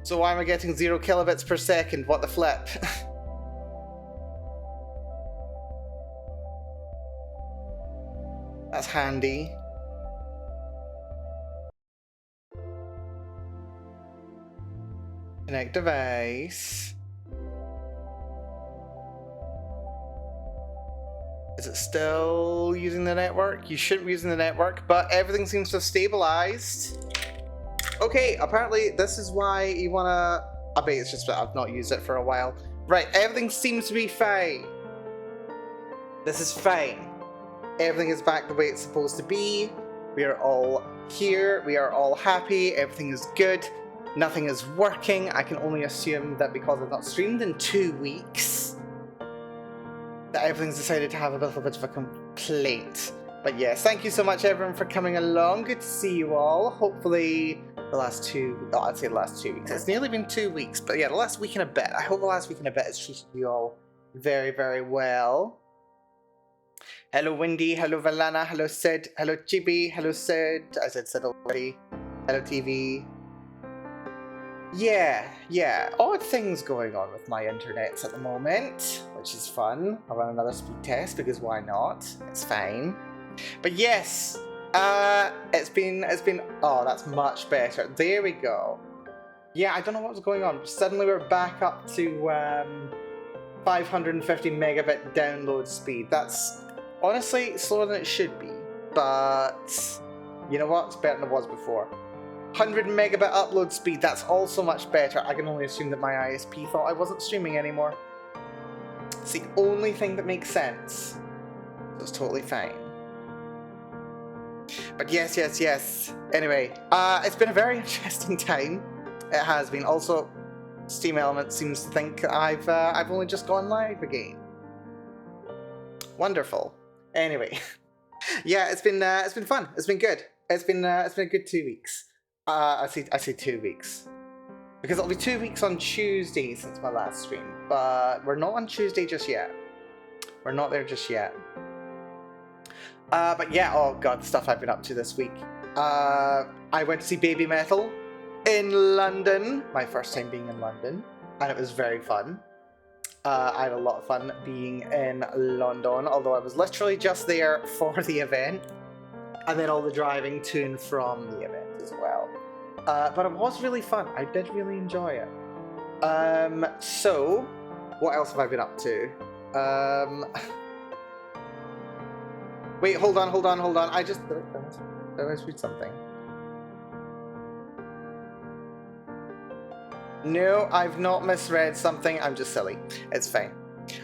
So why am I getting 0 kilobits per second? What the flip? That's handy. Connect device. Is it still using the network? You shouldn't be using the network, but everything seems to have stabilized. Okay, apparently this is why you wanna... I bet it's just that I've not used it for a while. Right, everything seems to be fine. This is fine. Everything is back the way it's supposed to be. We are all here. We are all happy. Everything is good. Nothing is working. I can only assume that because I've not streamed in 2 weeks, that everything's decided to have a little bit of a complaint. But yes, thank you so much everyone for coming along. Good to see you all. Hopefully the last 2, oh, I'd say the last 2 weeks. It's nearly been 2 weeks, but yeah, the last week and a bit. I hope the last week and a bit has treated you all very, very well. Hello Wendy, hello Valana, hello Sid, hello Chibi, hello Sid. I said Sid already. Hello TV. Yeah, odd things going on with my internet at the moment, which is fun. I'll run another speed test because why not? It's fine. But yes, it's been, oh, that's much better. There we go. Yeah, I don't know what was going on. Suddenly we're back up to 550 megabit download speed. That's honestly slower than it should be, but you know what? It's better than it was before. 100 megabit upload speed, that's also much better. I can only assume that my ISP thought I wasn't streaming anymore. It's the only thing that makes sense. So it's totally fine. But yes. Anyway, it's been a very interesting time. It has been. Also, Steam Element seems to think I've only just gone live again. Wonderful. Anyway, yeah, it's been fun. It's been good. It's been a good 2 weeks. I say 2 weeks because it'll be 2 weeks on Tuesday since my last stream, but we're not on Tuesday just yet. We're not there just yet. But yeah, oh god, the stuff I've been up to this week. I went to see Baby Metal in London, my first time being in London, and it was very fun. I had a lot of fun being in London, although I was literally just there for the event, and then all the driving to and from the event as well. But it was really fun. I did really enjoy it. So, what else have I been up to? Wait, hold on. I just... Did I read something? No, I've not misread something. I'm just silly. It's fine.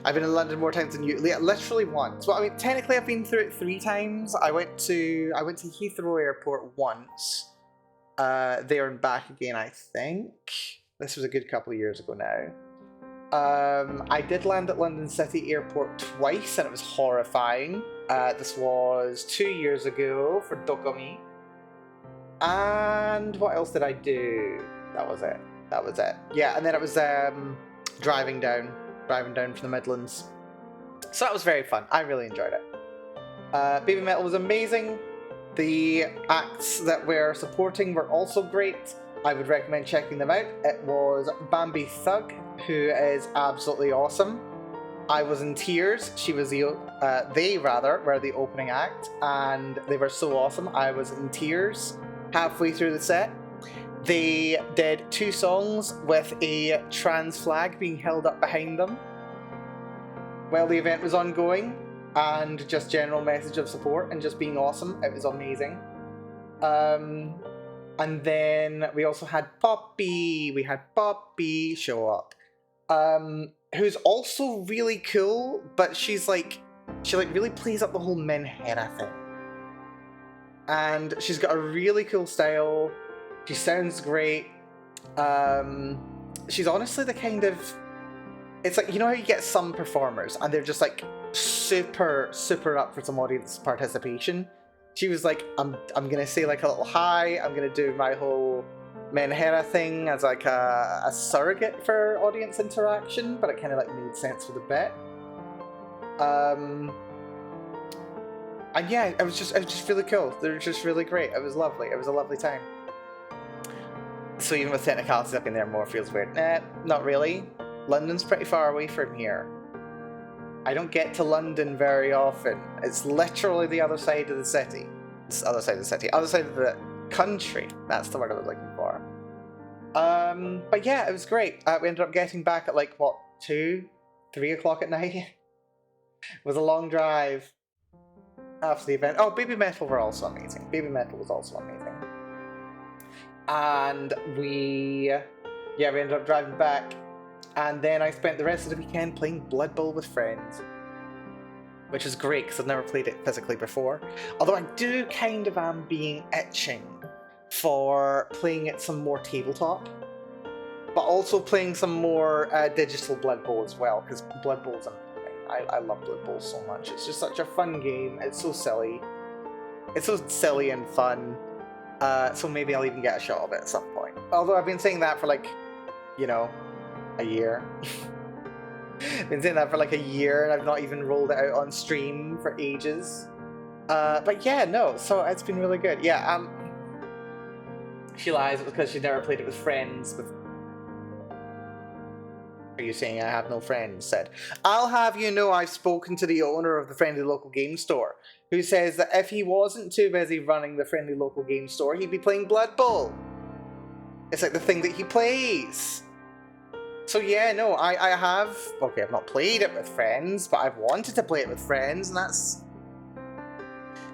I've been in London more times than you. Literally once. Well, I mean, technically I've been through it 3 times. I went to Heathrow Airport once. There and back again, I think. This was a good couple of years ago now. I did land at London City Airport twice, and it was horrifying. This was 2 years ago for Dokomi. And what else did I do? That was it. Yeah, and then it was driving down from the Midlands. So that was very fun. I really enjoyed it. Baby Metal was amazing. The acts that we're supporting were also great. I would recommend checking them out. It was Bambi Thug, who is absolutely awesome. I was in tears. They were the opening act, and they were so awesome. I was in tears halfway through the set. They did 2 songs with a trans flag being held up behind them while the event was ongoing, and just general message of support and just being awesome. It was amazing. And then we also had Poppy. We had Poppy show up, who's also really cool, but she really plays up the whole Menhera thing, and she's got a really cool style. She sounds great. She's honestly the kind of... It's like, you know how you get some performers and they're just like super up for some audience participation? She was like, I'm gonna say like a little hi, I'm gonna do my whole Menhera thing as like a surrogate for audience interaction, but it kind of like made sense for the bit. And yeah, it was just really cool. They were just really great. It was lovely. It was a lovely time. So even with technicalities up in there, more feels weird. Nah, not really. London's pretty far away from here. I don't get to London very often. It's literally the other side of the city. It's the other side of the city. Other side of the country. That's the word I was looking for. But yeah, it was great. We ended up getting back at like, what, 2, 3 o'clock at night? It was a long drive after the event. Oh, Baby Metal were also amazing. Baby Metal was also amazing. And we ended up driving back. And then I spent the rest of the weekend playing Blood Bowl with friends. Which is great, because I've never played it physically before. Although I do kind of am being itching for playing it some more tabletop. But also playing some more digital Blood Bowl as well, because Blood Bowl's amazing. I love Blood Bowl so much. It's just such a fun game. It's so silly. It's so silly and fun. So maybe I'll even get a shot of it at some point. Although I've been saying that for like, you know, a year. Been saying that for like a year, and I've not even rolled it out on stream for ages. But yeah, no, so it's been really good. Yeah, she lies because she never played it with friends. Are you saying I have no friends? Said, I'll have you know I've spoken to the owner of the friendly local game store, who says that if he wasn't too busy running the friendly local game store, he'd be playing Blood Bowl. It's like the thing that he plays. So yeah, no, I have, okay, I've not played it with friends, but I've wanted to play it with friends, and that's,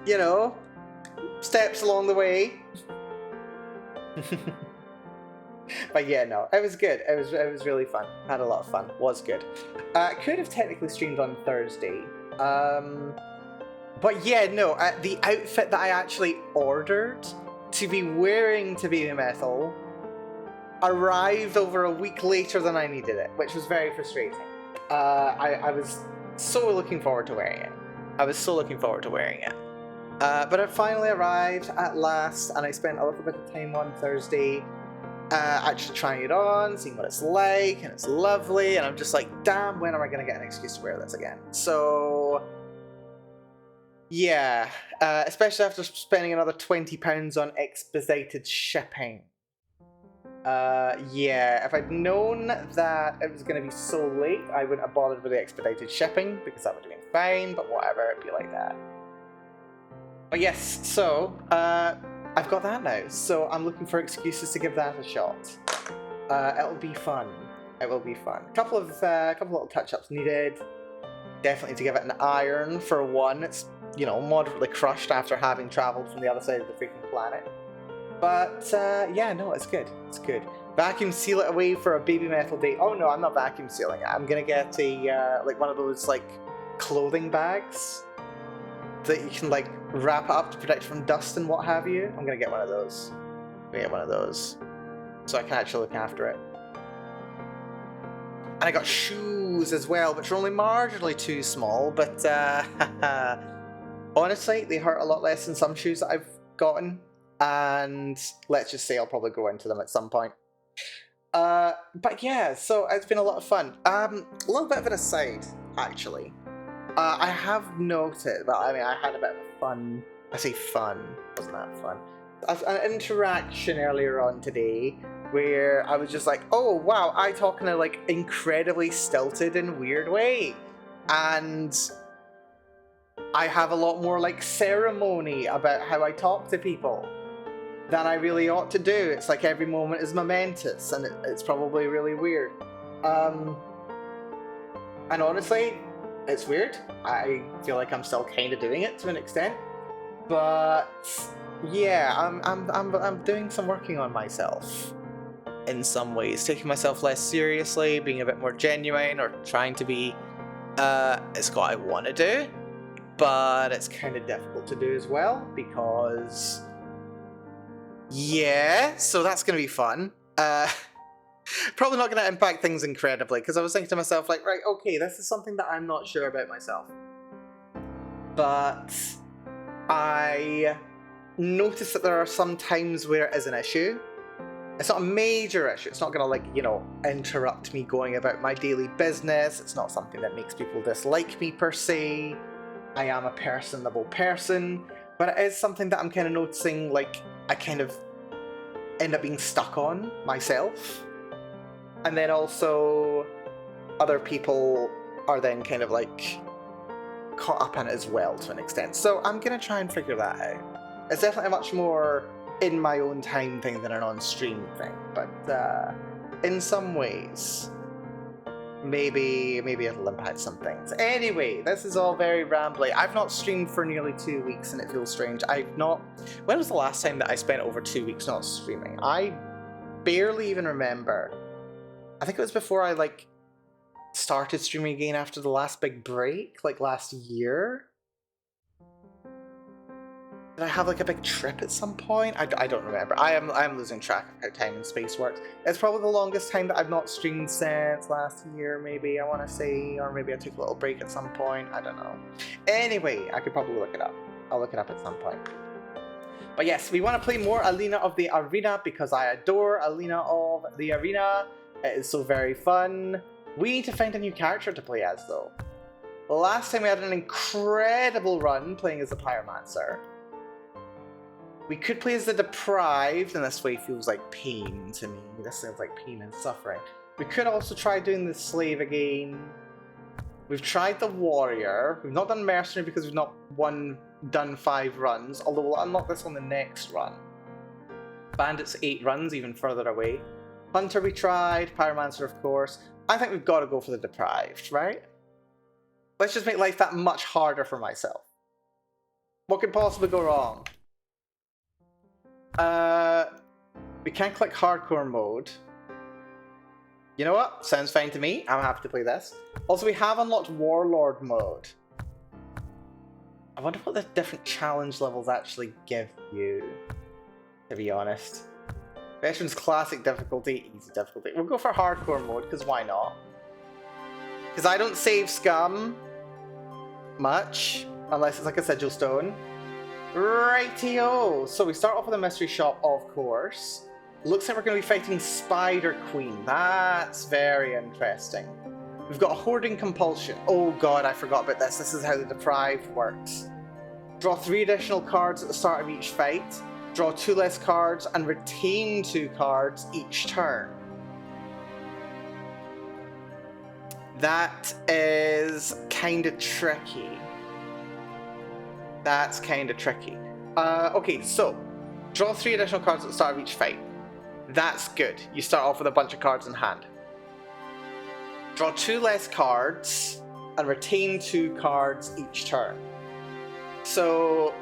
you know, steps along the way. But yeah, no, it was good. It was really fun. Had a lot of fun. Was good. Could have technically streamed on Thursday. But yeah, no, the outfit that I actually ordered to be wearing to Baby Metal arrived over a week later than I needed it, which was very frustrating. I was so looking forward to wearing it. But it finally arrived at last, and I spent a little bit of time on Thursday actually trying it on, seeing what it's like, and it's lovely, and I'm just like, damn, when am I going to get an excuse to wear this again? So, yeah, especially after spending another £20 on expedited shipping. Yeah, if I'd known that it was going to be so late, I wouldn't have bothered with the expedited shipping, because that would have been fine, but whatever, it'd be like that. But yes, so, I've got that now, so I'm looking for excuses to give that a shot. It'll be fun. It will be fun. A couple of little touch-ups needed. Definitely to give it an iron, for one. It's, you know, moderately crushed after having travelled from the other side of the freaking planet. But, yeah, no, it's good. It's good. Vacuum seal it away for a Baby Metal day. Oh no, I'm not vacuum sealing it. I'm gonna get a, like one of those, like, clothing bags that you can, like, wrap it up to protect from dust and what have you. I'm gonna get one of those. So I can actually look after it. And I got shoes as well, which are only marginally too small, but honestly, they hurt a lot less than some shoes that I've gotten. And let's just say I'll probably go into them at some point. But yeah, so it's been a lot of fun. A little bit of an aside, actually. I have noted, well, I mean, I had a bit of fun. I say fun, wasn't that fun? An interaction earlier on today where I was just like, oh wow, I talk in a like incredibly stilted and weird way. And I have a lot more like ceremony about how I talk to people than I really ought to do. It's like every moment is momentous, and it's probably really weird. And honestly, it's weird. I feel like I'm still kind of doing it to an extent, but yeah, I'm doing some working on myself in some ways, taking myself less seriously, being a bit more genuine, or trying to be. It's what I want to do, but it's kind of difficult to do as well because. Yeah, so that's going to be fun. Probably not going to impact things incredibly, because I was thinking to myself, like, right, okay, this is something that I'm not sure about myself. But I noticed that there are some times where it is an issue. It's not a major issue. It's not going to, like, you know, interrupt me going about my daily business. It's not something that makes people dislike me, per se. I am a personable person. But it is something that I'm kind of noticing, like, end up being stuck on myself. And then also other people are then kind of like caught up in it as well to an extent. So I'm gonna try and figure that out. It's definitely a much more in my own time thing than an on-stream thing, but in some ways, maybe it'll impact some things. Anyway, this is all very rambly. I've not streamed for nearly 2 weeks and it feels strange. When was the last time that I spent over 2 weeks not streaming? I barely even remember. I think it was before I like started streaming again after the last big break, like last year. Did I have like a big trip at some point? I don't remember. I am losing track of how time and space works. It's probably the longest time that I've not streamed since last year, maybe, I want to say, or maybe I took a little break at some point. I don't know. Anyway, I could probably look it up. I'll look it up at some point. But yes, we want to play more Alina of the Arena because I adore Alina of the Arena. It is so very fun. We need to find a new character to play as, though. Last time we had an incredible run playing as the Pyromancer. We could play as the Deprived, and this way feels like pain to me. This sounds like pain and suffering. We could also try doing the Slave again. We've tried the Warrior. We've not done Mercenary because we've not done 5 runs, although we'll unlock this on the next run. Bandit's 8 runs, even further away. Hunter we tried, Pyromancer of course. I think we've got to go for the Deprived, right? Let's just make life that much harder for myself. What could possibly go wrong? We can't click hardcore mode. You know what? Sounds fine to me. I'm happy to play this. Also, we have unlocked Warlord mode. I wonder what the different challenge levels actually give you, to be honest. Veterans Classic difficulty, easy difficulty. We'll go for hardcore mode, because why not? Because I don't save scum much, unless it's like a sigil stone. Rightio! So we start off with a mystery shop, of course. Looks like we're going to be fighting Spider Queen. That's very interesting. We've got a Hoarding Compulsion. Oh god, I forgot about this. This is how the Deprived works. Draw 3 additional cards at the start of each fight. Draw 2 less cards and retain 2 cards each turn. That is kind of tricky. That's kind of tricky. Okay, so draw 3 additional cards at the start of each fight. That's good. You start off with a bunch of cards in hand. Draw 2 less cards and retain 2 cards each turn. So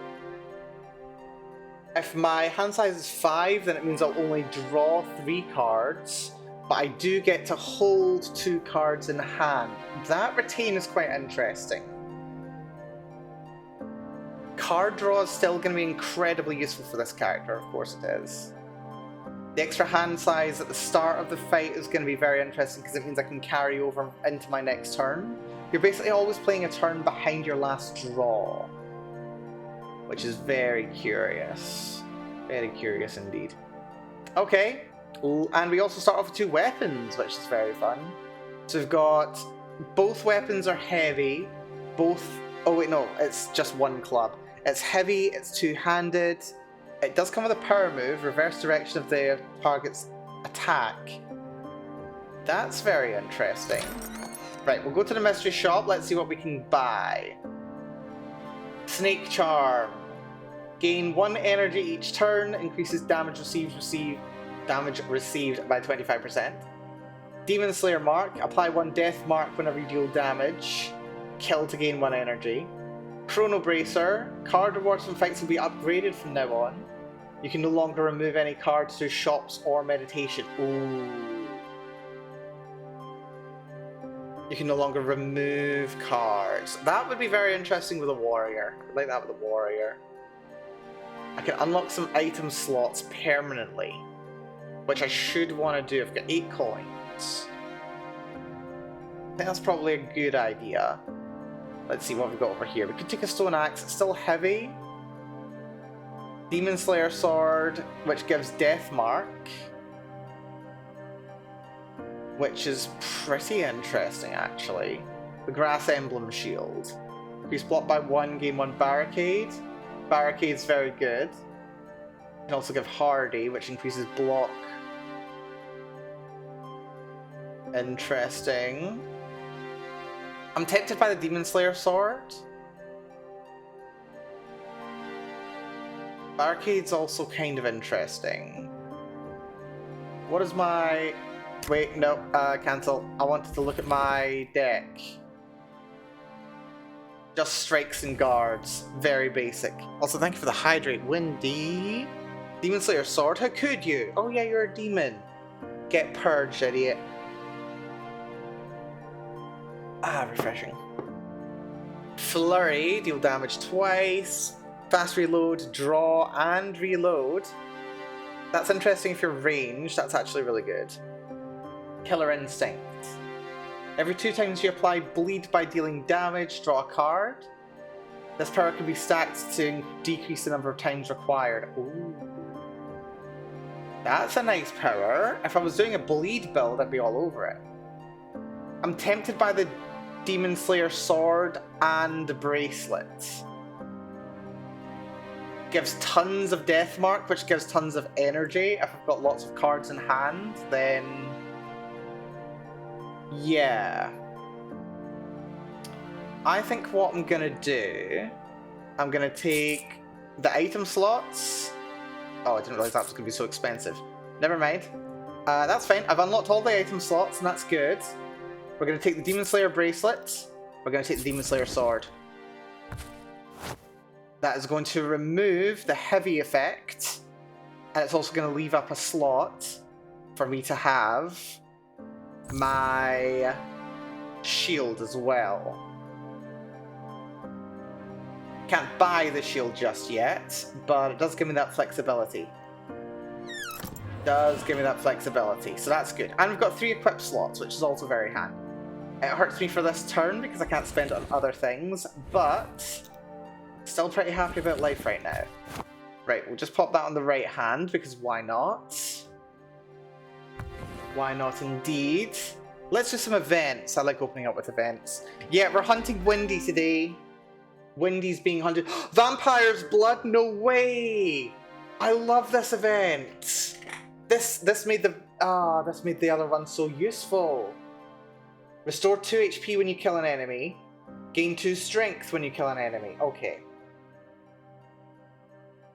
if my hand size is 5, then it means I'll only draw 3 cards, but I do get to hold 2 cards in hand. That retain is quite interesting. Card draw is still going to be incredibly useful for this character, of course it is. The extra hand size at the start of the fight is going to be very interesting because it means I can carry over into my next turn. You're basically always playing a turn behind your last draw, which is very curious. Very curious indeed. Okay, and we also start off with 2 weapons, which is very fun. So we've got, both weapons are heavy, oh wait, no, it's just 1 club. It's heavy, it's 2-handed, it does come with a power move, reverse direction of the target's attack. That's very interesting. Right, we'll go to the mystery shop, let's see what we can buy. Snake Charm. Gain 1 energy each turn, increases damage received by 25%. Demon Slayer Mark, apply 1 death mark whenever you deal damage. Kill to gain 1 energy. Chrono Bracer, card rewards from fights will be upgraded from now on. You can no longer remove any cards through shops or meditation. Ooh. You can no longer remove cards. That would be very interesting with a warrior. I'd like that with a warrior. I can unlock some item slots permanently, which I should want to do. I've got 8 coins. I think that's probably a good idea. Let's see what we've got over here. We could take a stone axe. It's still heavy. Demon Slayer sword, which gives death mark, which is pretty interesting actually. The grass emblem shield. Increase block by 1, gain 1 barricade. Barricade's very good. can also give Hardy, which increases block. Interesting. I'm tempted by the Demon Slayer sword. Arcade's also kind of interesting. What is my... Wait, no, cancel. I wanted to look at my deck. Just strikes and guards. Very basic. Also, thank you for the hydrate, Windy. Demon Slayer sword? How could you? Oh yeah, you're a demon. Get purged, idiot. Ah, refreshing. Flurry, deal damage twice. Fast reload, draw, and reload. That's interesting if you're ranged. That's actually really good. Killer Instinct. Every 2 times you apply bleed by dealing damage, draw a card. This power can be stacked to decrease the number of times required. Ooh. That's a nice power. If I was doing a bleed build, I'd be all over it. I'm tempted by the Demon Slayer sword and the bracelet. Gives tons of death mark, which gives tons of energy. If I've got lots of cards in hand, then yeah. I think what I'm gonna do, I'm gonna take the item slots. Oh, I didn't realize that was gonna be so expensive. Never mind. That's fine. I've unlocked all the item slots, and that's good. We're gonna take the Demon Slayer bracelet. We're gonna take the Demon Slayer sword. That is going to remove the heavy effect, and it's also going to leave up a slot for me to have my shield as well. Can't buy the shield just yet, but it does give me that flexibility. Does give me that flexibility, so that's good. And we've got 3 equip slots, which is also very handy. It hurts me for this turn because I can't spend it on other things, but still pretty happy about life right now. Right, we'll just pop that on the right hand, because why not? Why not indeed? Let's do some events. I like opening up with events. Yeah, we're hunting Windy today. Windy's being hunted. Vampire's blood? No way! I love this event. This made the other one so useful. Restore 2 HP when you kill an enemy. Gain 2 strength when you kill an enemy. Okay.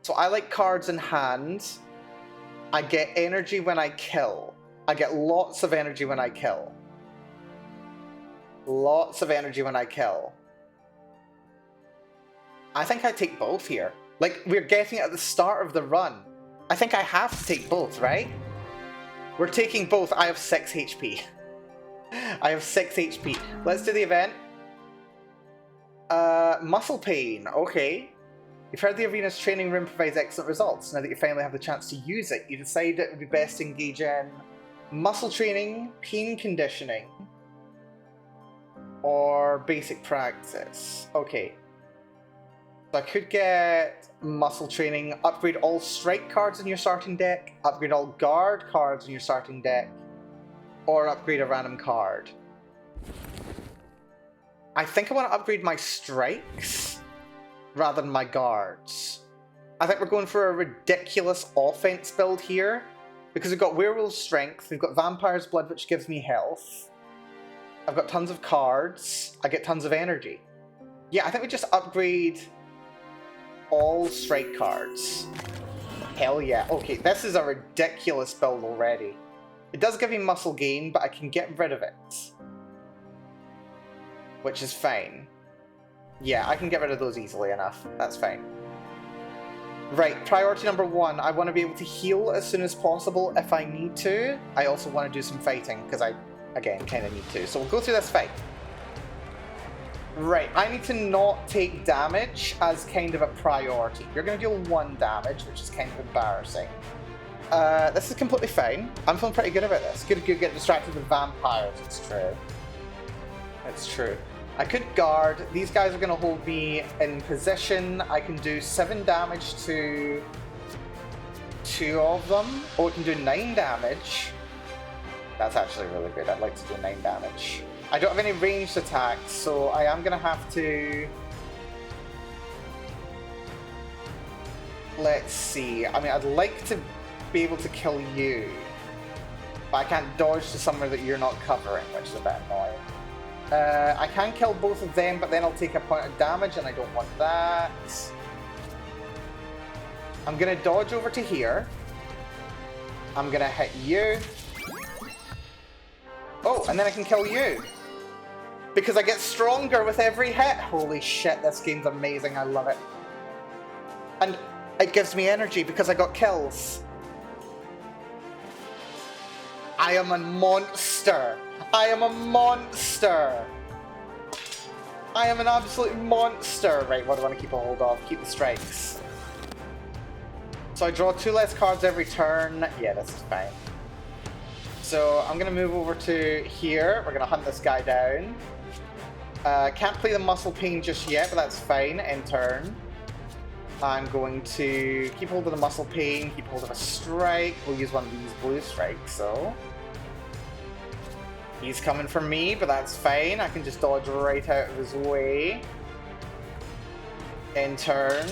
So I like cards in hand. I get energy when I kill. I get lots of energy when I kill. Lots of energy when I kill. I think I take both here. Like, we're getting it at the start of the run. I think I have to take both, right? We're taking both. I have 6 HP. I have 6 HP. Let's do the event. Muscle pain. Okay. You've heard the arena's training room provides excellent results. Now that you finally have the chance to use it, you decide it would be best to engage in muscle training, pain conditioning, or basic practice. Okay. So I could get muscle training, upgrade all strike cards in your starting deck, upgrade all guard cards in your starting deck, or upgrade a random card. I think I want to upgrade my strikes rather than my guards. I think we're going for a ridiculous offense build here, because we've got Werewolf Strength, we've got Vampire's Blood, which gives me health. I've got tons of cards, I get tons of energy. Yeah, I think we just upgrade all strike cards. Hell yeah. Okay, this is a ridiculous build already. It does give me muscle gain, but I can get rid of it, which is fine. Yeah, I can get rid of those easily enough. That's fine. Right, priority number 1. I want to be able to heal as soon as possible if I need to. I also want to do some fighting, because I, again, kind of need to. So we'll go through this fight. Right, I need to not take damage as kind of a priority. You're going to deal 1 damage, which is kind of embarrassing. This is completely fine. I'm feeling pretty good about this. Good to get distracted with vampires, it's true. It's true. I could guard. These guys are going to hold me in position. I can do 7 damage to 2 of them. Or we can do 9 damage. That's actually really good. I'd like to do 9 damage. I don't have any ranged attacks, so I am going to have to... Let's see. I mean, I'd like to be able to kill you, but I can't dodge to somewhere that you're not covering, which is a bit annoying. I can kill both of them, but then I'll take a point of damage, and I don't want that. I'm gonna dodge over to here. I'm gonna hit you. Oh, and then I can kill you. Because I get stronger with every hit. Holy shit, this game's amazing. I love it. And it gives me energy because I got kills. I am a monster. I am a monster. I am an absolute monster. Right, what do I want to keep a hold of? Keep the strikes. So I draw 2 less cards every turn. Yeah, this is fine. So I'm going to move over to here. We're going to hunt this guy down. Can't play the muscle pain just yet, but that's fine. End turn. I'm going to keep hold of the muscle pain, keep hold of a strike. We'll use one of these blue strikes, so. He's coming for me, but that's fine. I can just dodge right out of his way. End turn.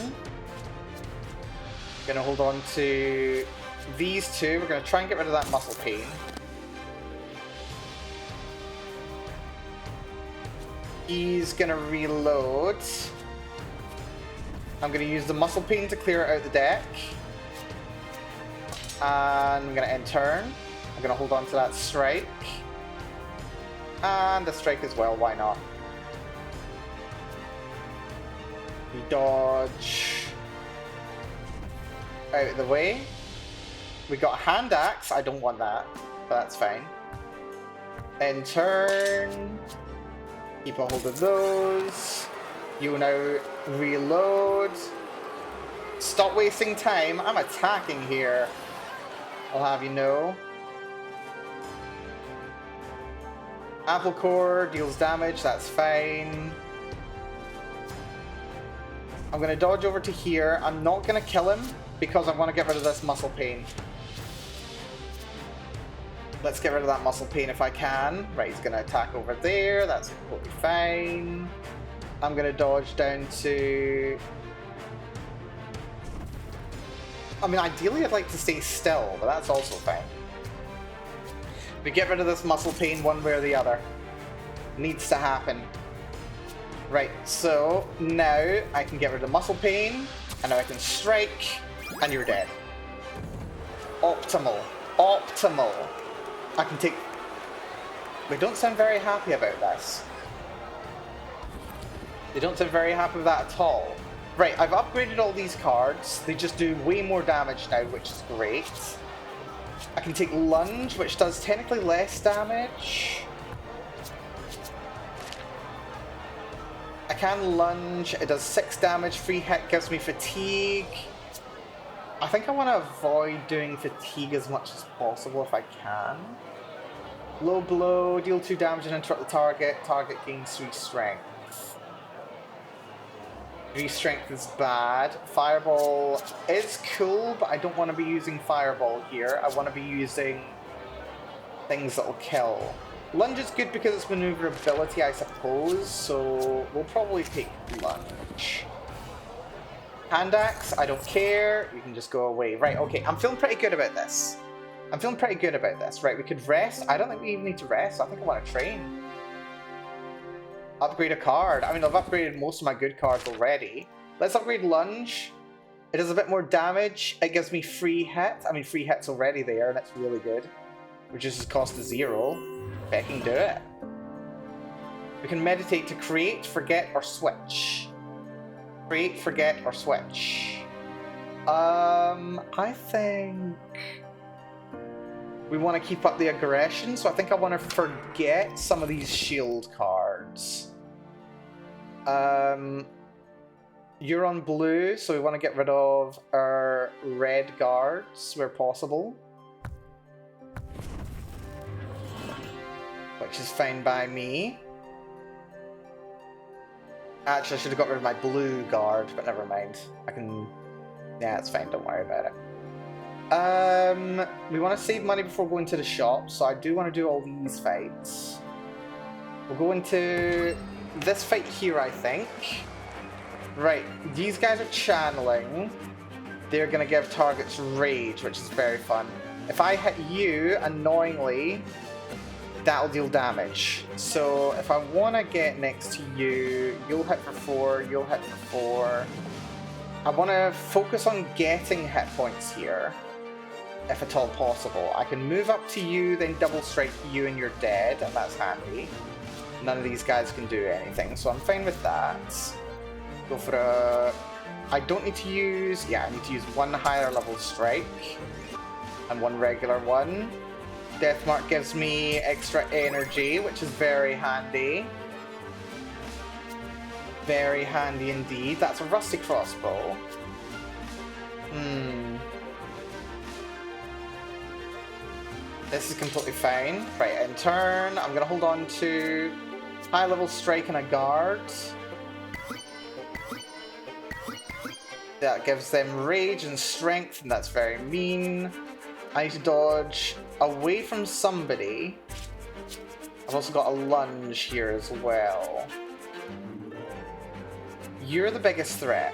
Gonna hold on to these two. We're gonna try and get rid of that muscle pain. He's gonna reload. I'm gonna use the muscle pain to clear out the deck. And I'm gonna end turn. I'm gonna hold on to that strike. And the strike as well, why not? We dodge out of the way. We got a hand axe. I don't want that, but that's fine. End turn. Keep a hold of those. You will now reload. Stop wasting time. I'm attacking here. I'll have you know. Apple Core deals damage. That's fine. I'm going to dodge over to here. I'm not going to kill him because I want to get rid of this muscle pain. Let's get rid of that muscle pain if I can. Right, he's going to attack over there. That's completely fine. I'm going to dodge down to... I mean, ideally I'd like to stay still, but that's also fine. We get rid of this muscle pain one way or the other. Needs to happen. Right, so now I can get rid of muscle pain, and now I can strike, and you're dead. Optimal. Optimal. I can take... They don't sound very happy about this. They don't sound very happy with that at all. Right, I've upgraded all these cards. They just do way more damage now, which is great. I can take Lunge, which does technically less damage. I can Lunge. It does 6 damage. Free hit gives me Fatigue. I think I want to avoid doing Fatigue as much as possible if I can. Low Blow, deal 2 damage and interrupt the target. Target gains 3 strength. 3 strength is bad. Fireball is cool, but I don't want to be using Fireball here. I want to be using things that'll kill. Lunge is good because it's maneuverability, I suppose, so we'll probably take Lunge. Hand Axe, I don't care. You can just go away. Right, okay, I'm feeling pretty good about this. I'm feeling pretty good about this. Right, we could rest. I don't think we even need to rest. I think I want to train. Upgrade a card. I mean, I've upgraded most of my good cards already. Let's upgrade Lunge. It does a bit more damage. It gives me free hit. I mean, free hit's already there, and that's really good. Reduces cost to 0. Bet I can do it. We can meditate to create, forget, or switch. Create, forget, or switch. I think we want to keep up the aggression, so I think I want to forget some of these shield cards. You're on blue, so we want to get rid of our red guards where possible. Which is fine by me. Actually, I should have got rid of my blue guard, but never mind. I can... Yeah, it's fine, don't worry about it. We want to save money before going to the shop, so I do want to do all these fights. We'll go into this fight here, I think. Right, these guys are channeling. they're going to give targets rage, which is very fun. If I hit you, annoyingly, that'll deal damage. So if I want to get next to you, you'll hit for 4, you'll hit for 4. I want to focus on getting hit points here, if at all possible. I can move up to you, then double strike you and you're dead, and that's handy. None of these guys can do anything, so I'm fine with that. Go for a... I don't need to use... Yeah, I need to use one higher level strike and one regular one. Death Mark gives me extra energy, which is very handy. Very handy indeed. That's a rusty crossbow. This is completely fine. Right, in turn, I'm going to hold on to high level strike and a guard. That gives them rage and strength, and that's very mean. I need to dodge away from somebody. I've also got a lunge here as well. You're the biggest threat.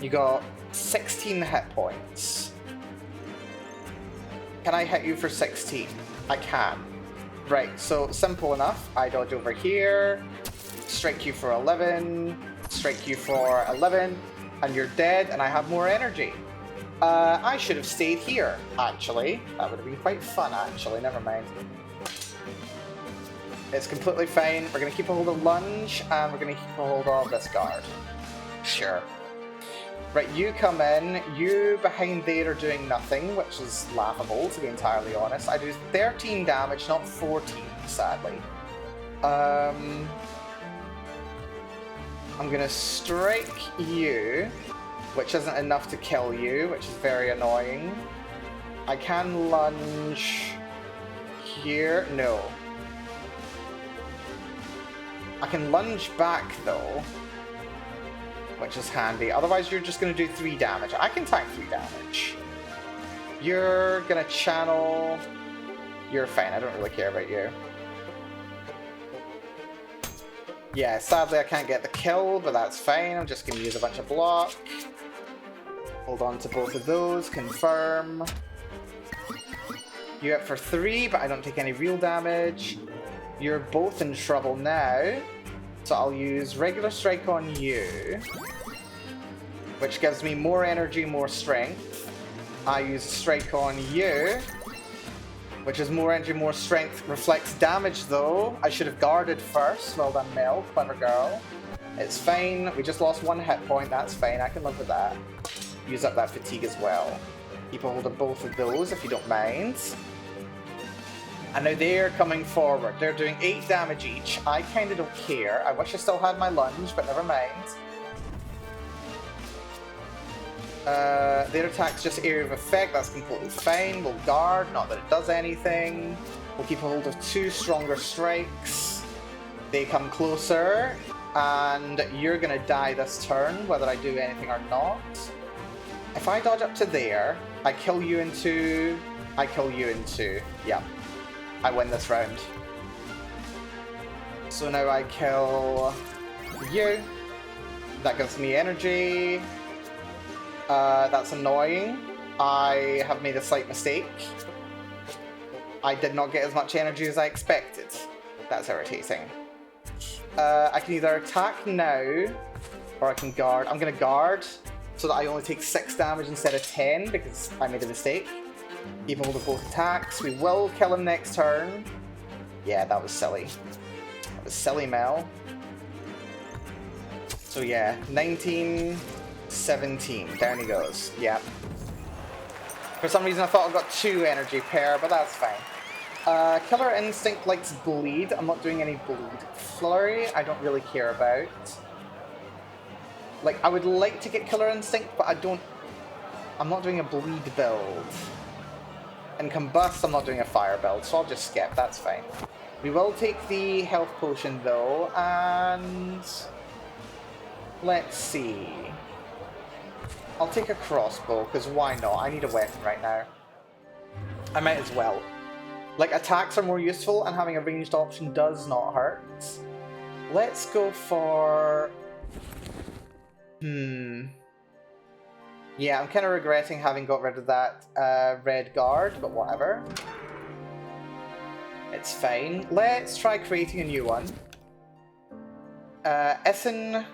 You got 16 hit points. Can I hit you for 16? I can. Right, so simple enough. I dodge over here, strike you for 11, strike you for 11, and you're dead, and I have more energy. I should have stayed here, actually. That would have been quite fun, actually. Never mind. It's completely fine. We're going to keep a hold of lunge, and we're going to keep a hold of this guard. Sure. Right, you come in. You behind there are doing nothing, which is laughable, to be entirely honest. I do 13 damage, not 14, sadly. I'm going to strike you, which isn't enough to kill you, which is very annoying. I can lunge here. No. I can lunge back, though, which is handy. Otherwise, you're just going to do 3 damage. I can tank 3 damage. You're going to channel... You're fine. I don't really care about you. Yeah, sadly, I can't get the kill, but that's fine. I'm just going to use a bunch of block. Hold on to both of those. Confirm. You're up for 3, but I don't take any real damage. You're both in trouble now. So I'll use regular strike on you, which gives me more energy, more strength. I use strike on you, which is more energy, more strength. Reflects damage though. I should have guarded first. Well done, Mel. Clever girl. It's fine. We just lost 1 hit point. That's fine. I can live with that. Use up that fatigue as well. Keep a hold of both of those if you don't mind. And now they're coming forward. They're doing 8 damage each. I kind of don't care. I wish I still had my lunge, but never mind. Their attack's just area of effect. That's completely fine. We'll guard, not that it does anything. We'll keep a hold of 2 stronger strikes. They come closer, and you're going to die this turn, whether I do anything or not. If I dodge up to there, I kill you in 2. I kill you in 2. Yeah. I win this round. So now I kill you. That gives me energy. That's annoying. I have made a slight mistake. I did not get as much energy as I expected. That's irritating. I can either attack now, or I can guard. I'm going to guard, so that I only take 6 damage instead of 10, because I made a mistake. Keep hold of both attacks. We will kill him next turn. Yeah, that was silly. That was silly, Mel. So yeah, 19, 17. Down he goes. Yeah. For some reason I thought I got 2 energy pair, but that's fine. Killer Instinct likes bleed. I'm not doing any bleed. Flurry, I don't really care about. Like, I would like to get Killer Instinct, but I'm not doing a bleed build. And Combust, I'm not doing a fire build, so I'll just skip, that's fine. We will take the health potion though, and... let's see... I'll take a crossbow, because why not? I need a weapon right now. I might as well. Like, attacks are more useful, and having a ranged option does not hurt. Let's go for... Yeah, I'm kind of regretting having got rid of that red guard, but whatever. It's fine. Let's try creating a new one. Essen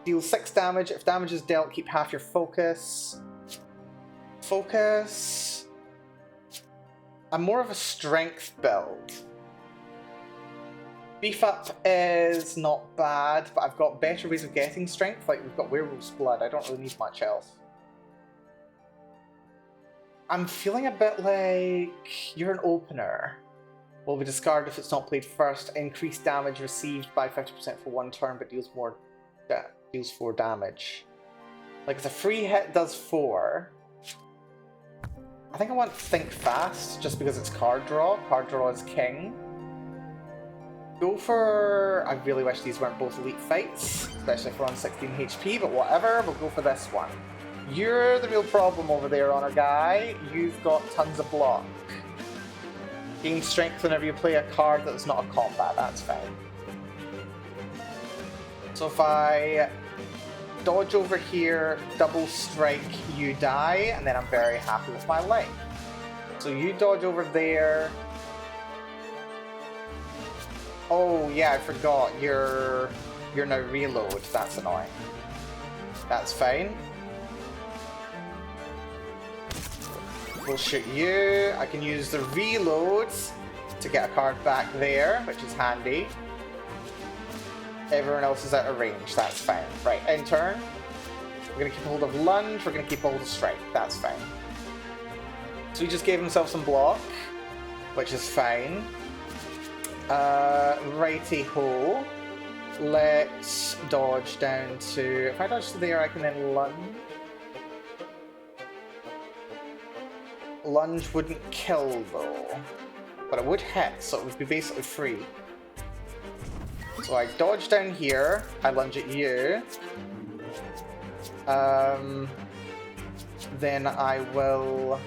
deals 6 damage. If damage is dealt, keep half your focus. Focus. I'm more of a strength build. Beef up is not bad, but I've got better ways of getting strength. Like, we've got Werewolf's Blood. I don't really need much else. I'm feeling a bit like you're an opener. Will be discarded if it's not played first. Increased damage received by 50% for 1 turn, but deals 4 damage. Like, the free hit does 4. I think I want Think Fast, just because it's card draw. Card draw is king. Go for... I really wish these weren't both elite fights, especially if we're on 16 HP, but whatever, we'll go for this one. You're the real problem over there, Honor Guy. You've got tons of block. Gain strength whenever you play a card that's not a combat, that's fine. So if I dodge over here, double strike, you die, and then I'm very happy with my life. So you dodge over there. Oh yeah, I forgot, you're now reload, that's annoying. That's fine. We'll shoot you. I can use the reloads to get a card back there, which is handy. Everyone else is out of range, that's fine. Right, end turn. We're going to keep hold of lunge, we're going to keep hold of strike, that's fine. So he just gave himself some block, which is fine. Righty-ho. Let's dodge down to... If I dodge to there, I can then lunge. Lunge wouldn't kill though, but it would hit, so it would be basically free. So I dodge down here, I lunge at you. Then I will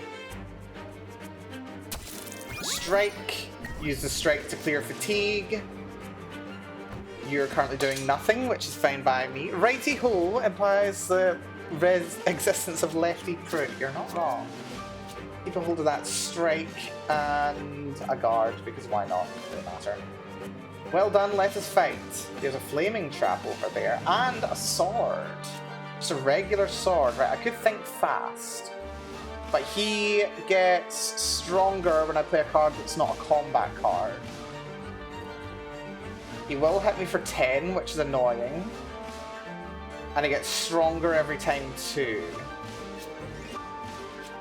strike, use the strike to clear fatigue. You're currently doing nothing, which is fine by me. Righty-ho implies the existence of lefty prune. You're not wrong. Keep a hold of that strike and a guard, because why not? It doesn't matter. Well done, let us fight. There's a flaming trap over there, and a sword. Just a regular sword, right? I could think fast. But he gets stronger when I play a card that's not a combat card. He will hit me for 10, which is annoying. And he gets stronger every time too.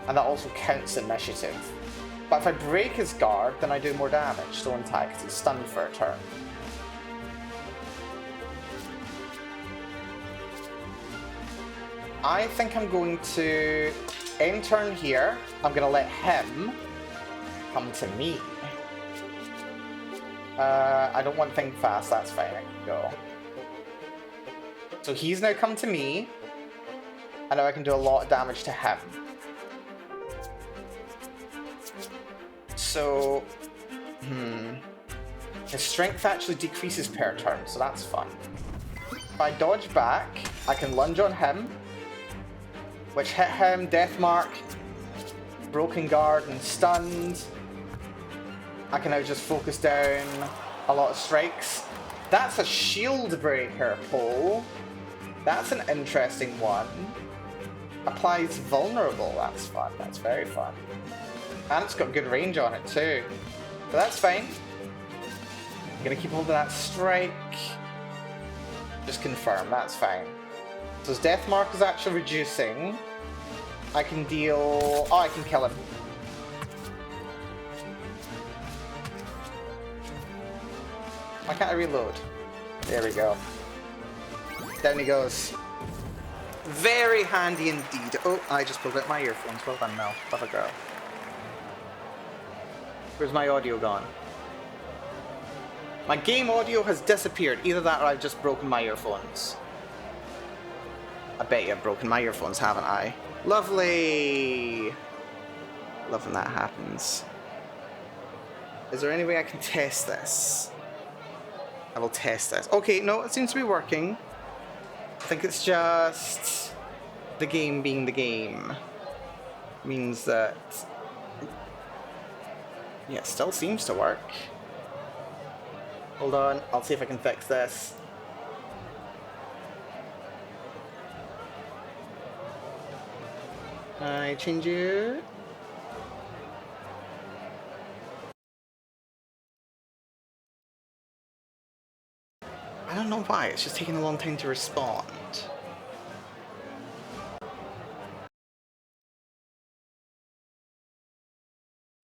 And that also counts initiative. But if I break his guard, then I do more damage, don't I? Because he's stunned for a turn. I think I'm going to end turn here. I'm going to let him come to me. I don't want Think Fast, that's fine, I can go. So he's now come to me. And now I can do a lot of damage to him. So, his strength actually decreases per turn, so that's fun. If I dodge back, I can lunge on him, which hit him, death mark, broken guard and stunned. I can now just focus down a lot of strikes. That's a shield breaker pull. That's an interesting one. Applies vulnerable, that's fun, that's very fun. And it's got good range on it too. So that's fine. I'm gonna keep hold of that strike. Just confirm, that's fine. So his death mark is actually reducing. I can deal... Oh, I can kill him. Why can't I reload? There we go. Down he goes. Very handy indeed. Oh, I just pulled out my earphones. Well done, Mel. Love a girl. Where's my audio gone? My game audio has disappeared. Either that or I've just broken my earphones. I bet you I've broken my earphones, haven't I? Lovely! Love when that happens. Is there any way I can test this? I will test this. Okay, no, it seems to be working. I think it's just the game being the game means that... Yeah, it still seems to work. Hold on, I'll see if I can fix this. I change you. I don't know why, it's just taking a long time to respond.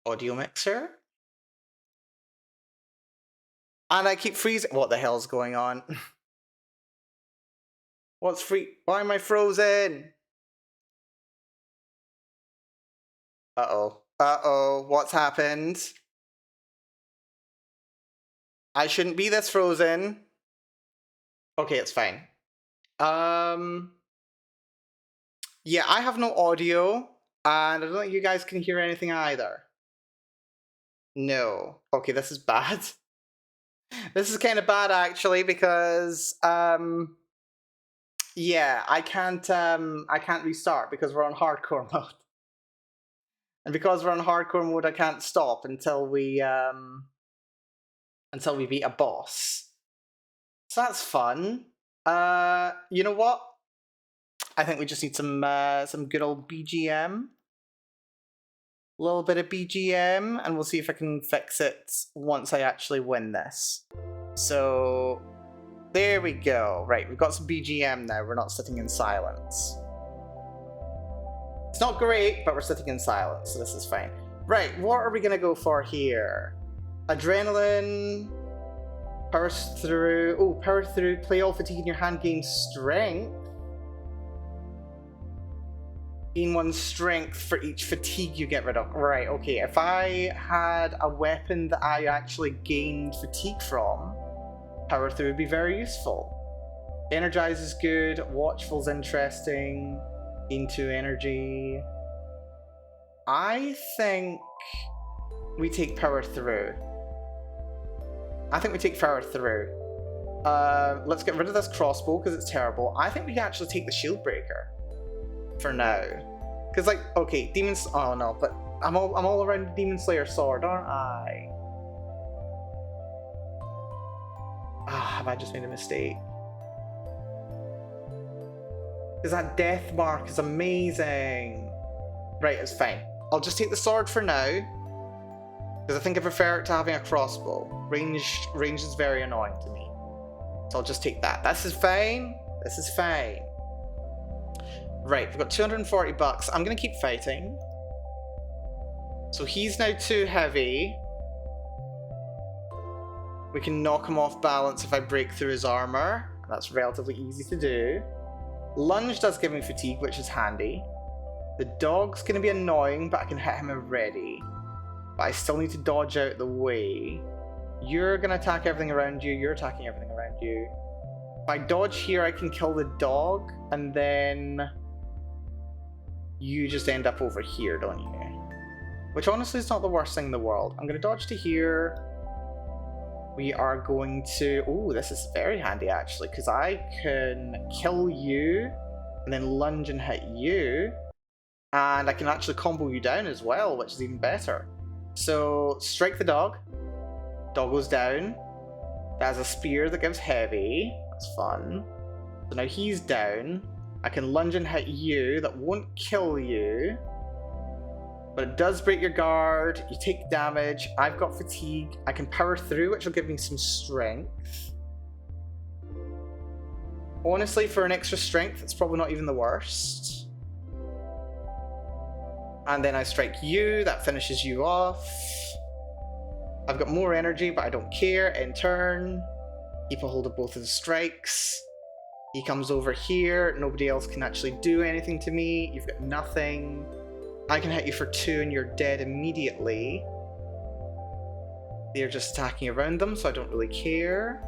Audio mixer? And I keep freezing. What the hell's going on? What's free? Why am I frozen? Uh-oh. Uh-oh. What's happened? I shouldn't be this frozen. Okay, it's fine. Yeah, I have no audio, and I don't think you guys can hear anything either. No. Okay, this is bad. This is kind of bad, actually, because, yeah, I can't restart because we're on hardcore mode. And because we're on hardcore mode, I can't stop until we beat a boss. So that's fun. You know what? I think we just need some good old BGM. A little bit of BGM, and we'll see if I can fix it once I actually win this. So there we go. Right, we've got some BGM now. We're not sitting in silence. It's not great, but we're sitting in silence, so this is fine. Right, what are we gonna go for here? Adrenaline, power through. Oh, power through. Play all fatigue in your hand, gain strength. Gain 1 strength for each fatigue you get rid of. Right, okay. If I had a weapon that I actually gained fatigue from, power through would be very useful. Energize is good. Watchful's interesting. Gain 2 energy. I think we take power through. I think we take power through. Let's get rid of this crossbow because it's terrible. I think we can actually take the shield breaker for now. Because, like, okay, demons. Oh no, but I'm all around Demon Slayer sword, aren't I? Ah, have I just made a mistake? Because that death mark is amazing. Right, it's fine. I'll just take the sword for now. Because I think I prefer it to having a crossbow. Range is very annoying to me. So I'll just take that. This is fine. This is fine. Right, we've got 240 bucks. I'm going to keep fighting. So he's now too heavy. We can knock him off balance if I break through his armor. That's relatively easy to do. Lunge does give me fatigue, which is handy. The dog's going to be annoying, but I can hit him already. But I still need to dodge out the way. You're going to attack everything around you. You're attacking everything around you. If I dodge here, I can kill the dog, and then you just end up over here, don't you? Which honestly is not the worst thing in the world. I'm going to dodge to here. We are going to... Ooh, this is very handy, actually, because I can kill you and then lunge and hit you. And I can actually combo you down as well, which is even better. So, strike the dog. Dog goes down. That has a spear that gives heavy. That's fun. So now he's down. I can lunge and hit you. That won't kill you. But it does break your guard. You take damage. I've got fatigue. I can power through, which will give me some strength. Honestly, for an extra strength, it's probably not even the worst. And then I strike you. That finishes you off. I've got more energy, but I don't care. End turn. Keep a hold of both of the strikes. He comes over here. Nobody else can actually do anything to me. You've got nothing. I can hit you for 2 and you're dead immediately. They're just attacking around them, so I don't really care.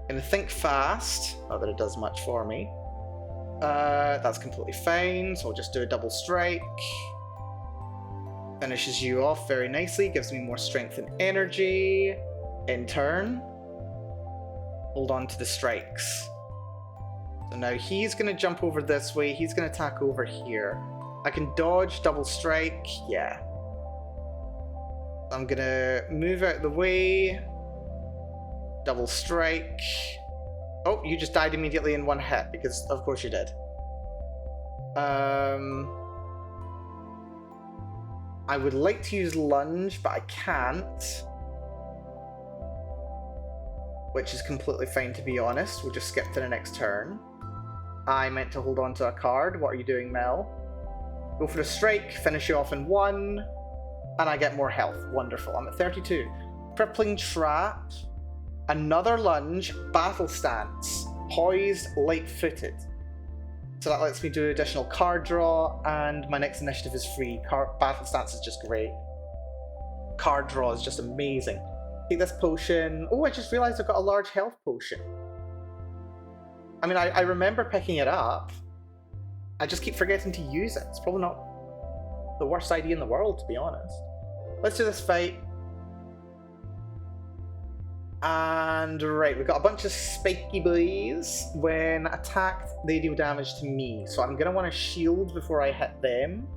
Gonna think fast. Not that it does much for me. That's completely fine, so I'll just do a double strike. Finishes you off very nicely, gives me more strength and energy. In turn, hold on to the strikes. So now he's going to jump over this way. He's going to attack over here. I can dodge, double strike. Yeah. I'm going to move out of the way. Double strike. Oh, you just died immediately in one hit because of course you did. I would like to use lunge, but I can't. Which is completely fine, to be honest. We'll just skip to the next turn. I meant to hold on to a card. What are you doing, Mel? Go for a strike, finish you off in 1, and I get more health. Wonderful. I'm at 32. Crippling Trap, another lunge, battle stance, poised, light-footed. So that lets me do additional card draw, and my next initiative is free. Battle stance is just great. Card draw is just amazing. Take this potion. Oh, I just realized I've got a large health potion. I mean, I remember picking it up. I just keep forgetting to use it. It's probably not the worst idea in the world, to be honest. Let's do this fight. And right, we've got a bunch of spiky boys. When attacked, they deal damage to me. So I'm going to want to shield before I hit them.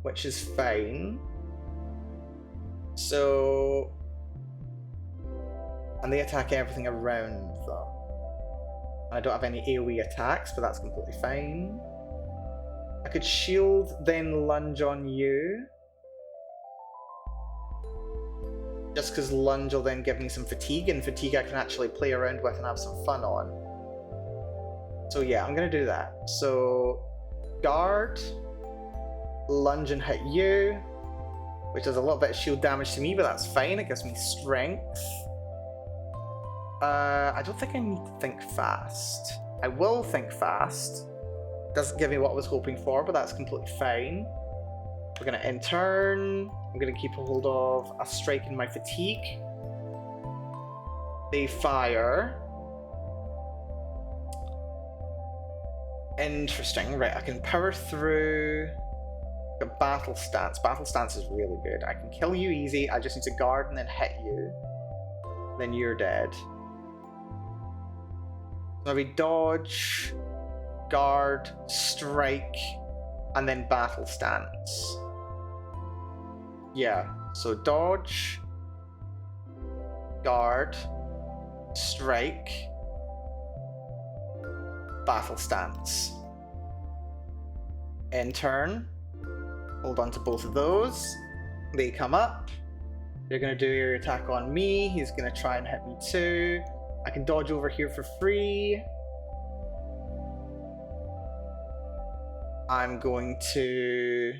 Which is fine. So... And they attack everything around, though. I don't have any AoE attacks, but that's completely fine. I could shield, then lunge on you. Just because lunge will then give me some fatigue, and fatigue I can actually play around with and have some fun on. So yeah, I'm going to do that. So, guard, lunge and hit you, which does a little bit of shield damage to me, but that's fine. It gives me strength. I don't think I need to think fast. I will think fast. Doesn't give me what I was hoping for, but that's completely fine. We're going to end turn. I'm going to keep a hold of a strike in my fatigue. They fire. Interesting. Right, I can power through. A battle stance. Battle stance is really good. I can kill you easy. I just need to guard and then hit you. Then you're dead. Maybe dodge, guard, strike, and then battle stance. Yeah, so dodge, guard, strike, battle stance. End turn. Hold on to both of those. They come up. You're going to do your attack on me. He's going to try and hit me too. I can dodge over here for free. I'm going to...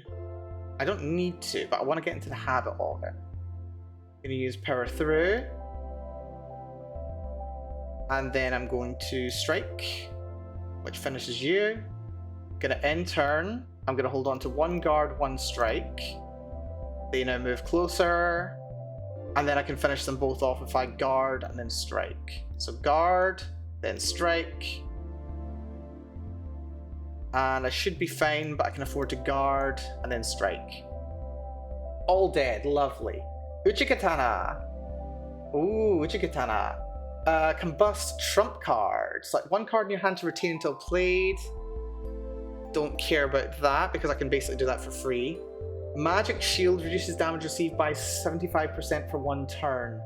I don't need to, but I want to get into the habit of it. I'm going to use power through. And then I'm going to strike, which finishes you. Going to end turn. I'm going to hold on to one guard, one strike. They now move closer. And then I can finish them both off if I guard and then strike. So guard, then strike. And I should be fine, but I can afford to guard and then strike. All dead, lovely. Uchikatana. Ooh, Uchikatana. Combust trump card. Select one card in your hand to retain until played. Don't care about that because I can basically do that for free. Magic Shield reduces damage received by 75% for one turn.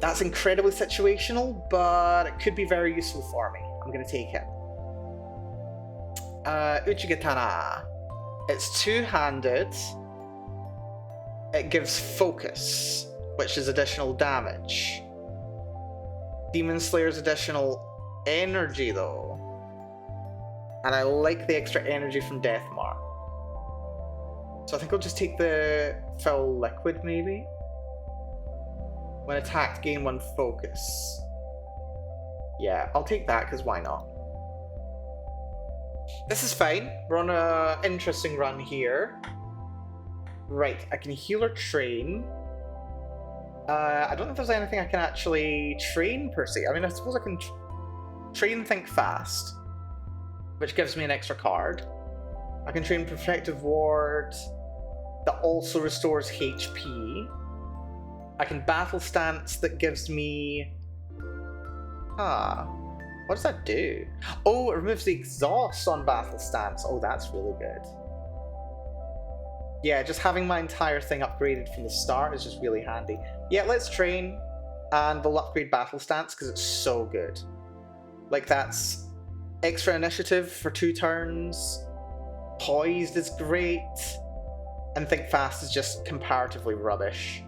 That's incredibly situational, but it could be very useful for me. I'm going to take it. Uchigatana. It's two-handed. It gives focus, which is additional damage. Demon Slayer's additional energy, though. And I like the extra energy from Deathmark. So I think I'll just take the Foul Liquid, maybe? When attacked, gain one focus. Yeah, I'll take that, because why not? This is fine. We're on an interesting run here. Right, I can heal or train. I don't know if there's anything I can actually train, per se. I mean, I suppose I can train Think Fast, which gives me an extra card. I can train Protective Ward, that also restores HP. I can Battle Stance, that gives me... What does that do? Oh, it removes the exhaust on battle stance. Oh, that's really good. Yeah, just having my entire thing upgraded from the start is just really handy. Yeah, let's train, and we'll upgrade battle stance because it's so good. Like, that's extra initiative for 2 turns. Poised is great. And think fast is just comparatively rubbish.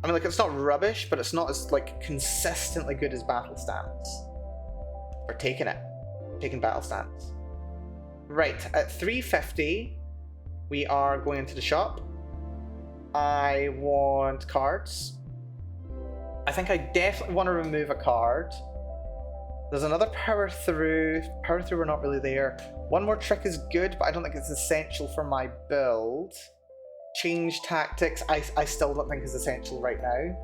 I mean, like, it's not rubbish, but it's not as, like, consistently good as battle stance. We're taking it. Taking battle stance. Right, at 350, we are going into the shop. I want cards. I think I definitely want to remove a card. There's another power through. Power through, we're not really there. One more trick is good, but I don't think it's essential for my build. Change tactics, I still don't think is essential right now.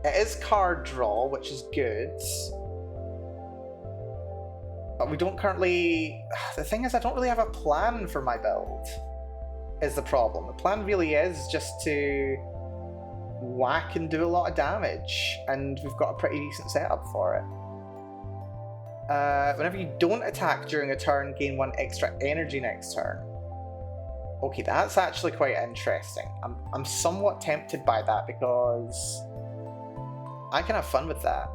It is card draw, which is good. But we don't currently... The thing is, I don't really have a plan for my build, is the problem. The plan really is just to whack and do a lot of damage, and we've got a pretty decent setup for it. Whenever you don't attack during a turn, gain 1 extra energy next turn. Okay, that's actually quite interesting. I'm somewhat tempted by that because I can have fun with that.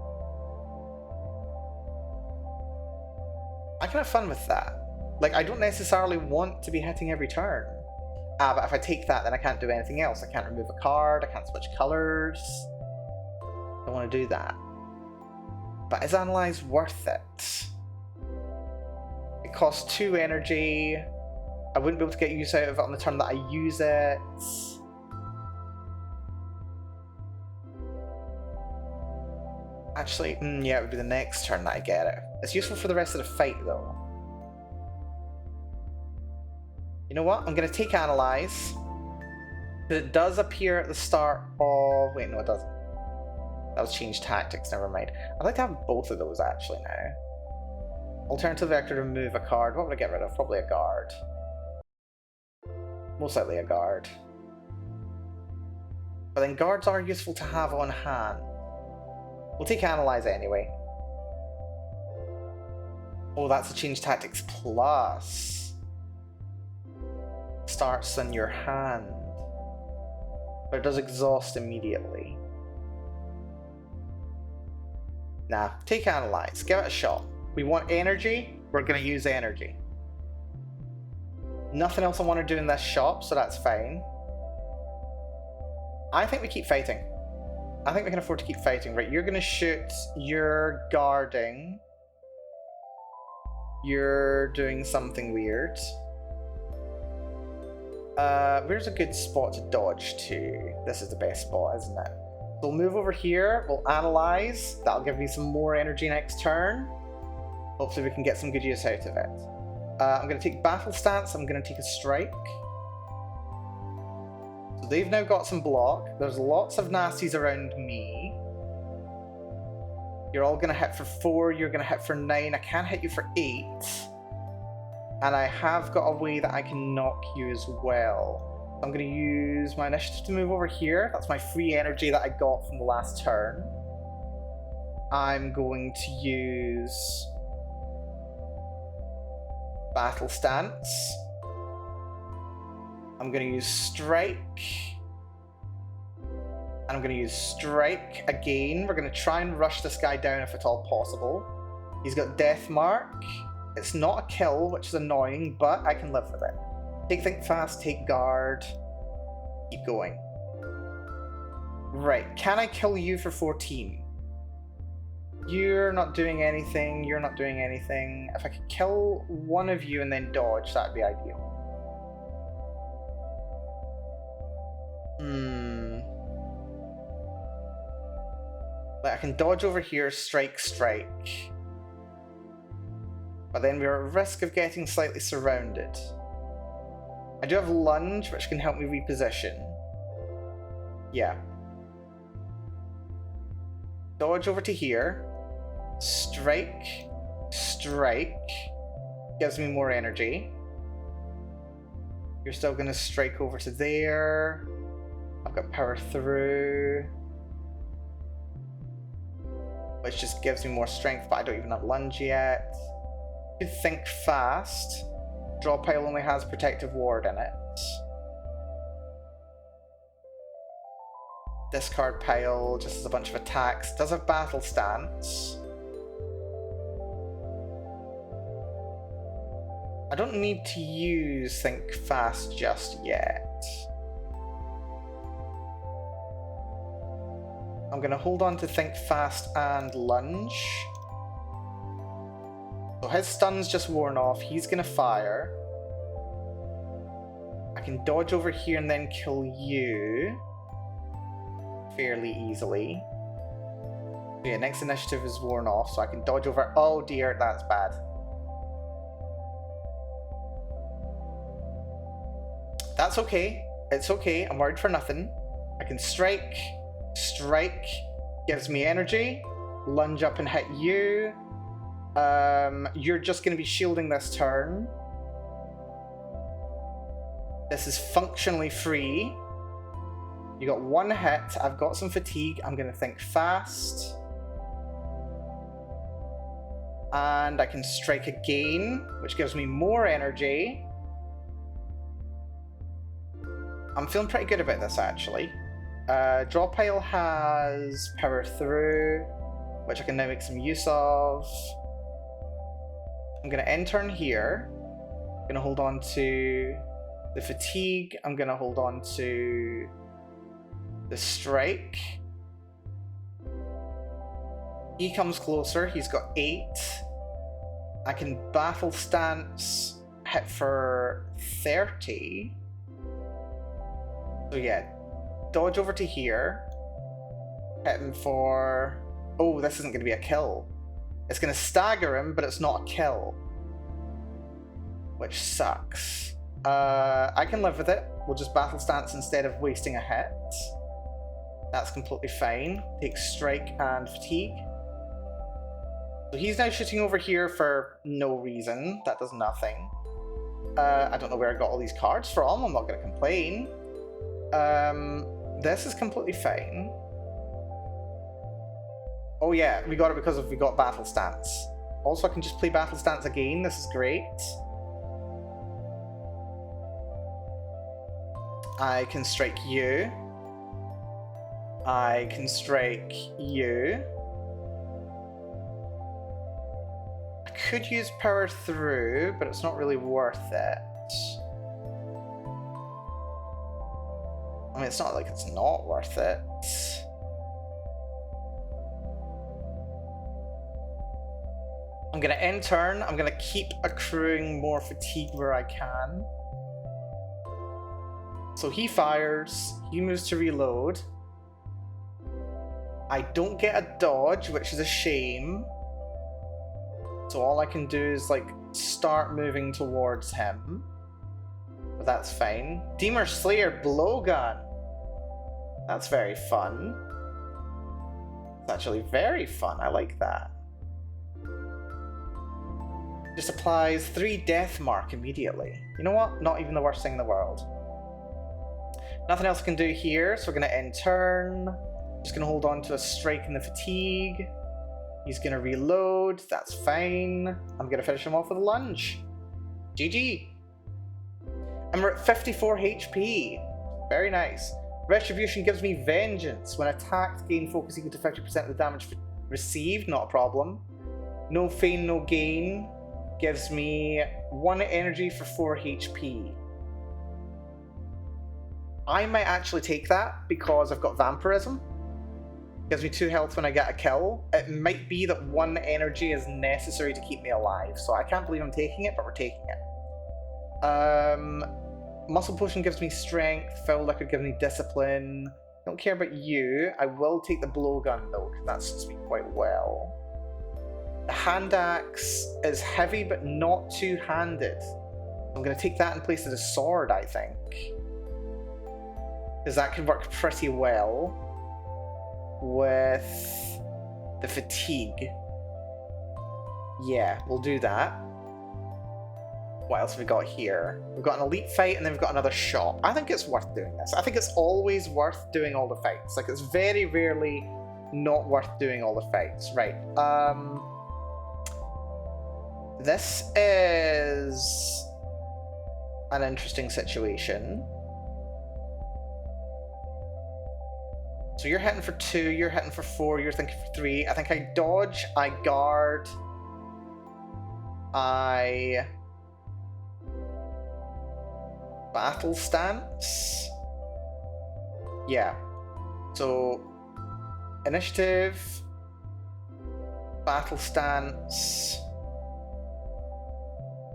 I can have fun with that. Like, I don't necessarily want to be hitting every turn. But if I take that, then I can't do anything else. I can't remove a card, I can't switch colors. I don't want to do that. But is Analyze worth it? It costs 2 energy. I wouldn't be able to get use out of it on the turn that I use it. Actually, yeah, it would be the next turn that I get it. It's useful for the rest of the fight, though. You know what? I'm going to take Analyze. It does appear at the start of... Wait, no, it doesn't. That was Change Tactics, never mind. I'd like to have both of those, actually, now. Alternatively, I could remove a card. What would I get rid of? Probably a guard. Most likely a guard. But then guards are useful to have on hand. We'll take Analyze anyway. Oh, that's a Change Tactics plus. Starts in your hand. But it does exhaust immediately. Nah, take Analyze. Give it a shot. We want energy. We're going to use energy. Nothing else I want to do in this shop, so that's fine. I think we keep fighting. I think we can afford to keep fighting. Right, you're going to shoot. You're guarding. You're doing something weird. Where's a good spot to dodge to? This is the best spot, isn't it? So we'll move over here. We'll Analyze. That'll give me some more energy next turn. Hopefully we can get some good use out of it. I'm going to take Battle Stance. I'm going to take a Strike. So they've now got some block. There's lots of nasties around me. You're all going to hit for 4. You're going to hit for 9. I can hit you for 8. And I have got a way that I can knock you as well. I'm going to use my initiative to move over here. That's my free energy that I got from the last turn. I'm going to use Battle Stance. I'm going to use Strike. And I'm going to use Strike again. We're going to try and rush this guy down if at all possible. He's got Death Mark. It's not a kill, which is annoying, but I can live with it. Take Think Fast, take Guard. Keep going. Right, can I kill you for 14? You're not doing anything, you're not doing anything. If I could kill one of you and then dodge, that'd be ideal. Like, I can dodge over here, strike, strike. But then we're at risk of getting slightly surrounded. I do have lunge, which can help me reposition. Yeah. Dodge over to here. Strike. Strike. Gives me more energy. You're still going to strike over to there. I've got power through. which just gives me more strength, but I don't even have lunge yet. Could think fast. Draw pile only has protective ward in it. Discard pile just has a bunch of attacks. Does have battle stance. I don't need to use think fast just yet. I'm going to hold on to think fast and lunge. So his stun's just worn off. He's going to fire. I can dodge over here and then kill you fairly easily. So yeah, next initiative is worn off, so I can dodge over. Oh dear, that's bad. That's okay. It's okay. I'm worried for nothing. I can strike. Strike gives me energy. Lunge up and hit you. You're just going to be shielding this turn. This is functionally free. You got one hit. I've got some fatigue. I'm going to think fast. And I can strike again, which gives me more energy. I'm feeling pretty good about this, actually. Draw pile has power through, which I can now make some use of. I'm going to end turn here. I'm going to hold on to the fatigue. I'm going to hold on to the strike. He comes closer. He's got 8. I can battle stance, hit for 30. So yeah, dodge over to here. Hit him for... Oh, this isn't going to be a kill. It's going to stagger him, but it's not a kill. Which sucks. I can live with it. We'll just battle stance instead of wasting a hit. That's completely fine. Take strike and fatigue. So he's now shooting over here for no reason. That does nothing. I don't know where I got all these cards from. I'm not going to complain. This is completely fine. Oh yeah, we got it because we got battle stance. Also, I can just play battle stance again. This is great. I can strike you. I can strike you. I could use power through, but it's not really worth it. I mean, it's not like it's not worth it. I'm going to end turn. I'm going to keep accruing more fatigue where I can. So he fires. He moves to reload. I don't get a dodge, which is a shame. So all I can do is, like, start moving towards him. But that's fine. Deemer Slayer Blowgun. That's very fun. It's actually very fun. I like that. Just applies 3 death mark immediately. You know what? Not even the worst thing in the world. Nothing else I can do here, so we're going to end turn. Just going to hold on to a strike in the fatigue. He's going to reload. That's fine. I'm going to finish him off with a lunge. GG. And we're at 54 HP. Very nice. Retribution gives me Vengeance. When attacked, gain focus equal to 50% of the damage received. Not a problem. No Feign, no Gain. Gives me 1 energy for 4 HP. I might actually take that because I've got Vampirism. Gives me 2 health when I get a kill. It might be that 1 energy is necessary to keep me alive, so I can't believe I'm taking it, but we're taking it. Muscle Potion gives me Strength. Foul Liquid gives me Discipline. Don't care about you. I will take the Blowgun though, because that suits me quite well. The Hand Axe is heavy, but not two-handed. I'm going to take that in place of the sword, I think. Because that can work pretty well with the fatigue. Yeah, we'll do that. What else have we got here? We've got an elite fight and then we've got another shop. I think it's worth doing this. I think it's always worth doing all the fights. Like, it's very rarely not worth doing all the fights. Right. This is an interesting situation. So you're hitting for 2, you're hitting for 4, you're thinking for 3. I think I dodge, I guard, I battle stance. Yeah. So initiative, battle stance,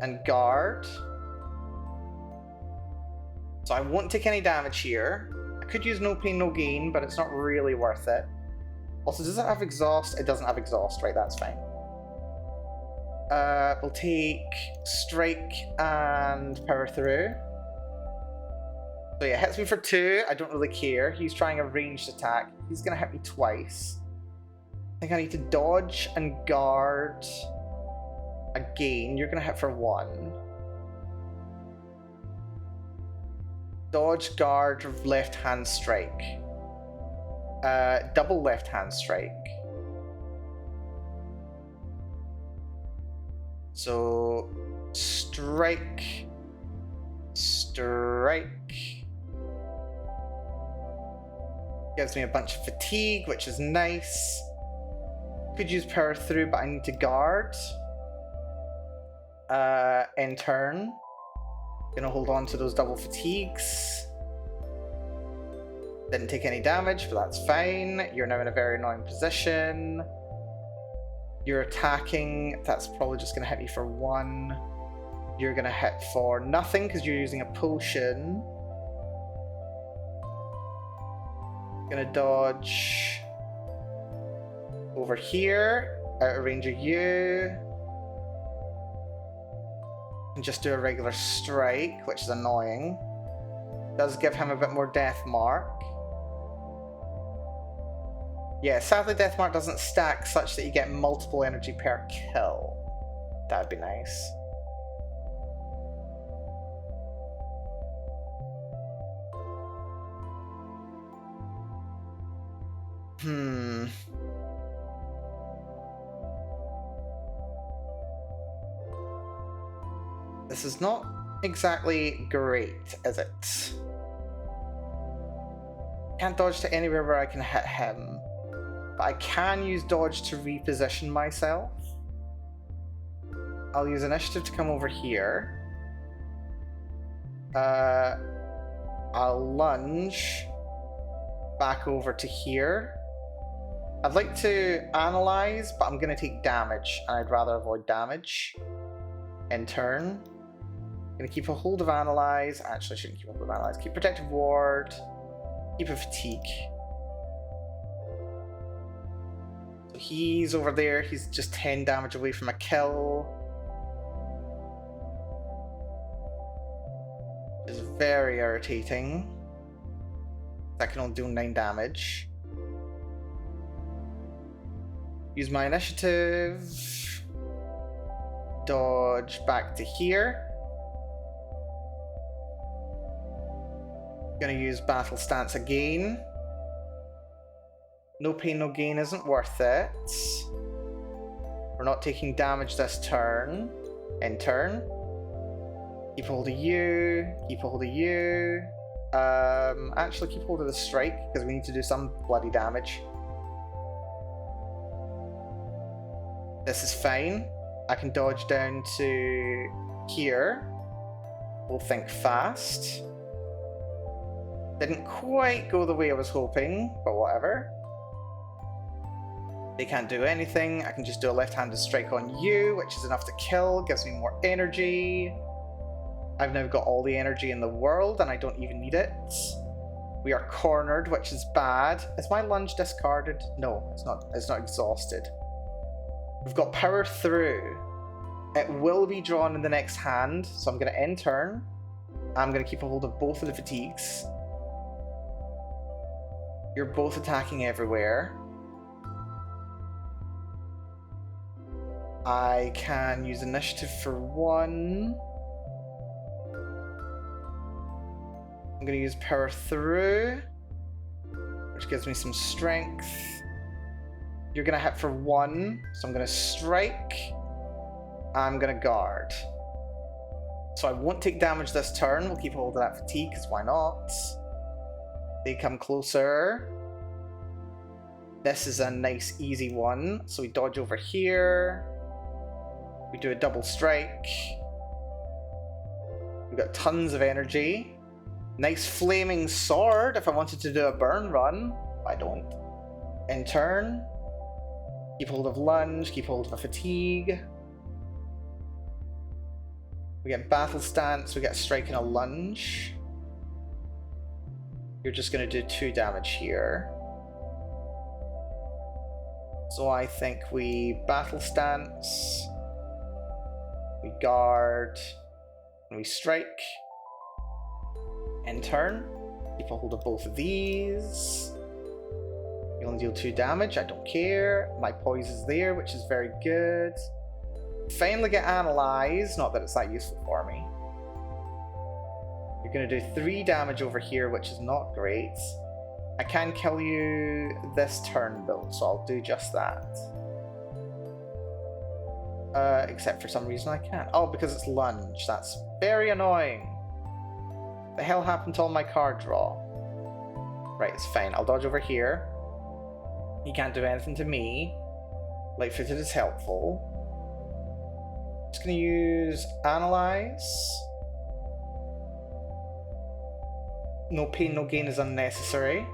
and guard. So I won't take any damage here. I could use no pain, no gain, but it's not really worth it. Also, does it have exhaust? It doesn't have exhaust, right? That's fine. We'll take strike and power through. So yeah, hits me for 2. I don't really care. He's trying a ranged attack. He's gonna hit me twice. I think I need to dodge and guard again. You're gonna hit for 1. Dodge, guard, left hand strike. Double left hand strike. So strike, strike. Gives me a bunch of fatigue, which is nice. Could use power through, but I need to guard. In turn. Gonna hold on to those double fatigues. Didn't take any damage, but that's fine. You're now in a very annoying position. You're attacking. That's probably just gonna hit me for 1. You're gonna hit for nothing because you're using a potion. Gonna dodge over here, out of range of you. And just do a regular strike, which is annoying. Does give him a bit more death mark. Yeah, sadly death mark doesn't stack such that you get multiple energy per kill. That'd be nice. This is not exactly great, is it? Can't dodge to anywhere where I can hit him. But I can use dodge to reposition myself. I'll use initiative to come over here. I'll lunge back over to here. I'd like to analyze, but I'm going to take damage, and I'd rather avoid damage. In turn, I'm going to keep a hold of analyze. Actually, I shouldn't keep a hold of analyze. Keep protective ward. Keep a fatigue. So he's over there. He's just 10 damage away from a kill. Which is very irritating. That can only do 9 damage. Use my initiative. Dodge back to here. Gonna use battle stance again. No pain, no gain isn't worth it. We're not taking damage this turn. In turn. Keep hold of you. Keep hold of you. Actually keep hold of the strike because we need to do some bloody damage. This is fine. I can dodge down to here. We'll think fast. Didn't quite go the way I was hoping, but whatever. They can't do anything. I can just do a left-handed strike on you, which is enough to kill, gives me more energy. I've now got all the energy in the world, and I don't even need it. We are cornered, which is bad. Is my lunge discarded? No, it's not. It's not exhausted. We've got power through. It will be drawn in the next hand, so I'm going to end turn. I'm going to keep a hold of both of the fatigues. You're both attacking everywhere. I can use initiative for 1. I'm going to use power through, which gives me some strength. You're gonna hit for 1, so I'm gonna strike. I'm gonna guard. So I won't take damage this turn. We'll keep hold of that fatigue, because why not? They come closer. This is a nice, easy one. So we dodge over here. We do a double strike. We've got tons of energy. Nice flaming sword if I wanted to do a burn run. I don't. In turn. Keep hold of lunge, keep hold of a fatigue. We get battle stance, we get a strike and a lunge. You're just going to do 2 damage here. So I think we battle stance, we guard, and we strike. In turn, keep a hold of both of these. You only deal 2 damage, I don't care. My poise is there, which is very good. Finally get analyzed, not that it's that useful for me. You're going to do 3 damage over here, which is not great. I can kill you this turn though, so I'll do just that. Except for some reason I can't. Oh, because it's lunge. That's very annoying. The hell happened to all my card draw? Right, it's fine. I'll dodge over here. He can't do anything to me. Light-footed is helpful. Just gonna use Analyze. No pain, no gain is unnecessary.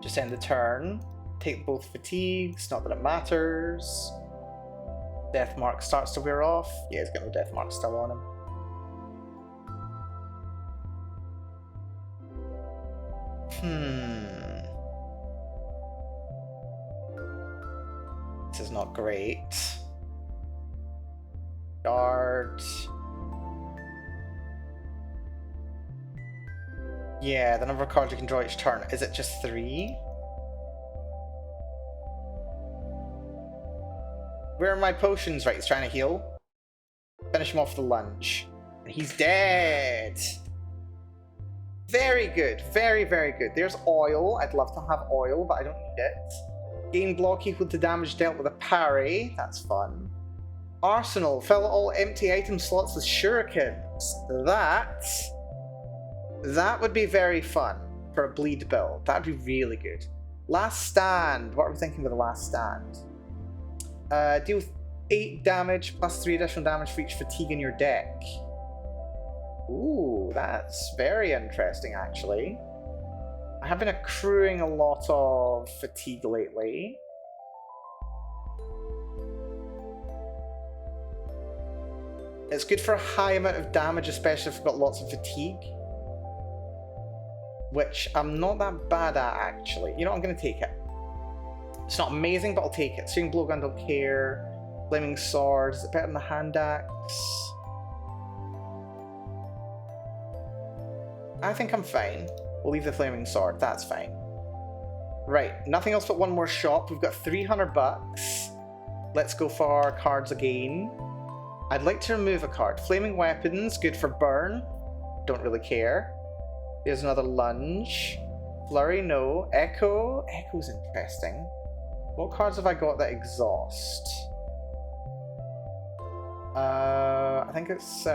Just end the turn. Take both fatigues, not that it matters. Death mark starts to wear off. Yeah, he's got no death mark still on him. This is not great. Guard. Yeah, the number of cards you can draw each turn. Is it just 3? Where are my potions? Right, he's trying to heal. Finish him off with the lunge. And he's dead! Very good. Very, very good. There's oil. I'd love to have oil, but I don't need it. Gain block equal to damage dealt with a parry. That's fun. Arsenal. Fill all empty item slots with shurikens. That would be very fun for a bleed build. That would be really good. Last stand. What are we thinking with the last stand? Deal 8 damage plus 3 additional damage for each fatigue in your deck. Ooh, that's very interesting, actually. I have been accruing a lot of fatigue lately. It's good for a high amount of damage, especially if I've got lots of fatigue. Which I'm not that bad at, actually. You know what, I'm going to take it. It's not amazing, but I'll take it. Searing Blowgun, don't care. Flaming Sword, is it better than the Hand Axe? I think I'm fine. We'll leave the Flaming Sword, that's fine. Right, nothing else but one more shop. We've got 300 bucks. Let's go for cards again. I'd like to remove a card. Flaming Weapons, good for burn. Don't really care. There's another lunge. Flurry, no. Echo. Echo's interesting. What cards have I got that exhaust? I think it's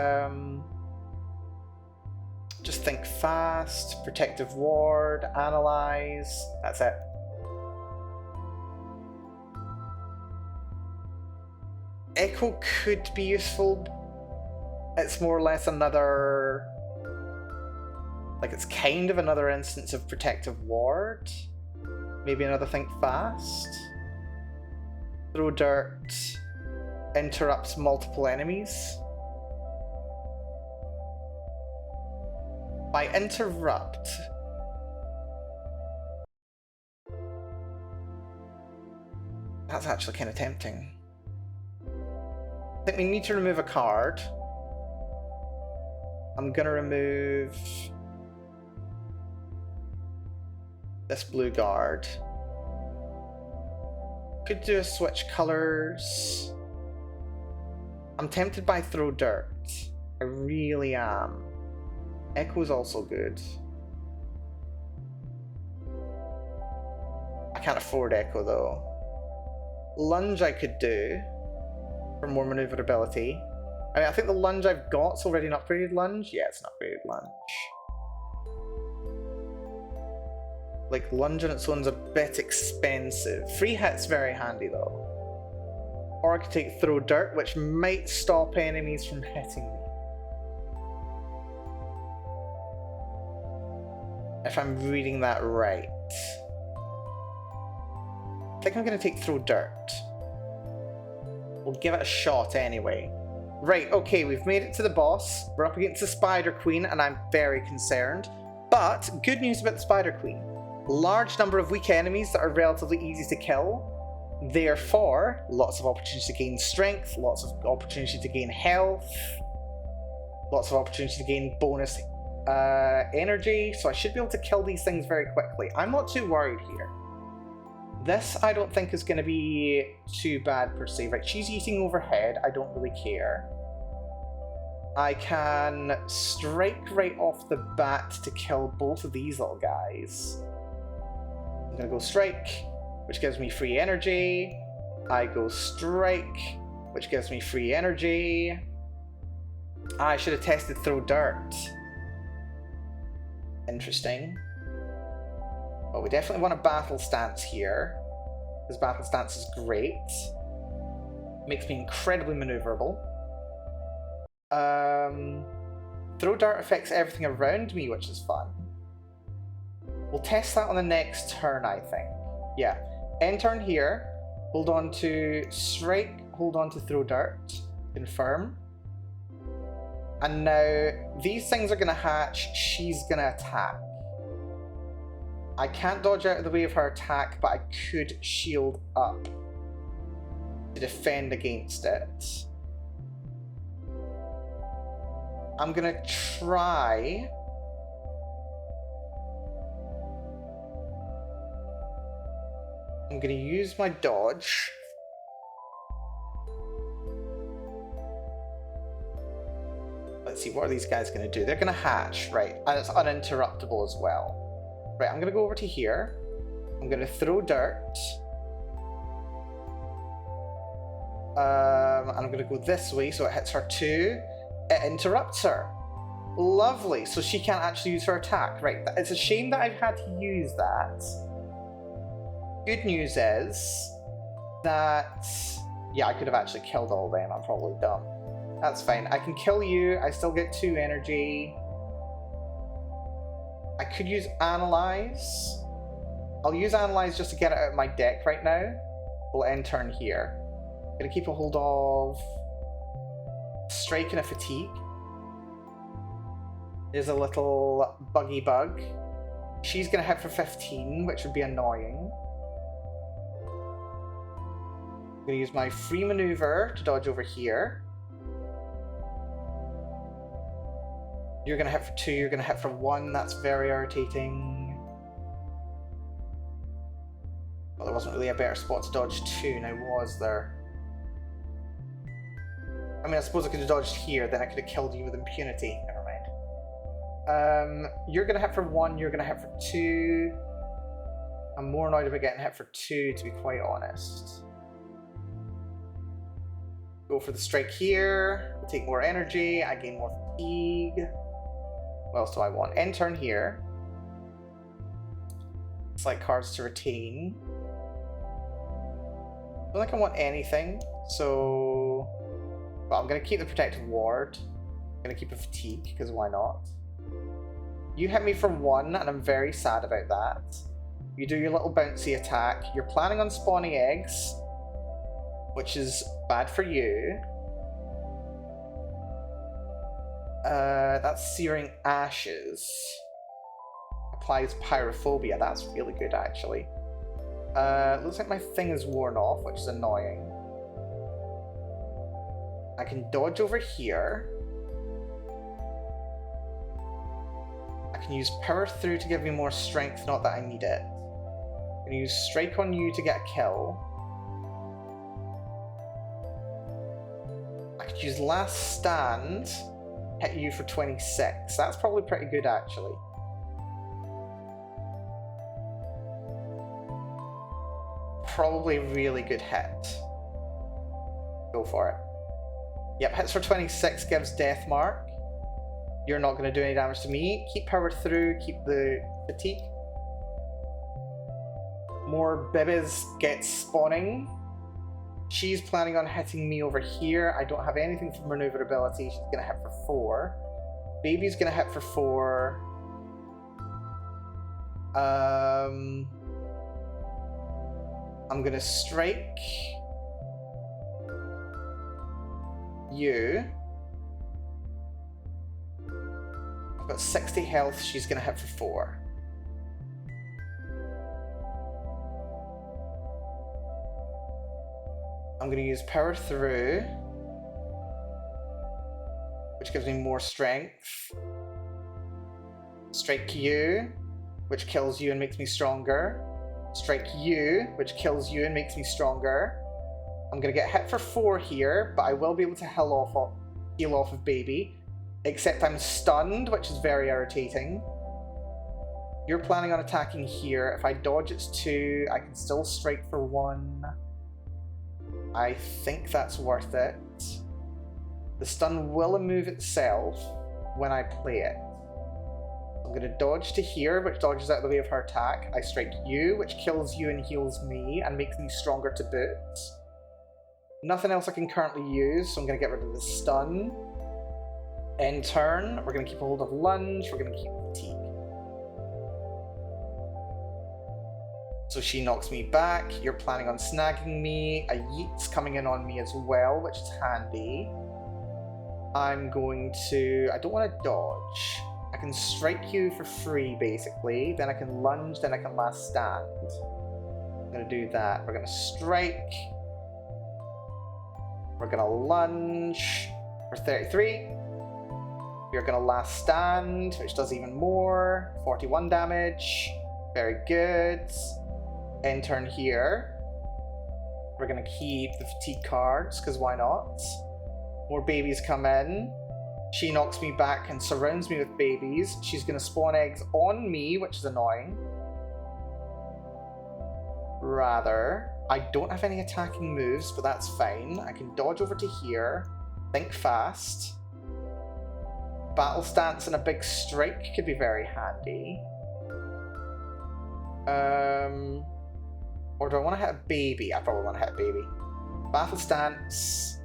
just think fast, protective ward, analyze. That's it. Echo could be useful. It's more or less another, like it's kind of another instance of protective ward. Maybe another think fast. Throw dirt. Interrupts multiple enemies. By interrupt, that's actually kind of tempting. I think we need to remove a card. I'm gonna remove this blue guard. Could do a switch colors. I'm tempted by throw dirt. I really am. Echo's also good. I can't afford Echo though. lunge I could do for more maneuverability. I mean, I think the lunge I've got's already an upgraded lunge. Yeah, it's an upgraded lunge. Like, lunge on its one's a bit expensive. Free hit's very handy though. Or I could take throw dirt, which might stop enemies from hitting me. If I'm reading that right. I think I'm going to take throw dirt. We'll give it a shot anyway. Right, okay, we've made it to the boss. We're up against the Spider Queen, and I'm very concerned. But, good news about the Spider Queen. Large number of weak enemies that are relatively easy to kill. Therefore, lots of opportunity to gain strength, lots of opportunity to gain health, lots of opportunity to gain bonus energy, so I should be able to kill these things very quickly. I'm not too worried here. This I don't think is going to be too bad per se. Right, she's eating overhead, I don't really care. I can strike right off the bat to kill both of these little guys. I'm going to go strike, which gives me free energy. I go strike, which gives me free energy. I should have tested throw dirt. Interesting. Well, we definitely want a battle stance here, because battle stance is great. Makes me incredibly maneuverable. Throw dirt affects everything around me, which is fun. We'll test that on the next turn, I think. Yeah. End turn here. Hold on to strike, hold on to throw dirt. Confirm. And now, these things are going to hatch, she's going to attack. I can't dodge out of the way of her attack, but I could shield up to defend against it. I'm going to try... I'm going to use my dodge. Let's see, what are these guys going to do? They're going to hatch, right? And it's uninterruptible as well. Right, I'm going to go over to here. I'm going to throw dirt. And I'm going to go this way, so it hits her too. It interrupts her. Lovely, so she can't actually use her attack. Right, it's a shame that I've had to use that. Good news is that... Yeah, I could have actually killed all of them. I'm probably dumb. That's fine. I can kill you. I still get 2 energy. I could use Analyze. I'll use Analyze just to get it out of my deck right now. We'll end turn here. Gonna keep a hold of Strike and a Fatigue. There's a little buggy bug. She's gonna hit for 15, which would be annoying. I'm gonna use my free maneuver to dodge over here. You're going to hit for 2, you're going to hit for 1, that's very irritating. Well, there wasn't really a better spot to dodge 2, now was there? I mean, I suppose I could have dodged here, then I could have killed you with impunity. Never mind. You're going to hit for 1, you're going to hit for 2. I'm more annoyed about getting hit for 2, to be quite honest. Go for the strike here, we'll take more energy, I gain more fatigue. What else do I want? End turn here. Select cards to retain. I don't think I want anything, so... Well, I'm going to keep the protective ward. I'm going to keep a fatigue, because why not? You hit me for 1, and I'm very sad about that. You do your little bouncy attack. You're planning on spawning eggs, which is bad for you. That's Searing Ashes. Applies Pyrophobia. That's really good, actually. Looks like my thing is worn off, which is annoying. I can dodge over here. I can use Power Through to give me more strength, not that I need it. I'm going to use Strike on you to get a kill. I could use Last Stand, hit you for 26. That's probably pretty good, actually. probably a really good hit. Go for it. Yep, hits for 26, gives death mark. You're not going to do any damage to me. Keep power through, keep the fatigue. More bibbies get spawning. She's planning on hitting me over here. I don't have anything for maneuverability. She's going to hit for 4. Baby's going to hit for 4. I'm going to strike you. I've got 60 health. She's going to hit for 4. I'm going to use power through, which gives me more strength. Strike you, which kills you and makes me stronger. Strike you, which kills you and makes me stronger. I'm going to get hit for 4 here, but I will be able to heal off of baby. Except I'm stunned, which is very irritating. You're planning on attacking here. If I dodge, it's 2. I can still strike for 1. I think that's worth it. The stun will move itself when I play it. I'm going to dodge to here, which dodges out of the way of her attack. I strike you, which kills you and heals me and makes me stronger to boot. Nothing else I can currently use, so I'm going to get rid of the stun. End turn, we're going to keep a hold of lunge, we're going to keep fatigue. So she knocks me back, you're planning on snagging me, a yeet's coming in on me as well, which is handy. I'm going to... I don't want to dodge. I can strike you for free, basically, then I can lunge, then I can last stand. I'm going to do that. We're going to strike. We're going to lunge for 33. You're going to last stand, which does even more. 41 damage. Very good. End turn here. We're going to keep the fatigue cards, because why not? More babies come in. She knocks me back and surrounds me with babies. She's going to spawn eggs on me, which is annoying. Rather, I don't have any attacking moves, but that's fine. I can dodge over to here. Think fast. Battle stance and a big strike could be very handy. Or do I want to hit a baby? I probably want to hit a baby. Battle stance.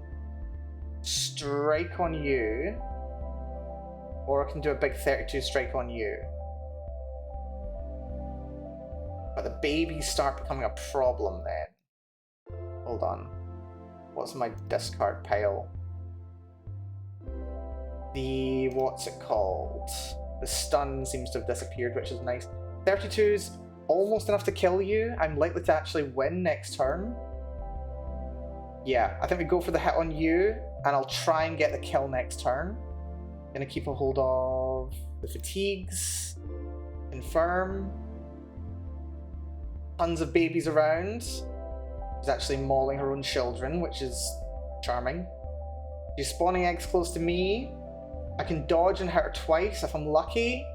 Strike on you. Or I can do a big 32 strike on you. But the babies start becoming a problem then. Hold on. What's my discard pile? The... what's it called? The stun seems to have disappeared, which is nice. 32's almost enough to kill you. I'm likely to actually win next turn. Yeah, I think we go for the hit on you, and I'll try and get the kill next turn. Gonna keep a hold of the fatigues. Confirm. Tons of babies around. She's actually mauling her own children, which is charming. She's spawning eggs close to me. I can dodge and hit her twice if I'm lucky.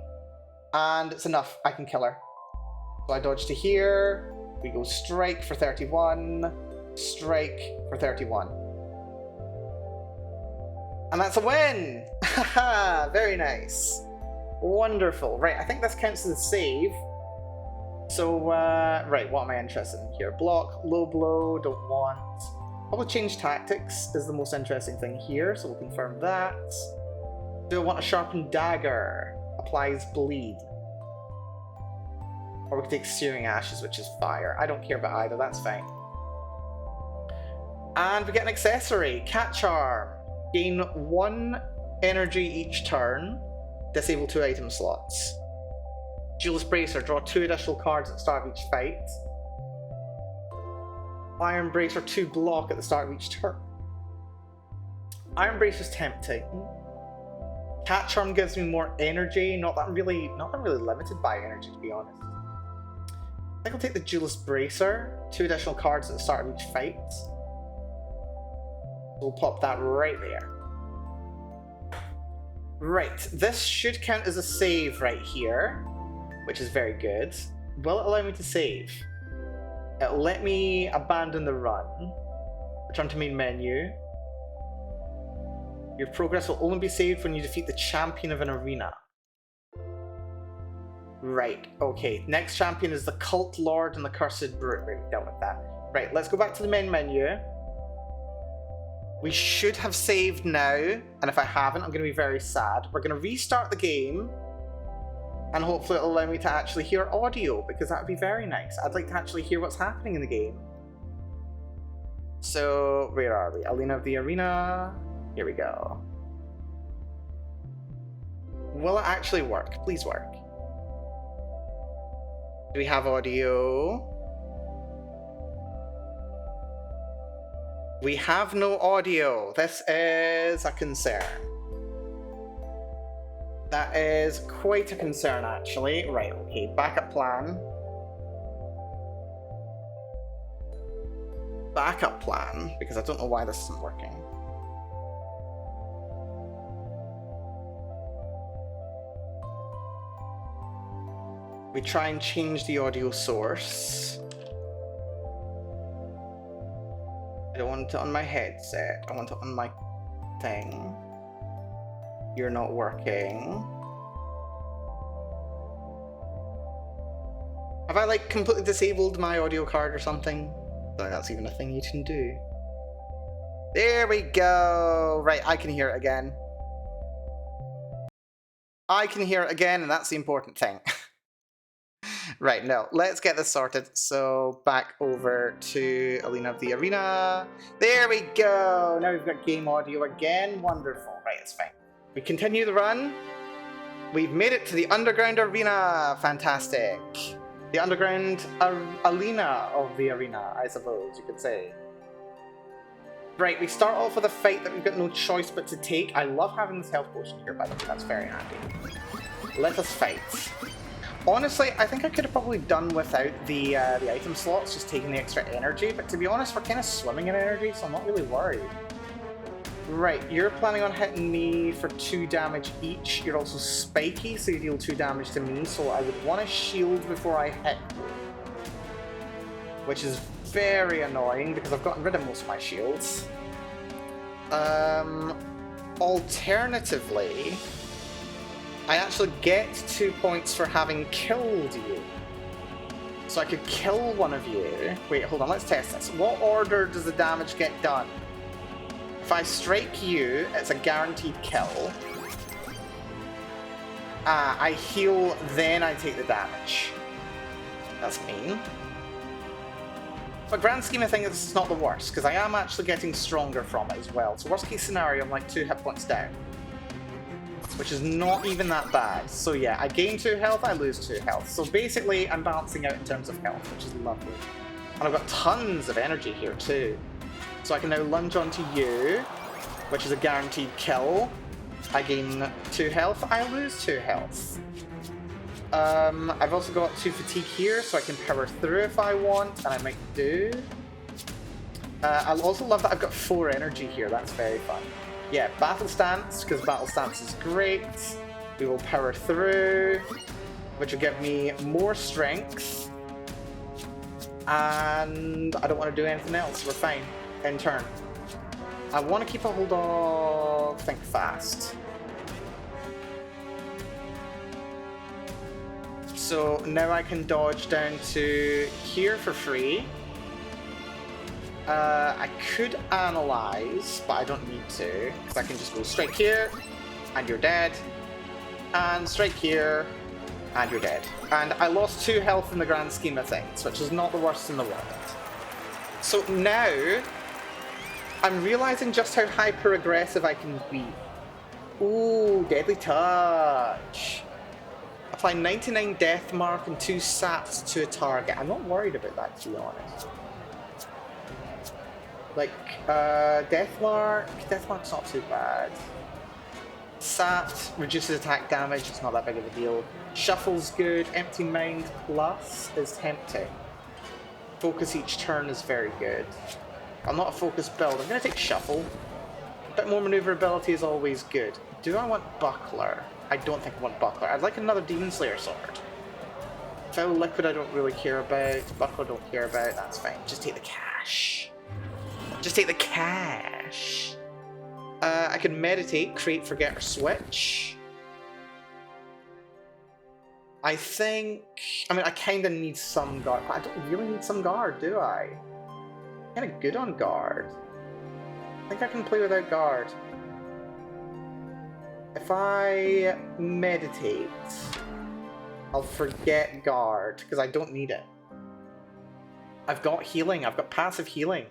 And it's enough. I can kill her. So I dodge to here. We go strike for 31. Strike for 31. And that's a win! Haha, very nice. Wonderful. Right, I think this counts as a save. So, right, what am I interested in here? Block, low blow, don't want. Probably change tactics is the most interesting thing here, so we'll confirm that. Do I want a sharpened dagger? Applies bleed. Or we can take searing ashes, which is fire. I don't care about either, that's fine. And we get an accessory, cat charm. Gain 1 energy each turn. Disable 2 item slots. Duelist Bracer, draw 2 additional cards at the start of each fight. Iron Bracer, 2 block at the start of each turn. Iron Bracer is tempting. Cat Charm gives me more energy, not that I'm really limited by energy, to be honest. I think I'll take the Duelist Bracer, 2 additional cards at the start of each fight. We'll pop that right there. Right, this should count as a save right here, which is very good. Will it allow me to save? Let me abandon the run. Return to main menu. Your progress will only be saved when you defeat the champion of an arena. Right, okay. Next champion is the Cult Lord and the Cursed Brute. Right, we dealt with that. Right, let's go back to the main menu. We should have saved now, and if I haven't, I'm going to be very sad. We're going to restart the game, and hopefully it'll allow me to actually hear audio, because that would be very nice. I'd like to actually hear what's happening in the game. So, where are we? Alina of the Arena. Here we go. Will it actually work? Please work. Do we have audio? We have no audio. This is a concern. That is quite a concern, actually. Right, okay, backup plan. Backup plan, because I don't know why this isn't working. We try and change the audio source. I don't want it on my headset. I want it on my thing. You're not working. Have I like completely disabled my audio card or something? I don't think that's even a thing you can do. There we go. Right, I can hear it again. I can hear it again, and that's the important thing. Right, no, let's get this sorted. So back over to Alina of the Arena. There we go. Now we've got game audio again. Wonderful. Right, it's fine. We continue the run. We've made it to the underground arena. Fantastic. The underground Alina of the Arena, I suppose you could say. Right, we start off with a fight that we've got no choice but to take. I love having this health potion here, by the way. That's very handy. Let us fight. Honestly, I think I could have probably done without the item slots, just taking the extra energy, but to be honest, we're kind of swimming in energy, so I'm not really worried. Right, you're planning on hitting me for 2 damage each. You're also spiky, so you deal 2 damage to me, so I would want to shield before I hit you. Which is very annoying, because I've gotten rid of most of my shields. Alternatively, I actually get 2 points for having killed you. So I could kill one of you. Wait, hold on, let's test this. What order does the damage get done? If I strike you, it's a guaranteed kill. I heal, then I take the damage. That's mean. But grand scheme of things, this is not the worst, because I am actually getting stronger from it as well. So worst case scenario, I'm like 2 hit points down. Which is not even that bad. So yeah, I gain 2 health, I lose 2 health. So basically, I'm balancing out in terms of health, which is lovely. And I've got tons of energy here too. So I can now lunge onto you, which is a guaranteed kill. I gain 2 health, I lose 2 health. I've also got 2 fatigue here, so I can power through if I want, and I might do. I'll also love that I've got 4 energy here, that's very fun. Yeah, battle stance, because battle stance is great. We will power through, which will give me more strength. And I don't want to do anything else, we're fine. In turn. I want to keep a hold of think fast. So now I can dodge down to here for free. I could analyze, but I don't need to, because I can just go strike here, and you're dead, and strike here, and you're dead. And I lost 2 health in the grand scheme of things, which is not the worst in the world. So now, I'm realizing just how hyper-aggressive I can be. Ooh, Deadly Touch. Apply 99 death mark and 2 saps to a target. I'm not worried about that, to be honest. Like, Deathmark's not too bad. Sap reduces attack damage, it's not that big of a deal. Shuffle's good, Empty Mind Plus is tempting. Focus each turn is very good. I'm not a focused build, I'm going to take Shuffle. A bit more maneuverability is always good. Do I want Buckler? I don't think I want Buckler. I'd like another Demon Slayer sword. Foul liquid I don't really care about. Buckle I don't care about. That's fine. Just take the cash. Just take the cash. I can meditate, create, forget, or switch. I think... I mean, I kind of need some guard. I don't really need some guard, do I? I'm kind of good on guard. I think I can play without guard. If I meditate, I'll forget guard, because I don't need it. I've got healing. I've got passive healing.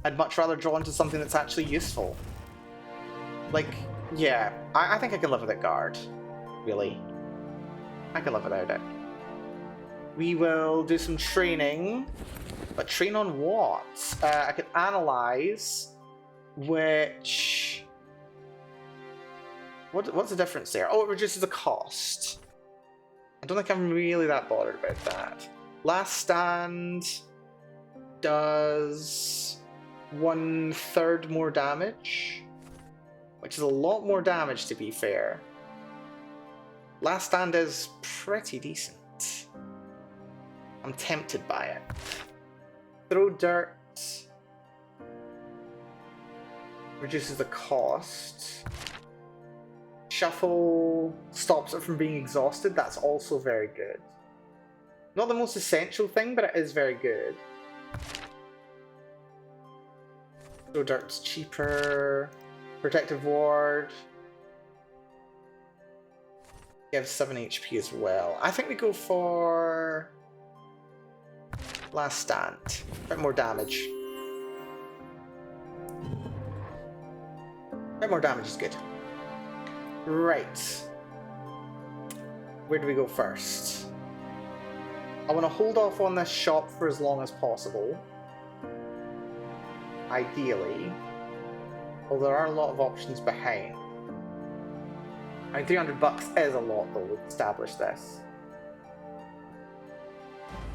I'd much rather draw into something that's actually useful. Like, yeah, I think I can live without guard. Really. I can live without it. We will do some training. But train on what? I can analyze, which... What's the difference there? Oh, it reduces the cost. I don't think I'm really that bothered about that. Last Stand does 1/3 more damage, which is a lot more damage, to be fair. Last Stand is pretty decent. I'm tempted by it. Throw dirt reduces the cost. Shuffle stops it from being exhausted. That's also very good. Not the most essential thing, but it is very good. Throw dirt's cheaper. Protective ward. You have 7 HP as well. I think we go for Last Stand. A bit more damage. A bit more damage is good. Right. Where do we go first? I want to hold off on this shop for as long as possible. Ideally. Well, there are a lot of options behind. I mean, 300 bucks is a lot, though. We've established this.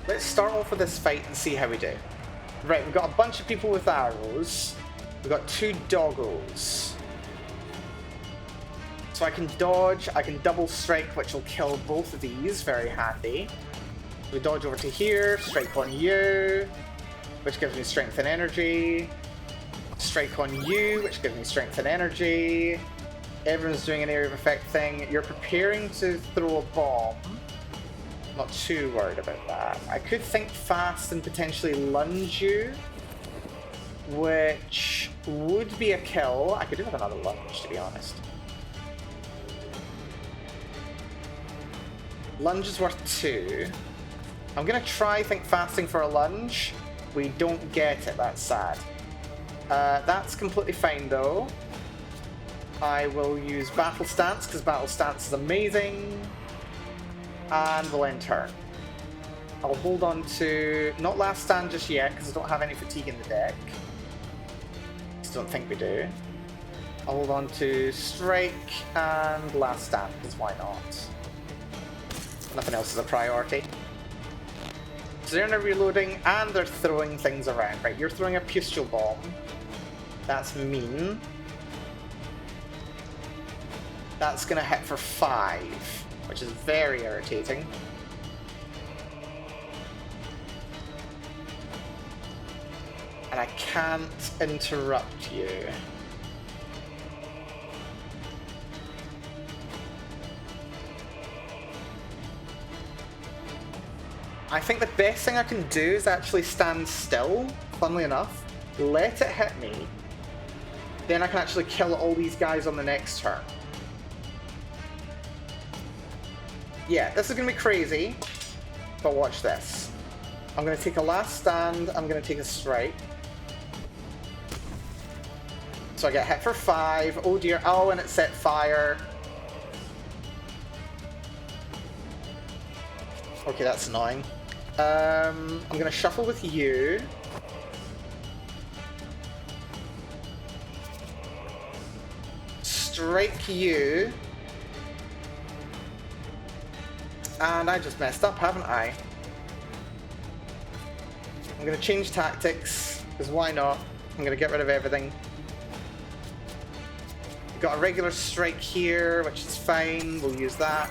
Let's start off with this fight and see how we do. Right, we've got a bunch of people with arrows. We've got 2 doggos. So I can dodge, I can double strike, which will kill both of these. Very handy. We dodge over to here, strike on you, which gives me strength and energy. Strike on you, which gives me strength and energy. Everyone's doing an area of effect thing. You're preparing to throw a bomb. Not too worried about that. I could think fast and potentially lunge you, which would be a kill. I could do with another lunge, to be honest. Lunge is worth 2. I'm going to try think fasting for a lunge. We don't get it, that's sad. That's completely fine though. I will use Battle Stance, because Battle Stance is amazing. And we'll end turn. I'll hold on to... not Last Stand just yet, because I don't have any fatigue in the deck. Just don't think we do. I'll hold on to Strike and Last Stand, because why not? Nothing else is a priority. So they're now reloading, and they're throwing things around. Right, you're throwing a pustule bomb. That's mean. That's going to hit for 5, which is very irritating. And I can't interrupt you. I think the best thing I can do is actually stand still, funnily enough, let it hit me, then I can actually kill all these guys on the next turn. Yeah, this is going to be crazy, but watch this. I'm going to take a Last Stand, I'm going to take a Strike. So I get hit for 5, oh dear, oh, and it set fire. Okay, that's annoying. I'm going to shuffle with you. Strike you. And I just messed up, haven't I? I'm going to change tactics, because why not? I'm going to get rid of everything. We've got a regular strike here, which is fine. We'll use that.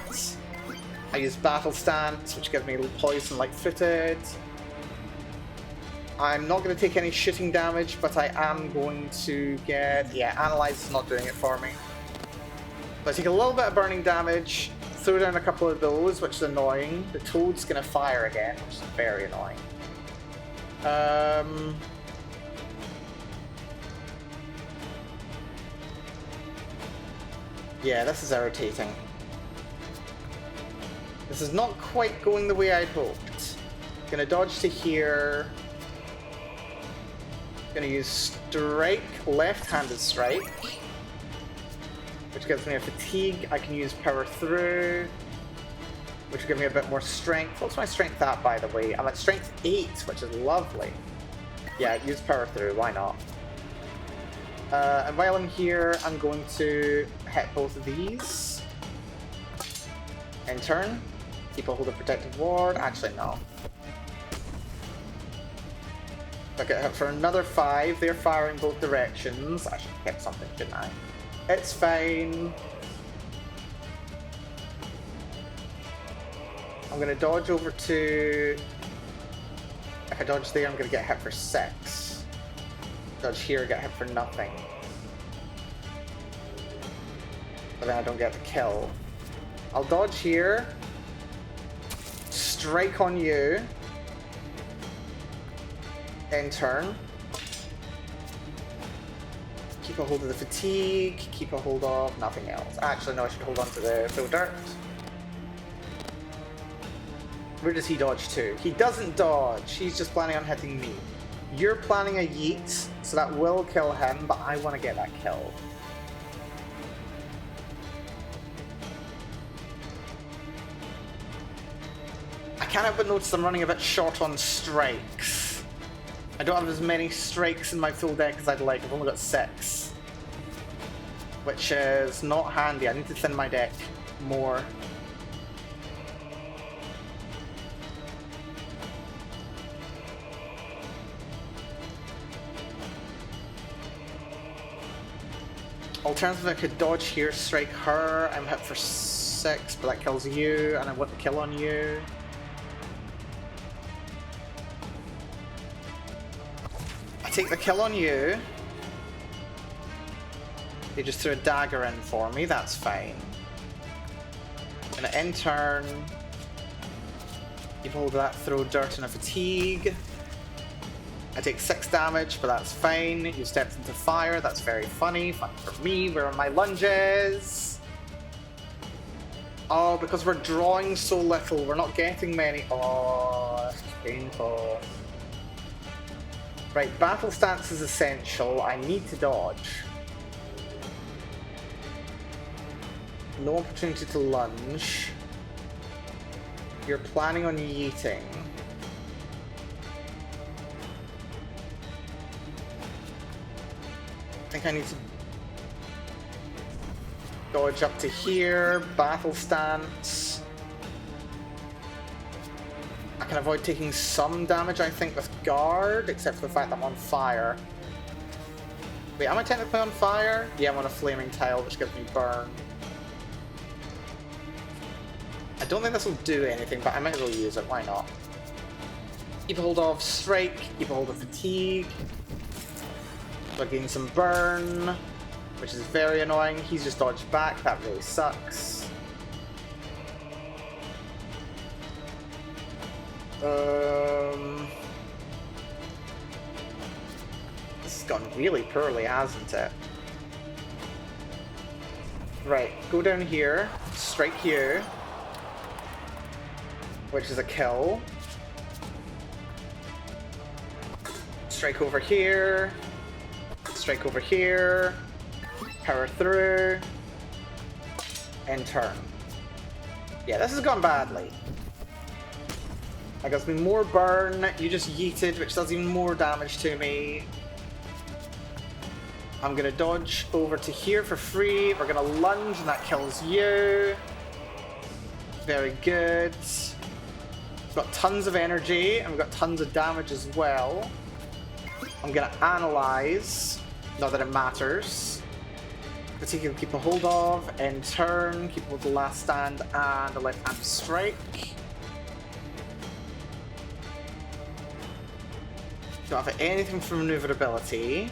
I use Battle Stance, which gives me poison light-footed. I'm not going to take any shooting damage, but I am going to get... Yeah, Analyze is not doing it for me. But I take a little bit of burning damage, throw down a couple of those, which is annoying. The Toad's going to fire again, which is very annoying. Yeah, this is irritating. This is not quite going the way I'd hoped. Gonna dodge to here. Gonna use Strike, left-handed Strike, which gives me a fatigue. I can use Power Through, which will give me a bit more strength. What's my strength at, by the way? I'm at strength 8, which is lovely. Yeah, use Power Through, why not? And while I'm here, I'm going to hit both of these. In turn. Keep a hold of Protective Ward. Actually, no. I get hit for another 5. They're firing both directions. I should have kept something, shouldn't I? It's fine. I'm going to dodge over to... If I dodge there, I'm going to get hit for 6. Dodge here, get hit for nothing. But then I don't get the kill. I'll dodge here. Strike on you. End turn. Keep a hold of the fatigue. Keep a hold of nothing else. Actually, no, I should hold on to the full dirt. Where does he dodge to? He doesn't dodge. He's just planning on hitting me. You're planning a yeet, so that will kill him, but I want to get that kill. I can't help but notice I'm running a bit short on strikes. I don't have as many strikes in my full deck as I'd like. I've only got 6. Which is not handy. I need to thin my deck more. Alternatively, I could dodge here, strike her. I'm hit for 6, but that kills you, and I want the kill on you. I take the kill on you. They just threw a dagger in for me, that's fine. And end turn. Keep hold of that, throw dirt and a fatigue. I take 6 damage, but that's fine. You stepped into fire, that's very funny. Fun for me, where are my lunges? Oh, because we're drawing so little, we're not getting many. Oh, it's painful. Right, battle stance is essential. I need to dodge. No opportunity to lunge. You're planning on yeeting. I think I need to dodge up to here, battle stance. I can avoid taking some damage, I think, with guard, except for the fact that I'm on fire. Wait, am I technically on fire? Yeah, I'm on a flaming tile, which gives me burn. I don't think this will do anything, but I might as well use it, why not? Keep a hold of strike, keep a hold of fatigue. So I gain some burn, which is very annoying. He's just dodged back, that really sucks. This has gone really poorly, hasn't it? Right, go down here, strike you, which is a kill. Strike over here. Strike over here. Power through. End turn. Yeah, this has gone badly. I got me more burn. You just yeeted, which does even more damage to me. I'm gonna dodge over to here for free. We're gonna lunge, and that kills you. Very good. We've got tons of energy, and we've got tons of damage as well. I'm gonna analyze. Not that it matters. particular keep a hold of. End turn, keep hold of the last stand and the left-hand strike. Don't have anything for maneuverability.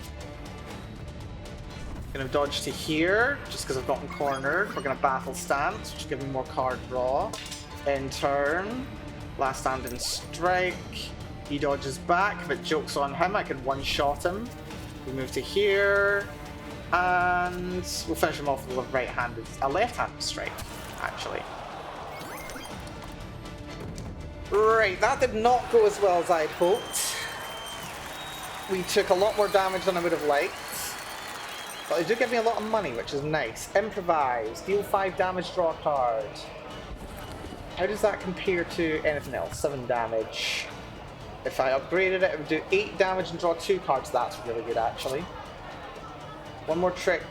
Gonna dodge to here, just because I've gotten cornered. We're gonna battle stance, which gives me more card draw. End turn, last stand and strike. He dodges back, but joke's on him. I can one-shot him. We move to here, and we'll finish him off with a right-handed, a left-handed strike, actually. Right, that did not go as well as I'd hoped. We took a lot more damage than I would have liked. But they do give me a lot of money, which is nice. Improvise. Deal 5 damage, draw a card. How does that compare to anything else? 7 damage. If I upgraded it would do 8 damage and draw 2 cards. That's really good, actually. One more trick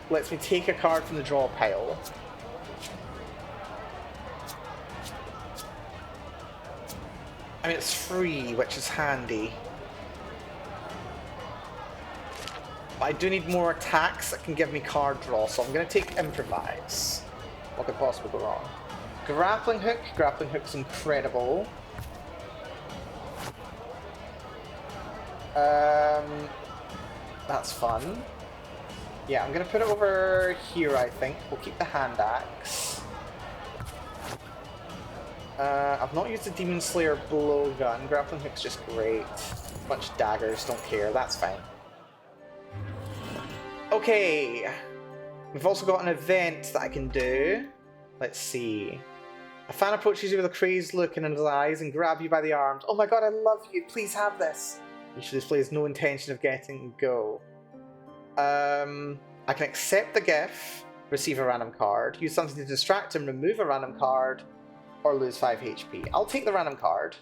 lets me take a card from the draw pile. I mean, it's free, which is handy. But I do need more attacks that can give me card draw, so I'm going to take Improvise. What could possibly go wrong? Grappling Hook. Grappling Hook's incredible. That's fun. Yeah, I'm going to put it over here, I think. We'll keep the Hand Axe. I've not used the Demon Slayer Blowgun. Grappling Hook's just great. A bunch of daggers, don't care. That's fine. Okay, we've also got an event that I can do. Let's see. A fan approaches you with a crazed look in his eyes and grab you by the arms. Oh my god, I love you. Please have this. Each displays no intention of getting go. I can accept the gift, receive a random card, use something to distract him, remove a random card, or lose 5 HP. I'll take the random card.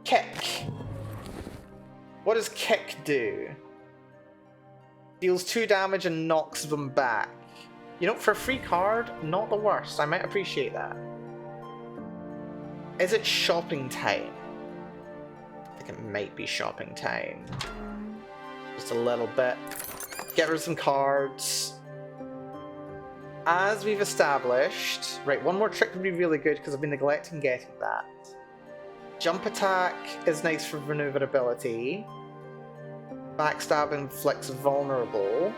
Kick. What does Kick do? Deals 2 damage and knocks them back. You know, for a free card, not the worst. I might appreciate that. Is it shopping time? I think it might be shopping time. Just a little bit. Get rid of some cards. As we've established... Right, one more trick would be really good because I've been neglecting getting that. Jump attack is nice for maneuverability. Backstab inflicts vulnerable.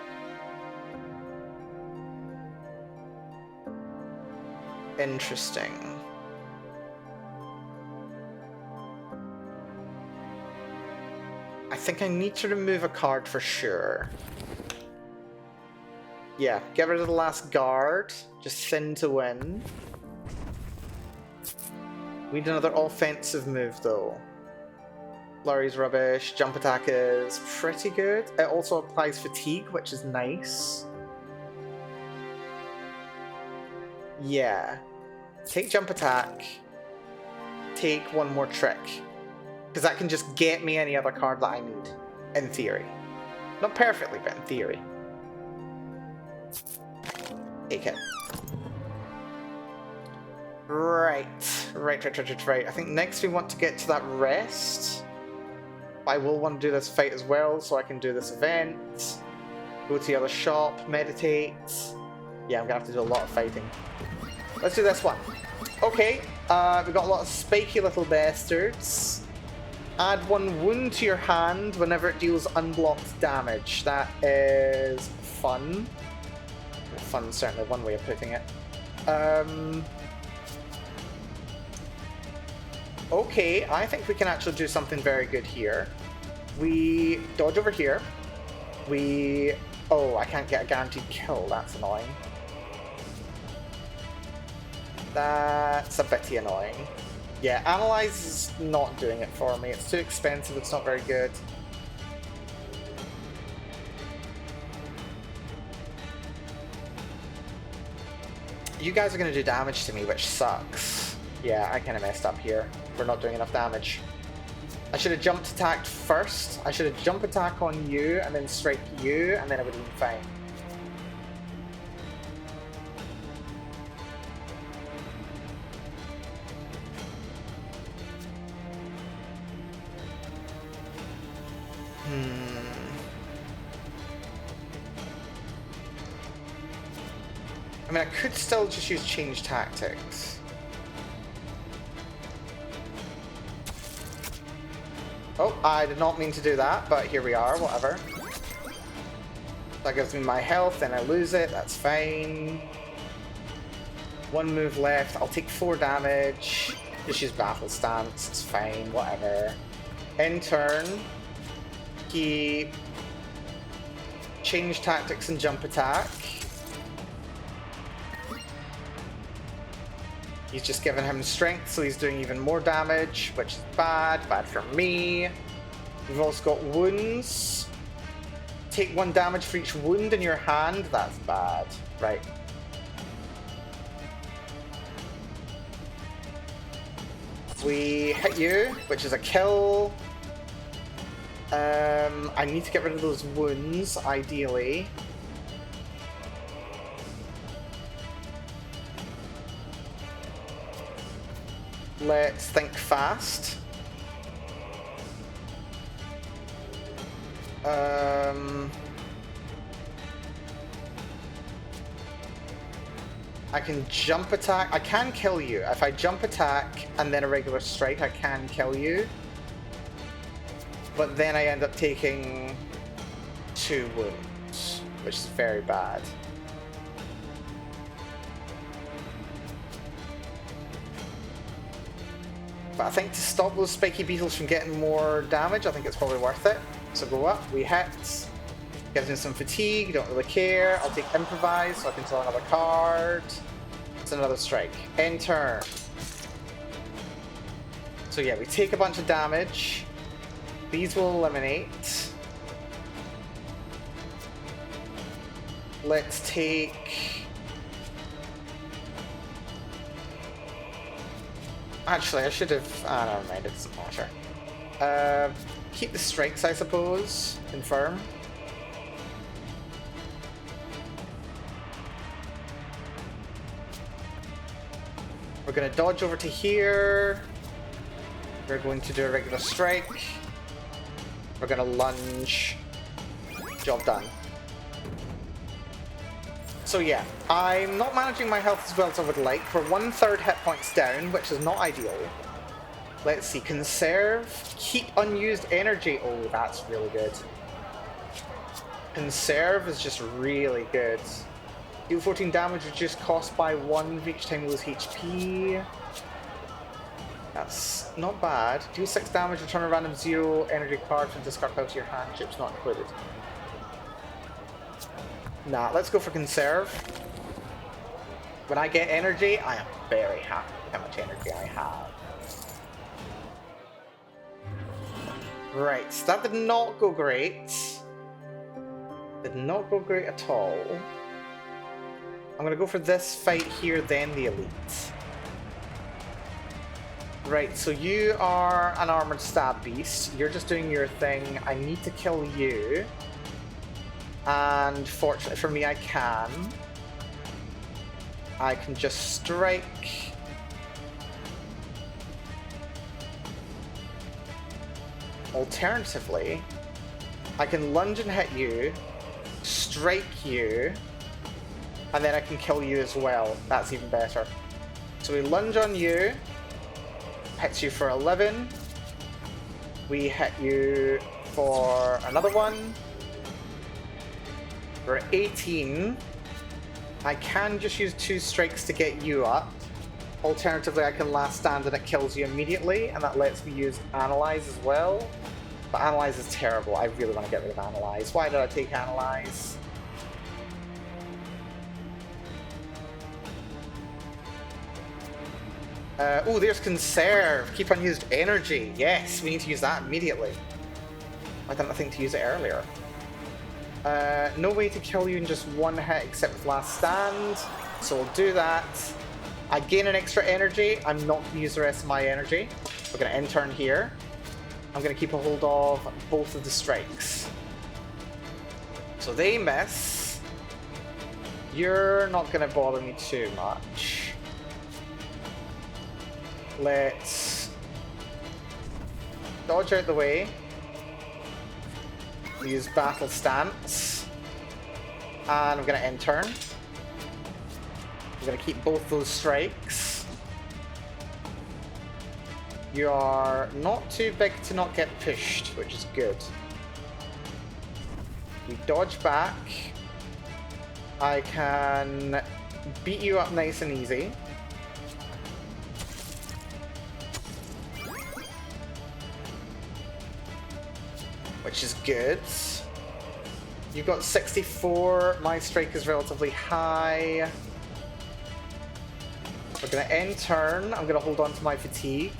Interesting. I think I need to remove a card for sure. Yeah, get rid of the last guard. Just thin to win. We need another offensive move though. Flurry's rubbish. Jump attack is pretty good. It also applies fatigue, which is nice. Yeah. Take jump attack. Take one more trick. Because that can just get me any other card that I need. In theory. Not perfectly, but in theory. Take it. Right. I think next we want to get to that rest. I will want to do this fight as well, so I can do this event. Go to the other shop, meditate. Yeah, I'm going to have to do a lot of fighting. Let's do this one. Okay, we've got a lot of spiky little bastards. Add 1 wound to your hand whenever it deals unblocked damage. That is fun. Well, fun's certainly one way of putting it. Okay, I think we can actually do something very good here. We dodge over here. We... Oh, I can't get a guaranteed kill. That's annoying. That's a bit annoying. Yeah, Analyze is not doing it for me. It's too expensive. It's not very good. You guys are going to do damage to me, which sucks. Yeah, I kind of messed up here. We're not doing enough damage. I should have jumped attacked first. I should have jump attack on you and then strike you, and then it would have been fine. I mean, I could still just use change tactics. Oh, I did not mean to do that, but here we are, whatever. That gives me my health, then I lose it, that's fine. One move left, I'll take 4 damage. Just use battle stance, it's fine, whatever. End turn. Keep. Change tactics and jump attack. He's just given him strength, so he's doing even more damage, which is bad. Bad for me. We've also got wounds. Take 1 damage for each wound in your hand. That's bad. Right. We hit you, which is a kill. I need to get rid of those wounds, ideally. Let's think fast. I can jump attack. I can kill you. If I jump attack and then a regular strike, I can kill you. But then I end up taking 2 wounds, which is very bad. But I think to stop those spiky beetles from getting more damage, I think it's probably worth it. So go up, we hit. Gives me some fatigue, don't really care. I'll take improvise so I can draw another card. It's another strike. End turn. So yeah, we take a bunch of damage. These will eliminate. Let's take... Actually, I should have... never mind, it doesn't matter. Keep the strikes, I suppose. Confirm. We're going to dodge over to here. We're going to do a regular strike. We're going to lunge. Job done. So yeah, I'm not managing my health as well as I would like. We're 1/3 hit points down, which is not ideal. Let's see, conserve, keep unused energy. Oh, that's really good. Conserve is just really good. Deal 14 damage, reduce cost by 1 for each time you lose HP. That's not bad. Deal 6 damage, return a random 0 energy card from discard pile to your hand. Chips not included. Nah, let's go for conserve. When I get energy, I am very happy with how much energy I have. Right, so that did not go great. Did not go great at all. I'm gonna go for this fight here, then the elite. Right, so you are an armored stab beast. You're just doing your thing. I need to kill you. And fortunately for me, I can. I can just strike. Alternatively, I can lunge and hit you, strike you, and then I can kill you as well. That's even better. So we lunge on you, hits you for 11. We hit you for another one. For 18. I can just use 2 strikes to get you up. Alternatively, I can last stand and it kills you immediately, and that lets me use Analyze as well. But Analyze is terrible. I really want to get rid of Analyze. Why did I take Analyze? Oh, there's Conserve. Keep unused energy. Yes, we need to use that immediately. I didn't think to use it earlier. No way to kill you in just 1 hit except with Last Stand. So we'll do that. I gain an extra energy. I'm not going to use the rest of my energy. We're going to end turn here. I'm going to keep a hold of both of the strikes. So they miss. You're not going to bother me too much. Let's dodge out the way. Use Battle Stance. And I'm going to end turn. We're going to keep both those strikes. You are not too big to not get pushed, which is good. We dodge back. I can beat you up nice and easy. Which is good. You've got 64. My strike is relatively high. We're going to end turn. I'm going to hold on to my fatigue.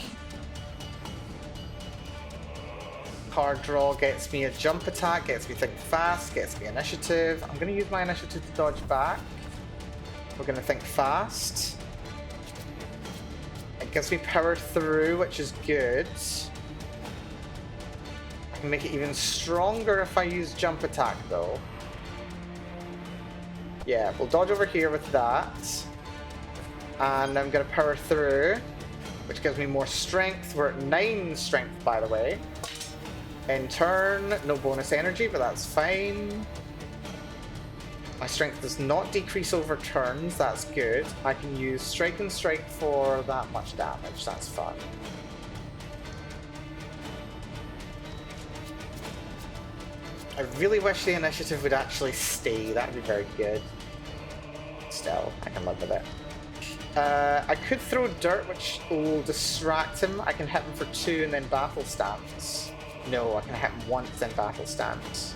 Card draw gets me a jump attack, gets me think fast, gets me initiative. I'm going to use my initiative to dodge back. We're going to think fast. It gives me power through, which is good. I can make it even stronger if I use jump attack though. Yeah, we'll dodge over here with that. And I'm going to power through, which gives me more strength. We're at 9 strength, by the way. In turn, no bonus energy, but that's fine. My strength does not decrease over turns, that's good. I can use strike and strike for that much damage, that's fun. I really wish the initiative would actually stay, that would be very good. Still, I can live with it. I could throw dirt, which will distract him. I can hit him for 2 and then battle stance. No, I can hit him once, then battle stance.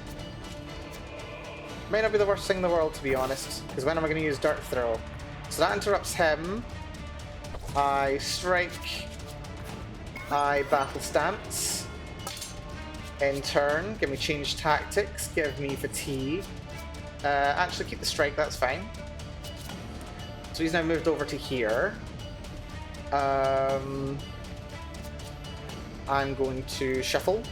May not be the worst thing in the world, to be honest, because when am I going to use dirt throw? So that interrupts him. I strike. I battle stance. In turn, give me change tactics, give me fatigue. Actually, keep the strike, that's fine. So he's now moved over to here. I'm going to shuffle.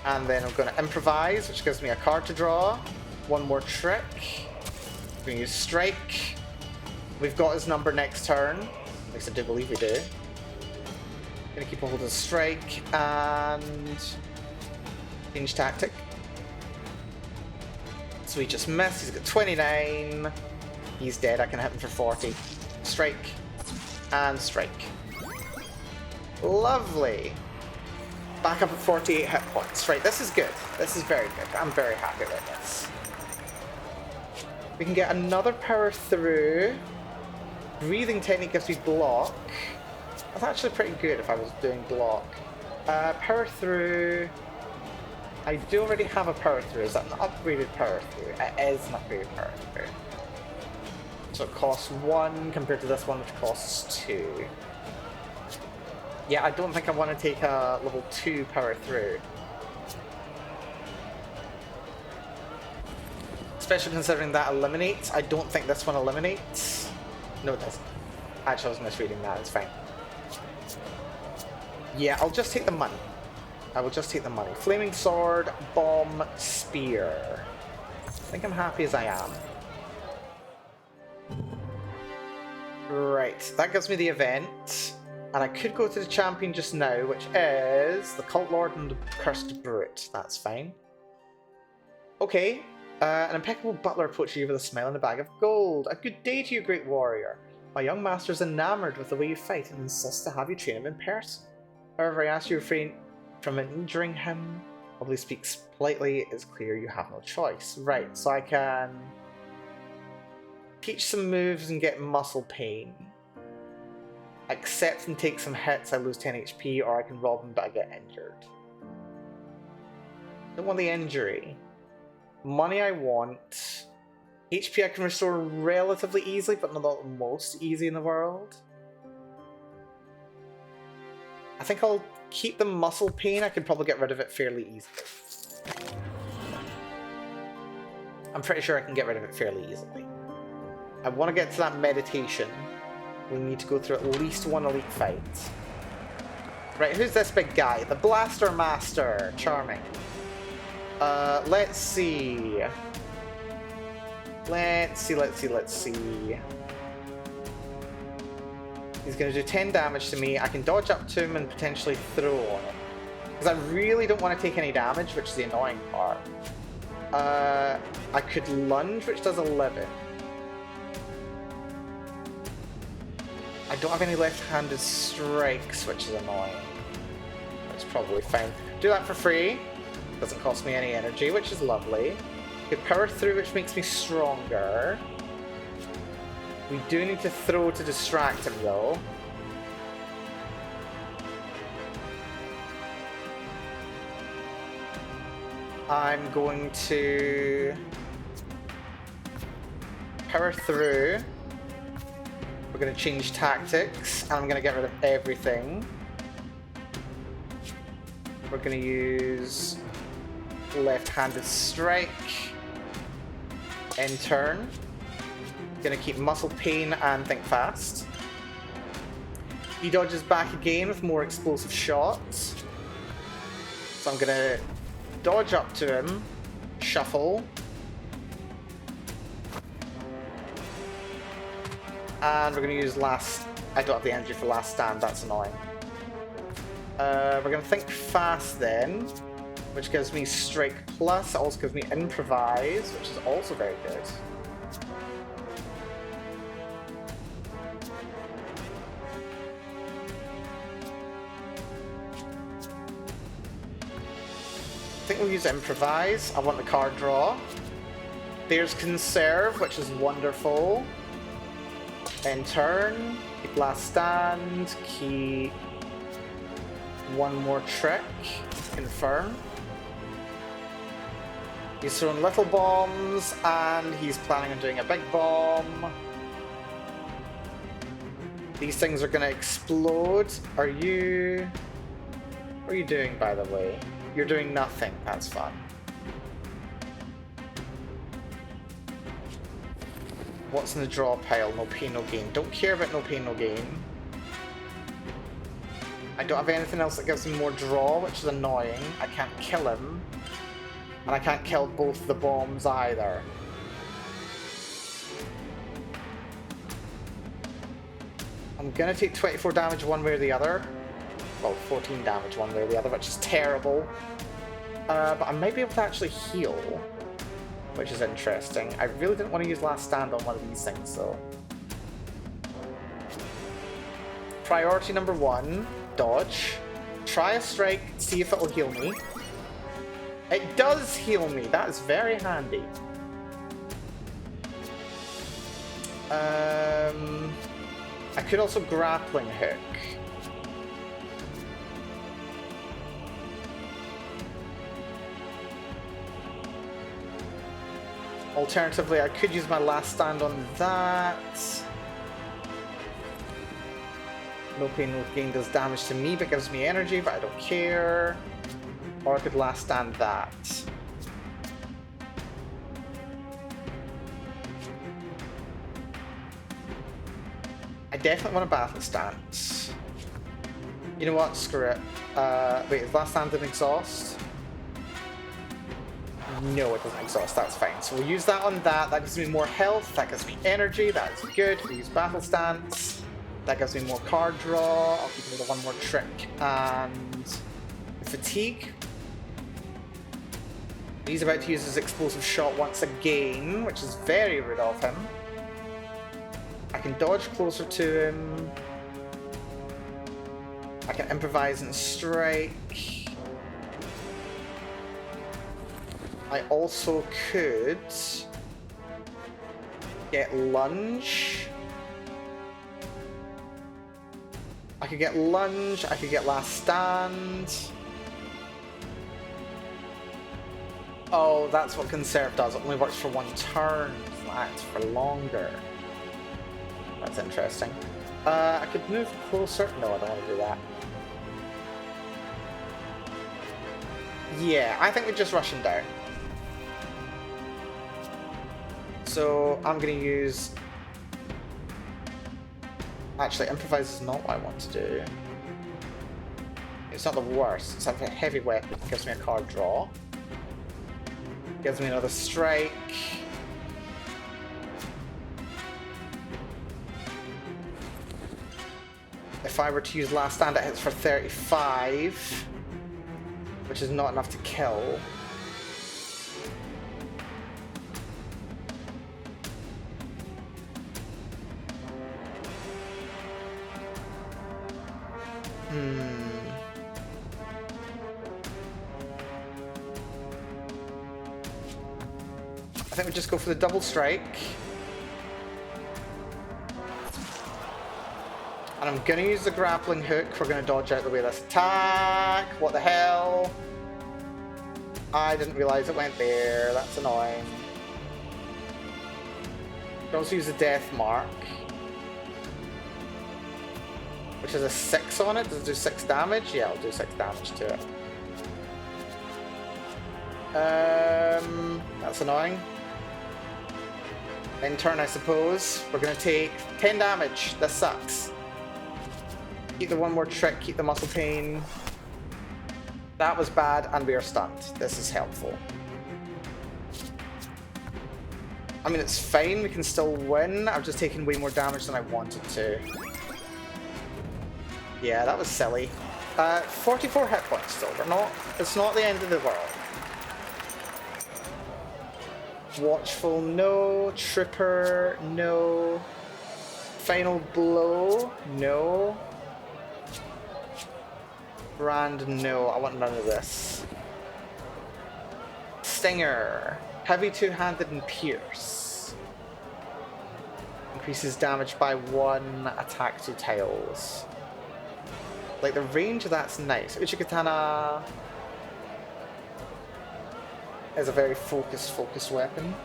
And then I'm going to improvise, which gives me a card to draw. One more trick. I'm going to use strike. We've got his number next turn. At least I do believe we do. Going to keep a hold of strike and change tactic. So he just missed. He's got 29. He's dead. I can hit him for 40. Strike and strike. Lovely. Back up at 48 hit points. Right, this is good. This is very good. I'm very happy with this. We can get another power through. Breathing technique gives me block. That's actually pretty good if I was doing block. Power through. I do already have a power through. Is that an upgraded power through? It is an upgraded power through. So it costs 1 compared to this one, which costs 2. Yeah, I don't think I want to take a level 2 power through. Especially considering that eliminates. I don't think this one eliminates. No, it doesn't. Actually, I was misreading that. It's fine. Yeah, I'll just take the money. I will just take the money. Flaming sword, bomb, spear. I think I'm happy as I am. Right, that gives me the event. And I could go to the champion just now, which is the Cult Lord and the Cursed Brute. That's fine. Okay. An impeccable butler approaches you with a smile and a bag of gold. A good day to you, great warrior. My young master is enamored with the way you fight and insists to have you train him in person. However, I ask you to refrain from injuring him. Although he speaks politely, it's clear you have no choice. Right, so I can teach some moves and get muscle pain. Accept and take some hits, I lose 10 HP, or I can rob him but I get injured. Don't want the injury. Money I want. HP I can restore relatively easily, but not the most easy in the world. I think I'll keep the muscle pain, I can probably get rid of it fairly easily. I'm pretty sure I can get rid of it fairly easily. I want to get to that meditation. We need to go through at least one elite fight. Right, who's this big guy? The Blaster Master. Charming. Let's see. Let's see. He's going to do 10 damage to me. I can dodge up to him and potentially throw on him. Because I really don't want to take any damage, which is the annoying part. I could lunge, which does 11. I don't have any left-handed strikes, which is annoying. That's probably fine. Do that for free. Doesn't cost me any energy, which is lovely. Could power through, which makes me stronger. We do need to throw to distract him, though. I'm going to power through. We're going to change tactics, and I'm going to get rid of everything. We're going to use left-handed strike. End turn. Going to keep muscle pain and think fast. He dodges back again with more explosive shots. So I'm going to dodge up to him, shuffle. And we're going to use last... I don't have the energy for last stand, that's annoying. We're going to think fast then, which gives me strike plus. It also gives me improvise, which is also very good. I think we'll use improvise. I want the card draw. There's conserve, which is wonderful. End turn, keep last stand, keep one more trick, confirm. He's throwing little bombs, and he's planning on doing a big bomb. These things are gonna explode. What are you doing, by the way? You're doing nothing, that's fun. What's in the draw pile? No pain, no gain. Don't care about no pain, no gain. I don't have anything else that gives me more draw, which is annoying. I can't kill him. And I can't kill both the bombs either. I'm gonna take 24 damage one way or the other. Well, 14 damage one way or the other, which is terrible. But I might be able to actually heal, which is interesting. I really didn't want to use last stand on one of these things, though. Priority number 1, dodge. Try a strike, see if it will heal me. It does heal me, that is very handy. I could also grappling hook. Alternatively, I could use my last stand on that. No pain, no gain does damage to me, but gives me energy, but I don't care. Or I could last stand that. I definitely want a battle stance. You know what? Screw it. Wait, is last stand an exhaust? No, it doesn't exhaust, that's fine. So we'll use that on that. That gives me more health, that gives me energy, that's good. We'll use battle stance. That gives me more card draw. I'll keep another one more trick. And fatigue. He's about to use his explosive shot once again, which is very rude of him. I can dodge closer to him. I can improvise and strike. I also could get lunge. I could get lunge, I could get last stand. Oh, that's what conserve does. It only works for 1 turn. It acts for longer. That's interesting. I could move closer. No, I don't want to do that. Yeah, I think we just rush him down. So I'm going to use... Actually, improvise is not what I want to do. It's not the worst. It's a heavy weapon. It gives me a card draw. Gives me another strike. If I were to use last stand, it hits for 35, which is not enough to kill. I think we just go for the double strike. And I'm gonna use the grappling hook. We're gonna dodge out the way of this attack. What the hell? I didn't realize it went there. That's annoying. We can also use the death mark, which is a 6 on it. Does it do 6 damage? Yeah, I'll do 6 damage to it. That's annoying. In turn, I suppose. We're gonna take 10 damage. This sucks. Keep the one more trick, keep the muscle pain. That was bad, and we are stunned. This is helpful. I mean, it's fine, we can still win. I've just taken way more damage than I wanted to. Yeah, that was silly. 44 hit points still. It's not the end of the world. Watchful, no. Trooper, no. Final blow, no. Brand, no. I want none of this. Stinger. Heavy two-handed and pierce. Increases damage by 1, attack 2 tiles. Like, the range of that's nice. Uchikatana is a very focused weapon.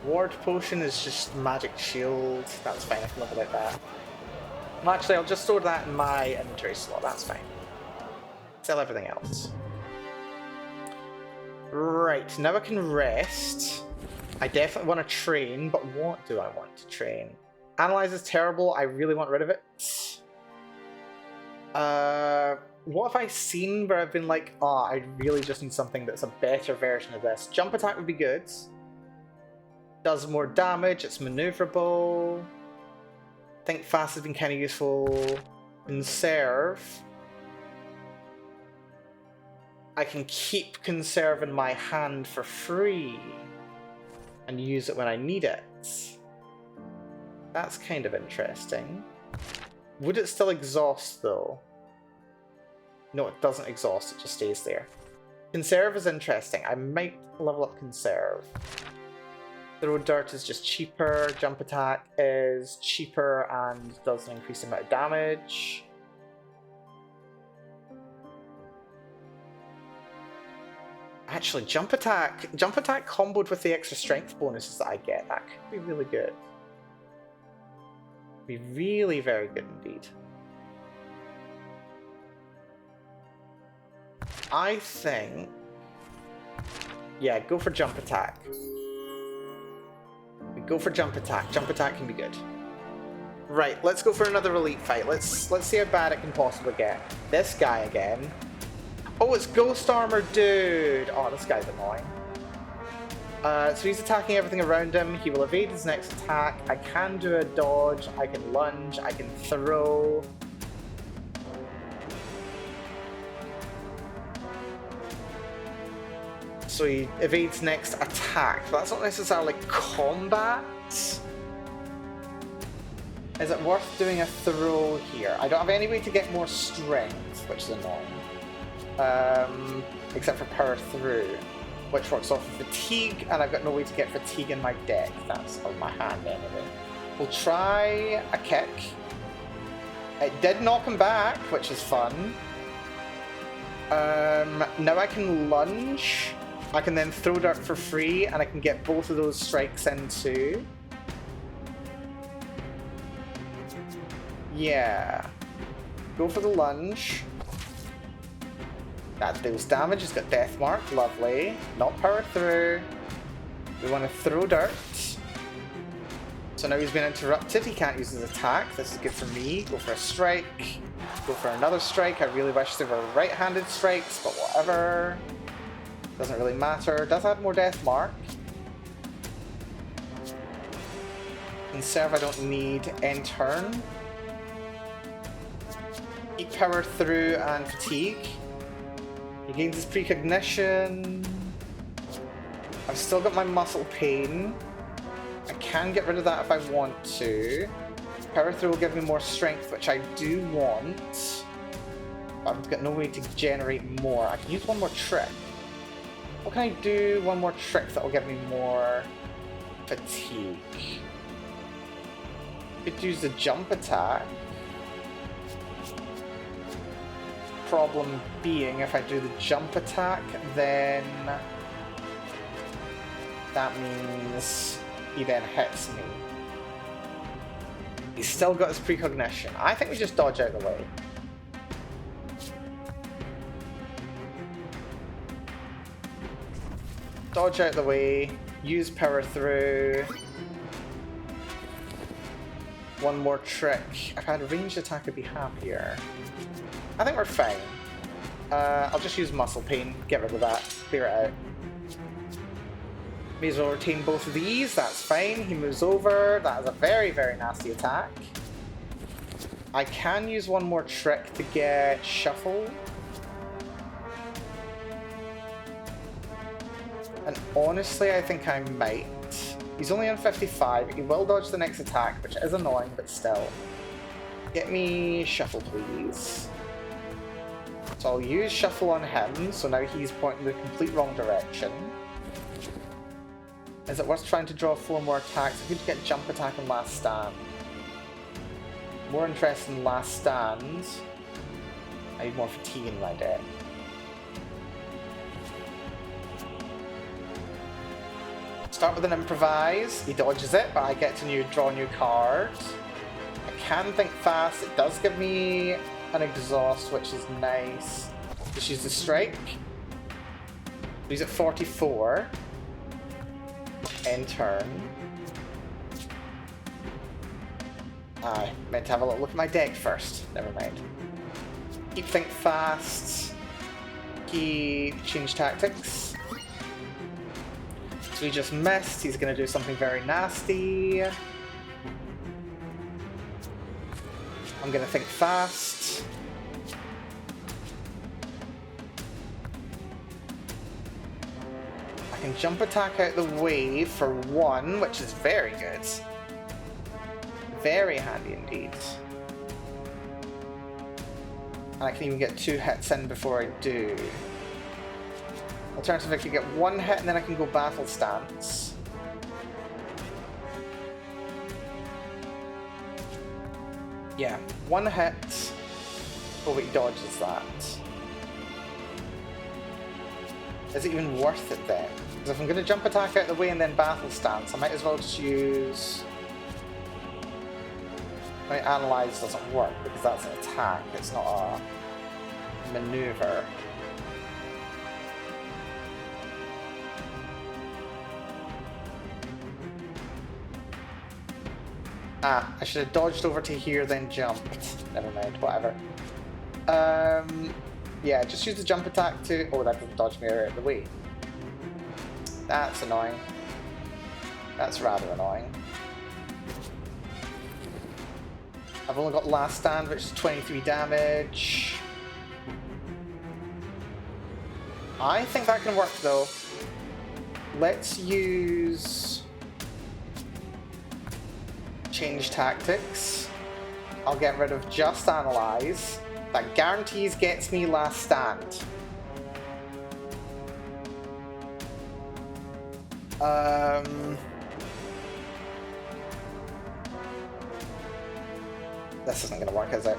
Ward Potion is just magic shield. That's fine, I can live without that. Actually, I'll just store that in my inventory slot, that's fine. Sell everything else. Right, now I can rest. I definitely want to train, but what do I want to train? Analyze is terrible, I really want rid of it. What have I seen where I've been like, oh, I really just need something that's a better version of this? Jump attack would be good. Does more damage, it's maneuverable. Think fast has been kind of useful. Conserve. I can keep conserve in my hand for free and use it when I need it. That's kind of interesting. Would it still exhaust though? No, it doesn't exhaust, it just stays there. Conserve is interesting. I might level up conserve. Throw dirt is just cheaper, jump attack is cheaper and does an increasing amount of damage. Actually, jump attack comboed with the extra strength bonuses that I get, that could be really good. Be really very good indeed. I think, yeah, go for jump attack. Go for jump attack. Jump attack can be good. Right, let's go for another elite fight. Let's see how bad it can possibly get. This guy again. Oh, it's Ghost Armor Dude! Oh, this guy's annoying. So he's attacking everything around him. He will evade his next attack. I can do a dodge. I can lunge. I can throw. So he evades next attack. But that's not necessarily combat. Is it worth doing a throw here? I don't have any way to get more strength, which is annoying. Except for power through, which works off of fatigue, and I've got no way to get fatigue in my deck. That's on my hand anyway. We'll try a kick. It did knock him back, which is fun. Now I can lunge. I can then throw dirt for free, and I can get both of those strikes in too. Yeah. Go for the lunge. That deals damage. He's got death mark. Lovely. Not power through. We want to throw dirt. So now he's been interrupted. He can't use his attack. This is good for me. Go for a strike. Go for another strike. I really wish they were right-handed strikes, but whatever. Doesn't really matter. Does have more death mark. Conserve I don't need. End turn. Keep power through and fatigue. He gains his precognition. I've still got my muscle pain. I can get rid of that if I want to. Power throw will give me more strength, which I do want. But I've got no way to generate more. I can use one more trick. What can I do? One more trick that will give me more fatigue. Could use the jump attack. Problem being, if I do the jump attack, then that means he then hits me. He's still got his precognition. I think we just dodge out of the way. Dodge out of the way, use power through. One more trick. If I had a ranged attack, I'd be happier. I think we're fine. I'll just use muscle pain, get rid of that, clear it out. May as well retain both of these, that's fine. He moves over, that is a very, very nasty attack. I can use one more trick to get shuffle. And honestly, I think I might. He's only on 55, he will dodge the next attack, which is annoying, but still. Get me shuffle, please. So I'll use shuffle on him, so now he's pointing the complete wrong direction. Is it worth trying to draw 4 more attacks? I could get jump attack and last stand. More interest in last stand. I need more fatigue in my deck. Start with an improvise. He dodges it, but I get to draw a new card. I can think fast. It does give me an exhaust, which is nice. Just use the strike. He's at 44. End turn. I meant to have a little look at my deck first. Never mind. Keep think fast. Keep change tactics. So he just missed. He's going to do something very nasty. I'm going to think fast. I can jump attack out the way for 1, which is very good. Very handy indeed. And I can even get 2 hits in before I do. Alternatively, I could get 1 hit and then I can go battle stance. Yeah, 1 hit. Oh wait, he dodges that. Is it even worth it then? Because if I'm going to jump attack out of the way and then battle stance, I might as well just use... My analyze doesn't work because that's an attack, it's not a maneuver. Ah, I should have dodged over to here, then jumped. Never mind, whatever. Yeah, just use the jump attack to... Oh, that doesn't dodge me out of the way. That's annoying. That's rather annoying. I've only got last stand, which is 23 damage. I think that can work, though. Let's use... change tactics. I'll get rid of just analyze. That guarantees gets me last stand. This isn't going to work, is it?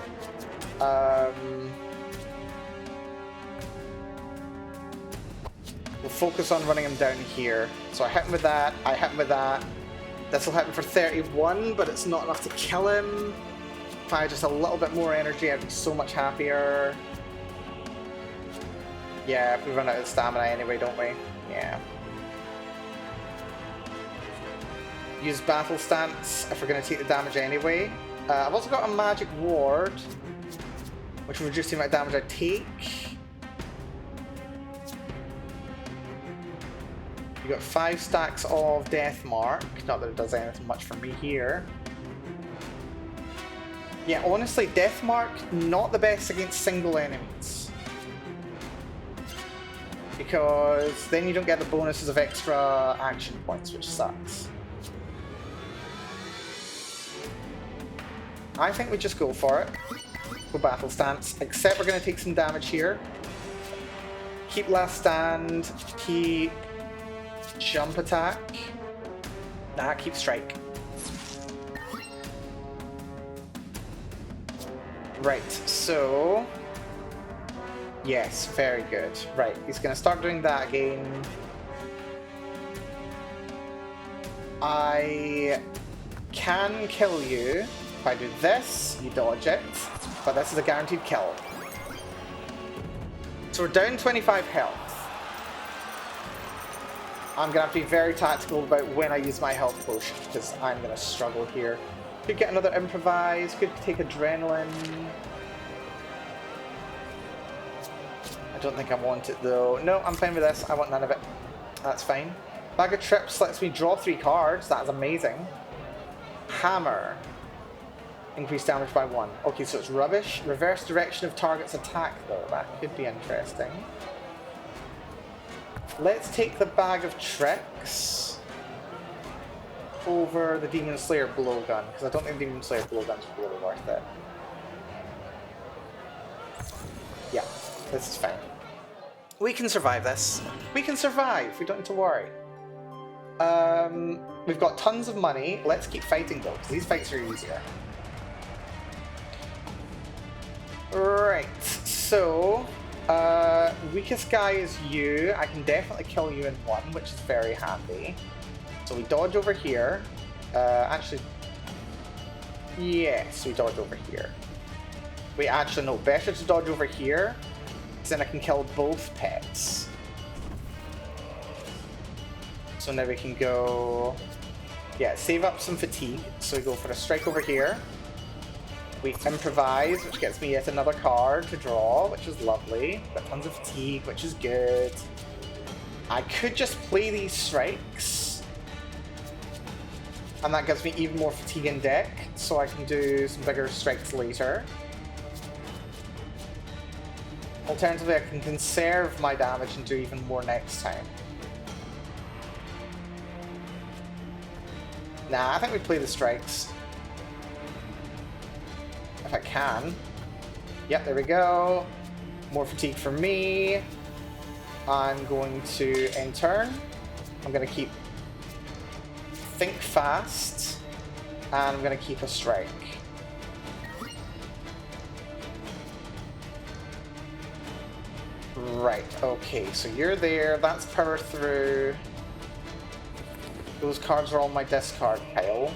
We'll focus on running him down here. So I hit him with that, I hit him with that. This will hit him for 31, but it's not enough to kill him. If I had just a little bit more energy, I'd be so much happier. Yeah, if we run out of stamina anyway, don't we? Yeah. Use battle stance if we're going to take the damage anyway. I've also got a magic ward, which will reduce the amount of damage I take. You got 5 stacks of Death Mark. Not that it does anything much for me here. Yeah, honestly, Death Mark, not the best against single enemies. Because then you don't get the bonuses of extra action points, which sucks. I think we just go for it. Go battle stance. Except we're going to take some damage here. Keep last stand. Keep jump attack. Nah, keep strike. Right, so... Yes, very good. Right, he's going to start doing that again. I can kill you. If I do this, you dodge it. But this is a guaranteed kill. So we're down 25 health. I'm going to have to be very tactical about when I use my health potion, because I'm going to struggle here. Could get another improvise, could take adrenaline. I don't think I want it though. No, I'm fine with this. I want none of it. That's fine. Bag of Trips lets me draw 3 cards. That is amazing. Hammer. Increase damage by 1. Okay, so it's rubbish. Reverse direction of target's attack though. That could be interesting. Let's take the Bag of Tricks over the Demon Slayer Blowgun, because I don't think Demon Slayer Blowgun's really worth it. Yeah, this is fine. We can survive this. We can survive. We don't need to worry. We've got tons of money. Let's keep fighting though, because these fights are easier. Right, so weakest guy is you. I can definitely kill you in 1, which is very handy. So we dodge over here. Actually, yes, we dodge over here. Wait, actually, no, better to dodge over here, because then I can kill both pets. So now we can go, yeah, save up some fatigue. So we go for a strike over here. We improvise, which gets me yet another card to draw, which is lovely. Got tons of fatigue, which is good. I could just play these strikes, and that gives me even more fatigue in deck, so I can do some bigger strikes later. Alternatively, I can conserve my damage and do even more next time. Nah, I think we play the strikes. If I can. Yep, there we go. More fatigue for me. I'm going to end turn. I'm going to keep Think Fast. And I'm going to keep a strike. Right, okay, so you're there. That's power through. Those cards are on my discard pile.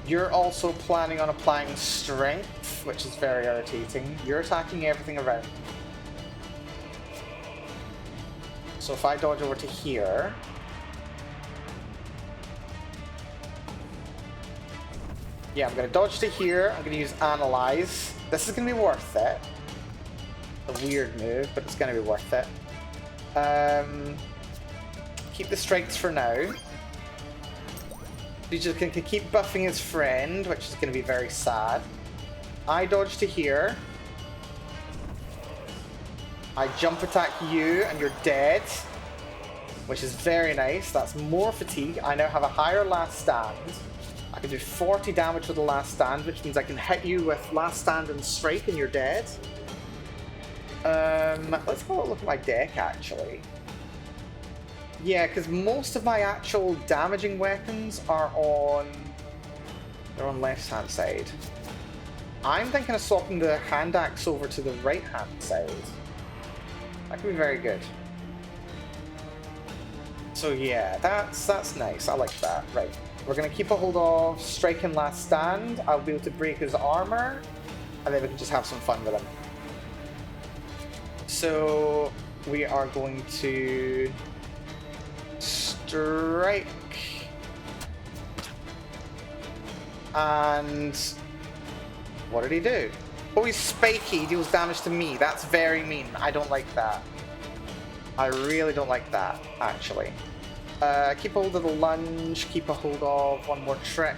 You're also planning on applying strength, which is very irritating. You're attacking everything around. So if I dodge over to here... Yeah, I'm going to dodge to here. I'm going to use Analyze. This is going to be worth it. A weird move, but it's going to be worth it. Keep the strikes for now. He's just going to keep buffing his friend, which is going to be very sad. I dodge to here. I jump attack you, and you're dead. Which is very nice. That's more fatigue. I now have a higher last stand. I can do 40 damage with the last stand, which means I can hit you with last stand and strike, and you're dead. Let's have a look at my deck, actually. Yeah, because most of my actual damaging weapons are on... They're on left-hand side. I'm thinking of swapping the hand axe over to the right-hand side. That could be very good. So yeah, that's nice. I like that. Right. We're going to keep a hold of Strike and Last Stand. I'll be able to break his armor, and then we can just have some fun with him. So we are going to... Strike. And what did he do? Oh, he's spiky. He deals damage to me. That's very mean. I don't like that. I really don't like that, actually. Keep a hold of the lunge. Keep a hold of one more trick.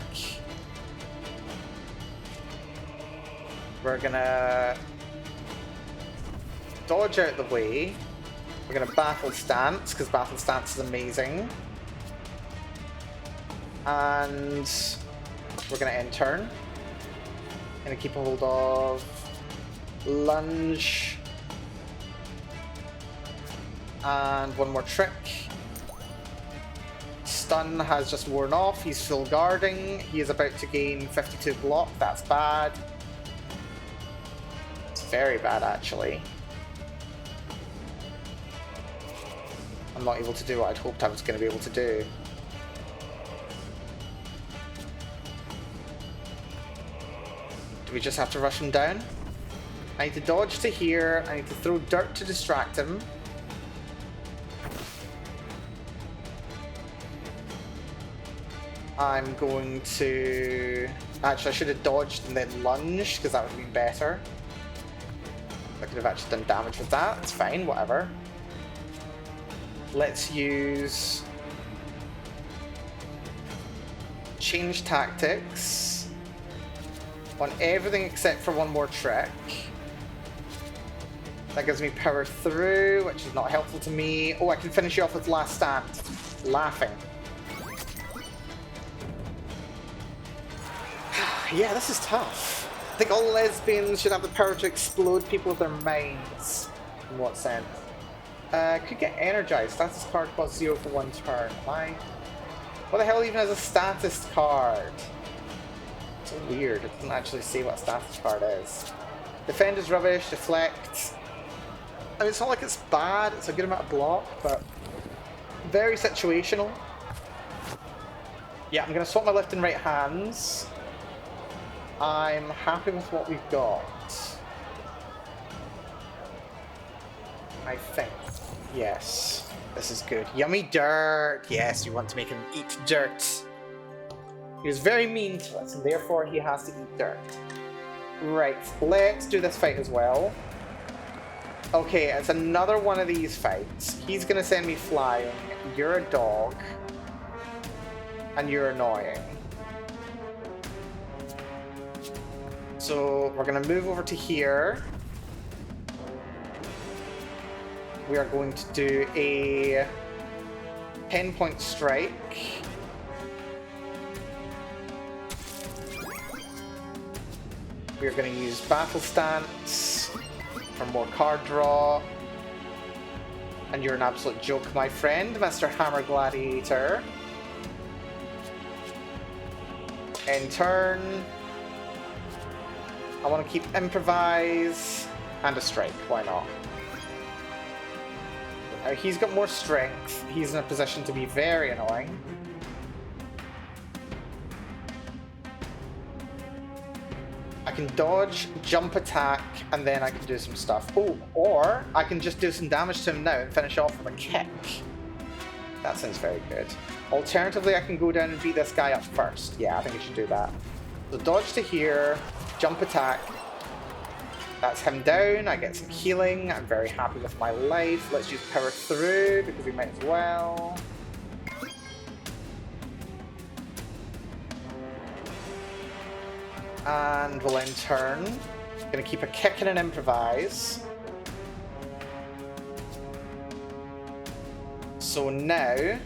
We're gonna dodge out the way. We're going to Battle Stance, because Battle Stance is amazing. And we're going to end turn. Going to keep a hold of lunge. And one more trick. Stun has just worn off. He's full guarding. He is about to gain 52 block. That's bad. It's very bad, actually. I'm not able to do what I'd hoped I was going to be able to do. Do we just have to rush him down? I need to dodge to here. I need to throw dirt to distract him. I'm going to... Actually, I should have dodged and then lunged, because that would have been better. I could have actually done damage with that. It's fine, whatever. Let's use... Change tactics on everything except for one more trick. That gives me power through, which is not helpful to me. Oh, I can finish you off with last stand. Laughing. Yeah, this is tough. I think all lesbians should have the power to explode people with their minds. In what sense? Could get energized. Status card costs 0 for 1 turn. Why? What the hell even is a status card? So weird. It doesn't actually say what a status card is. Defend is rubbish. Deflect. I mean, it's not like it's bad. It's a good amount of block, but very situational. Yeah, I'm going to swap my left and right hands. I'm happy with what we've got. I think. Yes. This is good. Yummy dirt! Yes, you want to make him eat dirt. He was very mean to us, and therefore he has to eat dirt. Right, let's do this fight as well. Okay, it's another one of these fights. He's gonna send me flying. You're a dog. And you're annoying. So we're going to move over to here. We are going to do a 10-point strike. We are going to use Battle Stance for more card draw. And you're an absolute joke, my friend, Mr. Hammer Gladiator. End turn. I want to keep improvise and a strike. Why not? He's got more strength. He's in a position to be very annoying. I can dodge, jump attack, and then I can do some stuff. Oh, or I can just do some damage to him now and finish off with a kick. That sounds very good. Alternatively, I can go down and beat this guy up first. Yeah, I think I should do that. So dodge to here. Jump attack. That's him down. I get some healing. I'm very happy with my life. Let's use power through because we might as well. And we'll end turn. Gonna keep a kick and an improvise. So now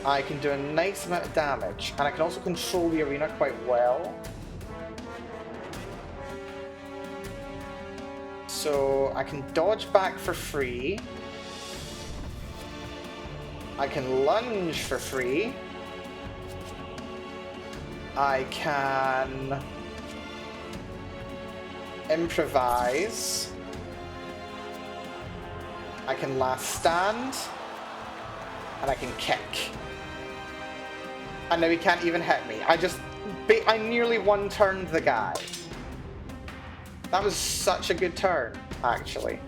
I can do a nice amount of damage, and I can also control the arena quite well. So I can dodge back for free. I can lunge for free. I can improvise. I can last stand. And I can kick. And now he can't even hit me. I nearly one-turned the guy. That was such a good turn, actually.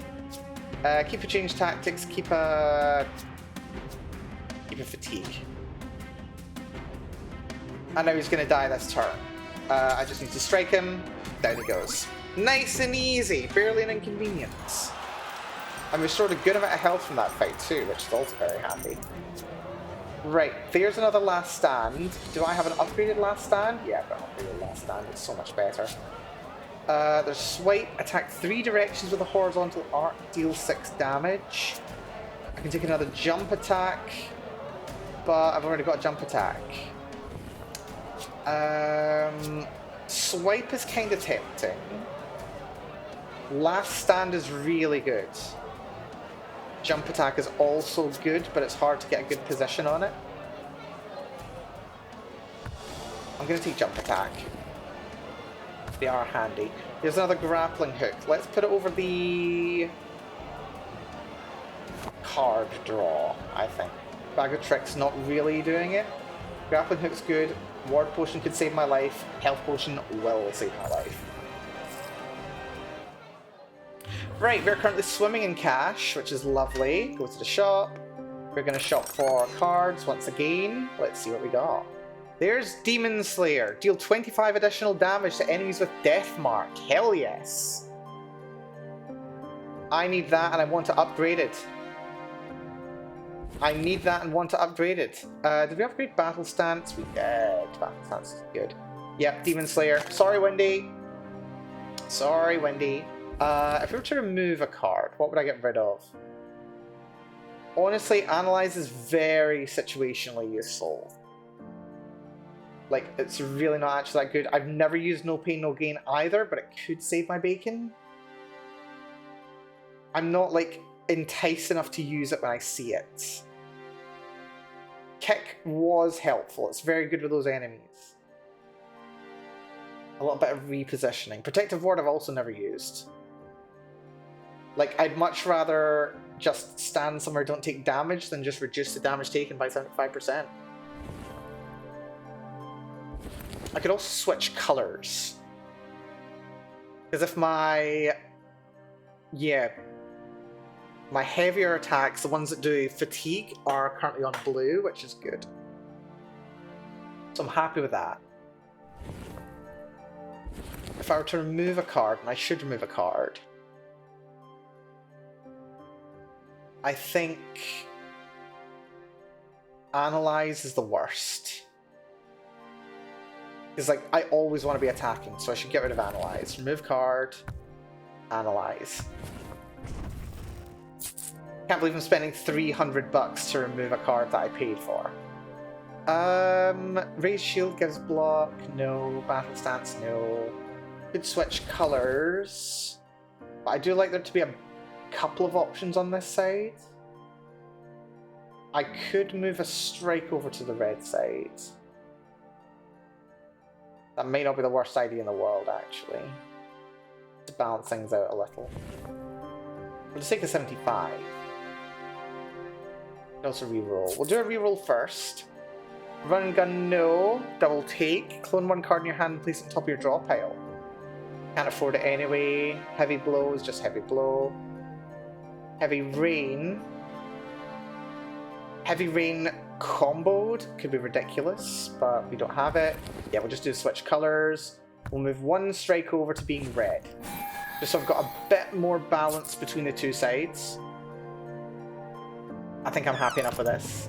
Keep a change tactics, keep a fatigue. And now he's going to die this turn. I just need to strike him. Down he goes. Nice and easy. Barely an inconvenience. And restored a good amount of health from that fight too, which is also very handy. Right, there's another last stand. Do I have an upgraded last stand? Yeah, I've got an upgraded last stand. It's so much better. There's swipe, attack 3 directions with a horizontal arc, deal 6 damage. I can take another jump attack. but I've already got a jump attack. Swipe is kind of tempting. Last stand is really good. Jump attack is also good, but it's hard to get a good position on it. I'm going to take jump attack. They are handy. Here's another grappling hook. Let's put it over the card draw, I think. Bag of Tricks not really doing it. Grappling hook's good. Ward potion could save my life. Health potion will save my life. Right, we're currently swimming in cash, which is lovely. Go to the shop. We're going to shop for cards once again. Let's see what we got. There's Demon Slayer. Deal 25 additional damage to enemies with Death Mark. Hell yes. I need that and I want to upgrade it. I need that and want to upgrade it. Did we upgrade Battle Stance? We did. Battle Stance is good. Yep, Demon Slayer. Sorry, Wendy. Sorry, Wendy. If we were to remove a card, what would I get rid of? Honestly, Analyze is very situationally useful. Like, it's really not actually that good. I've never used No Pain, No Gain either, but it could save my bacon. I'm not, like, enticed enough to use it when I see it. Kick was helpful. It's very good with those enemies. A little bit of repositioning. Protective Ward I've also never used. Like, I'd much rather just stand somewhere, don't take damage, than just reduce the damage taken by 75%. I could also switch colors. Because if my... yeah. My heavier attacks, the ones that do fatigue, are currently on blue, which is good. So I'm happy with that. If I were to remove a card, and I should remove a card, I think Analyze is the worst. Because, like, I always want to be attacking, so I should get rid of Analyze. Remove card, Analyze. Can't believe I'm spending $300 to remove a card that I paid for. Raise Shield gives block, no. Battle Stance, no. Could switch colors. But I do like there to be a couple of options on this side. I could move a strike over to the red side. That may not be the worst idea in the world, actually. To balance things out a little. For the sake of 75. Also reroll. We'll do a reroll first. Run and gun, no. Double take. Clone one card in your hand and place it on top of your draw pile. Can't afford it anyway. Heavy blow is just heavy blow. Heavy rain. Heavy rain comboed could be ridiculous, but we don't have it. Yeah, we'll just do switch colors. We'll move one strike over to being red. Just so I've got a bit more balance between the two sides. I think I'm happy enough with this.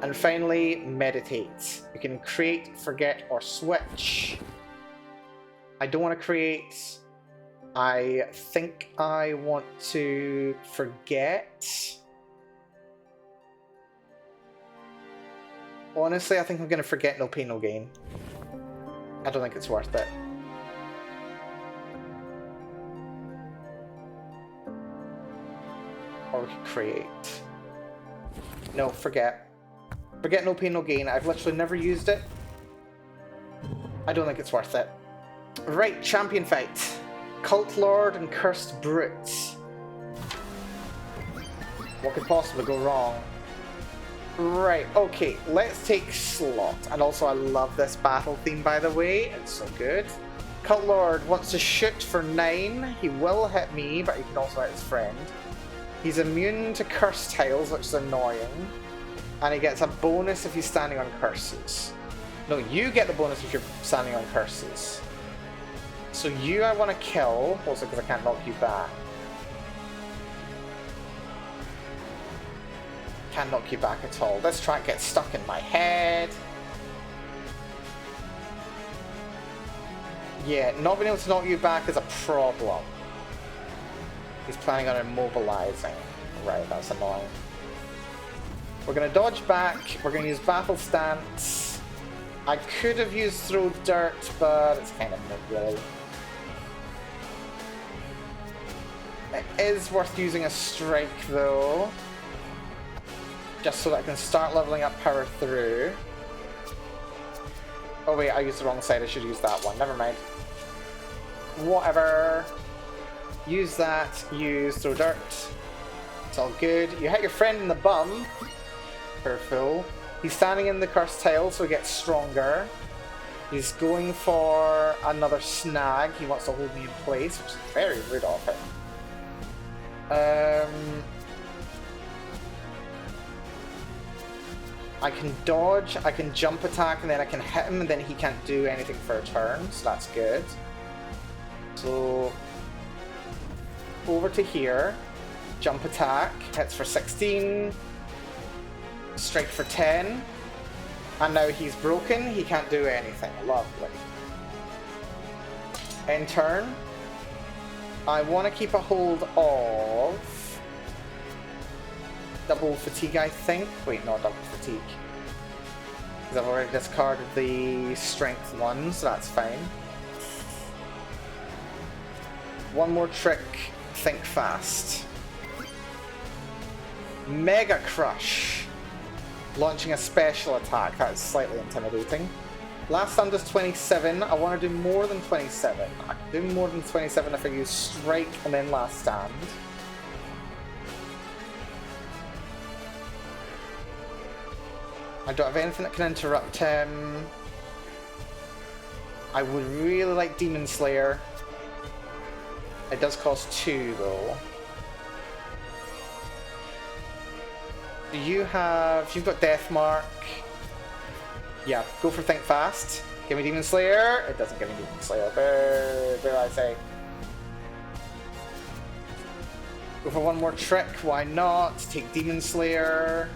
And finally, meditate. You can create, forget, or switch. I don't want to create. I think I want to forget. Honestly, I think I'm going to forget No Pain, No Gain. I don't think it's worth it. Or we could create. No, forget. Forget No Pain, No Gain. I've literally never used it. I don't think it's worth it. Right, champion fight. Cult Lord and Cursed Brute. What could possibly go wrong? Right, okay, let's take Slot. And also, I love this battle theme, by the way. It's so good. Cult Lord wants to shoot for 9. He will hit me, but he can also hit his friend. He's immune to curse tiles, which is annoying. And he gets a bonus if he's standing on curses. No, you get the bonus if you're standing on curses. So you I want to kill, also because I can't knock you back. Can't knock you back at all. This track gets stuck in my head. Yeah, not being able to knock you back is a problem. He's planning on immobilizing. Right, that's annoying. We're going to dodge back. We're going to use Battle Stance. I could have used Throw Dirt, but it's kind of mid, really. It is worth using a Strike, though. Just so that I can start leveling up Power Through. Oh wait, I used the wrong side. I should use that one. Never mind. Whatever. Use that. Use Throw Dirt. It's all good. You hit your friend in the bum. Careful. He's standing in the cursed tile, so he gets stronger. He's going for another snag. He wants to hold me in place, which is very rude of him. I can dodge, I can jump attack, and then I can hit him, and then he can't do anything for a turn, so that's good. So, over to here, jump attack, hits for 16, strike for 10, and now he's broken, he can't do anything. Lovely. End turn. I want to keep a hold of double fatigue, I think. Wait, no, double fatigue. Because I've already discarded the strength one, so that's fine. One more trick, think fast. Mega Crush. Launching a special attack, that is slightly intimidating. Last stand is 27, I want to do more than 27. I can do more than 27 if I use Strike and then Last Stand. I don't have anything that can interrupt him. I would really like Demon Slayer. It does cost 2 though. Do you have... You've got Death Mark. Yeah, go for Think Fast. Give me Demon Slayer. It doesn't give me Demon Slayer. Bear I say. Go for one more trick. Why not? Take Demon Slayer.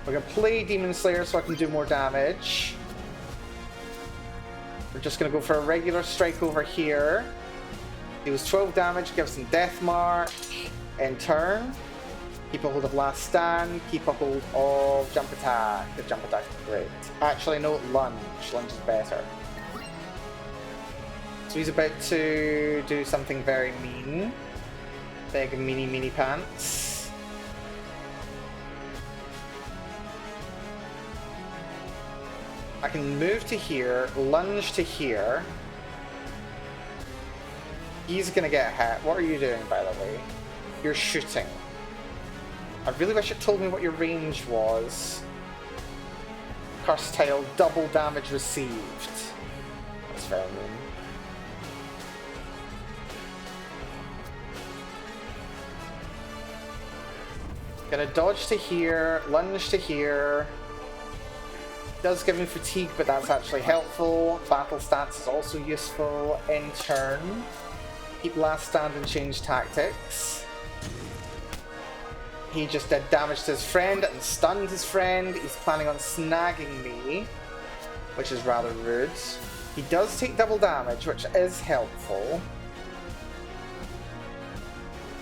We're going to play Demon Slayer so I can do more damage. We're just going to go for a regular strike over here. Deals 12 damage, gives him Death Mark. End turn. Keep a hold of Last Stand. Keep a hold of Jump Attack. The Jump Attack is great. Actually, no, Lunge. Lunge is better. So he's about to do something very mean. Big meanie pants. I can move to here, lunge to here. He's gonna get hit. What are you doing, by the way? You're shooting. I really wish it told me what your range was. Cursed tile, double damage received. That's very mean. Gonna dodge to here, lunge to here. Does give me fatigue, but that's actually helpful. Battle stance is also useful. In turn, keep Last Stand and change tactics. He just did damage to his friend and stunned his friend. He's planning on snagging me, which is rather rude. He does take double damage, which is helpful.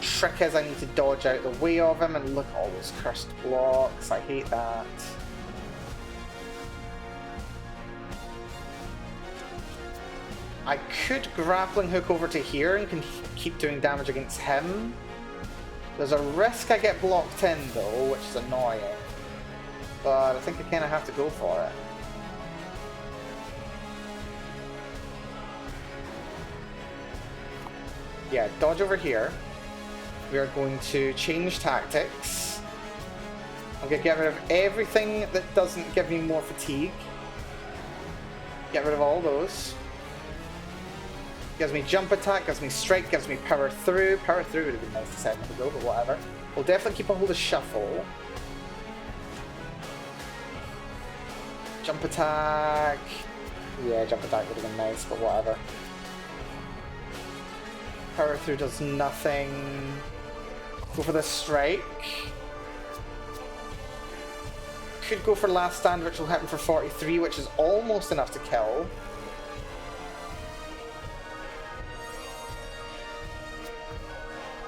Trick is I need to dodge out the way of him, and look at all those cursed blocks. I hate that. I could grappling hook over to here and can keep doing damage against him. There's a risk I get blocked in though, which is annoying. But I think I kind of have to go for it. Yeah, dodge over here. We are going to change tactics. I'm going to get rid of everything that doesn't give me more fatigue. Get rid of all those. Gives me jump attack, gives me strike, gives me power through. Power through would have been nice a second ago, but whatever. We'll definitely keep a hold of shuffle. Jump attack. Yeah, jump attack would have been nice, but whatever. Power through does nothing. Go for the strike. Could go for Last Stand, which will hit him for 43, which is almost enough to kill.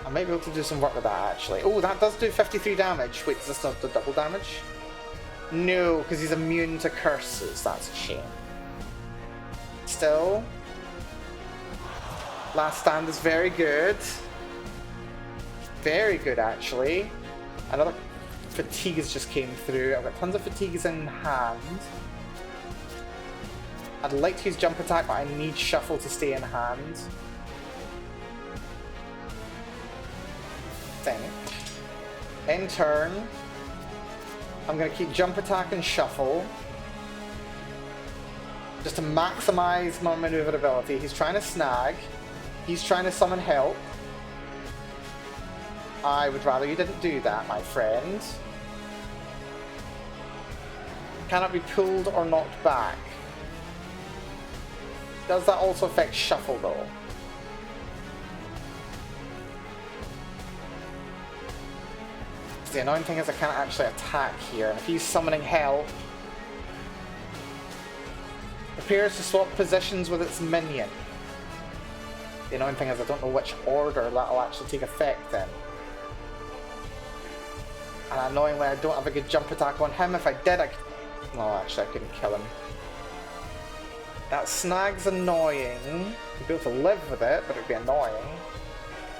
I might be able to do some work with that, actually. Oh, that does do 53 damage. Wait, does this not do double damage? No, because he's immune to curses. That's a shame. Still. Last stand is very good. Very good, actually. Another fatigues just came through. I've got tons of fatigues in hand. I'd like to use jump attack, but I need shuffle to stay in hand. Think. In turn, I'm going to keep jump attack and shuffle. Just to maximize my maneuverability. He's trying to snag. He's trying to summon help. I would rather you didn't do that, my friend. Cannot be pulled or knocked back. Does that also affect shuffle, though? The annoying thing is I can't actually attack here, and if he's summoning help, it appears to swap positions with its minion. The annoying thing is I don't know which order that'll actually take effect in. And annoyingly, I don't have a good jump attack on him. If I did, I could... No, actually, I couldn't kill him. That snag's annoying. I'd be able to live with it, but it'd be annoying.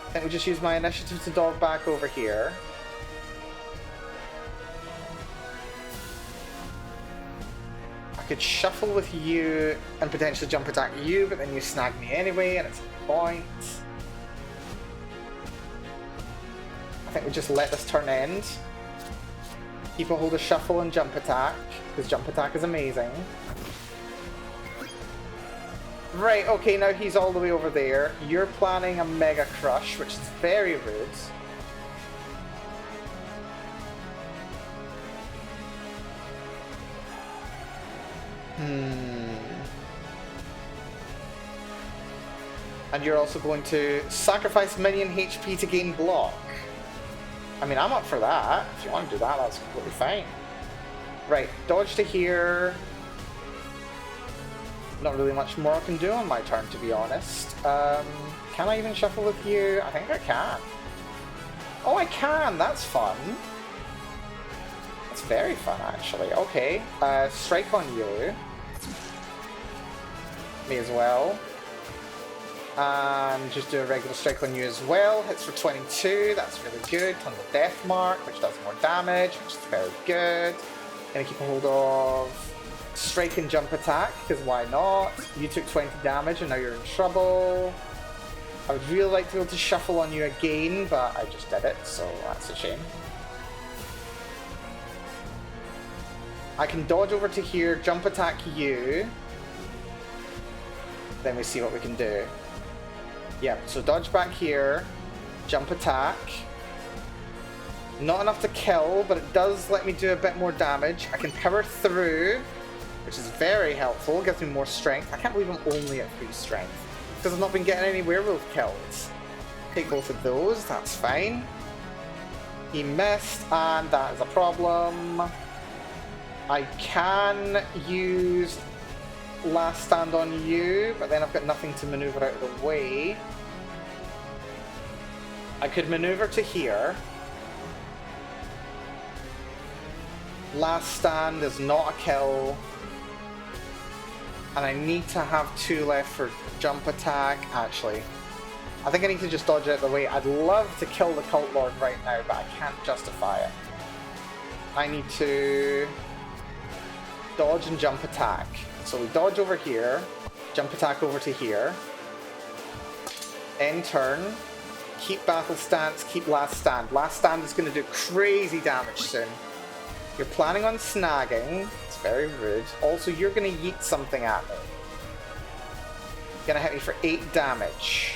I think we just use my initiative to dog back over here. I could shuffle with you and potentially jump attack you, but then you snag me anyway, and it's a point. I think we just let this turn end. Keep a hold of shuffle and jump attack, because jump attack is amazing. Right, okay, now he's all the way over there. You're planning a Mega Crush, which is very rude. And you're also going to sacrifice minion HP to gain block. I mean, I'm up for that. If you want to do that, that's completely fine. Right, dodge to here. Not really much more I can do on my turn, to be honest. Can I even shuffle with you? I think I can. Oh, I can! That's fun. That's very fun, actually. Okay, strike on you. Me as well. And just do a regular strike on you as well. Hits for 22, that's really good. On the death mark, which does more damage, which is very good. Gonna keep a hold of strike and jump attack, because why not? You took 20 damage and now you're in trouble. I would really like to be able to shuffle on you again, but I just did it, so that's a shame. I can dodge over to here, jump attack you. Then we see what we can do. Yeah, so dodge back here, jump attack. Not enough to kill, but it does let me do a bit more damage. I can power through, which is very helpful, gives me more strength. I can't believe I'm only at 3 strength, because I've not been getting any werewolf kills. Take both of those, that's fine. He missed, and that is a problem. I can use last stand on you, but then I've got nothing to maneuver out of the way. I could maneuver to here. Last stand is not a kill. And I need to have 2 left for jump attack. Actually, I think I need to just dodge out of the way. I'd love to kill the Cult Lord right now, but I can't justify it. I need to dodge and jump attack. So we dodge over here, jump attack over to here. End turn. Keep battle stance, keep last stand. Last stand is going to do crazy damage soon. You're planning on snagging. It's very rude. Also, you're going to yeet something at me. Going to hit me for 8 damage.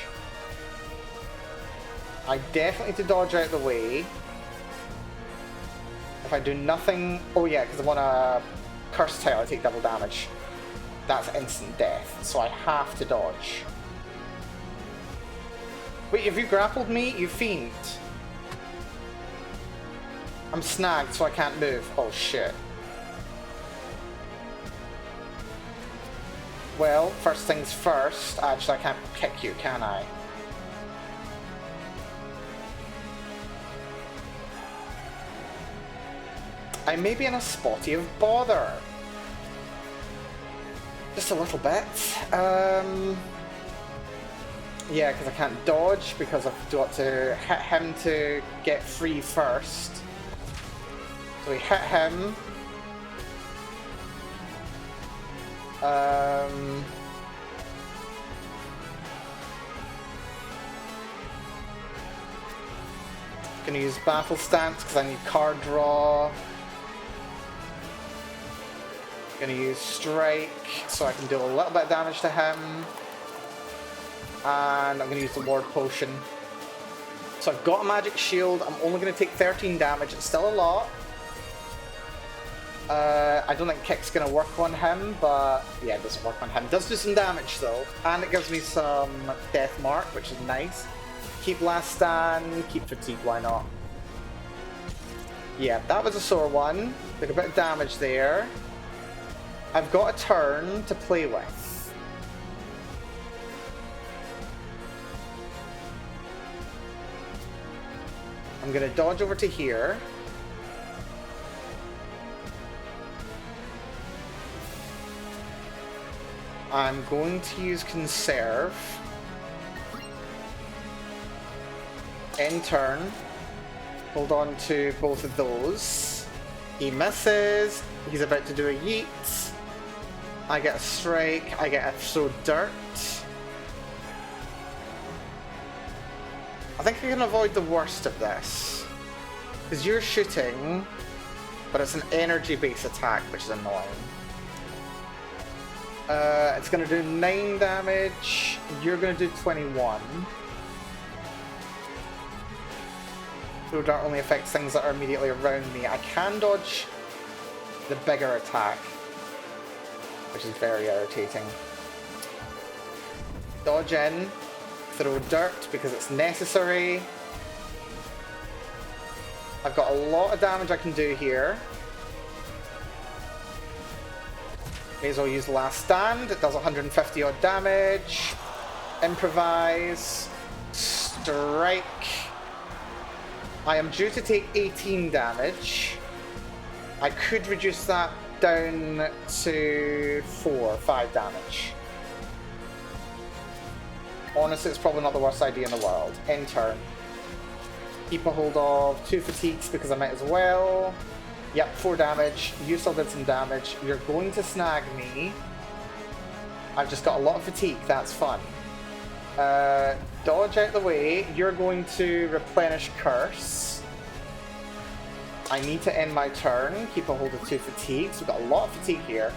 I definitely need to dodge out of the way. If I do nothing... Oh yeah, because I'm on a curse tile, I take double damage. That's instant death, so I have to dodge. Wait, have you grappled me, you fiend? I'm snagged, so I can't move. Oh shit. Well, first things first. Actually, I can't kick you, can I? I may be in a spotty of bother. Just a little bit. Yeah, because I can't dodge because I've got to hit him to get free first. So we hit him. Gonna use battle stance because I need card draw. Gonna use strike so I can do a little bit of damage to him. And I'm gonna use the ward potion. So I've got a magic shield. I'm only gonna take 13 damage. It's still a lot. I don't think kick's gonna work on him, but yeah, it doesn't work on him. It does do some damage though, and it gives me some death mark, which is nice. Keep last stand, keep fatigue, why not? Yeah, that was a sore one. Took a bit of damage there. I've got a turn to play with. I'm gonna dodge over to here. I'm going to use conserve. End turn. Hold on to both of those. He misses. He's about to do a yeet. I get a strike. I get a throw dirt. I think I can avoid the worst of this. Because you're shooting, but it's an energy-based attack, which is annoying. It's going to do 9 damage. You're going to do 21. Throw dart only affects things that are immediately around me. I can dodge the bigger attack, which is very irritating. Dodge in, throw dirt because it's necessary. I've got a lot of damage I can do here. May as well use last stand. It does 150 odd damage. Improvise. Strike. I am due to take 18 damage. I could reduce that down to 5 damage. Honestly, it's probably not the worst idea in the world. End turn. Keep a hold of 2 fatigues because I might as well. Yep, 4 damage. You still did some damage. You're going to snag me. I've just got a lot of fatigue. That's fun. Dodge out the way. You're going to replenish curse. I need to end my turn. Keep a hold of 2 fatigues. We've got a lot of fatigue here.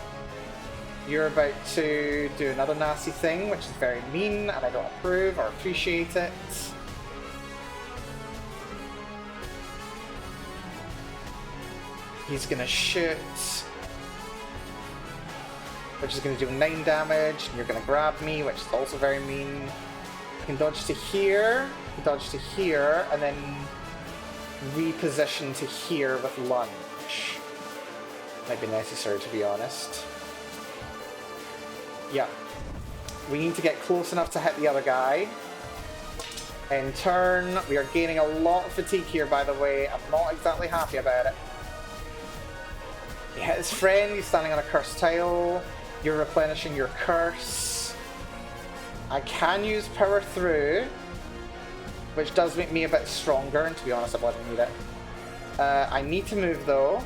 You're about to do another nasty thing, which is very mean, and I don't approve or appreciate it. He's gonna shoot, which is gonna do 9 damage, and you're gonna grab me, which is also very mean. I can dodge to here, dodge to here, and then reposition to here with lunge. Might be necessary, to be honest. Yeah. We need to get close enough to hit the other guy. In turn, we are gaining a lot of fatigue here, by the way. I'm not exactly happy about it. He hit his friend, he's standing on a cursed tile. You're replenishing your curse. I can use power through, which does make me a bit stronger, and to be honest, I wouldn't need it. I need to move though.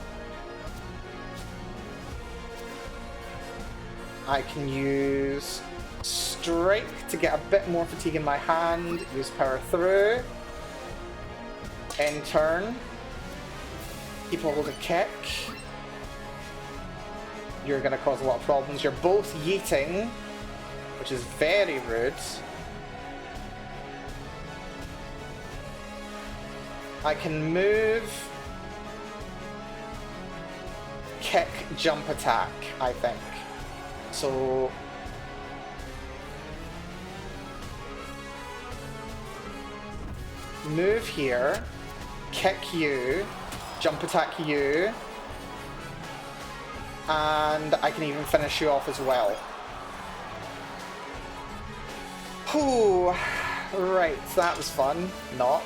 I can use strike to get a bit more fatigue in my hand. Use power through. End turn. Keep a hold of kick. You're going to cause a lot of problems. You're both yeeting, which is very rude. I can move, kick, jump attack, I think. So move here, kick you, jump attack you, and I can even finish you off as well. Whew. Right, that was fun. Not.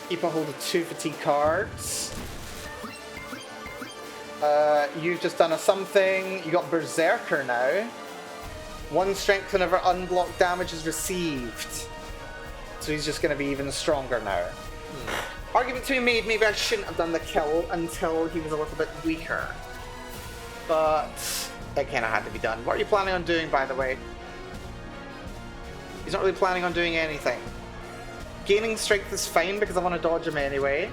Keep a hold of 2 fatigue cards. You've just done a something. You got Berserker now. 1 strength whenever unblocked damage is received. So he's just going to be even stronger now. Argument to be made, maybe I shouldn't have done the kill until he was a little bit weaker. But that kind of had to be done. What are you planning on doing, by the way? He's not really planning on doing anything. Gaining strength is fine because I want to dodge him anyway.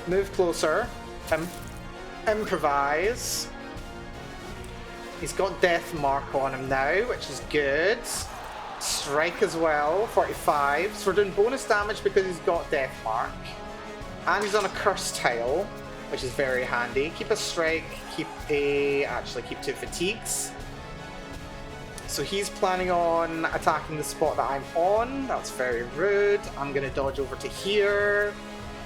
Move closer. Improvise. He's got Death Mark on him now, which is good. Strike as well, 45. So we're doing bonus damage because he's got Death Mark. And he's on a Curse tile, which is very handy. Keep a Strike, keep 2 Fatigues. So he's planning on attacking the spot that I'm on. That's very rude. I'm going to dodge over to here.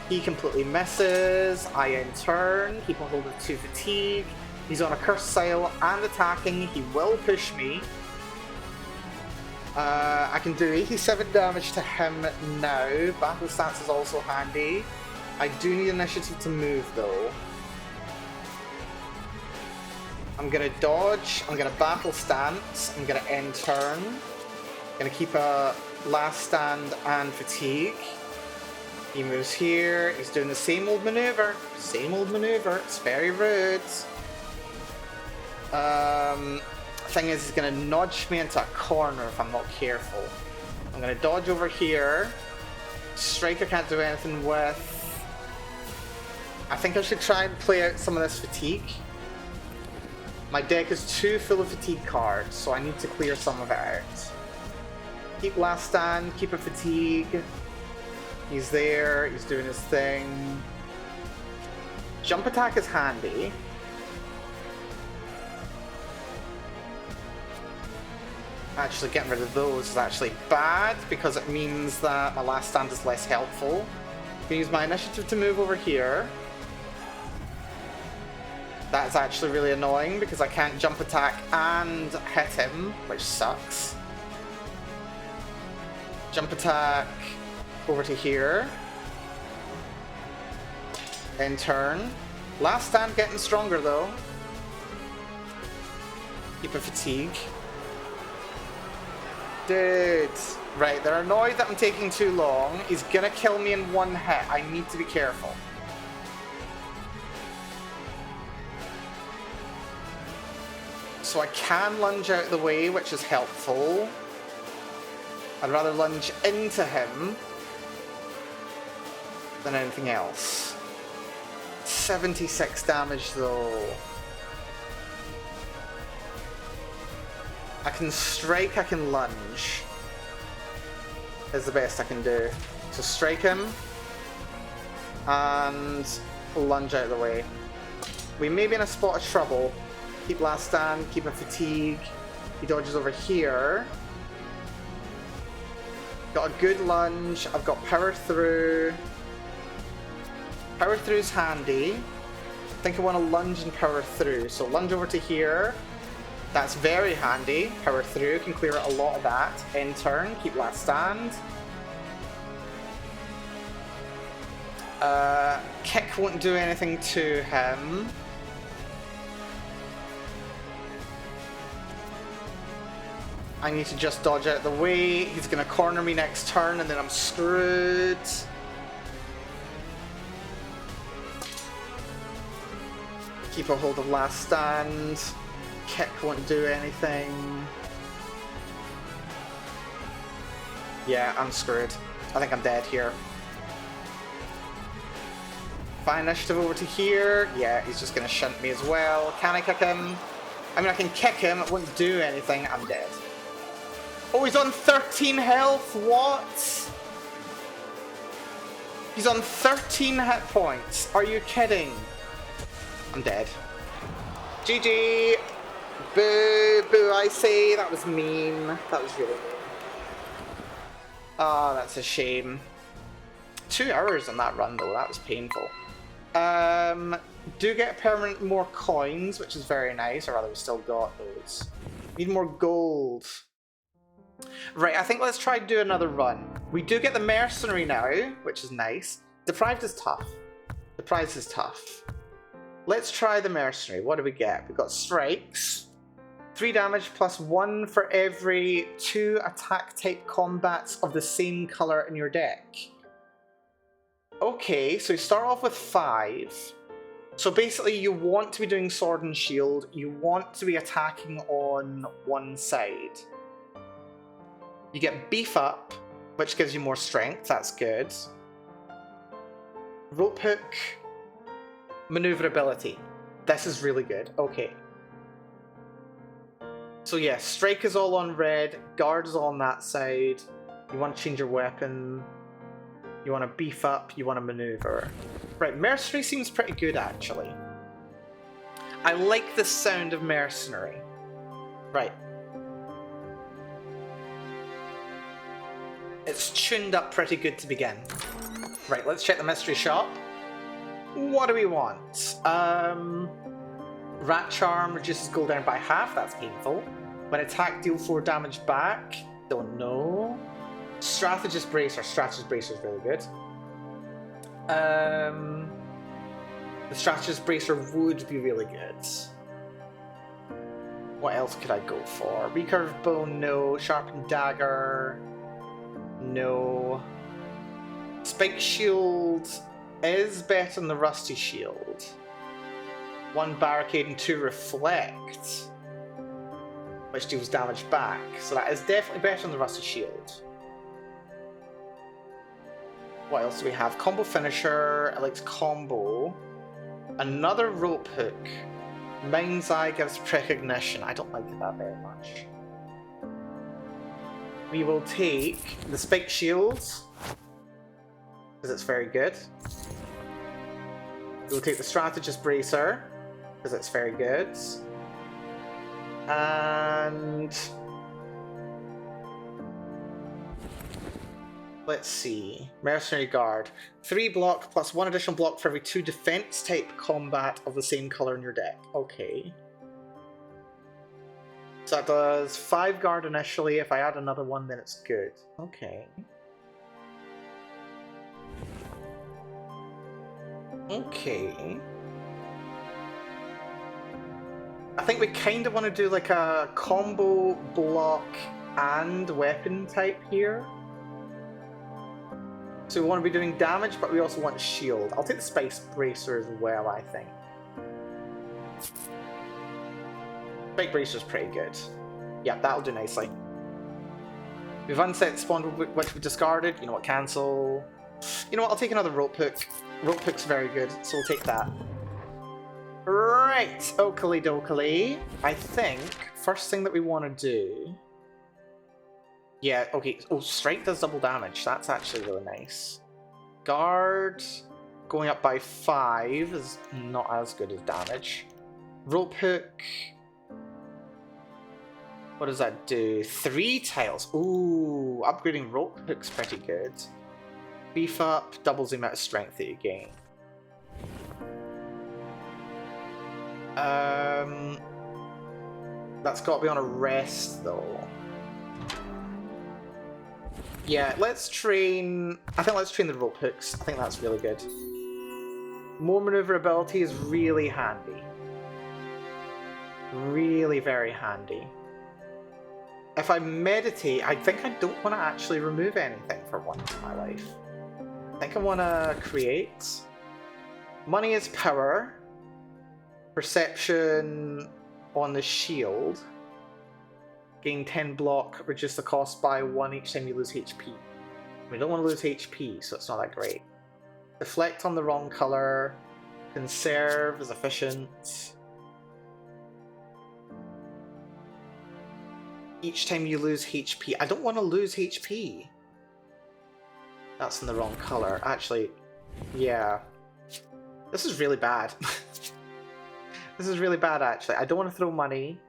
He completely misses. I in turn. Keep a hold of 2 Fatigue. He's on a Curse tile and attacking. He will push me. I can do 87 damage to him now. Battle Stance is also handy. I do need initiative to move though. I'm gonna dodge, I'm gonna Battle Stance, I'm gonna end turn. I'm gonna keep a Last Stand and Fatigue. He moves here, he's doing the same old maneuver. It's very rude. Thing is, he's gonna nudge me into a corner if I'm not careful. I'm gonna dodge over here. Strike I can't do anything with. I think I should try and play out some of this fatigue. My deck is too full of fatigue cards, so I need to clear some of it out. Keep Last Stand, keep a fatigue. He's there, he's doing his thing. Jump attack is handy. Actually, getting rid of those is actually bad because it means that my Last Stand is less helpful. I can use my initiative to move over here. That's actually really annoying because I can't jump attack and hit him, which sucks. Jump attack over to here. In turn. Last Stand getting stronger though. Keep a fatigue. Dude. Right, they're annoyed that I'm taking too long. He's gonna kill me in 1 hit. I need to be careful. So I can lunge out the way, which is helpful. I'd rather lunge into him than anything else. 76 damage though. I can strike, I can lunge. Is the best I can do. So strike him and lunge out of the way. We may be in a spot of trouble. Keep Last Stand, keep a fatigue. He dodges over here. Got a good lunge. I've got power through. Power through is handy. I think I want to lunge and power through. So lunge over to here. That's very handy. Power through can clear out a lot of that. End turn, keep Last Stand. Kick won't do anything to him. I need to just dodge out of the way. He's going to corner me next turn and then I'm screwed. Keep a hold of Last Stand. Kick won't do anything. Yeah, I'm screwed. I think I'm dead here. Fine, initiative over to here. Yeah, he's just going to shunt me as well. Can I kick him? I mean, I can kick him. It won't do anything. I'm dead. Oh, he's on 13 health. What? He's on 13 hit points. Are you kidding? I'm dead. GG. Boo, boo, I say. That was mean. That was really mean. Oh, that's a shame. 2 hours on that run, though. That was painful. Do get permanent more coins, which is very nice. Or rather, we still got those. Need more gold. Right, I think let's try and do another run. We do get the mercenary now, which is nice. Deprived is tough. Deprived is tough. Let's try the mercenary. What do we get? We've got strikes. 3 damage plus 1 for every 2 attack type combats of the same color in your deck. Okay, so you start off with 5. So basically you want to be doing sword and shield. You want to be attacking on one side. You get beef up, which gives you more strength. That's good. Rope hook. Maneuverability. This is really good. Okay. So yeah, strike is all on red, guard is all on that side. You want to change your weapon. You want to beef up, you want to maneuver. Right, mercenary seems pretty good actually. I like the sound of mercenary. Right. It's tuned up pretty good to begin. Right, let's check the mystery shop. What do we want? Rat Charm reduces gold down by half, that's painful. When attack, deal 4 damage back. Don't know. Strategist Bracer. Strategist Bracer is really good. The Strategist Bracer would be really good. What else could I go for? Recurve Bow, no. Sharpened Dagger, no. Spike Shield is better than the Rusty Shield. 1 Barricade and 2 Reflect, which deals damage back. So that is definitely better than the Rusty Shield. What else do we have? Combo Finisher, it likes combo. Another Rope Hook. Mind's Eye gives Precognition. I don't like that very much. We will take the Spike Shields, because it's very good. We'll take the Strategist Bracer, because it's very good. And let's see. Mercenary Guard. 3 block plus 1 additional block for every 2 defense type combat of the same color in your deck. Okay. So that does 5 guard initially. If I add another one, then it's good. Okay. Okay. I think we kind of want to do like a combo block and weapon type here. So we want to be doing damage, but we also want shield. I'll take the Spice Bracer as well, I think. Spike Bracer's pretty good. Yeah, that'll do nicely. We've unset spawn which we discarded. You know what, cancel. You know what, I'll take another Rope Hook. Rope Hook's very good, so we'll take that. Right, oakley dokley. I think first thing that we want to do. Yeah, okay. Oh, strike does double damage. That's actually really nice. Guard going up by 5 is not as good as damage. Rope Hook. What does that do? 3 tiles. Ooh, upgrading Rope Hook's pretty good. Beef up doubles the amount of strength that you gain. That's got to be on a rest though. Yeah, let's train. I think let's train the Rope Hooks. I think that's really good. More maneuverability is really handy. Really very handy. If I meditate, I think I don't want to actually remove anything for once in my life. I think I want to create. Money is power. Perception on the shield. Gain 10 block, reduce the cost by 1 each time you lose HP. We don't want to lose HP, so it's not that great. Deflect on the wrong color. Conserve is efficient. Each time you lose HP. I don't want to lose HP. That's in the wrong color. Actually, yeah. This is really bad. This is really bad, actually. I don't want to throw money.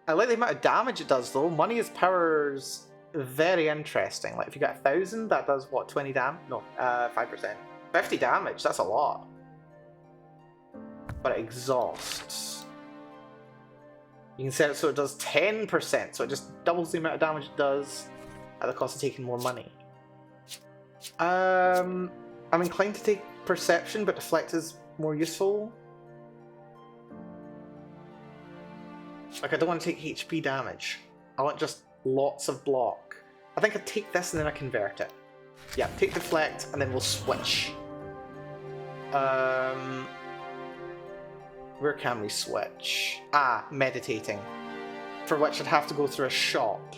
I like the amount of damage it does, though. Money as power's very interesting. Like, if you get 1,000, that does, what, 20 damage? No, 5%. 50 damage, that's a lot. But it exhausts. You can set it so it does 10%, so it just doubles the amount of damage it does at the cost of taking more money. I'm inclined to take Perception, but Deflect is more useful. Like, I don't want to take HP damage. I want just lots of block. I think I take this and then I convert it. Yeah, take Deflect and then we'll switch. Where can we switch? Ah, Meditating. For which I'd have to go through a shop.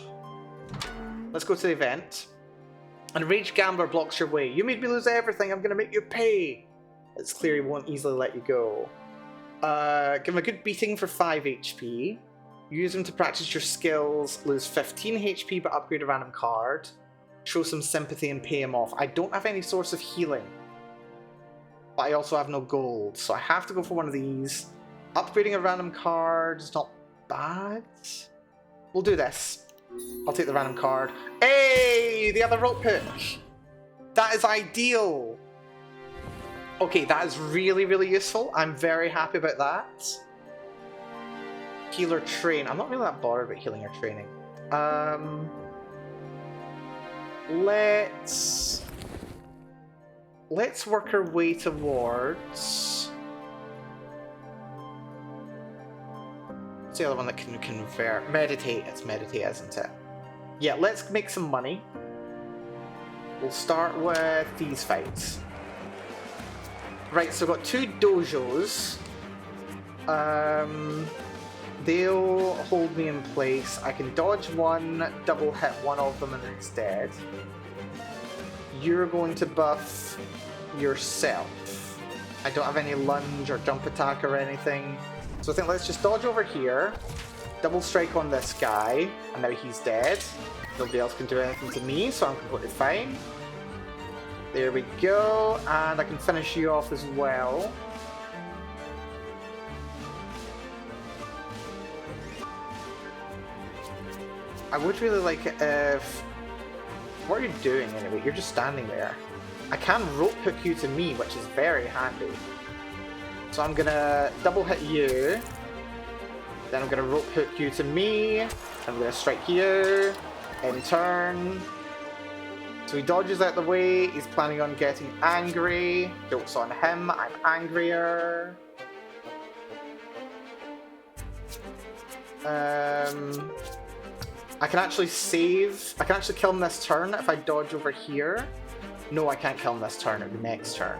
Let's go to the event. And Rage Gambler blocks your way. You made me lose everything, I'm gonna make you pay! It's clear he won't easily let you go. Give him a good beating for 5 HP. Use him to practice your skills. Lose 15 HP but upgrade a random card. Show some sympathy and pay him off. I don't have any source of healing. But I also have no gold, so I have to go for one of these. Upgrading a random card is not bad. We'll do this. I'll take the random card. Hey! The other rope hook! That is ideal! Okay, that is really, really useful. I'm very happy about that. Healer train. I'm not really that bothered about healing or training. Let's work our way towards... What's the other one that can convert? Meditate. It's Meditate, isn't it? Yeah, let's make some money. We'll start with these fights. Right, so I've got 2 dojos. They'll hold me in place. I can dodge one, double hit one of them and it's dead. You're going to buff yourself. I don't have any lunge or jump attack or anything. So I think let's just dodge over here, double strike on this guy, and now he's dead. Nobody else can do anything to me, so I'm completely fine. There we go, and I can finish you off as well. I would really like it if... What are you doing anyway? You're just standing there. I can rope hook you to me, which is very handy. So I'm gonna double hit you. Then I'm gonna rope hook you to me. I'm gonna strike you. In turn. So he dodges out the way. He's planning on getting angry. Joke's on him. I'm angrier. I can actually save. I can actually kill him this turn if I dodge over here. No, I can't kill him this turn. It'll be next turn.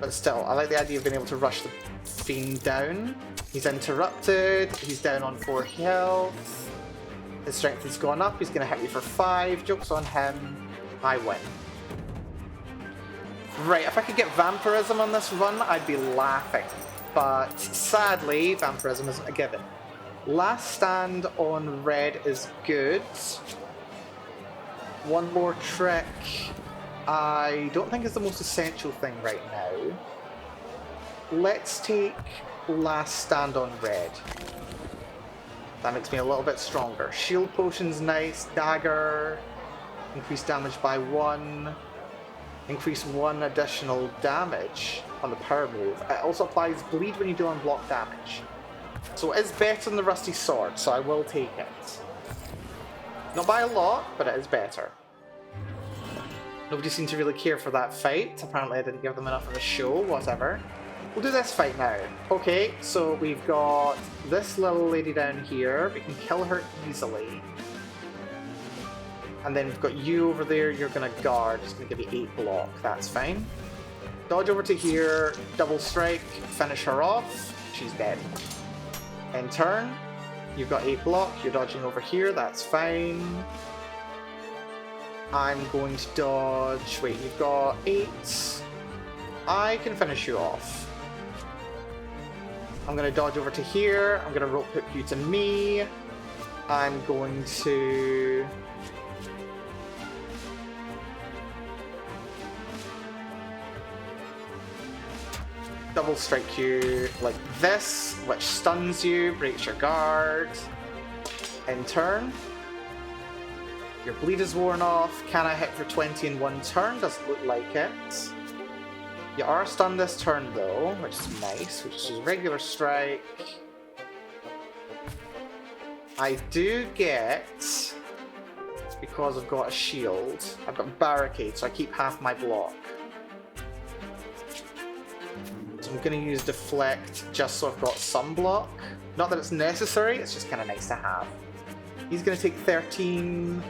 But still, I like the idea of being able to rush the fiend down. He's interrupted. He's down on 4 health. His strength has gone up. He's going to hit me for 5. Joke's on him. I win. Right, if I could get Vampirism on this run, I'd be laughing. But sadly, Vampirism isn't a given. Last stand on red is good. One more trick. I don't think is the most essential thing right now. Let's take last stand on red. That makes me a little bit stronger. Shield potion's nice. Dagger. Increase damage by 1. Increase 1 additional damage on the power move. It also applies bleed when you do unblock damage. So it is better than the Rusty Sword, so I will take it. Not by a lot, but it is better. Nobody seemed to really care for that fight. Apparently I didn't give them enough of a show, whatever. We'll do this fight now. Okay, so we've got this little lady down here. We can kill her easily. And then we've got you over there. You're going to guard. It's going to give you 8 block. That's fine. Dodge over to here. Double strike. Finish her off. She's dead. In turn, you've got 8 block. You're dodging over here. That's fine. I'm going to dodge... Wait, you've got 8. I can finish you off. I'm going to dodge over to here. I'm going to rope hook you to me. I'm going to... double strike you like this, which stuns you, breaks your guard. In turn. Your bleed is worn off. Can I hit for 20 in 1 turn? Doesn't look like it. You are stunned this turn though, which is nice, which is regular strike. I do get, because I've got a shield, I've got a barricade, so I keep half my block. So I'm going to use deflect just so I've got some block. Not that it's necessary, it's just kind of nice to have. He's going to take 13.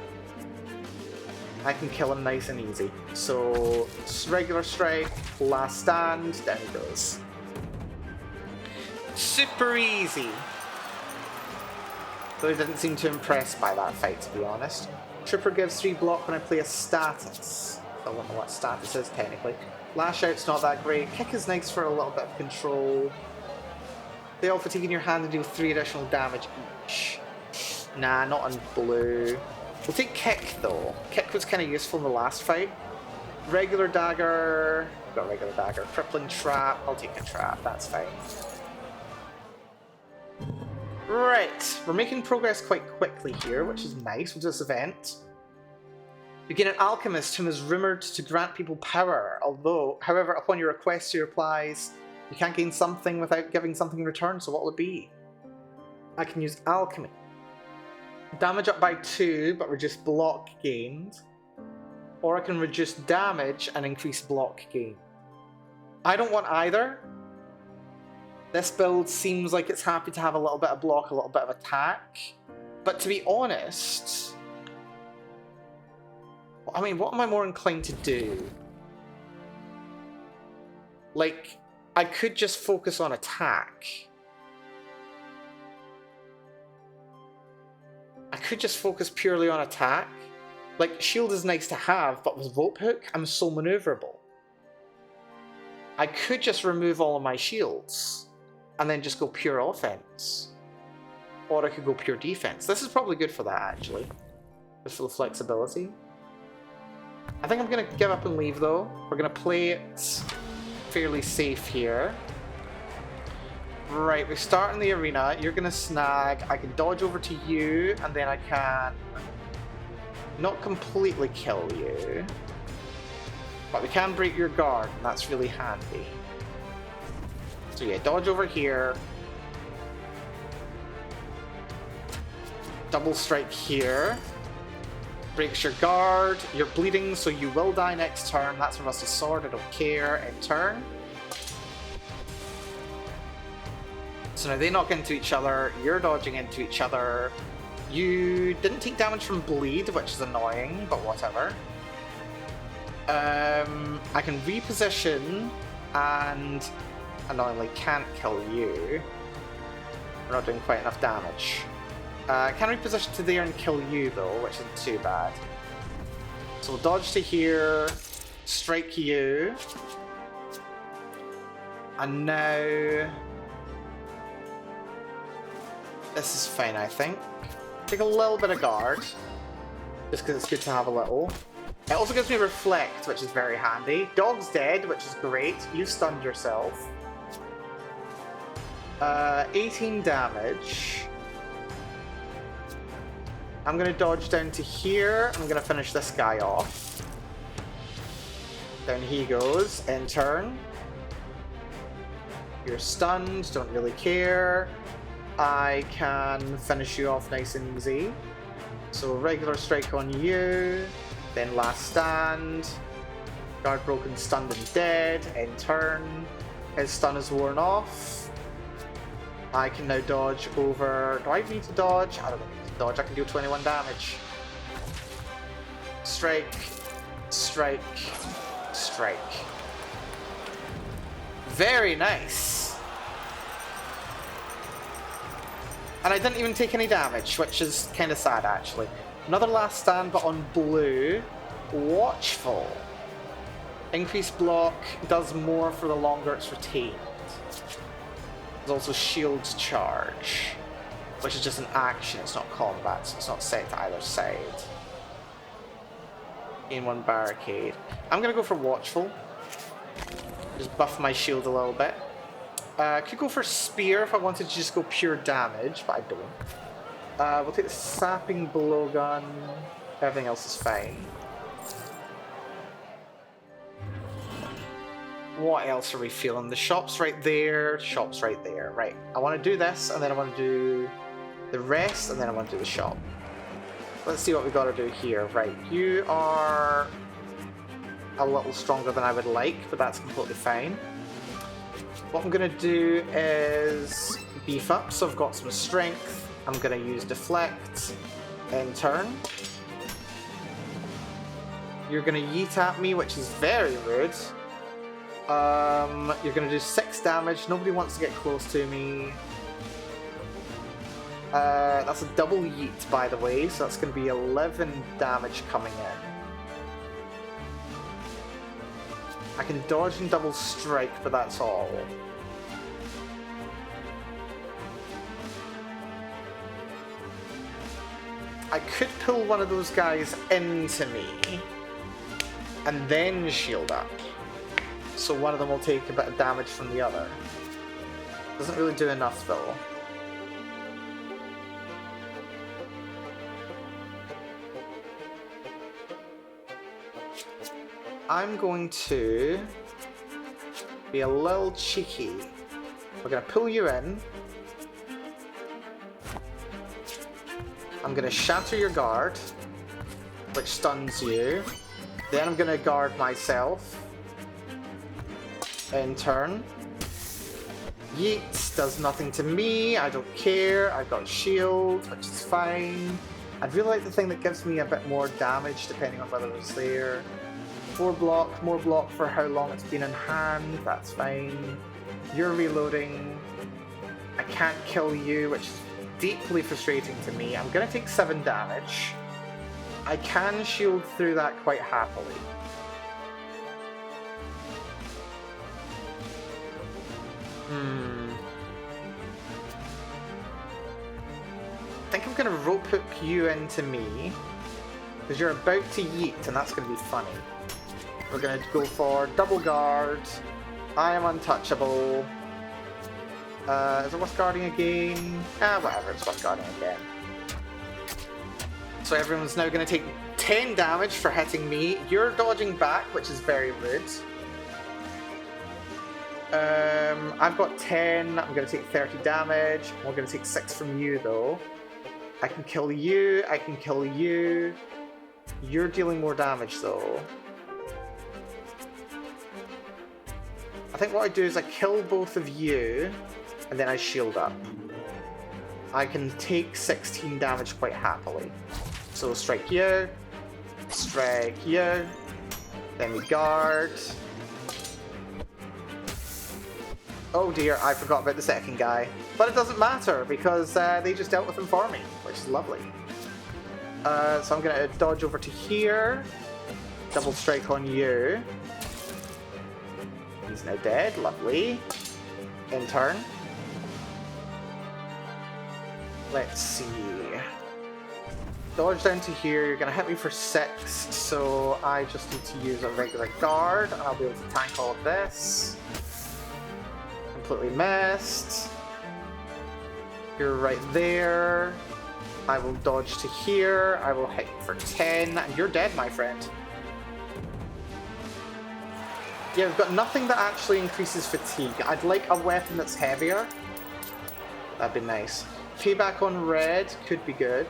I can kill him nice and easy. So, regular strike, last stand, down he goes. Super easy. Though he didn't seem too impressed by that fight, to be honest. Trooper gives 3 block when I play a status. I don't know what status is, technically. Lash out's not that great. Kick is nice for a little bit of control. They all fatigue in your hand and do 3 additional damage each. Nah, not on blue. We'll take kick, though. Kick was kind of useful in the last fight. Regular dagger. Got regular dagger. Crippling trap. I'll take a trap. That's fine. Right, we're making progress quite quickly here, which is nice with this event. You gain an alchemist whom is rumoured to grant people power, however, upon your request he replies, you can't gain something without giving something in return, so what will it be? I can use alchemy. Damage up by 2, but reduce block gained. Or I can reduce damage and increase block gain. I don't want either. This build seems like it's happy to have a little bit of block, a little bit of attack. But to be honest, I mean, what am I more inclined to do? Like, I could just focus on attack. I could just focus purely on attack. Like, shield is nice to have, but with rope hook, I'm so maneuverable. I could just remove all of my shields and then just go pure offense. Or I could go pure defense. This is probably good for that, actually. Just for the flexibility. I think I'm going to give up and leave, though. We're going to play it fairly safe here. Right, we start in the arena. You're going to snag. I can dodge over to you, and then I can not completely kill you. But we can break your guard, and that's really handy. So yeah, dodge over here. Double strike here. Breaks your guard. You're bleeding, so you will die next turn. That's a rusty sword, I don't care. End turn. So now they knock into each other. You're dodging into each other. You didn't take damage from bleed, which is annoying, but whatever. I can reposition and annoyingly can't kill you. We're not doing quite enough damage. Can reposition to there and kill you though, which isn't too bad. So we'll dodge to here, strike you. And now this is fine, I think. Take a little bit of guard, just because it's good to have a little. It also gives me reflect, which is very handy. Dog's dead, which is great. You stunned yourself. 18 damage. I'm going to dodge down to here. I'm going to finish this guy off. Down he goes. End turn. You're stunned. Don't really care. I can finish you off nice and easy. So regular strike on you. Then last stand. Guard broken, stunned and dead. End turn. His stun is worn off. I can now dodge over... Do I need to dodge? I don't need to dodge. I can do 21 damage. Strike. Strike. Strike. Very nice. And I didn't even take any damage, which is kind of sad, actually. Another last stand, but on blue. Watchful. Increased block does more for the longer it's retained. There's also shield charge, which is just an action, it's not combat, so it's not set to either side. In one barricade. I'm going to go for watchful. Just buff my shield a little bit. Could go for spear if I wanted to just go pure damage, but I don't. We'll take the sapping blowgun. Everything else is fine. What else are we feeling? The shop's right there, shop's right there. Right, I want to do this, and then I want to do the rest, and then I want to do the shop. Let's see what we got to do here. Right, you are a little stronger than I would like, but that's completely fine. What I'm going to do is beef up, so I've got some strength. I'm going to use deflect in turn. You're going to yeet at me, which is very rude. You're going to do 6 damage. Nobody wants to get close to me. That's a double yeet, by the way, so that's going to be 11 damage coming in. I can dodge and double strike, but that's all. I could pull one of those guys into me and then shield up. So one of them will take a bit of damage from the other. Doesn't really do enough though. I'm going to be a little cheeky. We're going to pull you in. I'm going to shatter your guard, which stuns you. Then I'm going to guard myself. In turn. Yeet does nothing to me. I don't care. I've got shield, which is fine. I'd really like the thing that gives me a bit more damage depending on whether it's there. More block for how long it's been in hand. That's fine. You're reloading. I can't kill you, which is deeply frustrating to me. I'm going to take 7 damage. I can shield through that quite happily. I think I'm going to rope hook you into me, because you're about to yeet, and that's going to be funny. We're going to go for double guard. I am untouchable. Is it worth guarding again? Whatever, it's worth guarding again. So everyone's now going to take 10 damage for hitting me. You're dodging back, which is very rude. I've got 10, I'm going to take 30 damage. We're going to take 6 from you though. I can kill you, I can kill you. You're dealing more damage though. I think what I do is I kill both of you, and then I shield up. I can take 16 damage quite happily. So strike you, then we guard. Oh dear, I forgot about the second guy. But it doesn't matter, because they just dealt with him for me, which is lovely. So I'm going to dodge over to here. Double strike on you. He's now dead, lovely. In turn. Let's see. Dodge down to here, you're going to hit me for 6, so I just need to use a regular guard, and I'll be able to tank all of this. Completely missed. You're right there. I will dodge to here, I will hit you for 10, and you're dead, my friend. Yeah, we've got nothing that actually increases fatigue. I'd like a weapon that's heavier. That'd be nice. Payback on red could be good.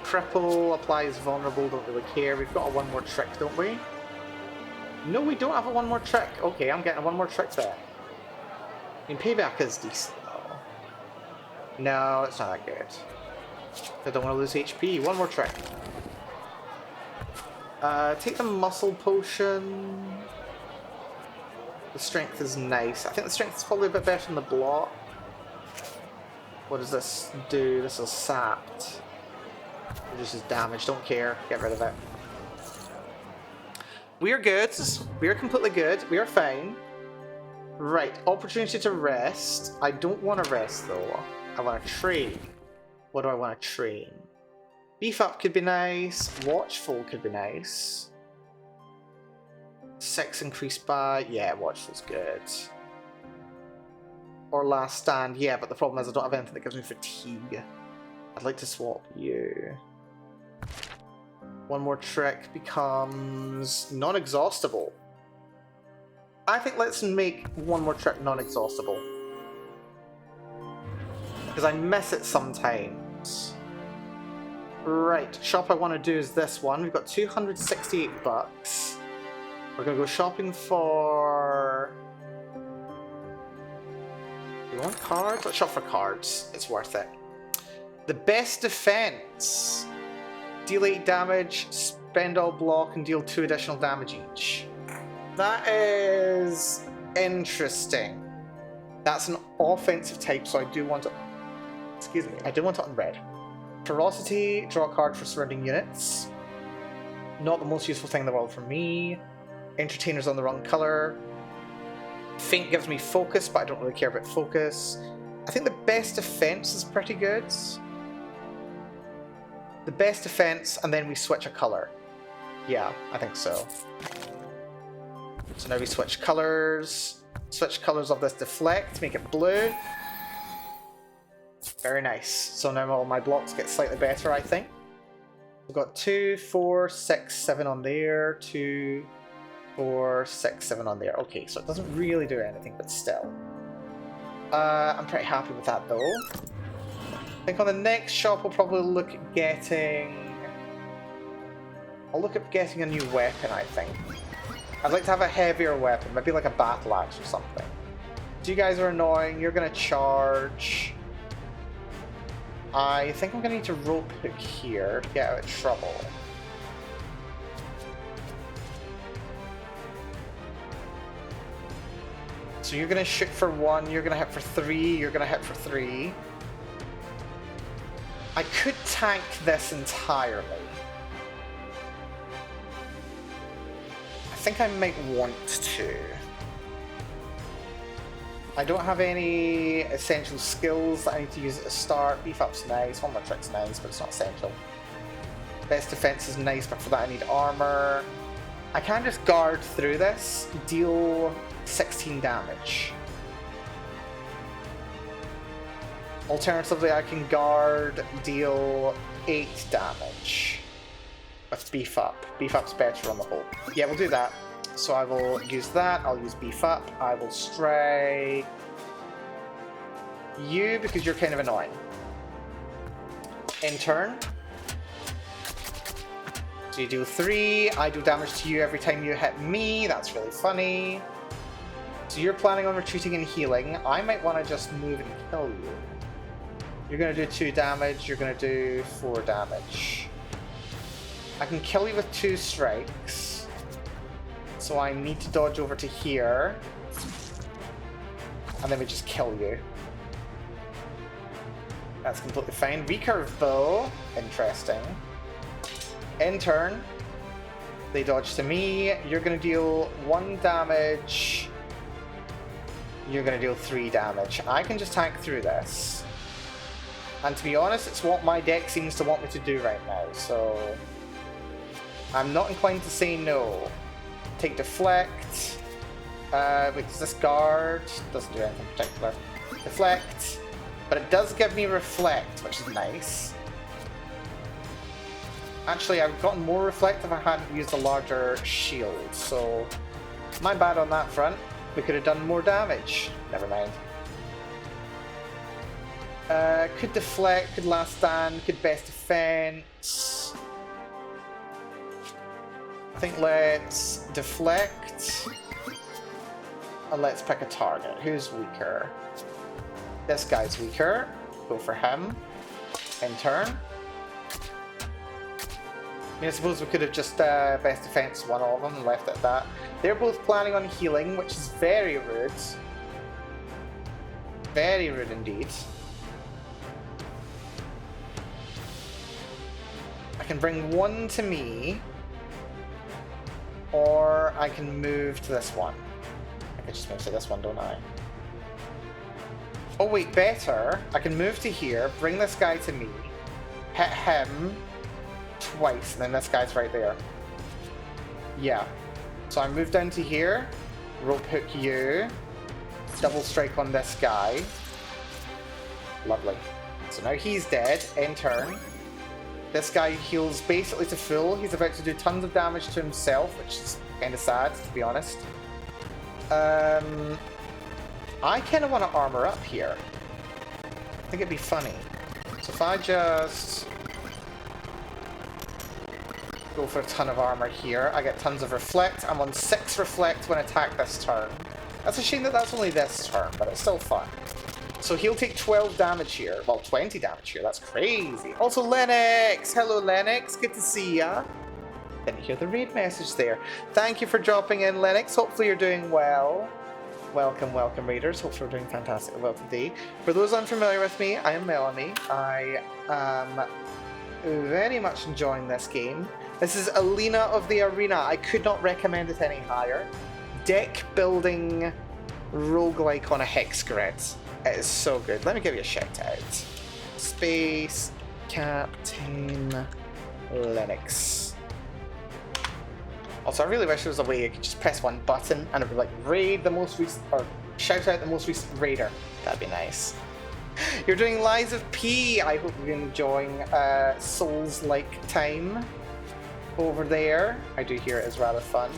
Cripple applies vulnerable, don't really care. We've got a one more trick, don't we? No, we don't have a one more trick. Okay, I'm getting a one more trick there. I mean, payback is decent though. No, it's not that good. I don't want to lose HP. One more trick. Take the muscle potion. The strength is nice. I think the strength is probably a bit better than the block. What does this do? This is sapped. Reduces damage. Don't care. Get rid of it. We are good. We are completely good. We are fine. Right. Opportunity to rest. I don't want to rest though. I want to train. What do I want to train? Beef up could be nice. Watchful could be nice. 6 increased by... Yeah, watchful's good. Or last stand. Yeah, but the problem is I don't have anything that gives me fatigue. I'd like to swap you. One more trick becomes non-exhaustible. I think let's make one more trip non-exhaustible. Because I miss it sometimes. Right, shop I want to do is this one. We've got 268 bucks. We're going to go shopping for... Do you want cards? Let's shop for cards. It's worth it. The best defense. Deal 8 damage, spend all block, and deal 2 additional damage each. That is interesting. That's an offensive type, so I do want to... Excuse me, I do want it on red. Ferocity, draw a card for surrounding units. Not the most useful thing in the world for me. Entertainer's on the wrong colour. Faint gives me focus, but I don't really care about focus. I think the best defense is pretty good. The best defense, and then we switch a colour. Yeah, I think so. So now we switch colours. Switch colours of this deflect, make it blue. Very nice. So now all my blocks get slightly better, I think. We've got 2, 4, 6, 7 on there. 2, 4, 6, 7 on there. Okay, so it doesn't really do anything, but still. I'm pretty happy with that, though. I think on the next shop we'll probably look at getting... I'll look at getting a new weapon, I think. I'd like to have a heavier weapon, maybe like a battle axe or something. So you guys are annoying, you're gonna charge... I think I'm gonna need to rope hook here to get out of trouble. So you're gonna shoot for 1, you're gonna hit for 3, you're gonna hit for 3. I could tank this entirely. I think I might want to. I don't have any essential skills that I need to use at the start. Beef up's nice, one more trick's nice, but it's not essential. Best defense is nice, but for that I need armor. I can just guard through this, deal 16 damage. Alternatively, I can guard, deal 8 damage with beef up. Beef up's better on the whole. Yeah, we'll do that. So I will use that, I'll use beef up, I will strike you because you're kind of annoying. In turn. So you do 3, I do damage to you every time you hit me, that's really funny. So you're planning on retreating and healing, I might want to just move and kill you. You're going to do 2 damage, you're going to do 4 damage. I can kill you with 2 strikes. So I need to dodge over to here. And then we just kill you. That's completely fine. Recurve bow. Interesting. In turn, they dodge to me. You're going to deal 1 damage. You're going to deal 3 damage. I can just tank through this. And to be honest, it's what my deck seems to want me to do right now. So I'm not inclined to say no. Take deflect. Wait, does this guard? Doesn't do anything particular. Deflect. But it does give me reflect, which is nice. Actually, I've gotten more reflect if I hadn't used a larger shield, so my bad on that front. We could have done more damage. Never mind. Could deflect, could last stand, could best defense. I think let's deflect, and let's pick a target. Who's weaker? This guy's weaker. Go for him. In turn. I mean, I suppose we could have just best defense one of them and left it at that. They're both planning on healing, which is very rude. Very rude indeed. I can bring 1 to me. Or I can move to this one. I can just move to this one, don't I? Oh wait, better. I can move to here, bring this guy to me, hit him twice, and then this guy's right there. Yeah. So I move down to here, rope hook you, double strike on this guy. Lovely. So now he's dead, in turn. This guy heals basically to full. He's about to do tons of damage to himself, which is kind of sad, to be honest. I kind of want to armor up here. I think it'd be funny. So if I just go for a ton of armor here, I get tons of reflect. I'm on 6 reflect when I attack this turn. That's a shame that that's only this turn, but it's still fun. So he'll take 12 damage here. Well, 20 damage here. That's crazy. Also, Lennox! Hello, Lennox. Good to see ya. Didn't hear the raid message there. Thank you for dropping in, Lennox. Hopefully you're doing well. Welcome, welcome, raiders. Hopefully we're doing fantastically well today. For those unfamiliar with me, I am Melanie. I am very much enjoying this game. This is Alina of the Arena. I could not recommend it any higher. Deck building roguelike on a hex grid. It is so good. Let me give you a shout out. Space Captain Lennox. Also, I really wish there was a way you could just press one button and it would like raid the most recent, or shout out the most recent raider. That'd be nice. You're doing Lies of P. I hope you're enjoying Souls-like time over there. I do hear it is rather fun.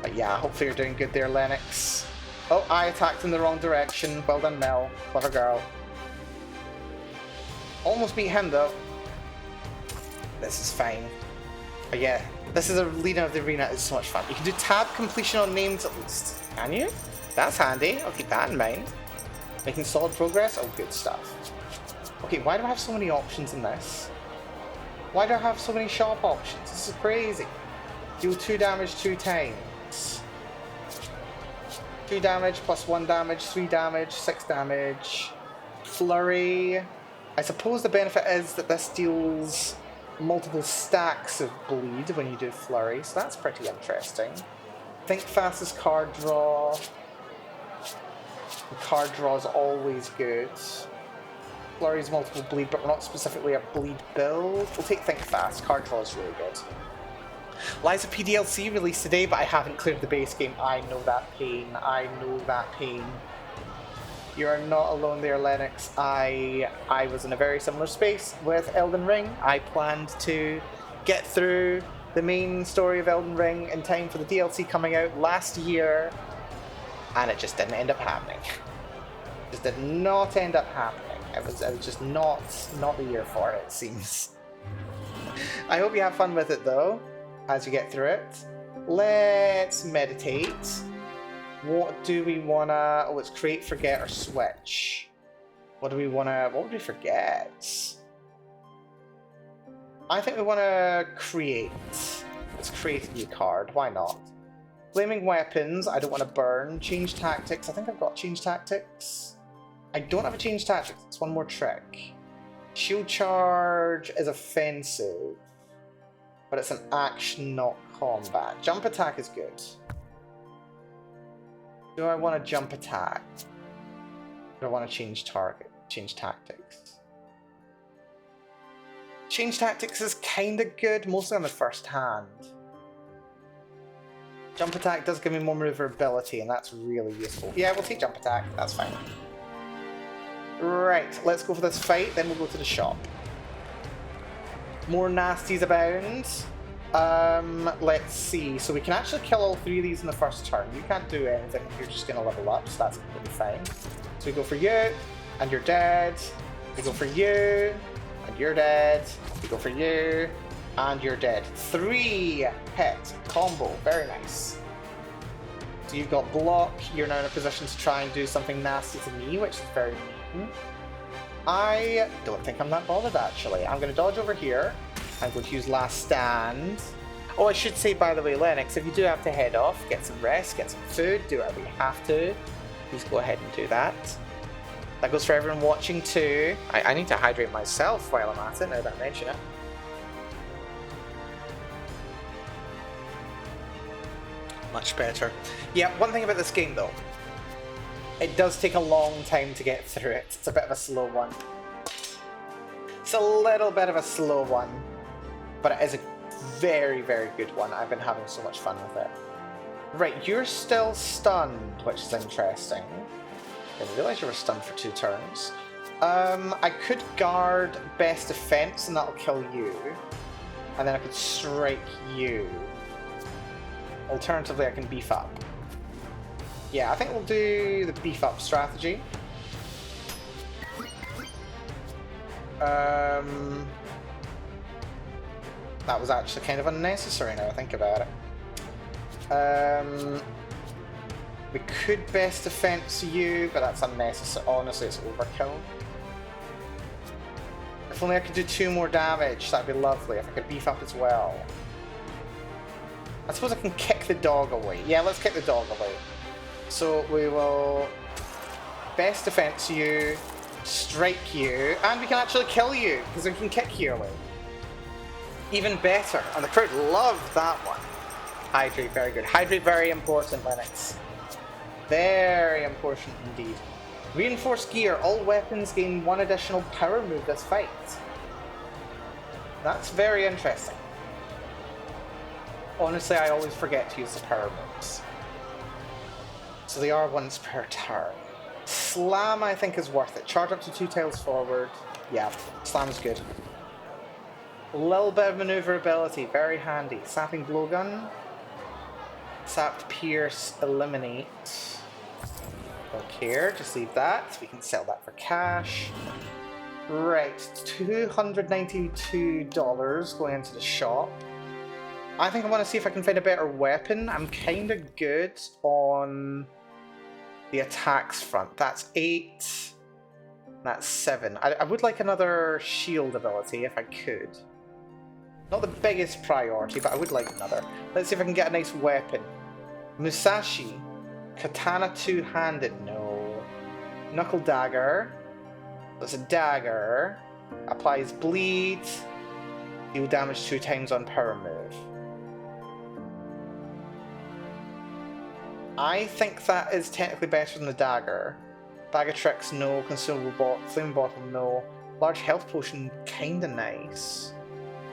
But yeah, hopefully you're doing good there, Lennox. Oh, I attacked in the wrong direction. Well done, Mel. Clever girl. Almost beat him, though. This is fine. But yeah, this is Alina of the Arena. It's so much fun. You can do tab completion on names at least. Can you? That's handy. I'll keep that in mind. Making solid progress? Oh, good stuff. Okay, why do I have so many options in this? Why do I have so many shop options? This is crazy. Deal 2 damage 2 times. 2 damage plus 1 damage, 3 damage, 6 damage. Flurry. I suppose the benefit is that this deals multiple stacks of bleed when you do flurry, so that's pretty interesting. Think fastest card draw. The card draw is always good. Flurry's multiple bleed, but we're not specifically a bleed build. We'll take Think Fast. Card draw is really good. Lies of P DLC released today, but I haven't cleared the base game. I know that pain. I know that pain. You are not alone there, Lennox. I was in a very similar space with Elden Ring. I planned to get through the main story of Elden Ring in time for the DLC coming out last year, and it just didn't end up happening. It just did not end up happening. It was just not the year for it, it seems. I hope you have fun with it though, as you get through it. Let's meditate. What do we wanna... Oh, it's create, forget, or switch. What do we wanna... What would we forget? I think we wanna create. Let's create a new card. Why not? Flaming weapons. I don't want to burn. Change tactics. I think I've got change tactics. I don't have a change tactics. It's one more trick. Shield charge is offensive, but it's an action, not combat. Jump attack is good. Do I want to jump attack? Do I want to change target? Change tactics. Change tactics is kind of good, mostly on the first hand. Jump attack does give me more maneuverability, and that's really useful. Yeah, we'll take jump attack. That's fine. Right, let's go for this fight, then we'll go to the shop. More nasties abound. Let's see. So we can actually kill all 3 of these in the first turn. You can't do anything. You're just going to level up, so that's completely fine. So we go for you, and you're dead. We go for you, and you're dead. We go for you, and you're dead. 3 hit combo. Very nice. So you've got block. You're now in a position to try and do something nasty to me, which is very mean. I don't think I'm that bothered, actually. I'm going to dodge over here. I'm going to use Last Stand. Oh, I should say, by the way, Lennox, if you do have to head off, get some rest, get some food, do whatever you have to, please go ahead and do that. That goes for everyone watching too. I need to hydrate myself while I'm at it, now that I mention it. Much better. Yeah, one thing about this game though, it does take a long time to get through it. It's a bit of a slow one. It's a little bit of a slow one, but it is a very, very good one. I've been having so much fun with it. Right, you're still stunned, which is interesting. I didn't realise you were stunned for 2 turns. I could guard best defense and that'll kill you. And then I could strike you. Alternatively, I can beef up. Yeah, I think we'll do the beef up strategy. That was actually kind of unnecessary now I think about it. We could best defense you, but that's unnecessary. Honestly, it's overkill. If only I could do 2 more damage, that'd be lovely. If I could beef up as well. I suppose I can kick the dog away. Yeah, let's kick the dog away. So we will best defense you, strike you, and we can actually kill you, because we can kick you away. Even better. And the crowd loved that one. Hydrate, very good. Hydrate, very important, Linux. Very important indeed. Reinforced gear. All weapons gain 1 additional power move this fight. That's very interesting. Honestly, I always forget to use the power moves. So they are once per turn. Slam, I think, is worth it. Charge up to 2 tiles forward. Yeah, slam is good. A little bit of maneuverability, very handy. Sapping blowgun. Sapped pierce, eliminate. Don't care, just leave that. We can sell that for cash. Right, $292 going into the shop. I think I want to see if I can find a better weapon. I'm kind of good on the attacks front. That's 8. That's 7. I would like another shield ability if I could. Not the biggest priority, but I would like another. Let's see if I can get a nice weapon. Musashi. Katana two-handed, no. Knuckle dagger. That's a dagger. Applies bleed. Deal damage 2 times on power move. I think that is technically better than the dagger. Bag of tricks, no. Consumable flame bottle, no. Large health potion, kinda nice.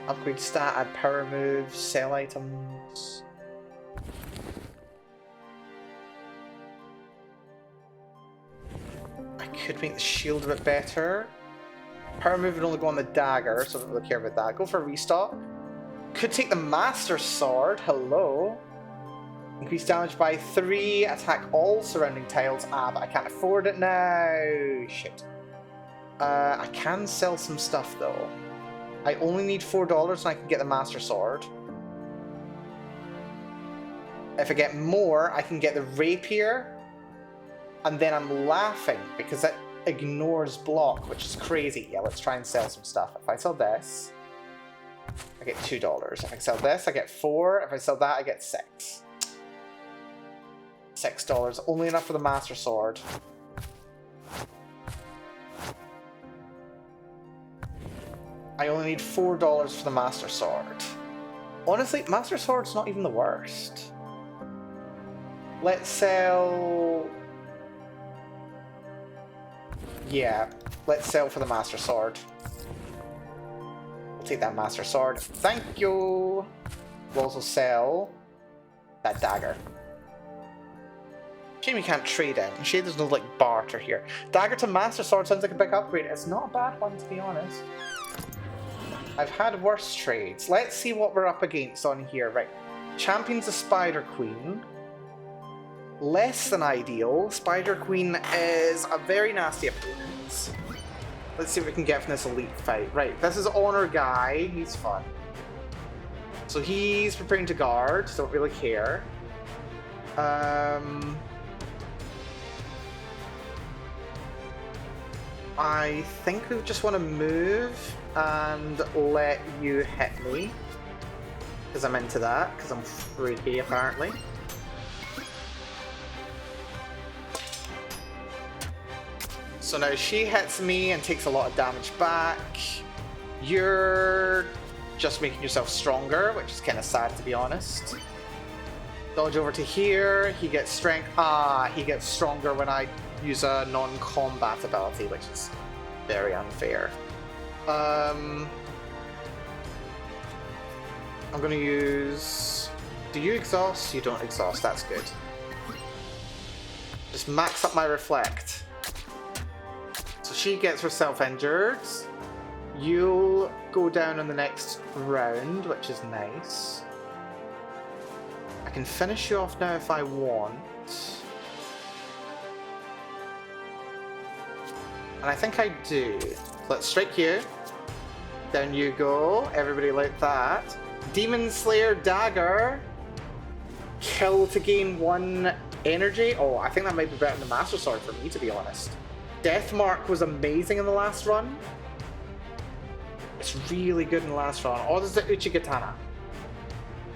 Upgrade stat, add power moves, sell items. I could make the shield a bit better. Power move would only go on the dagger, so I don't really care about that. Go for a restock. Could take the Master Sword, hello. Increase damage by 3, attack all surrounding tiles. Ah, but I can't afford it now. Shit. I can sell some stuff though. I only need $4 and I can get the Master Sword. If I get more, I can get the Rapier. And then I'm laughing because it ignores block, which is crazy. Yeah, let's try and sell some stuff. If I sell this, I get $2. If I sell this, I get 4. If I sell that, I get 6. $6. Only enough for the Master Sword. I only need $4 for the Master Sword. Honestly, Master Sword's not even the worst. Let's sell... Yeah, let's sell for the Master Sword. We'll take that Master Sword. Thank you! We'll also sell that dagger. Shame you can't trade in. Shame there's no like barter here. Dagger to Master Sword sounds like a big upgrade. It's not a bad one, to be honest. I've had worse trades. Let's see what we're up against on here. Right. Champion's a Spider Queen. Less than ideal. Spider Queen is a very nasty opponent. Let's see what we can get from this elite fight. Right, this is Honor Guy. He's fun. So he's preparing to guard. Don't really care. I think we just want to move and let you hit me. Because I'm into that. Because I'm freaky, apparently. So now she hits me and takes a lot of damage back. You're just making yourself stronger, which is kind of sad, to be honest. Dodge over to here. He gets strength. Ah, he gets stronger when I use a non-combat ability, which is very unfair. I'm going to use... Do you exhaust? You don't exhaust. That's good. Just max up my reflect. So she gets herself injured. You'll go down in the next round, which is nice. I can finish you off now if I want. And I think I do. Let's strike you. Down you go. Everybody like that. Demon Slayer Dagger. Kill to gain 1 energy. Oh, I think that might be better than the Master Sword for me, to be honest. Death Mark was amazing in the last run. It's really good in the last run. Oh, there's the Uchigatana,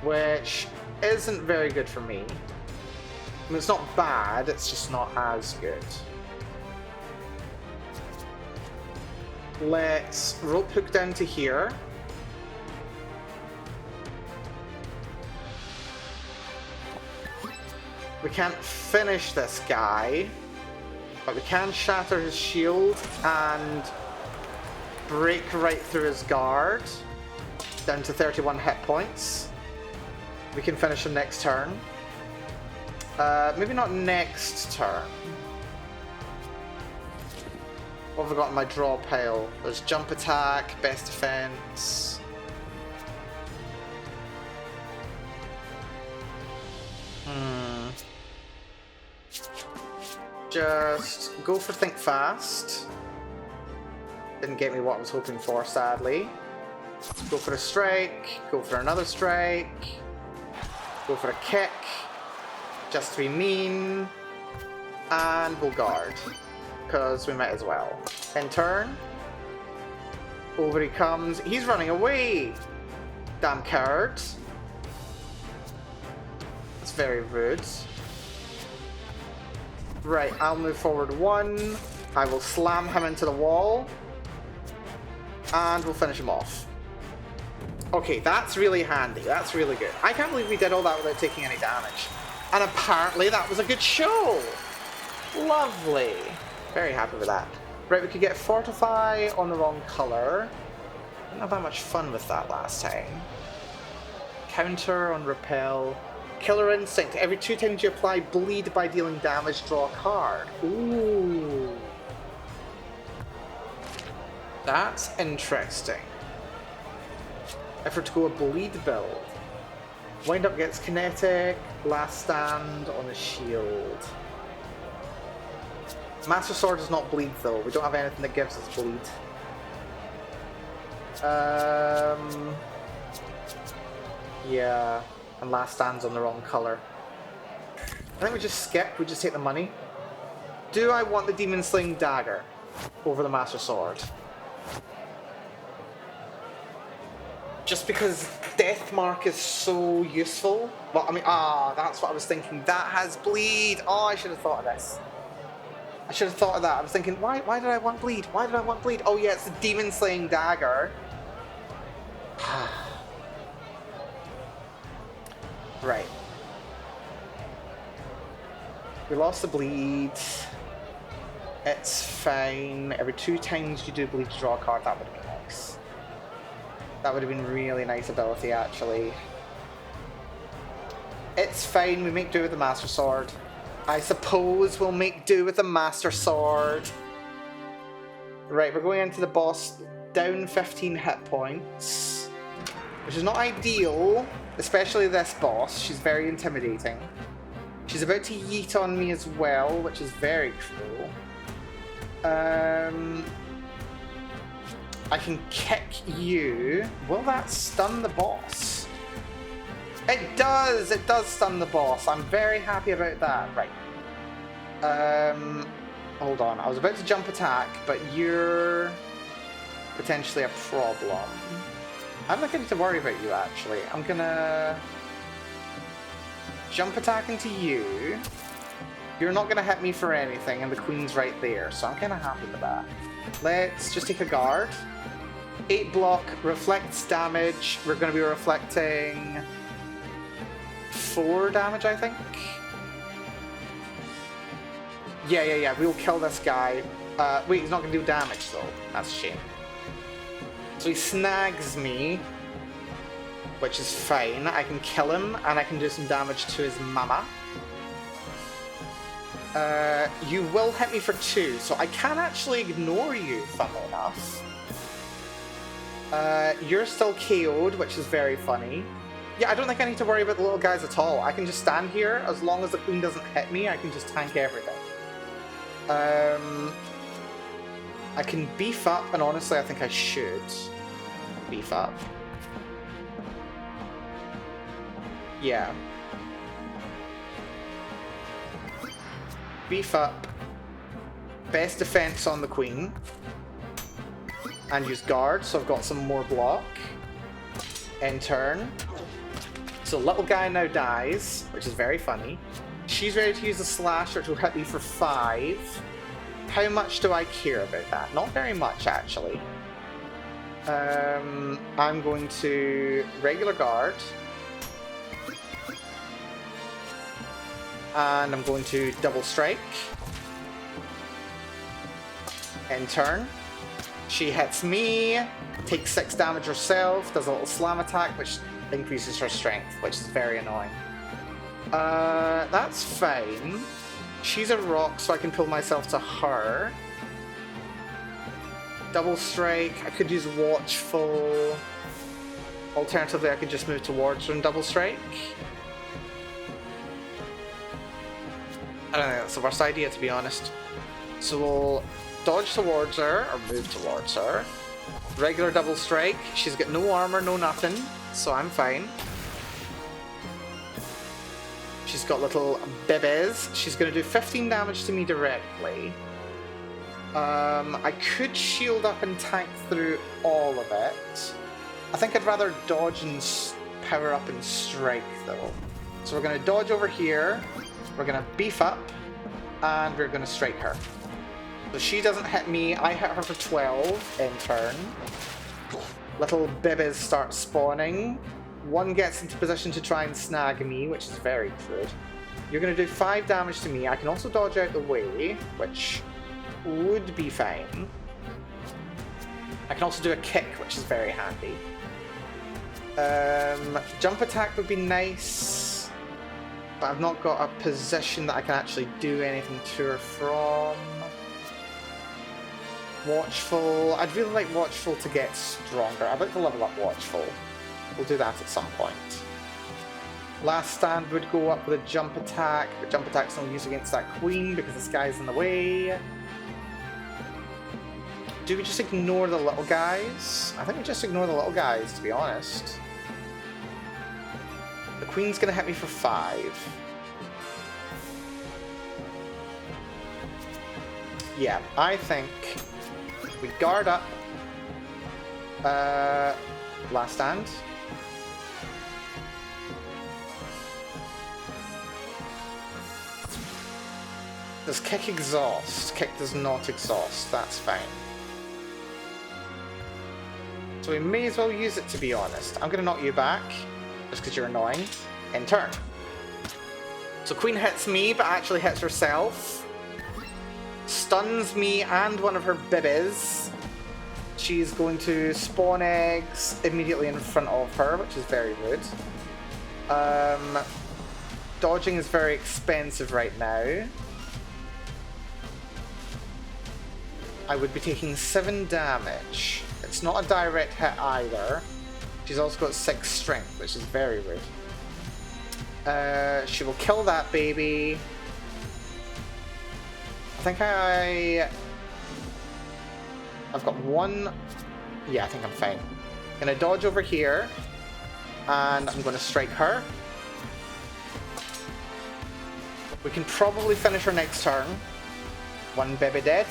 which isn't very good for me. I mean, it's not bad, it's just not as good. Let's rope hook down to here. We can't finish this guy, but we can shatter his shield and break right through his guard, down to 31 hit points. We can finish him next turn. Maybe not next turn. What have I got in my draw pile? There's jump attack, best defense. Just go for think fast. Didn't get me what I was hoping for, sadly. Go for a strike, go for another strike, go for a kick, just to be mean, and we'll guard, because we might as well. In turn, over he comes. He's running away! Damn coward. That's very rude. Right, I'll move forward 1. I will slam him into the wall. And we'll finish him off. Okay, that's really handy. That's really good. I can't believe we did all that without taking any damage. And apparently that was a good show! Lovely. Very happy with that. Right, we could get Fortify on the wrong colour. Didn't have that much fun with that last time. Counter on Repel. Killer Instinct. Every 2 times you apply bleed by dealing damage, draw a card. Ooh. That's interesting. If we're to go a bleed build. Wind Up gets kinetic. Last Stand on a shield. Master Sword does not bleed though. We don't have anything that gives us bleed. Yeah. And Last Stand's on the wrong colour. I think we just skip, we just take the money. Do I want the Demon Slaying Dagger over the Master Sword? Just because Death Mark is so useful? Well, I mean, that's what I was thinking. That has bleed! Oh, I should have thought of this. I should have thought of that. I was thinking, why did I want bleed? Why did I want bleed? Oh yeah, it's the Demon Slaying Dagger. Right. We lost the bleed. It's fine. Every 2 times you do bleed to draw a card, that would have been nice. That would have been really nice ability, actually. It's fine, we make do with the Master Sword. I suppose we'll make do with the Master Sword. Right, we're going into the boss down 15 hit points. Which is not ideal, especially this boss. She's very intimidating. She's about to yeet on me as well, which is very cool. I can kick you. Will that stun the boss? It does! It does stun the boss. I'm very happy about that. Right. Hold on. I was about to jump attack, but you're potentially a problem. I don't think I need to worry about you, actually. I'm gonna jump attack into you. You're not gonna hit me for anything, and the queen's right there, so I'm kinda happy with that. Let's just take a guard. 8 block, reflects damage. We're gonna be reflecting 4 damage, I think. Yeah, we'll kill this guy. Wait, he's not gonna do damage, though. That's a shame. So he snags me, which is fine. I can kill him, and I can do some damage to his mama. You will hit me for 2, so I can actually ignore you, funnily enough. You're still KO'd, which is very funny. Yeah, I don't think I need to worry about the little guys at all. I can just stand here. As long as the queen doesn't hit me, I can just tank everything. I can beef up, and honestly, I think I should beef up. Yeah. Beef up. Best defense on the queen. And use guard, so I've got some more block. End turn. So little guy now dies, which is very funny. She's ready to use the slash, which will hit me for 5. How much do I care about that? Not very much, actually. I'm going to regular guard. And I'm going to double strike. End turn. She hits me, takes 6 damage herself, does a little slam attack, which increases her strength, which is very annoying. That's fine. She's a rock, so I can pull myself to her. Double strike. I could use watchful. Alternatively, I could just move towards her and double strike. I don't think that's the worst idea, to be honest. So we'll dodge towards her, or move towards her. Regular double strike. She's got no armor, no nothing, so I'm fine. She's got little bibbies. She's going to do 15 damage to me directly. I could shield up and tank through all of it. I think I'd rather dodge and power up and strike, though. So we're going to dodge over here. We're going to beef up. And we're going to strike her. So she doesn't hit me. I hit her for 12 in turn. Little bibbies start spawning. One gets into position to try and snag me, which is very good. You're going to do 5 damage to me. I can also dodge out the way, which would be fine. I can also do a kick, which is very handy. Jump attack would be nice, but I've not got a position that I can actually do anything to her from. Watchful. I'd really like Watchful to get stronger. I'd like to level up Watchful. We'll do that at some point. Last Stand would go up with a jump attack, but jump attack's no use against that queen because this guy's in the way. Do we just ignore the little guys? I think we just ignore the little guys, to be honest. The queen's gonna hit me for 5. Yeah, I think we guard up. Last Stand. Does kick exhaust? Kick does not exhaust, that's fine. So we may as well use it, to be honest. I'm gonna knock you back, just because you're annoying. In turn. So queen hits me, but actually hits herself. Stuns me and one of her bibbies. She's going to spawn eggs immediately in front of her, which is very rude. Dodging is very expensive right now. I would be taking 7 damage. It's not a direct hit either. She's also got 6 strength, which is very rude. She will kill that baby. I think I've got 1... Yeah, I think I'm fine. I'm gonna dodge over here. And I'm gonna strike her. We can probably finish her next turn. 1 baby dead.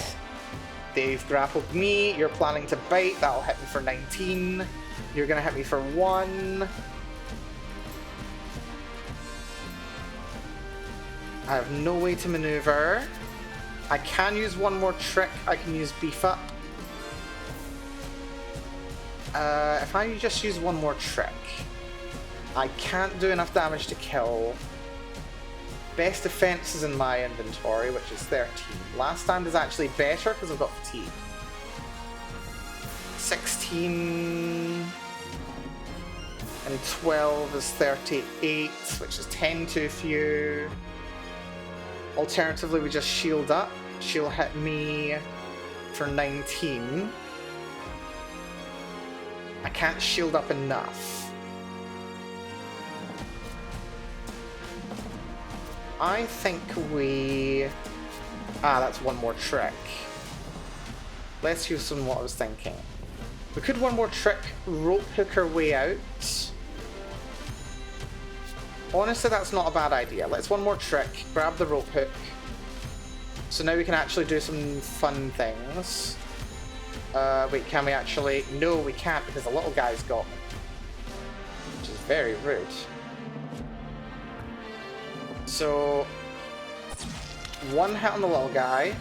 They've grappled me. You're planning to bite. That'll hit me for 19. You're gonna hit me for 1. I have no way to maneuver. I can use one more trick. I can use beef up. If I just use one more trick, I can't do enough damage to kill. Best defense is in my inventory, which is 13. Last Stand is actually better because I've got fatigue. 16 and 12 is 38, which is 10 too few. Alternatively, we just shield up. She'll hit me for 19. I can't shield up enough. I think we... that's one more trick. Less use than what I was thinking. We could one more trick, rope hook our way out. Honestly, that's not a bad idea. Let's one more trick, grab the rope hook. So now we can actually do some fun things. Wait, can we actually? No, we can't because the little guy's got me. Which is very rude. So, one hit on the little guy.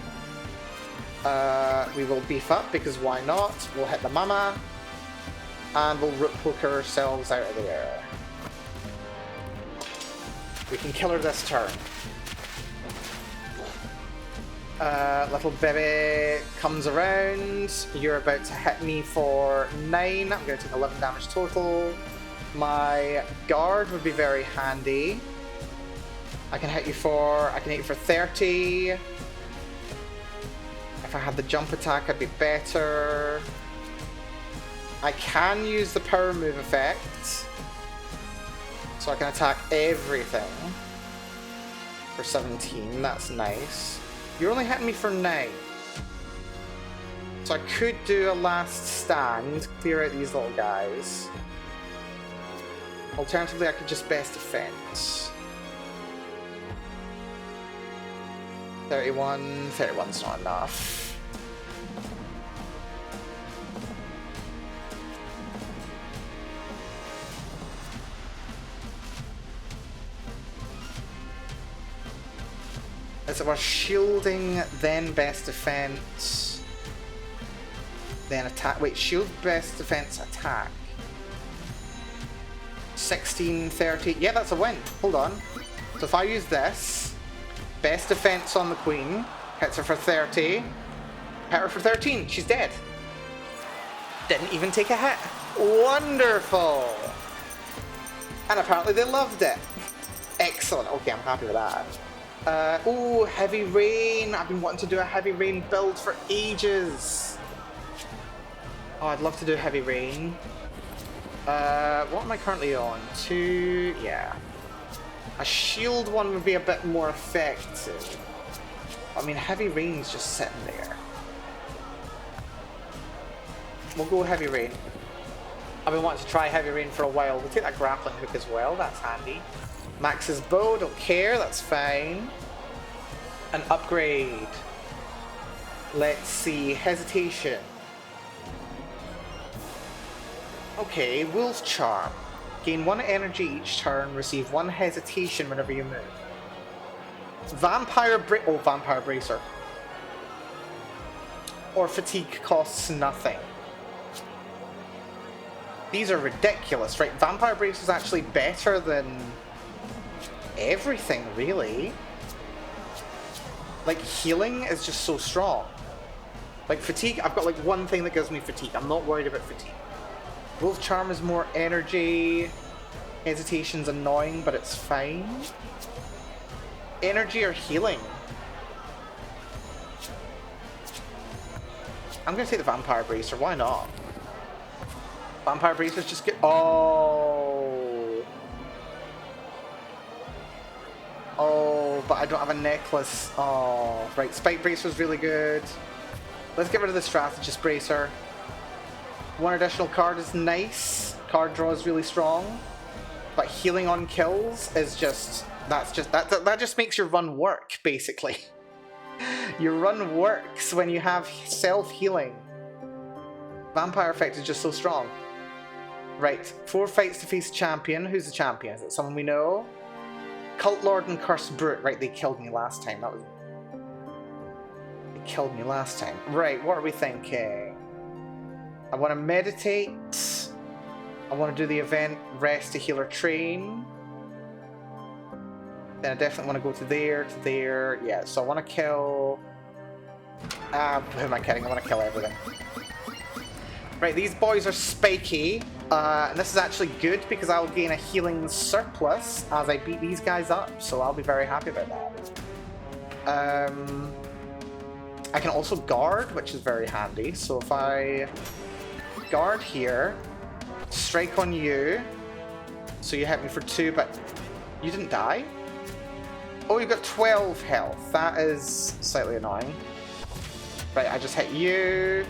We will beef up because why not? We'll hit the mama. And we'll root poke ourselves out of there. We can kill her this turn. Little baby comes around. You're about to hit me for 9. I'm going to take 11 damage total. My guard would be very handy. I can hit you for 30. If I had the jump attack, I'd be better. I can use the power move effect. So I can attack everything. For 17, that's nice. You're only hitting me for 9. So I could do a last stand, clear out these little guys. Alternatively, I could just best defense. 31. 31's not enough. Is it we're shielding, then best defense, then attack? Wait, shield, best defense, attack. 16, 30. Yeah, that's a win. Hold on. So if I use this, best defense on the queen, hits her for 30, hit her for 13. She's dead. Didn't even take a hit. Wonderful. And apparently they loved it. Excellent. Okay, I'm happy with that. Oh, heavy rain. I've been wanting to do a heavy rain build for ages. Oh, I'd love to do heavy rain. What am I currently on? 2, yeah. A shield one would be a bit more effective. I mean, heavy rain's just sitting there. We'll go heavy rain. I've been wanting to try heavy rain for a while. We'll take that grappling hook as well, that's handy. Max's bow, don't care, that's fine. An upgrade. Let's see, hesitation. Okay, Wolf Charm. Gain 1 energy each turn, receive 1 hesitation whenever you move. Vampire Bracer. Or fatigue costs nothing. These are ridiculous, right? Vampire Bracer is actually better than everything, really. Like, healing is just so strong. Like, fatigue, I've got like 1 thing that gives me fatigue. I'm not worried about fatigue. Wolf Charm is more energy. Hesitation's annoying, but it's fine. Energy or healing? I'm gonna take the Vampire Bracer, why not? Vampire Bracers just get... Oh, but I don't have a necklace. Oh, right, Spike Bracer's really good. Let's get rid of the Strategist Bracer. 1 additional card is nice. Card draw is really strong. But healing on kills is just... That just makes your run work, basically. Your run works when you have self-healing. Vampire effect is just so strong. Right, 4 fights to face a champion. Who's the champion? Is it someone we know? Cult Lord and Cursed Brute. Right, they killed me last time. They killed me last time. Right, what are we thinking? I want to meditate. I want to do the event Rest to Heal or Train. Then I definitely want to go to there. Yeah, so I want to kill... who am I kidding? I want to kill everything. Right, these boys are spiky. And this is actually good because I'll gain a healing surplus as I beat these guys up. So I'll be very happy about that. I can also guard, which is very handy. So if I guard here, strike on you. So you hit me for 2, but you didn't die? Oh, you got 12 health. That is slightly annoying. Right, I just hit you.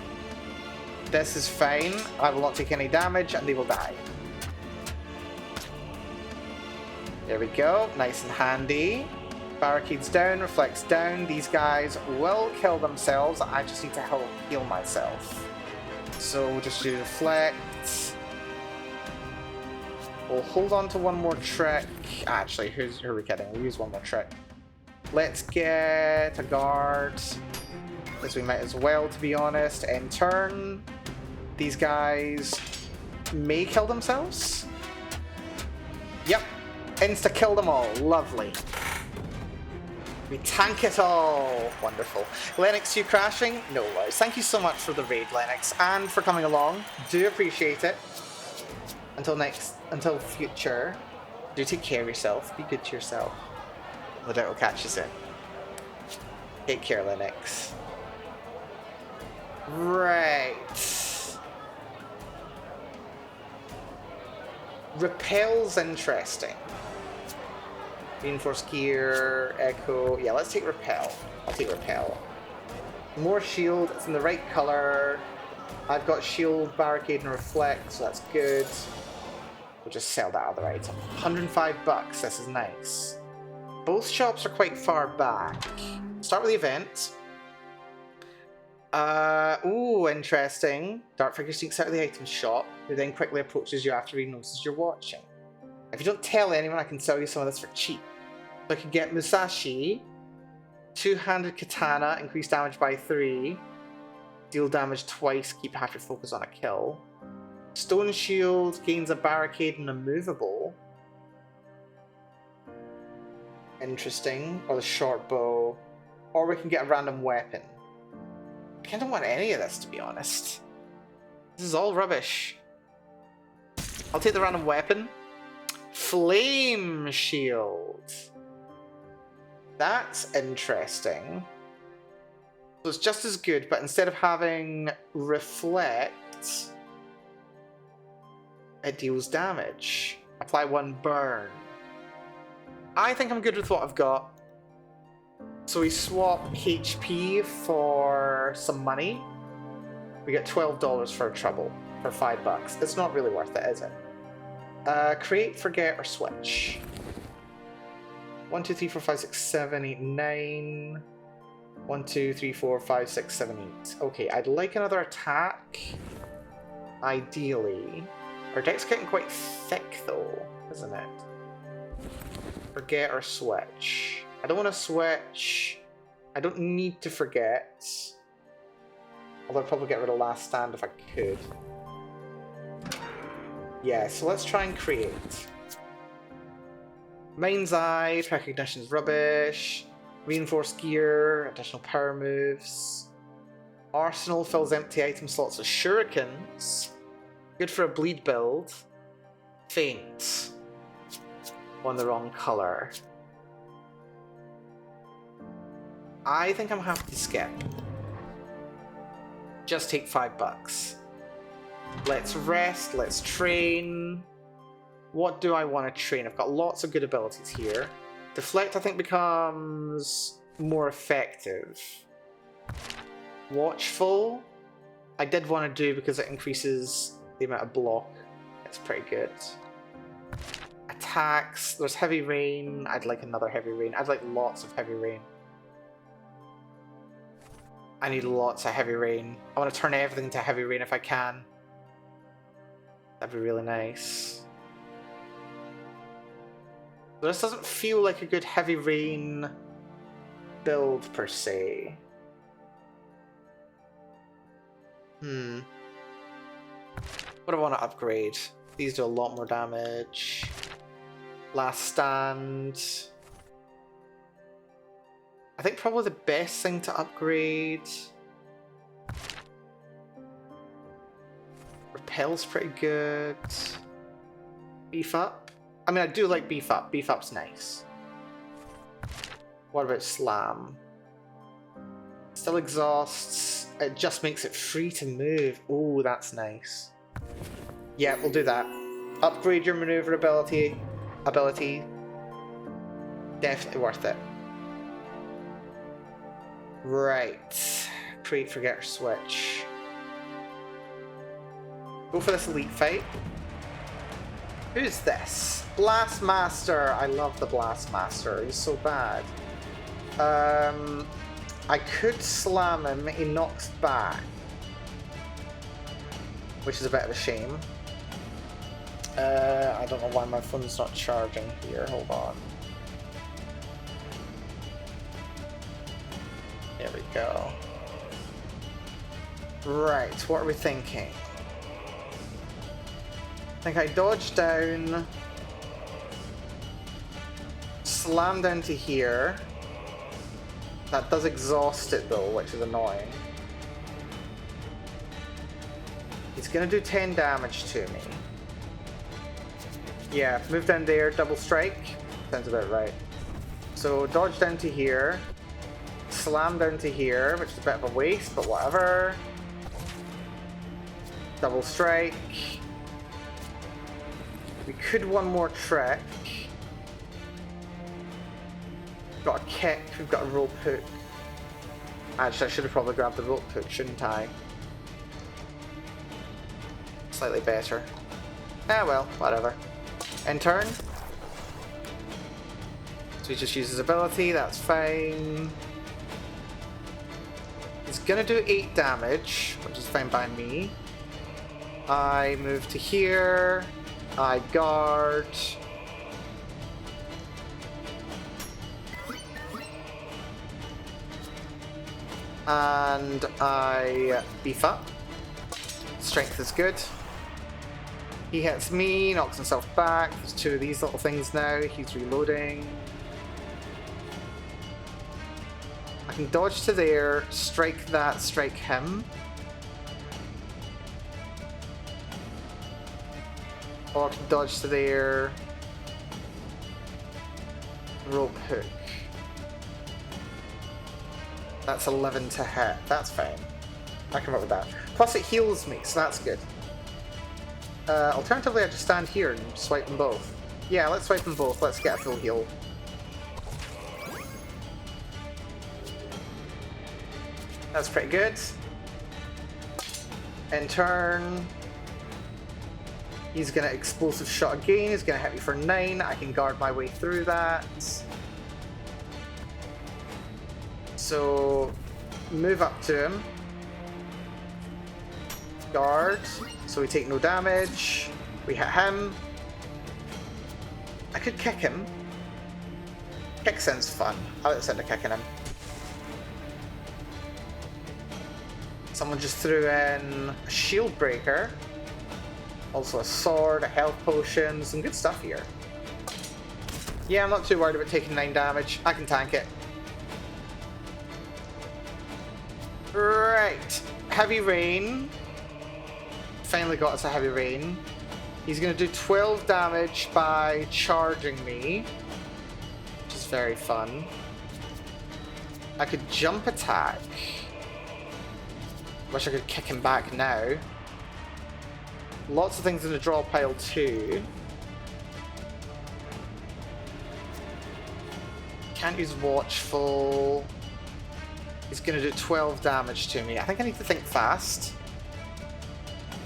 This is fine. I will not take any damage and they will die. There we go. Nice and handy. Barricades down, reflects down. These guys will kill themselves. I just need to help heal myself. So we'll just do reflect. We'll hold on to one more trick. Actually, who are we kidding? We'll use one more trick. Let's get a guard. As we might as well, to be honest. End turn. These guys may kill themselves. Yep. Insta-kill them all. Lovely. We tank it all. Wonderful. Lennox, you crashing? No worries. Thank you so much for the raid, Lennox, and for coming along. Do appreciate it. Until future, do take care of yourself. Be good to yourself. No doubt we'll catch you soon. Take care, Lennox. Right. Repel's interesting. Reinforced gear, echo. Yeah, let's take repel. I'll take repel. More shield. It's in the right color. I've got shield, barricade, and reflect, so that's good. We'll just sell that other item. 105 bucks. This is nice. Both shops are quite far back. Start with the event. Ooh, interesting. Dark figure sneaks out of the item shop, who then quickly approaches you after he notices you're watching. If you don't tell anyone, I can sell you some of this for cheap. So I can get Musashi, two-handed katana, increase damage by 3, deal damage twice, keep half your focus on a kill. Stone shield gains a barricade and a movable. Interesting. Or the short bow. Or we can get a random weapon. I kind of want any of this, to be honest. This is all rubbish. I'll take the random weapon. Flame shield. That's interesting. So it's just as good, but instead of having reflect, it deals damage. Apply 1 burn. I think I'm good with what I've got. So we swap HP for some money. We get $12 for trouble, for $5. It's not really worth it, is it? Create, forget, or switch. 1, 2, 3, 4, 5, 6, 7, 8, 9. 1, 2, 3, 4, 5, 6, 7, 8. Okay, I'd like another attack. Ideally. Our deck's getting quite thick though, isn't it? Forget or switch. I don't want to switch. I don't need to forget. Although I'd probably get rid of Last Stand if I could. Yeah, so let's try and create. Mind's Eye, recognition's rubbish. Reinforced gear, additional power moves. Arsenal fills empty item slots with shurikens. Good for a bleed build. Faint. On the wrong color. I think I'm happy to skip. Just take $5. Let's rest, let's train. What do I want to train? I've got lots of good abilities here. Deflect, I think, becomes more effective. Watchful, I did want to do because it increases the amount of block. It's pretty good. Attacks, there's heavy rain. I'd like another heavy rain. I'd like lots of heavy rain. I need lots of heavy rain. I want to turn everything to heavy rain if I can. That'd be really nice. This doesn't feel like a good heavy rain build per se. What do I want to upgrade? These do a lot more damage. Last Stand. I think probably the best thing to upgrade. Repel's pretty good. Beef Up. I mean, I do like Beef Up. Beef Up's nice. What about Slam? Still exhausts. It just makes it free to move. Oh, that's nice. Yeah, we'll do that. Upgrade your maneuverability. Definitely worth it. Right. trade forget or switch. Go for this elite fight. Who's this? Blast Master. I love the Blast Master. He's so bad. I could slam him. He knocks back, which is a bit of a shame. I don't know why my phone's not charging here. Hold on. There we go. Right, what are we thinking? I think I dodge down, slam down to here. That does exhaust it though, which is annoying. He's gonna do 10 damage to me. Yeah, move down there, double strike. Sounds about right. So dodge down to here, slam down to here, which is a bit of a waste, but whatever. Double strike. We could one more trick. Got a kick, we've got a rope hook. Actually, I should have probably grabbed the rope hook, shouldn't I? Slightly better. Ah well, whatever. In turn. So he just uses ability, that's fine. He's gonna do 8 damage, which is fine by me. I move to here. I guard. And I beef up. Strength is good. He hits me, knocks himself back. There's 2 of these little things now. He's reloading. I can dodge to there, strike that, strike him. Or I can dodge to there, rope hook. That's 11 to hit. That's fine. I can work with that. Plus it heals me, so that's good. Alternatively, I just stand here and swipe them both. Yeah, let's swipe them both. Let's get a full heal. That's pretty good. In turn, he's going to explosive shot again. He's going to hit me for 9. I can guard my way through that. So, move up to him. Guard. So we take no damage. We hit him. I could kick him. Kick sounds fun. I like the sound of kicking him. Someone just threw in a shield breaker. Also a sword, a health potion, some good stuff here. Yeah, I'm not too worried about taking 9 damage. I can tank it. Right. Heavy Rain. Finally got us a Heavy Rain. He's going to do 12 damage by charging me, which is very fun. I could jump attack. Wish I could kick him back now. Lots of things in the draw pile too. Can't use Watchful. He's going to do 12 damage to me. I think I need to think fast.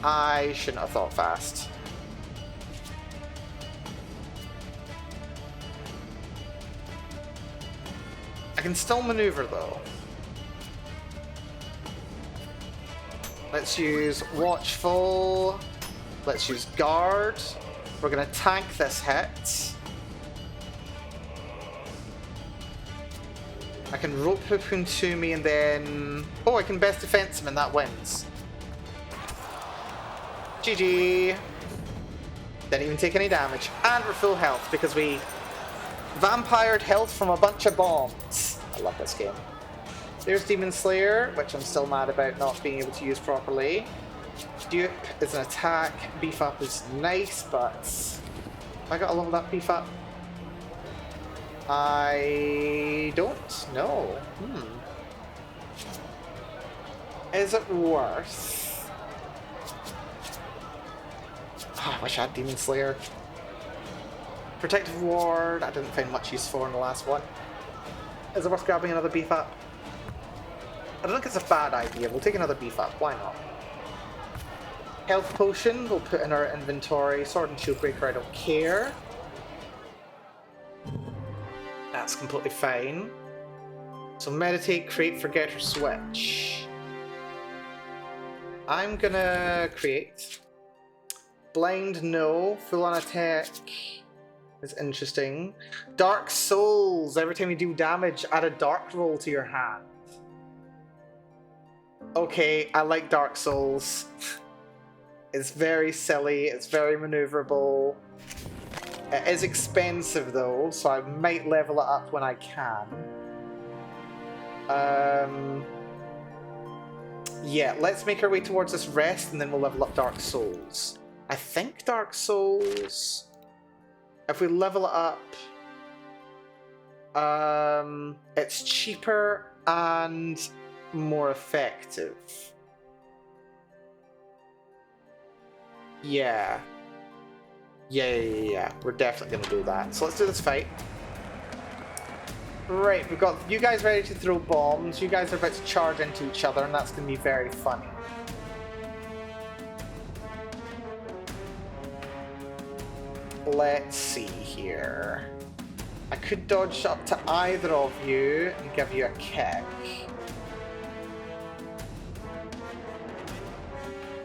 I shouldn't have thought fast. I can still maneuver though. Let's use Watchful. Let's use Guard. We're going to tank this hit. I can rope hook him to me and then... Oh, I can best defense him and that wins. GG. Didn't even take any damage. And we're full health because we vampired health from a bunch of bombs. I love this game. There's Demon Slayer, which I'm still mad about not being able to use properly. Dupe is an attack. Beef up is nice, but... Have I got to level up beef up? I don't know. Is it worth... Oh, I wish I had Demon Slayer. Protective Ward, I didn't find much use for in the last one. Is it worth grabbing another beef up? I don't think it's a bad idea. We'll take another beef up. Why not? Health potion, we'll put in our inventory. Sword and shield breaker, I don't care. That's completely fine. So meditate, create, forget, or switch. I'm gonna create. Blind, no. Full on attack is interesting. Dark Souls. Every time you do damage, add a dark roll to your hand. Okay, I like Dark Souls. It's very silly, it's very maneuverable. It is expensive though, so I might level it up when I can. Yeah, let's make our way towards this rest and then we'll level up Dark Souls. I think Dark Souls, if we level it up, it's cheaper and more effective. Yeah. Yeah. We're definitely gonna do that. So let's do this fight. Right, we've got you guys ready to throw bombs. You guys are about to charge into each other, and that's gonna be very funny. Let's see here. I could dodge up to either of you and give you a kick.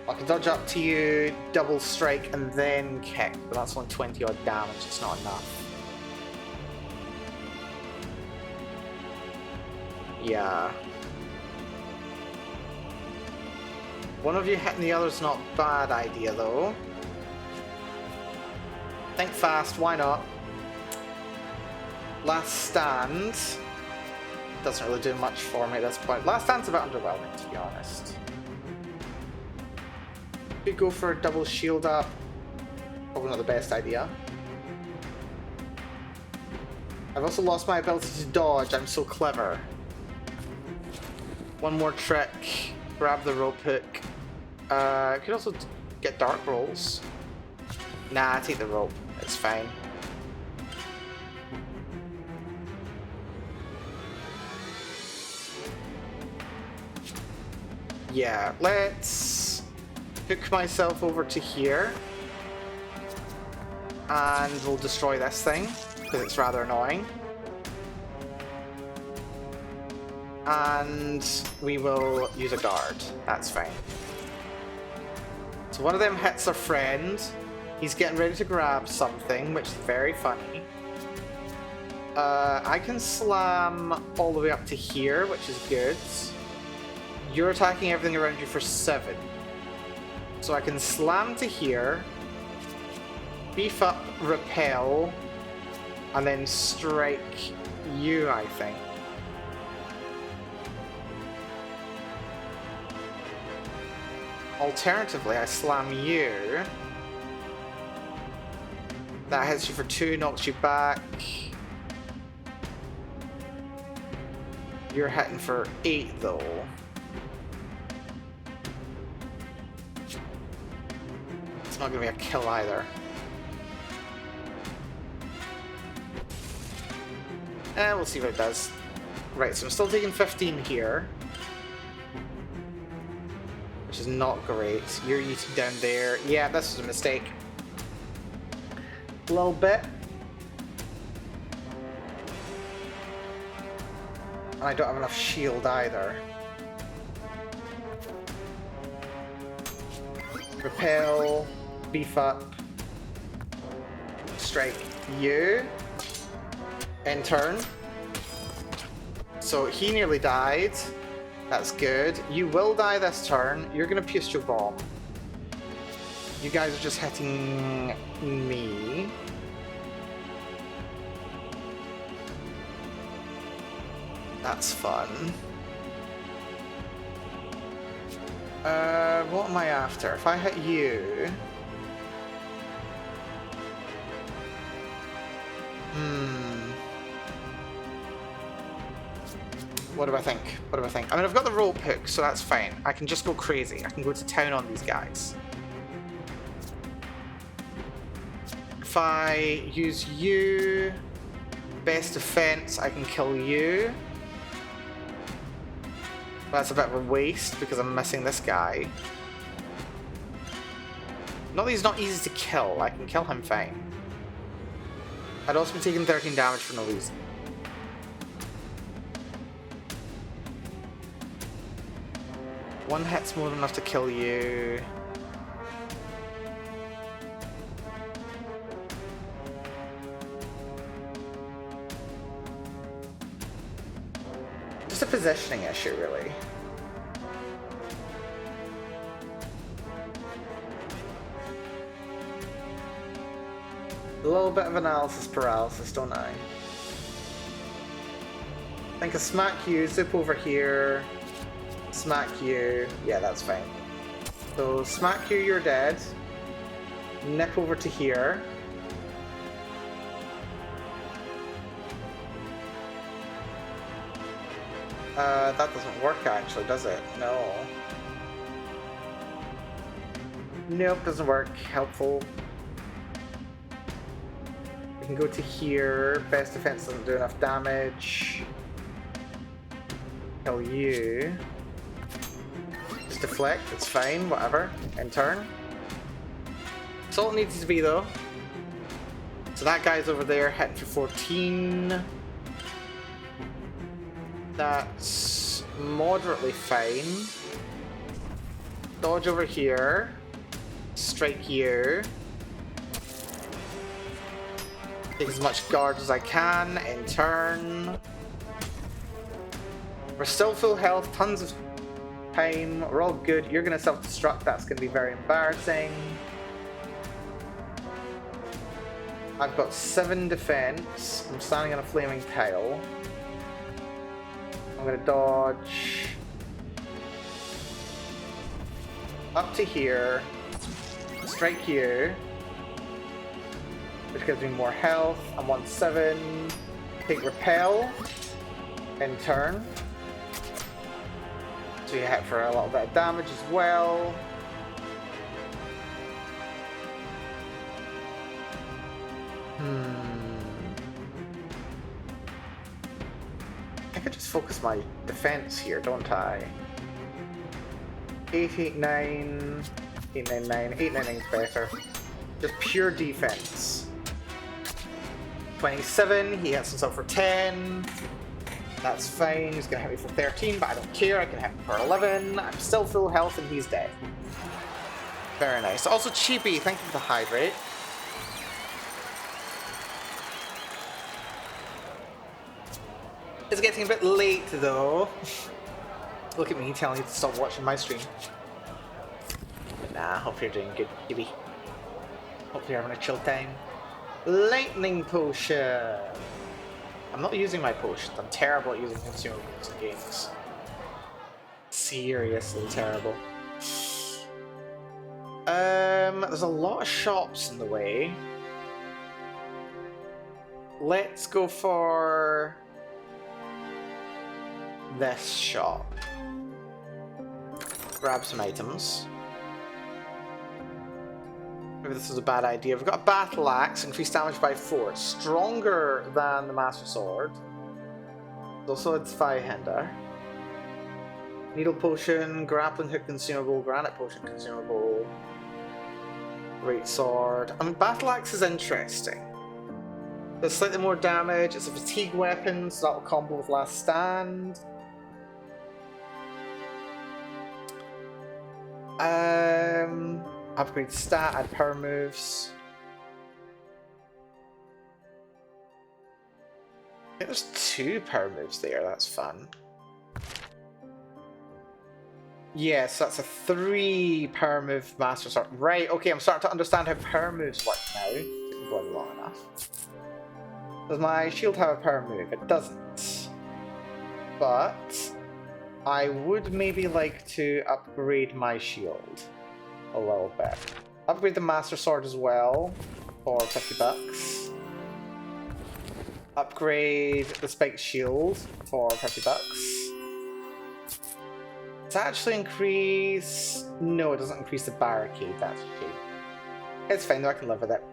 I can dodge up to you, double strike, and then kick, but that's only 20 odd damage, it's not enough. Yeah. One of you hitting the other's not a bad idea, though. Think fast, why not? Last Stand doesn't really do much for me at this point. Last Stand's a bit underwhelming, to be honest. Could go for a double shield up. Probably not the best idea. I've also lost my ability to dodge. I'm so clever. One more trick. Grab the rope hook. I could also get dark rolls. Nah, take the rope. It's fine. Yeah, let's hook myself over to here. And we'll destroy this thing, because it's rather annoying. And we will use a guard. That's fine. So one of them hits our friend. He's getting ready to grab something, which is very funny. I can slam all the way up to here, which is good. You're attacking everything around you for 7. So I can slam to here, beef up, repel, and then strike you, I think. Alternatively, I slam you. That hits you for 2, knocks you back. You're hitting for 8 though. It's not gonna be a kill either. We'll see what it does. Right, so I'm still taking 15 here. Which is not great. You're eating down there. Yeah, this was a mistake. A little bit. And I don't have enough shield either. Repel, beef up, strike you, in turn. So he nearly died. That's good. You will die this turn. You're gonna pierce your bomb. You guys are just hitting me. That's fun. What am I after? If I hit you... What do I think? What do I think? I mean, I've got the rope hook, so that's fine. I can just go crazy. I can go to town on these guys. If I use you, best defense, I can kill you. That's a bit of a waste because I'm missing this guy. Not that he's not easy to kill, I can kill him fine. I'd also be taking 13 damage for no reason. One hit's more than enough to kill you. Just a positioning issue, really. A little bit of analysis paralysis, don't I? I think I smack you, zip over here, smack you. Yeah, that's fine. So smack you, you're dead. Nip over to here. That doesn't work actually, does it? No. Nope, doesn't work. Helpful. We can go to here. Best defense doesn't do enough damage. Kill you. Just deflect, it's fine, whatever. In turn. That's all it needs to be though. So that guy's over there hitting for 14. That's moderately fine. Dodge over here. Strike you. Take as much guard as I can in turn. We're still full health, tons of time. We're all good. You're gonna self-destruct. That's gonna be very embarrassing. I've got 7 defense. I'm standing on a flaming tile. I'm gonna dodge up to here, strike you, which gives me more health. I'm 1-7. Take repel in turn. So you hit for a little bit of damage as well. I could just focus my defense here, don't I? 889, 899, 899 is better. Just pure defense. 27, he hits himself for 10. That's fine, he's gonna hit me for 13, but I don't care, I can hit him for 11. I'm still full health and he's dead. Very nice. Also Chibi, thank you for the hydrate. It's getting a bit late though. Look at me telling you to stop watching my stream. But nah, hope you're doing good, Chibi. Hope you're having a chill time. Lightning potion! I'm not using my potions. I'm terrible at using consumables in games. Seriously terrible. There's a lot of shops in the way. Let's go for this shop. Grab some items. Maybe this is a bad idea. We've got a battle axe, increased damage by 4. Stronger than the master sword. Also it's Zweihander. Needle potion, grappling hook consumable, granite potion consumable. Great sword. I mean, battle axe is interesting. There's slightly more damage. It's a fatigue weapon, so that'll combo with last stand. Upgrade stat, add power moves. I think there's 2 power moves there, that's fun. Yes, that's a 3 power move master sword. Right, okay, I'm starting to understand how power moves work now. It took me long enough. Does my shield have a power move? It doesn't. But I would maybe like to upgrade my shield a little bit. Upgrade the master sword as well for 50 bucks. Upgrade the spiked shield for 50 bucks. Does that actually increase? No, it doesn't increase the barricade, that's okay. It's fine though, I can live with it.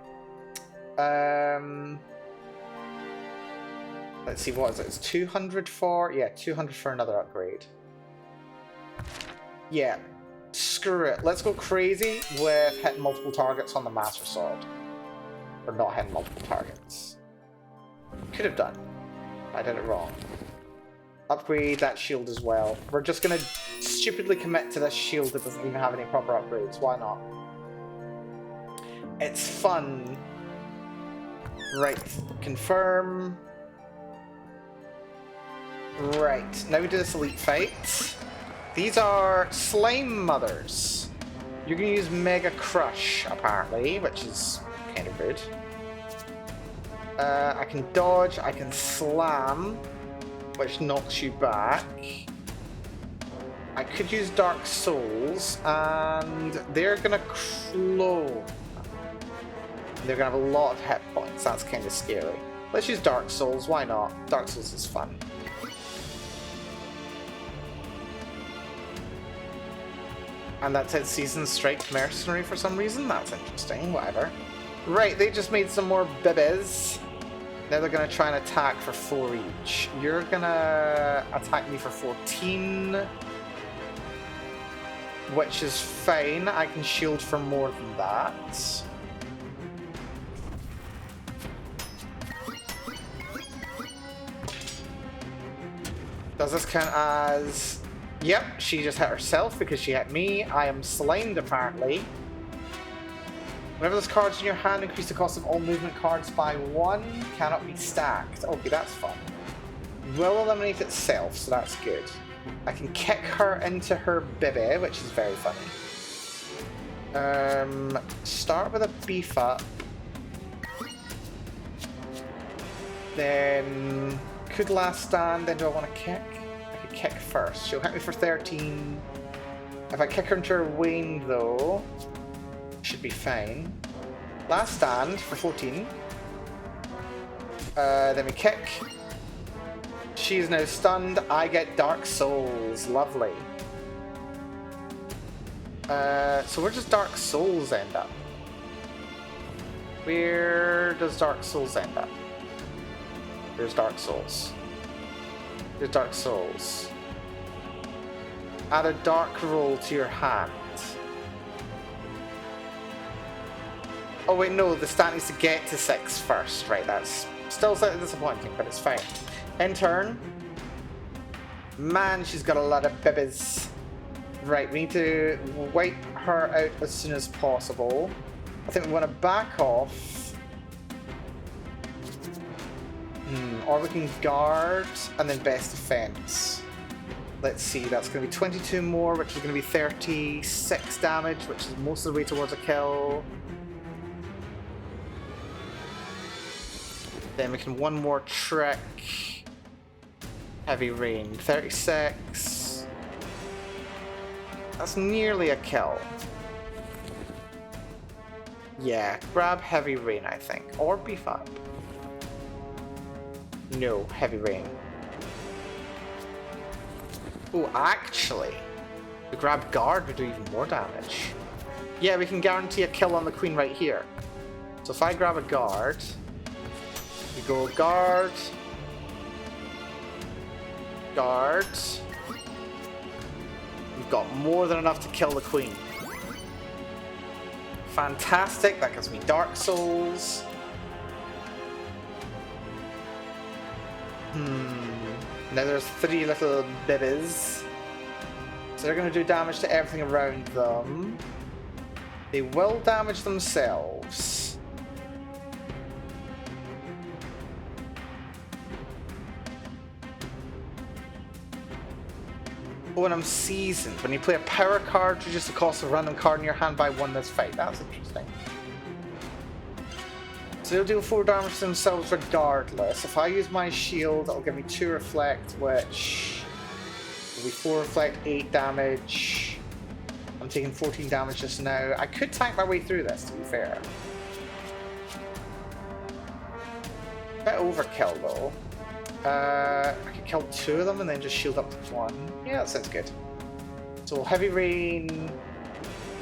Let's see, what is it? It's 200 for? Yeah, 200 for another upgrade. Yeah. Screw it. Let's go crazy with hitting multiple targets on the Master Sword. Or not hitting multiple targets. Could have done. I did it wrong. Upgrade that shield as well. We're just gonna stupidly commit to this shield that doesn't even have any proper upgrades. Why not? It's fun. Right. Confirm. Right. Now we do this elite fight. These are Slime Mothers. You're gonna use Mega Crush, apparently, which is kind of rude. I can dodge, I can slam, which knocks you back. I could use Dark Souls, and they're gonna clone. They're gonna have a lot of hit points, that's kind of scary. Let's use Dark Souls, why not? Dark Souls is fun. And that said Seasoned Strike Mercenary for some reason, that's interesting, whatever. Right, they just made some more bibbies. Now they're gonna try and attack for 4 each. You're gonna attack me for 14. Which is fine, I can shield for more than that. Does this count as... Yep, she just hit herself because she hit me. I am slimed, apparently. Whenever there's cards in your hand, increase the cost of all movement cards by 1. Cannot be stacked. Okay, that's fun. Will eliminate itself, so that's good. I can kick her into her bibby, which is very funny. Start with a beef up. Then could last stand, then do I want to kick? I could kick first. She'll hit me for 13. If I kick her into her wane though, should be fine. Last stand for 14. Then we kick. She's now stunned. I get Dark Souls. Lovely. So where does Dark Souls end up? Where does Dark Souls end up? There's Dark Souls. There's Dark Souls. Add a dark roll to your hand. Oh wait, no, the stat needs to get to 6 first. Right, that's still slightly disappointing, but it's fine. In turn. Man, she's got a lot of bibbies. Right, we need to wipe her out as soon as possible. I think we want to back off. Or we can guard and then best defense. Let's see, that's going to be 22 more, which is going to be 36 damage, which is most of the way towards a kill. Then we can one more trick. Heavy Rain, 36. That's nearly a kill. Yeah, grab Heavy Rain, I think. Or beef up. No, Heavy Rain. Oh, actually, the grab guard would do even more damage. Yeah, we can guarantee a kill on the queen right here. So if I grab a guard, we go guard, guard. We've got more than enough to kill the queen. Fantastic, that gives me Dark Souls. Now there's 3 little bibbies. So they're going to do damage to everything around them. They will damage themselves. Oh, and I'm seasoned. When you play a power card, reduce the cost of a random card in your hand by 1 this fight. That's interesting. So they'll deal 4 damage to themselves regardless. If I use my shield, it'll give me 2 reflect, which will be 4 reflect, 8 damage. I'm taking 14 damage just now. I could tank my way through this, to be fair. Bit overkill though. I could kill 2 of them and then just shield up to 1. Yeah, that sounds good. So Heavy Rain.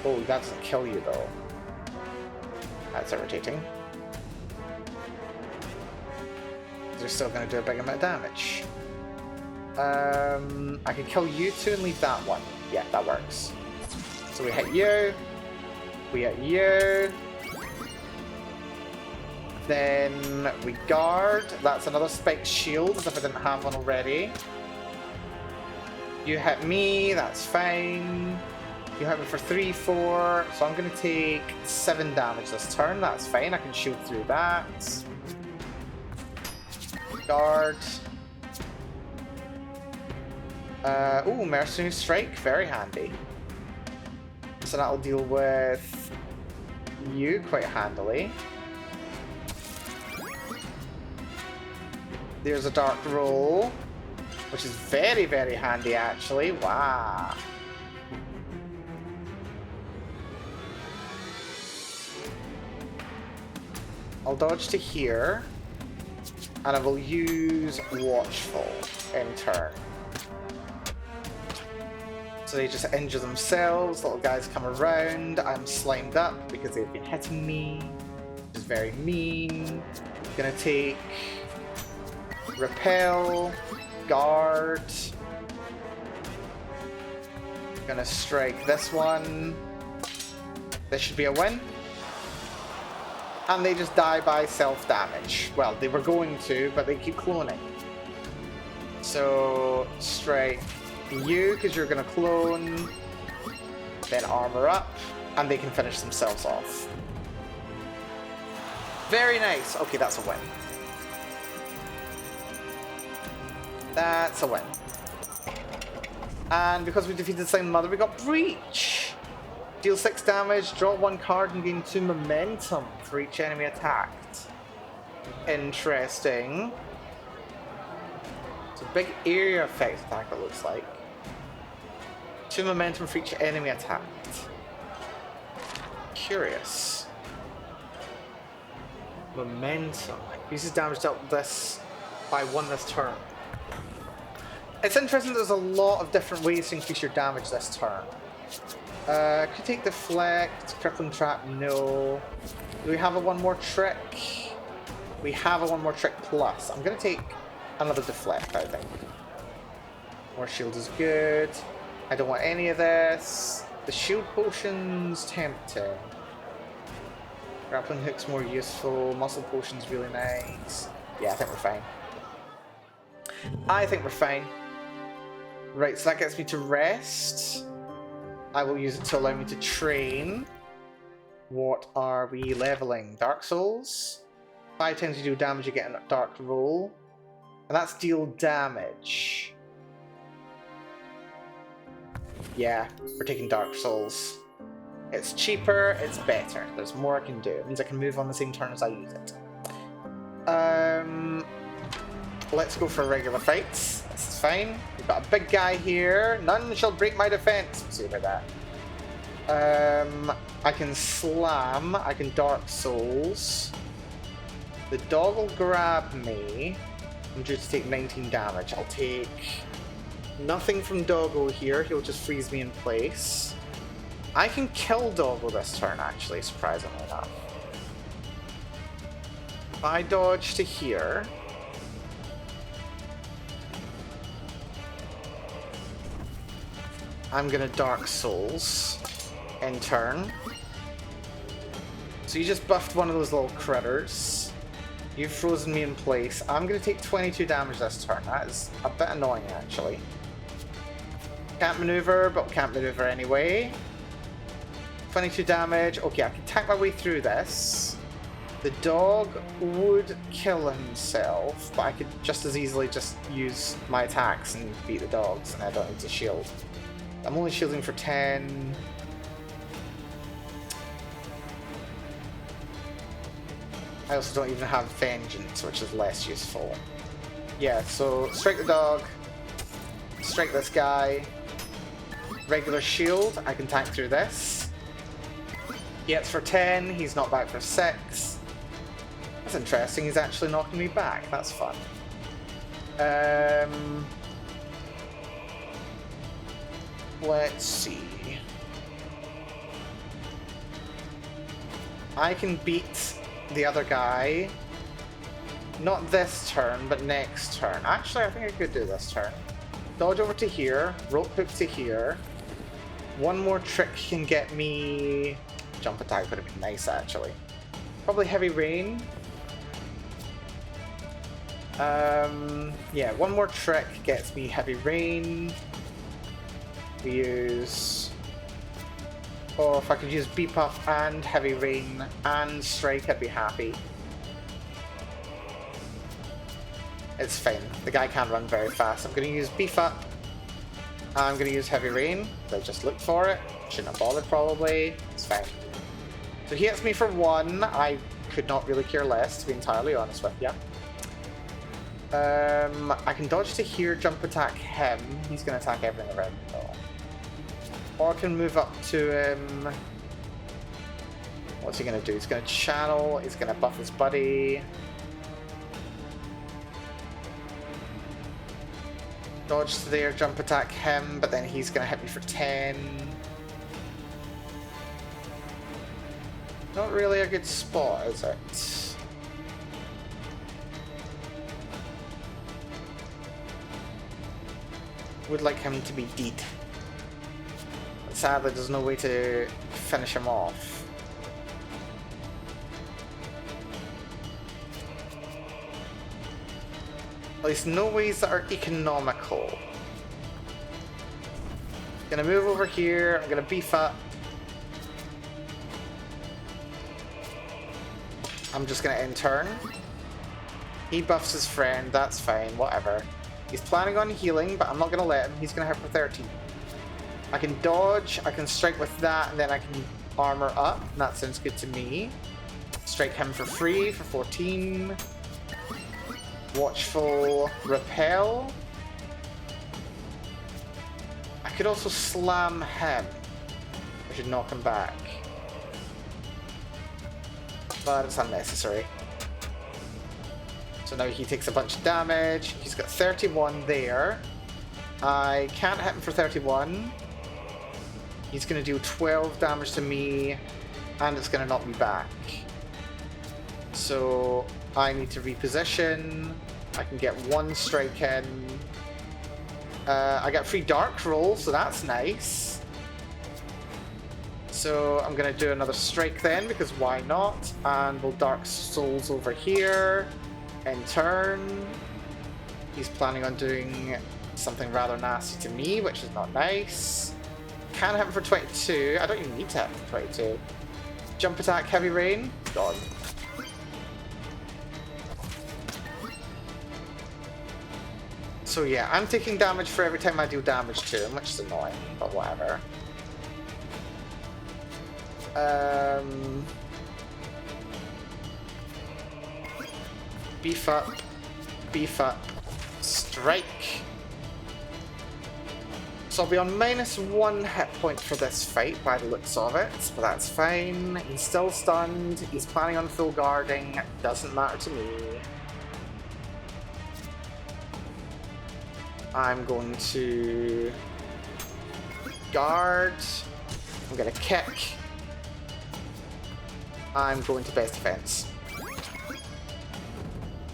Oh, that doesn't kill you though. That's irritating. They're still going to do a big amount of damage. I could kill you 2 and leave that 1. Yeah, that works. So we hit you. We hit you. Then we guard. That's another spiked shield, as if I didn't have one already. You hit me, that's fine. You hit me for 3, 4, so I'm going to take 7 damage this turn. That's fine, I can shield through that. Guard. Ooh, Mercenary Strike, very handy. So that'll deal with you quite handily. There's a Dark Roll, which is very, very handy actually. Wow. I'll dodge to here, and I will use Watchful in turn. So they just injure themselves, little guys come around, I'm slimed up because they've been hitting me, which is very mean. Gonna take Repel, Guard. Gonna strike this one. This should be a win. And they just die by self-damage. Well, they were going to, but they keep cloning. So, strike you, because you're gonna clone. Then armor up, and they can finish themselves off. Very nice. Okay, that's a win. That's a win. And because we defeated Slime Mother, we got Breach. Deal 6 damage, draw 1 card, and gain 2 momentum for each enemy attacked. Interesting. It's a big area effect attack, it looks like. 2 momentum for each enemy attacked. Curious. Momentum. Uses damage dealt this by 1 this turn. It's interesting, there's a lot of different ways to increase your damage this turn. Could take Deflect, Crippling Trap, no. Do we have a 1 more trick? We have a 1 more trick plus. I'm going to take another Deflect, I think. More shield is good. I don't want any of this. The shield potion's tempting. Grappling hook's more useful. Muscle potion's really nice. Yeah, I think we're fine. I think we're fine. Right, so that gets me to rest. I will use it to allow me to train. What are we leveling? Dark Souls? 5 times you do damage, you get a Dark Roll. And that's deal damage. Yeah, we're taking Dark Souls. It's cheaper, it's better. There's more I can do. It means I can move on the same turn as I use it. Let's go for regular fights. This is fine. We've got a big guy here. None shall break my defense. We'll see about that. I can slam. I can Dark Souls. The dog will grab me. I'm due to take 19 damage. I'll take nothing from Doggo here. He'll just freeze me in place. I can kill Doggo this turn, actually, surprisingly enough. If I dodge to here... I'm gonna Dark Souls in turn. So you just buffed one of those little critters. You've frozen me in place. I'm gonna take 22 damage this turn. That is a bit annoying, actually. Can't maneuver, but can't maneuver anyway. 22 damage. Okay, I can tank my way through this. The dog would kill himself, but I could just as easily just use my attacks and beat the dogs, and I don't need to shield. I'm only shielding for 10. I also don't even have Vengeance, which is less useful. Yeah, so strike the dog, strike this guy, regular shield, I can tank through this. He hits for 10, he's not back for 6. That's interesting, he's actually knocking me back, that's fun. Let's see. I can beat the other guy. Not this turn, but next turn. Actually, I think I could do this turn. Dodge over to here, rope hook to here. One more trick can get me... Jump attack would have been nice, actually. Probably heavy rain. Yeah, one more trick gets me heavy rain. We use... Oh, if I could use Buff and heavy rain and strike, I'd be happy. It's fine. The guy can't run very fast. I'm going to use Beef Up. I'm going to use Heavy Rain. I just looked for it. Shouldn't have bothered, probably. It's fine. So he hits me for 1. I could not really care less, to be entirely honest with you. I can dodge to here, jump attack him. He's going to attack everything around me, though. Or I can move up to him. What's he going to do? He's going to channel. He's going to buff his buddy. Dodge to there, jump attack him, but then he's gonna hit me for 10. Not really a good spot, is it? Would like him to be dead. But sadly, there's no way to finish him off. At least no ways that are economical. Gonna move over here, I'm gonna beef up. I'm just gonna end turn. He buffs his friend, that's fine, whatever. He's planning on healing, but I'm not gonna let him, he's gonna hit for 13. I can dodge, I can strike with that, and then I can armor up. That sounds good to me. Strike him for free for 14. Watchful repel. I could also slam him. I should knock him back. But it's unnecessary. So now he takes a bunch of damage. He's got 31 there. I can't hit him for 31. He's going to do 12 damage to me, and it's going to knock me back. So I need to reposition. I can get 1 strike in. I get free dark roll, so that's nice. So I'm going to do another strike then, because why not? And we'll Dark Souls over here. In turn. He's planning on doing something rather nasty to me, which is not nice. Can hit him for 22. I don't even need to hit him for 22. Jump attack, heavy rain. Done. So yeah, I'm taking damage for every time I do damage to him, which is annoying, but whatever. Beef up, strike. So I'll be on -1 hit point for this fight by the looks of it, but that's fine. He's still stunned, he's planning on full guarding, doesn't matter to me. I'm going to guard, I'm going to kick, I'm going to best defense.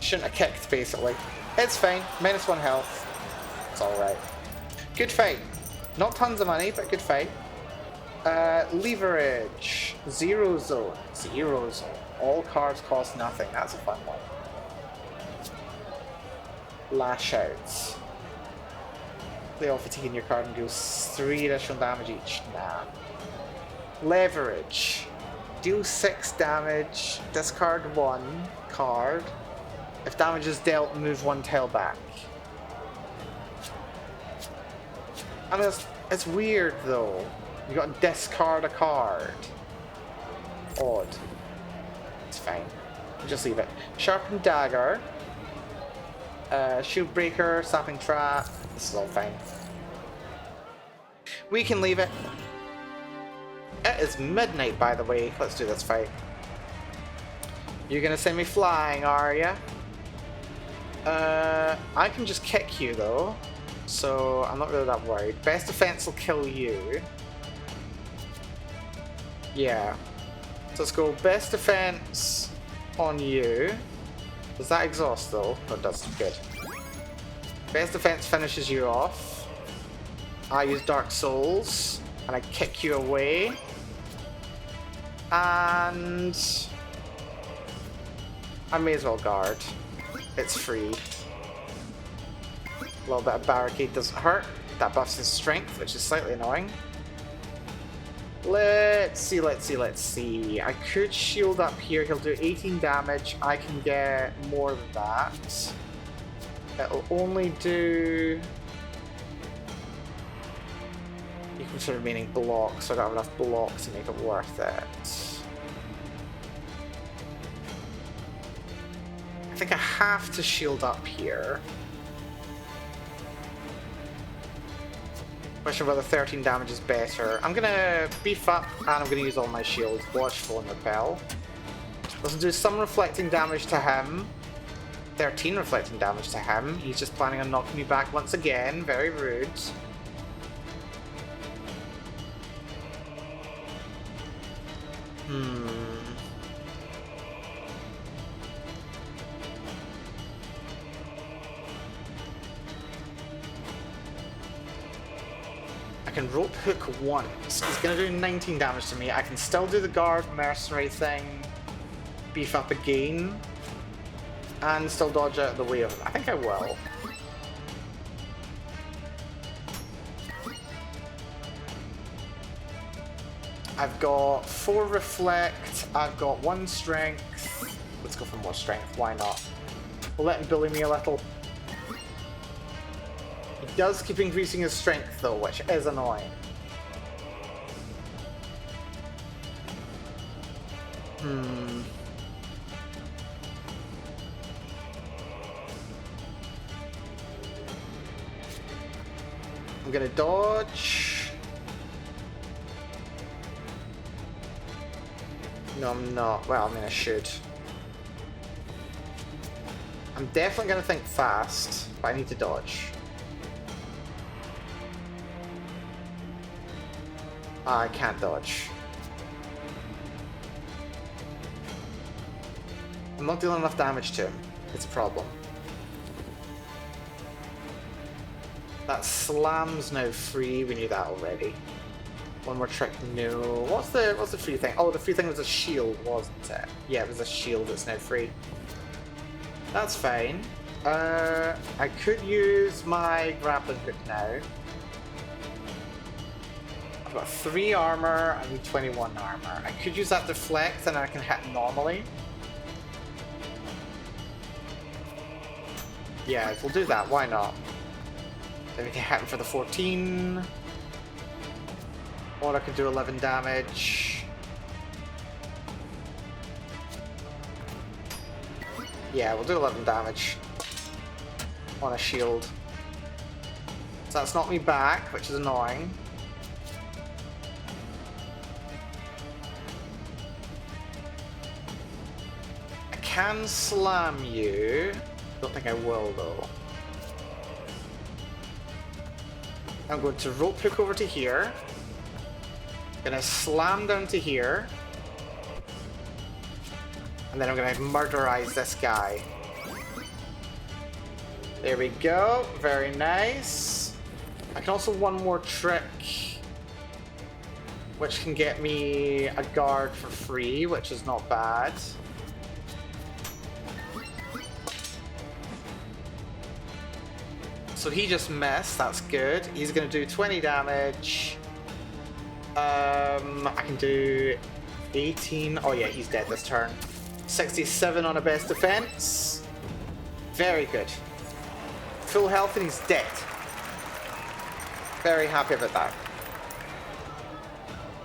Shouldn't have kicked, basically. It's fine, -1 health, it's alright. Good fight. Not tons of money, but good fight. Leverage, 0 zone, 0 zone. All cards cost nothing, that's a fun one. Lash outs. Play off taking your card and deals 3 additional damage each. Nah. Leverage. Deal 6 damage, discard 1 card. If damage is dealt, move 1 tail back. I mean, it's weird though. You got to discard a card. Odd. It's fine. Just leave it. Sharpened Dagger. Shield Breaker, Sapping Trap. This is all fine. We can leave it. It is midnight, by the way. Let's do this fight. You're gonna send me flying, are ya? I can just kick you though, so I'm not really that worried. Best defense will kill you. Yeah. So let's go best defense on you. Does that exhaust though? No, it doesn't. Good. Best defense finishes you off. I use Dark Souls. And I kick you away. And I may as well guard. It's free. A little bit of barricade doesn't hurt. That buffs his strength, which is slightly annoying. Let's see, let's see, let's see. I could shield up here. He'll do 18 damage. I can get more than that. It'll only do equal to remaining blocks, so I don't have enough blocks to make it worth it. I think I have to shield up here. Question whether 13 damage is better. I'm gonna beef up and I'm gonna use all my shields. Watchful and repel. Let's do some reflecting damage to him. 13 reflecting damage to him. He's just planning on knocking me back once again. Very rude. I can rope hook once. He's gonna do 19 damage to me. I can still do the guard mercenary thing, beef up again, and still dodge out of the way of him. I think I will. I've got 4 reflect, I've got 1 strength. Let's go for more strength, why not? We'll let him bully me a little. He does keep increasing his strength though, which is annoying. I'm gonna dodge. No, I'm not. Well, I mean, I should. I'm definitely gonna think fast, but I need to dodge. I can't dodge. I'm not dealing enough damage to him. It's a problem. That slam's now free. We knew that already. One more trick. No. What's the free thing? Oh, the free thing was a shield, wasn't it? Yeah, it was a shield that's now free. That's fine. I could use my grappling hook now. I've got 3 armor, I need 21 armor. I could use that deflect and I can hit normally. Yeah, we'll do that, why not? Then we can hit him for the 14. Or I could do 11 damage. Yeah, we'll do 11 damage. On a shield. So that's knocked me back, which is annoying. Can slam you. Don't think I will though. I'm going to rope hook over to here. Gonna slam down to here. And then I'm gonna murderize this guy. There we go. Very nice. I can also one more trick, which can get me a guard for free, which is not bad. So he just missed, that's good. He's gonna do 20 damage. I can do 18. Oh yeah, he's dead this turn. 67 on a best defense. Very good. Full health and he's dead. Very happy about that.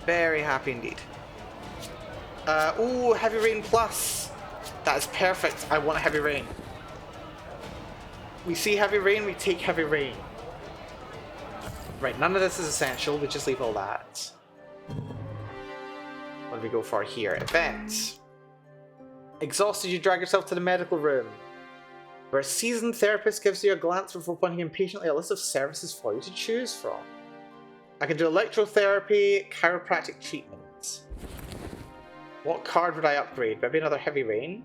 Very happy indeed. Ooh, heavy rain plus. That is perfect. I want a heavy rain. We see heavy rain, we take heavy rain. Right, none of this is essential, we just leave all that. What do we go for here? Events. Exhausted, you drag yourself to the medical room, where a seasoned therapist gives you a glance before pointing impatiently a list of services for you to choose from. I can do electrotherapy, chiropractic treatments. What card would I upgrade? Maybe another heavy rain?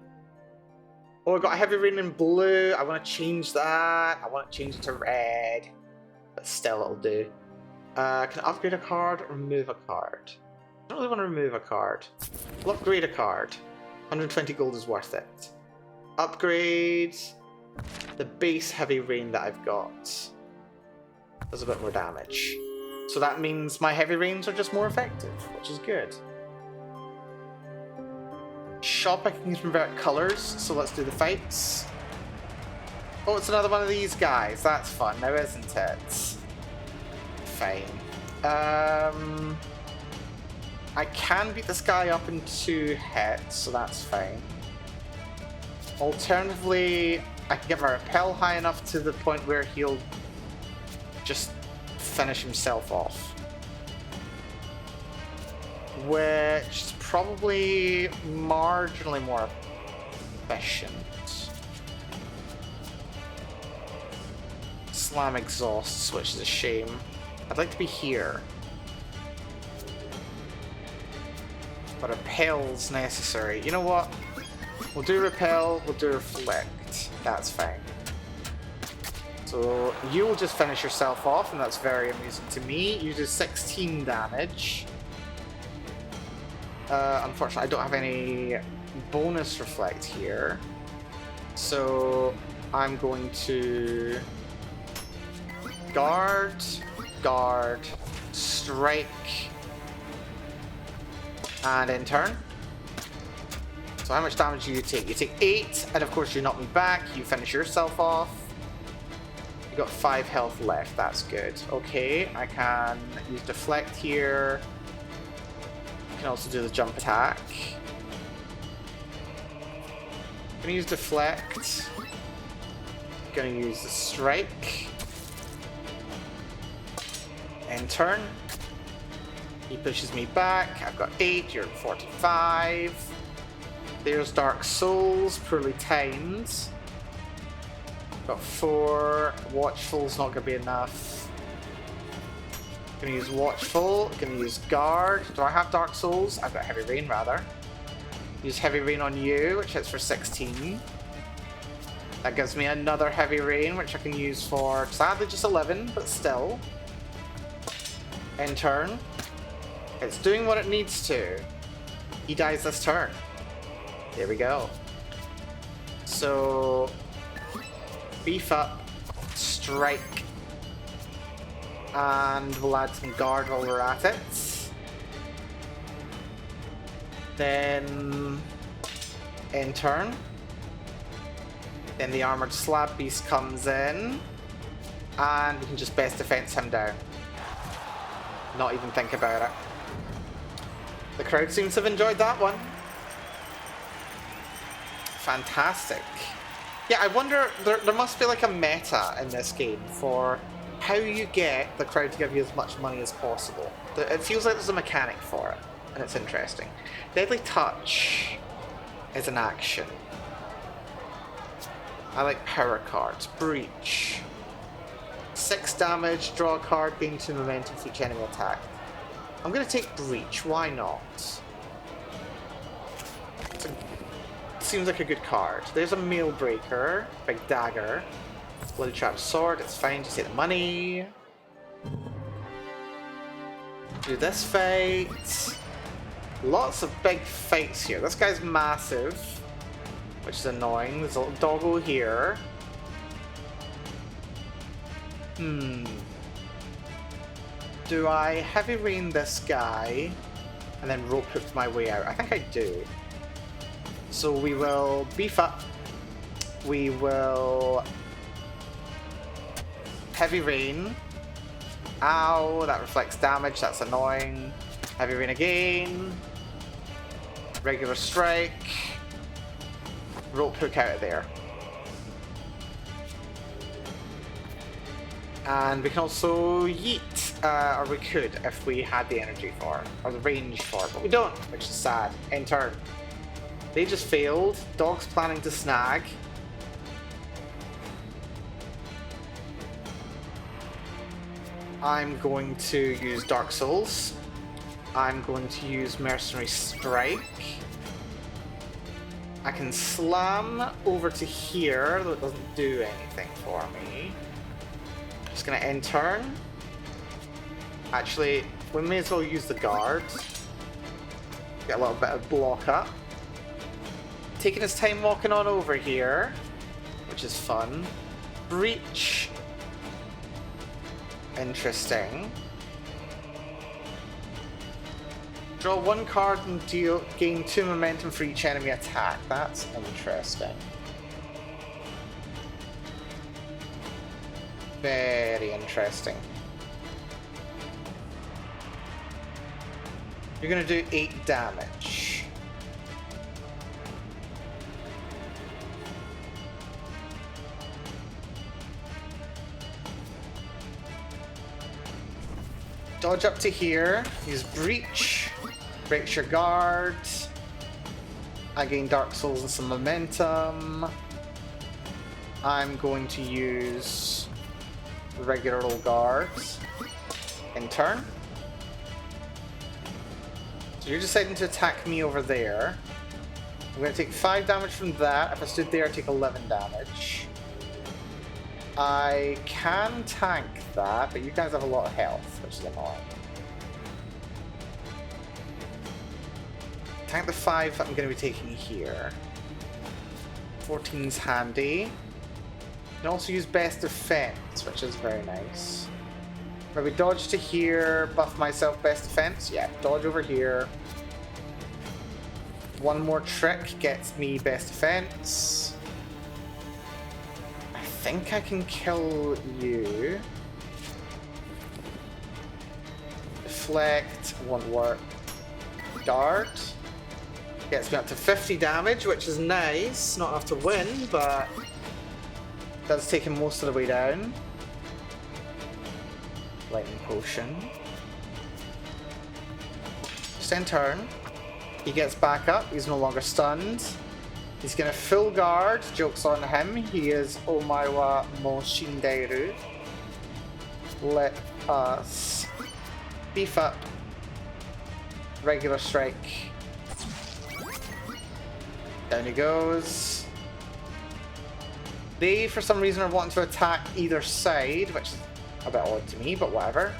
Oh, I got a heavy rain in blue. I want to change that. I want to change it to red. But still, it'll do. Can I upgrade a card or remove a card? I don't really want to remove a card. I'll upgrade a card. 120 gold is worth it. Upgrade the base heavy rain that I've got. Does a bit more damage. So that means my heavy rains are just more effective, which is good. Shop, I can convert colors, so let's do the fights. Oh, it's another one of these guys. That's fun now, isn't it? Fine. I can beat this guy up in 2 hits, so that's fine. Alternatively, I can get my repel high enough to the point where he'll just finish himself off. Which is probably marginally more efficient. Slam exhausts, which is a shame. I'd like to be here. But repel's necessary. You know what? We'll do repel, we'll do reflect. That's fine. So you will just finish yourself off, and that's very amusing to me. You do 16 damage. Unfortunately, I don't have any bonus reflect here. So I'm going to guard, guard, strike, and in turn. So how much damage do you take? You take 8, and of course you knock me back, you finish yourself off. You got 5 health left, that's good. Okay, I can use deflect here. I can also do the jump attack. I'm gonna use deflect. I'm gonna use the strike. End turn. He pushes me back. I've got 8, you're at 45. There's Dark Souls, poorly timed. Got 4. Watchful's not gonna be enough. Gonna use Watchful, gonna use Guard. Do I have Dark Souls? I've got Heavy Rain rather. Use Heavy Rain on you, which hits for 16. That gives me another Heavy Rain, which I can use for sadly just 11, but still. End turn. It's doing what it needs to. He dies this turn. There we go. So beef up, strike, and we'll add some guard while we're at it. Then in turn. Then the armored slab beast comes in, and we can just best defense him down. Not even think about it. The crowd seems to have enjoyed that one. Fantastic. Yeah, I wonder, there must be like a meta in this game for how you get the crowd to give you as much money as possible. It feels like there's a mechanic for it, and it's interesting. Deadly Touch is an action. I like power cards. Breach. 6 damage, draw a card, gain 2 momentum for each enemy attack. I'm going to take Breach, why not? Seems like a good card. There's a Mail Breaker, big dagger, Bloody Trap Sword, it's fine, just take the money. Do this fight. Lots of big fights here. This guy's massive, which is annoying. There's a little doggo here. Do I Heavy Rain this guy and then rope hook my way out? I think I do. So we will beef up. We will Heavy Rain. Ow, that reflects damage, that's annoying. Heavy Rain again. Regular strike. Rope hook out of there. And we can also yeet, or we could if we had the energy for it, or the range for it, but we don't, which is sad. End turn. They just failed. Dog's planning to snag. I'm going to use Dark Souls. I'm going to use Mercenary Strike. I can slam over to here, though it doesn't do anything for me. Just gonna end turn. Actually, we may as well use the guard. Get a little bit of block up. Taking his time walking on over here, which is fun. Breach. Interesting. Draw one card and gain 2 momentum for each enemy attack. That's interesting. Very interesting. You're gonna do 8 damage. Dodge up to here. Use Breach. Breaks your guard. I gain Dark Souls and some momentum. I'm going to use regular old guards in turn. So you're deciding to attack me over there. I'm going to take 5 damage from that. If I stood there, I'd take 11 damage. I can tank that, but you guys have a lot of health, which is annoying. Tank the 5 that I'm going to be taking here. 14's handy. You can also use Best Defense, which is very nice. Maybe dodge to here, buff myself Best Defense. Yeah, dodge over here. One more trick gets me Best Defense. I think I can kill you. Deflect, won't work. Guard. Gets me up to 50 damage, which is nice. Not enough to win, but does take him most of the way down. Lightning Potion. Just in turn. He gets back up. He's no longer stunned. He's gonna full guard. Joke's on him. He is Omaiwa Moshinderu. Let us beef up regular strike. Down he goes. They, for some reason, are wanting to attack either side, which is a bit odd to me, but whatever.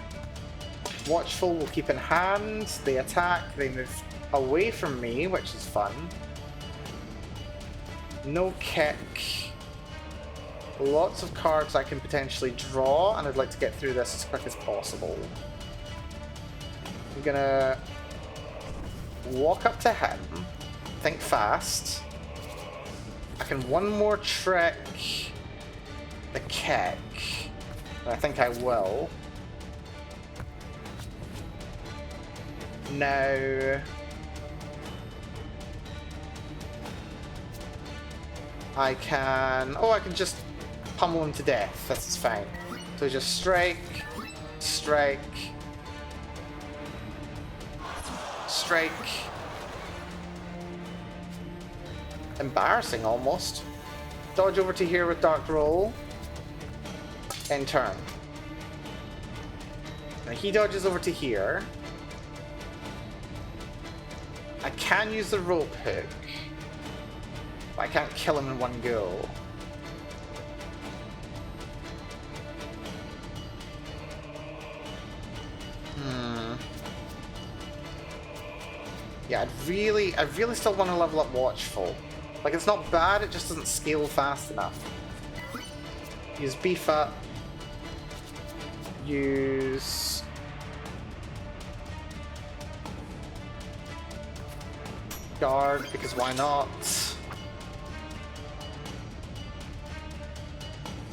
Watchful will keep in hand. They attack. They move away from me, which is fun. No kick. Lots of cards I can potentially draw, and I'd like to get through this as quick as possible. I'm gonna walk up to him. Think fast. I can one more trick the kick. And I think I will. Now I can... Oh, I can just pummel him to death. This is fine. So just strike, strike, strike. Embarrassing, almost. Dodge over to here with Dark Roll. End turn. Now he dodges over to here. I can use the rope hook, but I can't kill him in one go. Yeah, I really still want to level up Watchful. Like, it's not bad, it just doesn't scale fast enough. Use Beef Up. Use... Guard, because why not?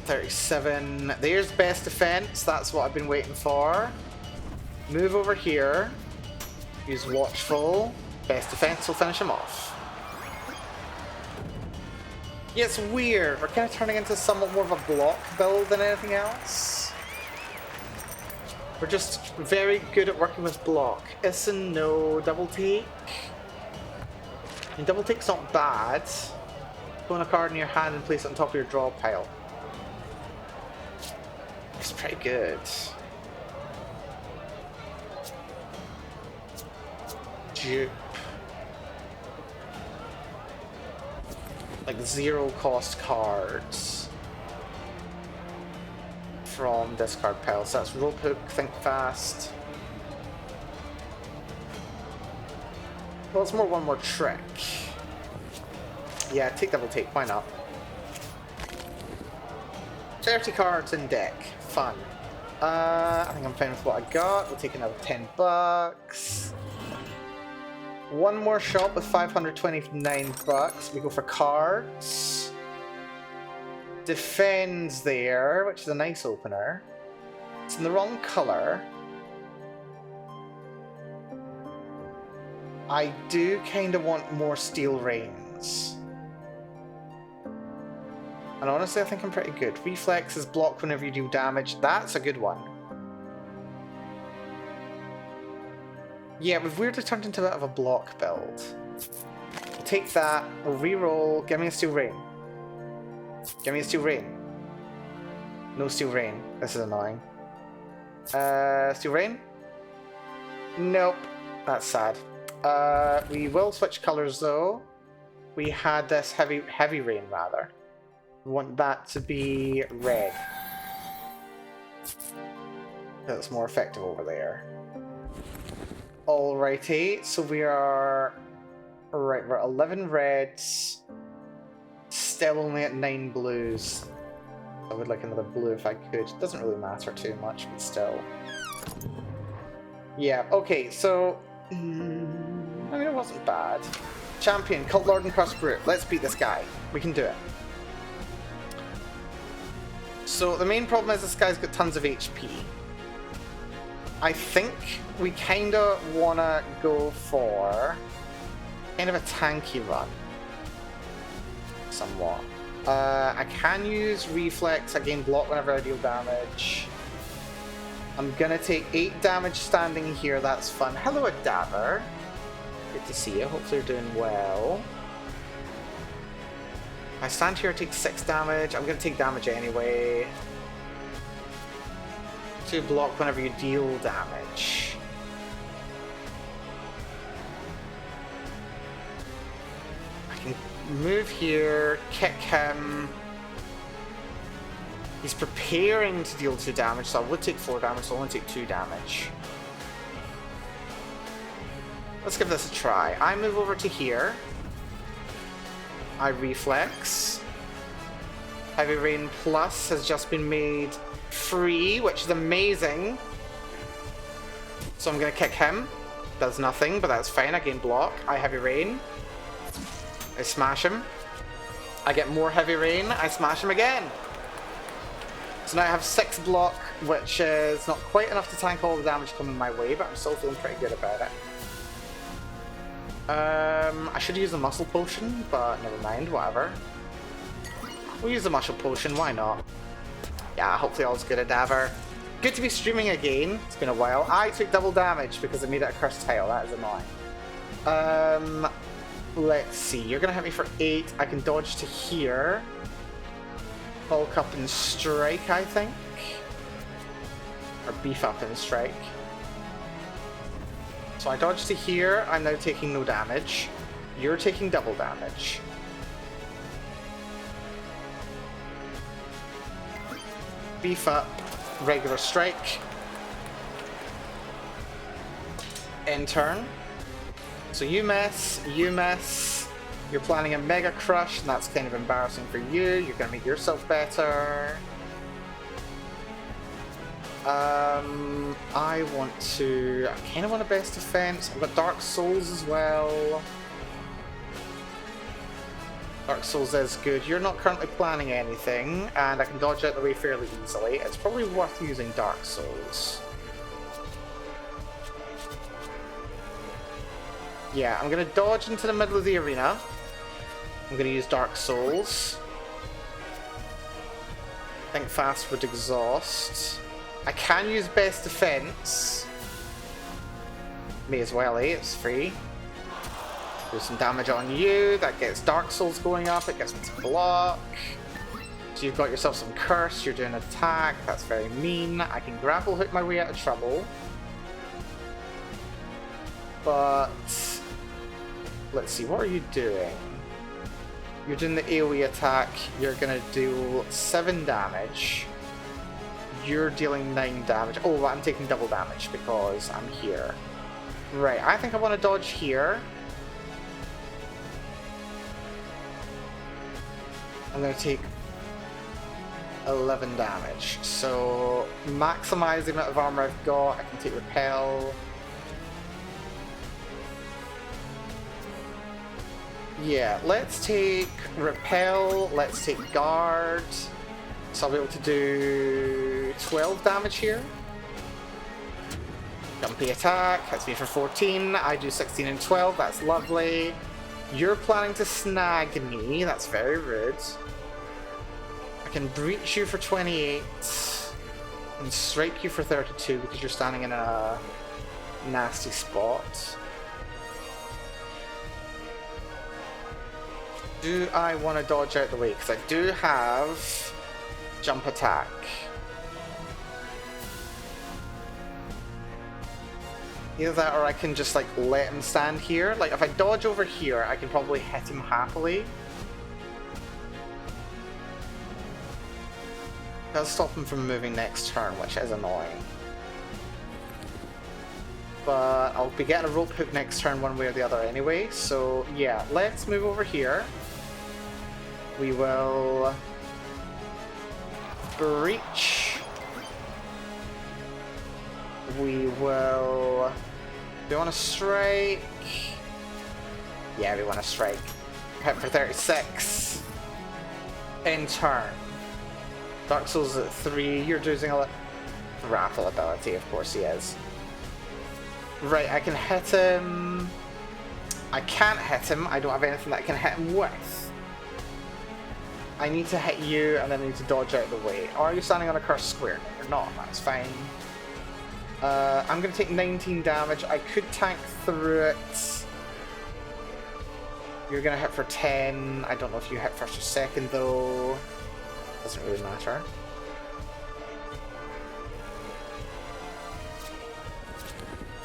37. There's Best Defense, that's what I've been waiting for. Move over here. Use Watchful. Best Defense will finish him off. Yeah, it's weird. We're kind of turning into somewhat more of a block build than anything else. We're just very good at working with block. Ison, no. Double take. I mean, double take's not bad. Put a card in your hand and place it on top of your draw pile. It's pretty good. Dupe. Like 0 cost cards from discard pile. So that's Rope Hook, Think Fast. Well, it's more one more trick. Yeah, take double take, why not? 30 cards in deck. Fun. I think I'm fine with what I got. We'll take another 10 bucks. One more shop with 529 bucks. We go for cards. Defends there, which is a nice opener. It's in the wrong color. I do kind of want more steel reins. And honestly, I think I'm pretty good. Reflexes block whenever you do damage. That's a good one. Yeah, we've weirdly turned into a bit of a block build. We'll take that. We'll reroll. Give me a steel rain. Give me a steel rain. No steel rain. This is annoying. Steel rain? Nope. That's sad. We will switch colors though. We had this heavy rain rather. We want that to be red. That's more effective over there. Alrighty, so we are... Right, we're 11 reds. Still only at 9 blues. I would like another blue if I could. It doesn't really matter too much, but still. Yeah, okay, so... I mean, it wasn't bad. Champion, Cult Lord and Cross Brute. Let's beat this guy. We can do it. So the main problem is this guy's got tons of HP. I think we kind of want to go for kind of a tanky run. Somewhat. I can use Reflex, I gain block whenever I deal damage. I'm going to take 8 damage standing here, that's fun. Hello, Adaver. Good to see you, hopefully you're doing well. I stand here, take 6 damage. I'm going to take damage anyway. 2 block whenever you deal damage. I can move here, kick him. He's preparing to deal 2 damage, so I would take 4 damage, so I'll only take 2 damage. Let's give this a try. I move over to here. I reflex. Heavy Rain Plus has just been made free, which is amazing. So I'm going to kick him. Does nothing, but that's fine. I gain block. I Heavy Rain. I smash him. I get more Heavy Rain. I smash him again. So now I have 6 block, which is not quite enough to tank all the damage coming my way, but I'm still feeling pretty good about it. I should use a muscle potion, but never mind, whatever. We'll use the muscle potion, why not? Yeah, hopefully all's good, Adaver. Good to be streaming again. It's been a while. I took double damage because I made it a cursed tile. That is annoying. Let's see. You're going to hit me for 8. I can dodge to here. Bulk up and strike, I think. Or beef up and strike. So I dodge to here. I'm now taking no damage. You're taking double damage. Beef up, regular strike. End turn. So you miss. You're planning a Mega Crush, and that's kind of embarrassing for you. You're going to make yourself better. I kind of want a best defense. I've got Dark Souls as well. Dark Souls is good. You're not currently planning anything, and I can dodge out the way fairly easily. It's probably worth using Dark Souls. Yeah, I'm going to dodge into the middle of the arena. I'm going to use Dark Souls. Think fast would exhaust. I can use best defense. May as well, eh? It's free. Do some damage on you. That gets Dark Souls going up. It gets me to block. So you've got yourself some curse. You're doing an attack. That's very mean. I can grapple hook my way out of trouble. But let's see. What are you doing? You're doing the AoE attack. You're going to do 7 damage. You're dealing 9 damage. Oh, I'm taking double damage because I'm here. Right, I think I want to dodge here. I'm going to take 11 damage. So, maximize the amount of armor I've got. I can take repel. Yeah, let's take repel, let's take guard. So I'll be able to do 12 damage here. Jumpy attack, hits me for 14. I do 16 and 12, that's lovely. You're planning to snag me, that's very rude. I can breach you for 28 and strike you for 32 because you're standing in a nasty spot. Do I want to dodge out the way? Because I do have jump attack. Either that or I can just like let him stand here. Like if I dodge over here, I can probably hit him happily. Does stop him from moving next turn, which is annoying. But I'll be getting a rope hook next turn one way or the other anyway. So yeah, let's move over here. We will breach. We will... Do we want to strike? Yeah, we want to strike. Hit for 36. In turn. Dark Souls at 3. You're using a grapple ability, of course he is. Right, I can hit him. I can't hit him. I don't have anything that I can hit him with. I need to hit you, and then I need to dodge out of the way. Or are you standing on a cursed square? No, you're not. That's fine. I'm going to take 19 damage. I could tank through it. You're going to hit for 10. I don't know if you hit first or second, though. Doesn't really matter.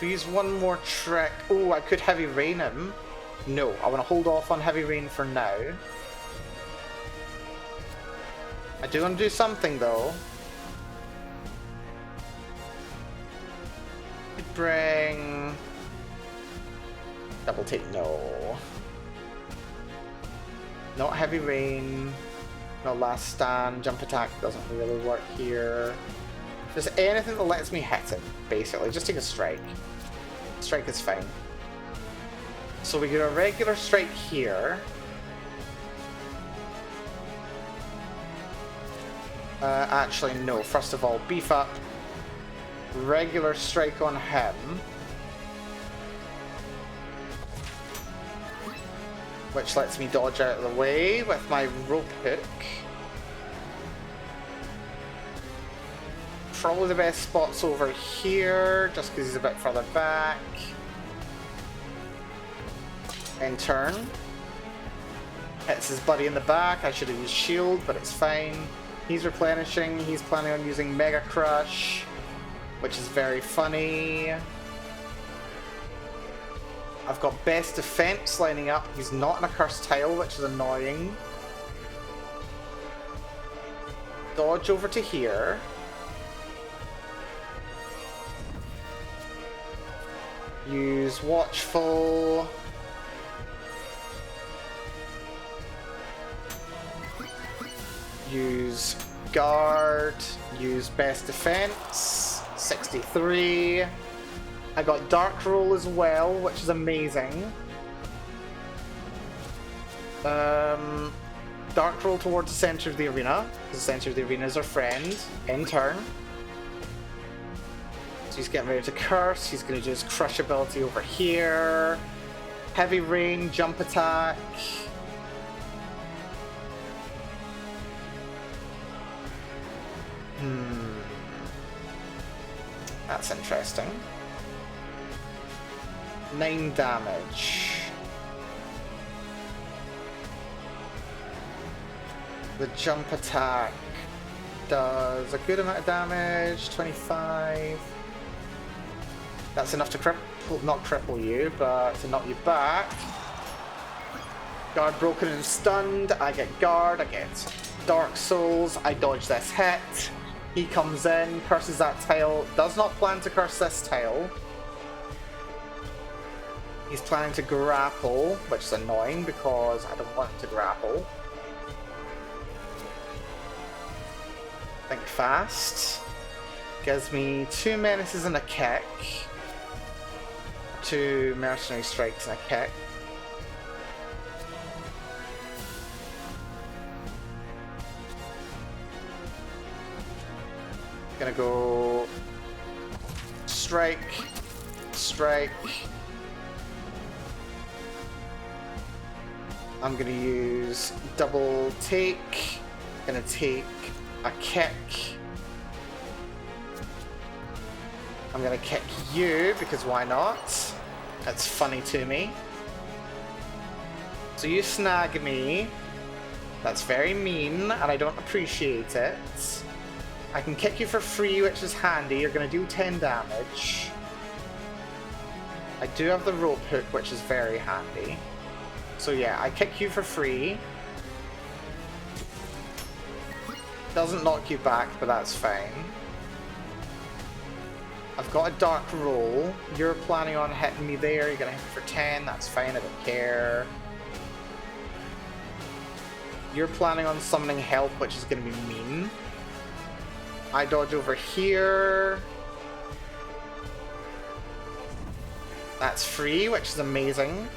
Use one more trick. Oh, I could heavy rain him. No, I want to hold off on heavy rain for now. I do want to do something though. Could bring double take. No, not heavy rain. No last stand. Jump attack doesn't really work here. Just anything that lets me hit him, basically. Just take a strike. Strike is fine. So we get a regular strike here. Actually, no. First of all, beef up. Regular strike on him. Which lets me dodge out of the way with my rope hook. Probably the best spot's over here, just because he's a bit further back. In turn. Hits his buddy in the back. I should have used shield, but it's fine. He's replenishing. He's planning on using Mega Crush, which is very funny. I've got best defense lining up. He's not in a cursed tile, which is annoying. Dodge over to here. Use Watchful. Use Guard. Use Best Defense. 63. I got Dark Roll as well, which is amazing. Dark Roll towards the center of the arena, because the center of the arena is our friend. In turn. So he's getting ready to curse. He's going to do his crush ability over here. Heavy rain, jump attack. That's interesting. 9 damage. The jump attack does a good amount of damage, 25. That's enough to cripple, not cripple you, but to knock you back. Guard broken and stunned. I get guard, I get Dark Souls. I dodge this hit. He comes in, curses that tile. Does not plan to curse this tile. He's planning to grapple, which is annoying because I don't want him to grapple. Think fast. Gives me 2 menaces and a kick. 2 mercenary strikes and a kick. Gonna go strike, strike. I'm gonna use double take. Gonna take a kick. I'm gonna kick you because why not? That's funny to me. So you snag me. That's very mean and I don't appreciate it. I can kick you for free, which is handy. You're gonna do 10 damage. I do have the rope hook, which is very handy. So yeah, I kick you for free. Doesn't knock you back, but that's fine. I've got a dark roll. You're planning on hitting me there. You're gonna hit me for 10. That's fine, I don't care. You're planning on summoning help, which is gonna be mean. I dodge over here. That's free, which is amazing.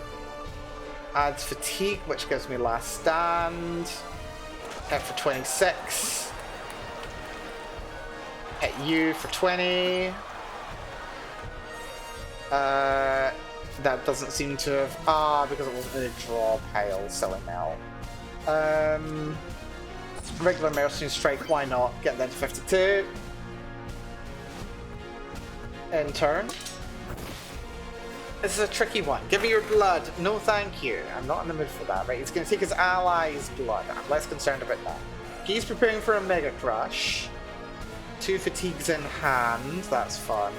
Adds fatigue, which gives me last stand. Hit for 26. Hit you for 20. That doesn't seem to have... because it wasn't in a draw pile, silly Mel. Regular mercenary strike, why not? Get them to 52. In turn. This is a tricky one. Give me your blood. No thank you. I'm not in the mood for that, right? He's going to take his ally's blood. I'm less concerned about that. He's preparing for a Mega Crush. 2 fatigues in hand. That's fun.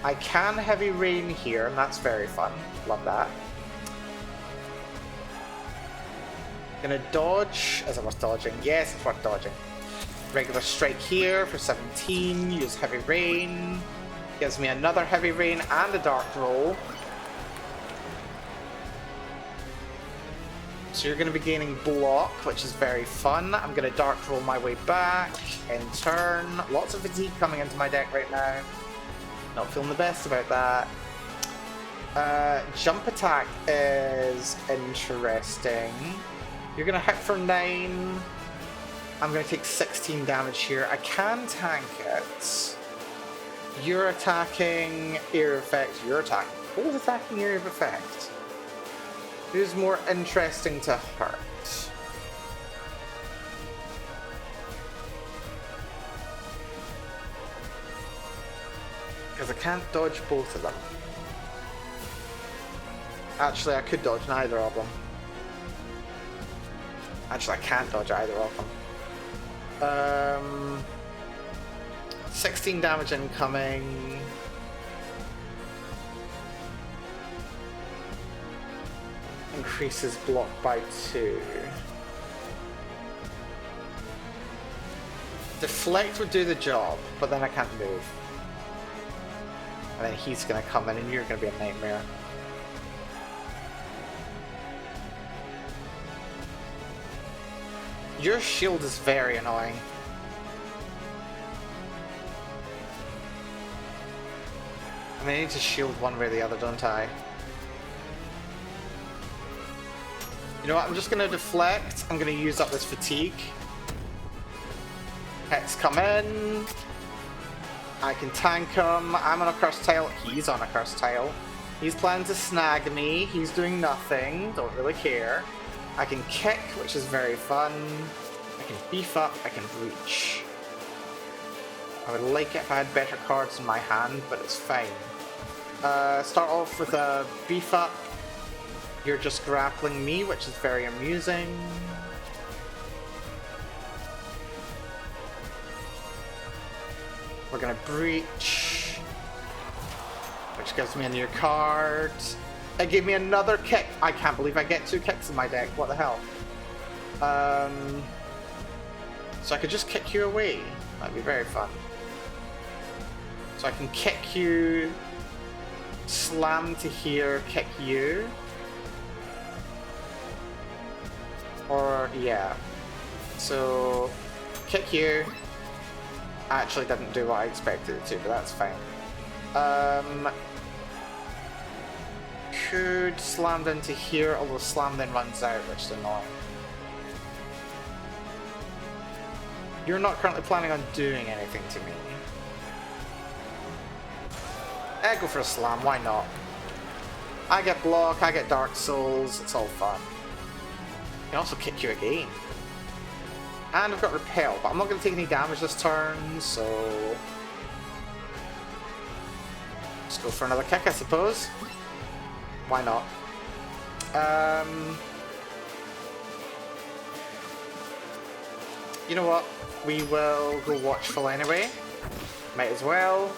I can Heavy Rain here, and that's very fun. Love that. Gonna dodge. Is it worth dodging? Yes, it's worth dodging. Regular strike here for 17. Use Heavy Rain. Gives me another Heavy Rain and a Dark Roll. So you're going to be gaining block, which is very fun. I'm going to Dark Roll my way back. In turn. Lots of fatigue coming into my deck right now. Not feeling the best about that. Jump attack is interesting. You're going to hit for 9. I'm going to take 16 damage here. I can tank it. You're attacking Area of Effect. You're attacking. Who is attacking Area of Effect? Who's more interesting to hurt? Because I can't dodge both of them. Actually, I could dodge neither of them. Actually, I can't dodge either of them. 16 damage incoming. Increases block by 2. Deflect would do the job, but then I can't move. And then he's gonna come in and you're gonna be a nightmare. Your shield is very annoying. I mean, I need to shield one way or the other, don't I? You know what, I'm just going to deflect. I'm going to use up this fatigue. Hits come in. I can tank him. I'm on a cursed tile. He's on a cursed tile. He's planning to snag me. He's doing nothing. Don't really care. I can kick, which is very fun. I can beef up. I can reach. I would like it if I had better cards in my hand, but it's fine. Start off with a beef up. You're just grappling me, which is very amusing. We're gonna breach, which gives me a new card. It gave me another kick. I can't believe I get 2 kicks in my deck. What the hell? So I could just kick you away. That'd be very fun. So I can kick you, slam to here, kick you. Or, yeah. So, kick you, actually didn't do what I expected it to, but that's fine. Could slam into here, although slam then runs out, which is annoying. You're not currently planning on doing anything to me. Go for a slam, why not? I get block, I get Dark Souls, it's all fun. I can also kick you again. And I've got repel, but I'm not going to take any damage this turn, so... let's go for another kick, I suppose. Why not? You know what? We will go Watchful anyway. Might as well.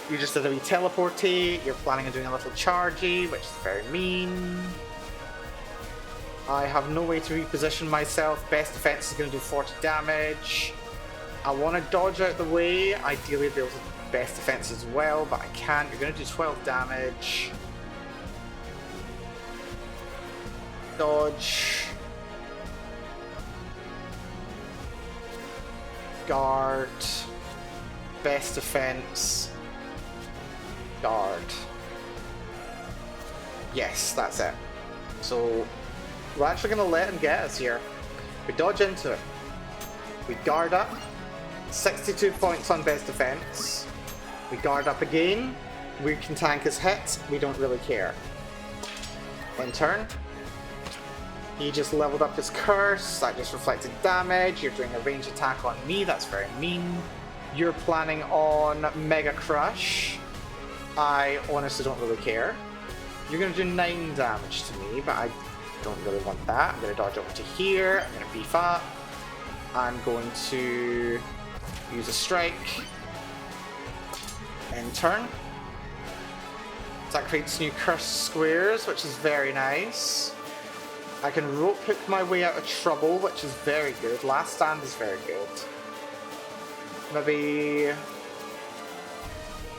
You just did a wee teleporty. You're planning on doing a little chargey, which is very mean. I have no way to reposition myself. Best defense is going to do 40 damage. I want to dodge out the way. Ideally, be able to best defense as well, but I can't. You're going to do 12 damage. Dodge. Guard. Best defense. Guard. Yes, that's it. So we're actually going to let him get us here. We dodge into it. We guard up. 62 points on best defense. We guard up again. We can tank his hits. We don't really care. In turn. He just leveled up his curse. That just reflected damage. You're doing a range attack on me. That's very mean. You're planning on Mega Crush. I honestly don't really care. You're going to do 9 damage to me, but I don't really want that. I'm going to dodge over to here. I'm going to beef up. I'm going to use a strike. End turn. That creates new curse squares, which is very nice. I can rope hook my way out of trouble, which is very good. Last stand is very good. Maybe...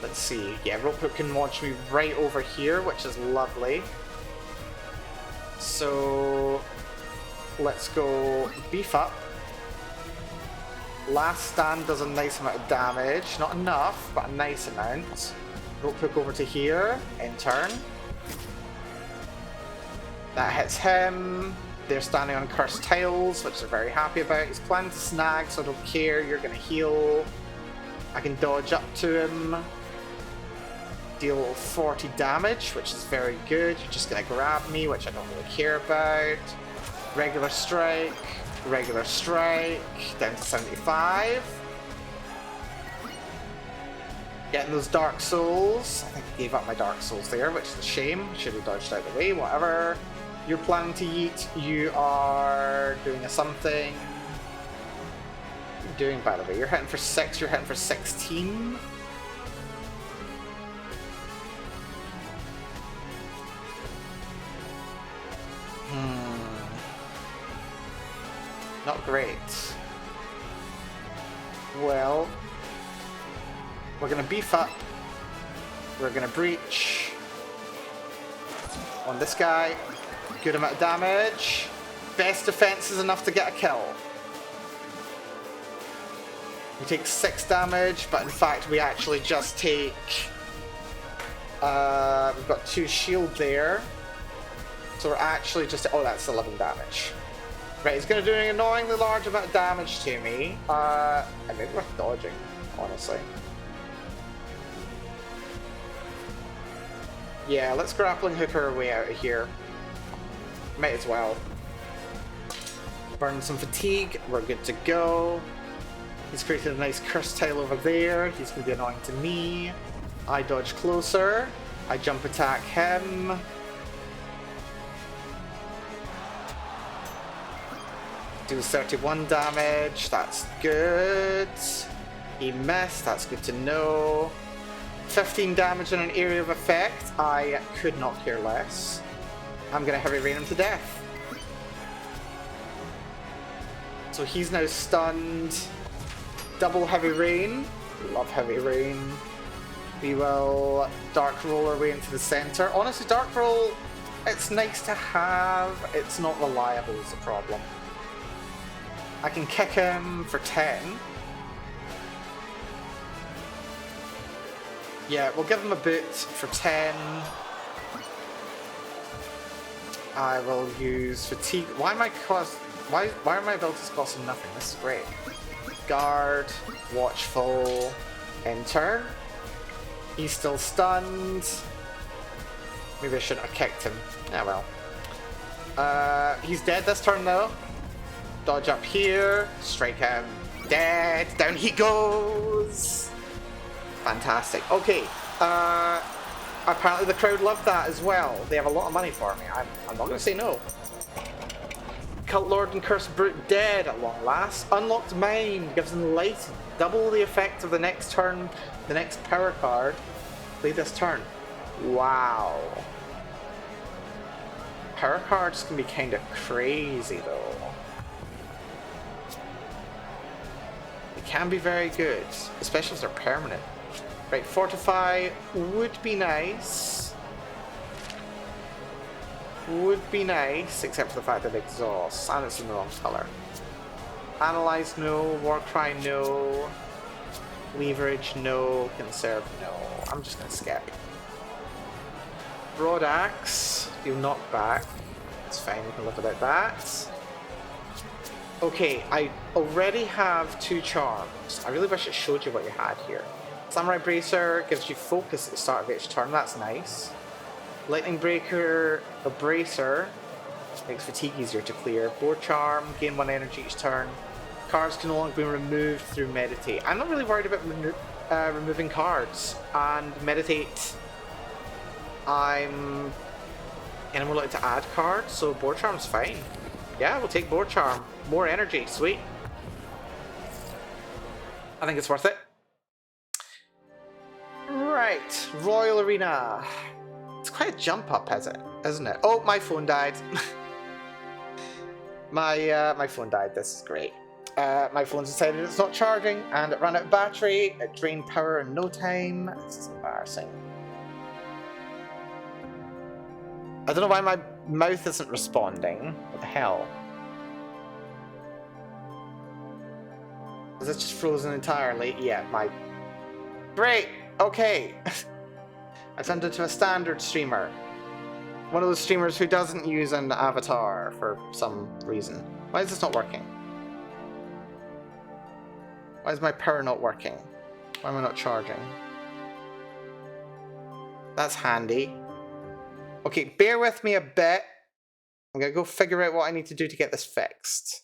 let's see. Yeah, rope hook can launch me right over here, which is lovely. So let's go beef up. Last stand does a nice amount of damage. Not enough, but a nice amount. Rope hook over to here. In turn. That hits him. They're standing on cursed tiles, which they're very happy about. He's planning to snag, so I don't care. You're going to heal. I can dodge up to him. Deal 40 damage, which is very good. You're just going to grab me, which I don't really care about. Regular strike. Regular strike. Down to 75. Getting those Dark Souls. I think I gave up my Dark Souls there, which is a shame. Should have dodged out of the way, whatever. You're planning to yeet. You are doing a something. What are you doing, by the way? You're hitting for 6, you're hitting for 16. Not great. Well, we're going to beef up. We're going to breach on this guy. Good amount of damage. Best defense is enough to get a kill. We take 6 damage, but in fact we actually just take... we've got 2 shield there. So we're actually just... oh, that's 11 damage. Right, he's going to do an annoyingly large amount of damage to me. I think we're dodging, honestly. Yeah, let's grappling hook our way out of here. Might as well. Burn some fatigue. We're good to go. He's created a nice curse tile over there. He's going to be annoying to me. I dodge closer. I jump attack him. Do 31 damage. That's good. He missed. That's good to know. 15 damage in an area of effect. I could not care less. I'm going to heavy rain him to death. So he's now stunned. Double heavy rain. Love heavy rain. We will dark roll our way into the center. Honestly, dark roll, it's nice to have. It's not reliable is the problem. I can kick him for 10. Yeah, we'll give him a boot for 10. I will use fatigue. Why am I cost? Why are my abilities costing nothing? This is great. Guard, watchful, enter. He's still stunned. Maybe I shouldn't have kicked him. Yeah, well. He's dead this turn though. Dodge up here, strike him. Dead. Down he goes. Fantastic. Okay. Apparently the crowd loved that as well. They have a lot of money for me. I'm not going to say no. Cult Lord and Cursed Brute dead at long last. Unlocked Mind gives them light. Double the effect of the next turn, the next power card. Play this turn. Wow. Power cards can be kind of crazy though. They can be very good, especially if they're permanent. Right, Fortify would be nice. Would be nice, except for the fact that it exhausts, and it's in the wrong color. Analyze, no. Warcry, no. Leverage, no. Conserve, no. I'm just gonna skip. Broad Axe, you'll knock back. It's fine, we can live without that. Okay, I already have 2 charms. I really wish it showed you what you had here. Samurai Bracer gives you focus at the start of each turn, that's nice. Lightning Breaker, a Bracer, makes fatigue easier to clear. Boar Charm, gain 1 energy each turn. Cards can no longer be removed through Meditate. I'm not really worried about removing cards. And Meditate, I'm more likely to add cards, so Boar Charm's fine. Yeah, we'll take Boar Charm. More energy, sweet. I think it's worth it. Right, Royal Arena. It's quite a jump up, isn't it? Oh, my phone died. my phone died. This is great. My phone's decided it's not charging, and it ran out of battery. It drained power in no time. This is embarrassing. I don't know why my mouth isn't responding. What the hell? Is it just frozen entirely? Yeah, my... Great! Okay! I turned into a standard streamer. One of those streamers who doesn't use an avatar for some reason. Why is this not working? Why is my power not working? Why am I not charging? That's handy. Okay, bear with me a bit. I'm gonna go figure out what I need to do to get this fixed.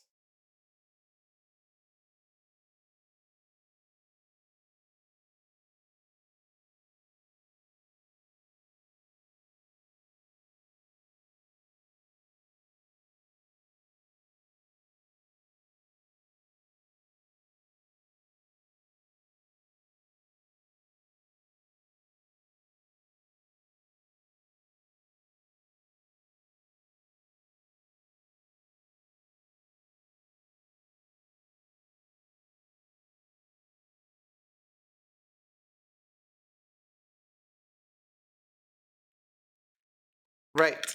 Right.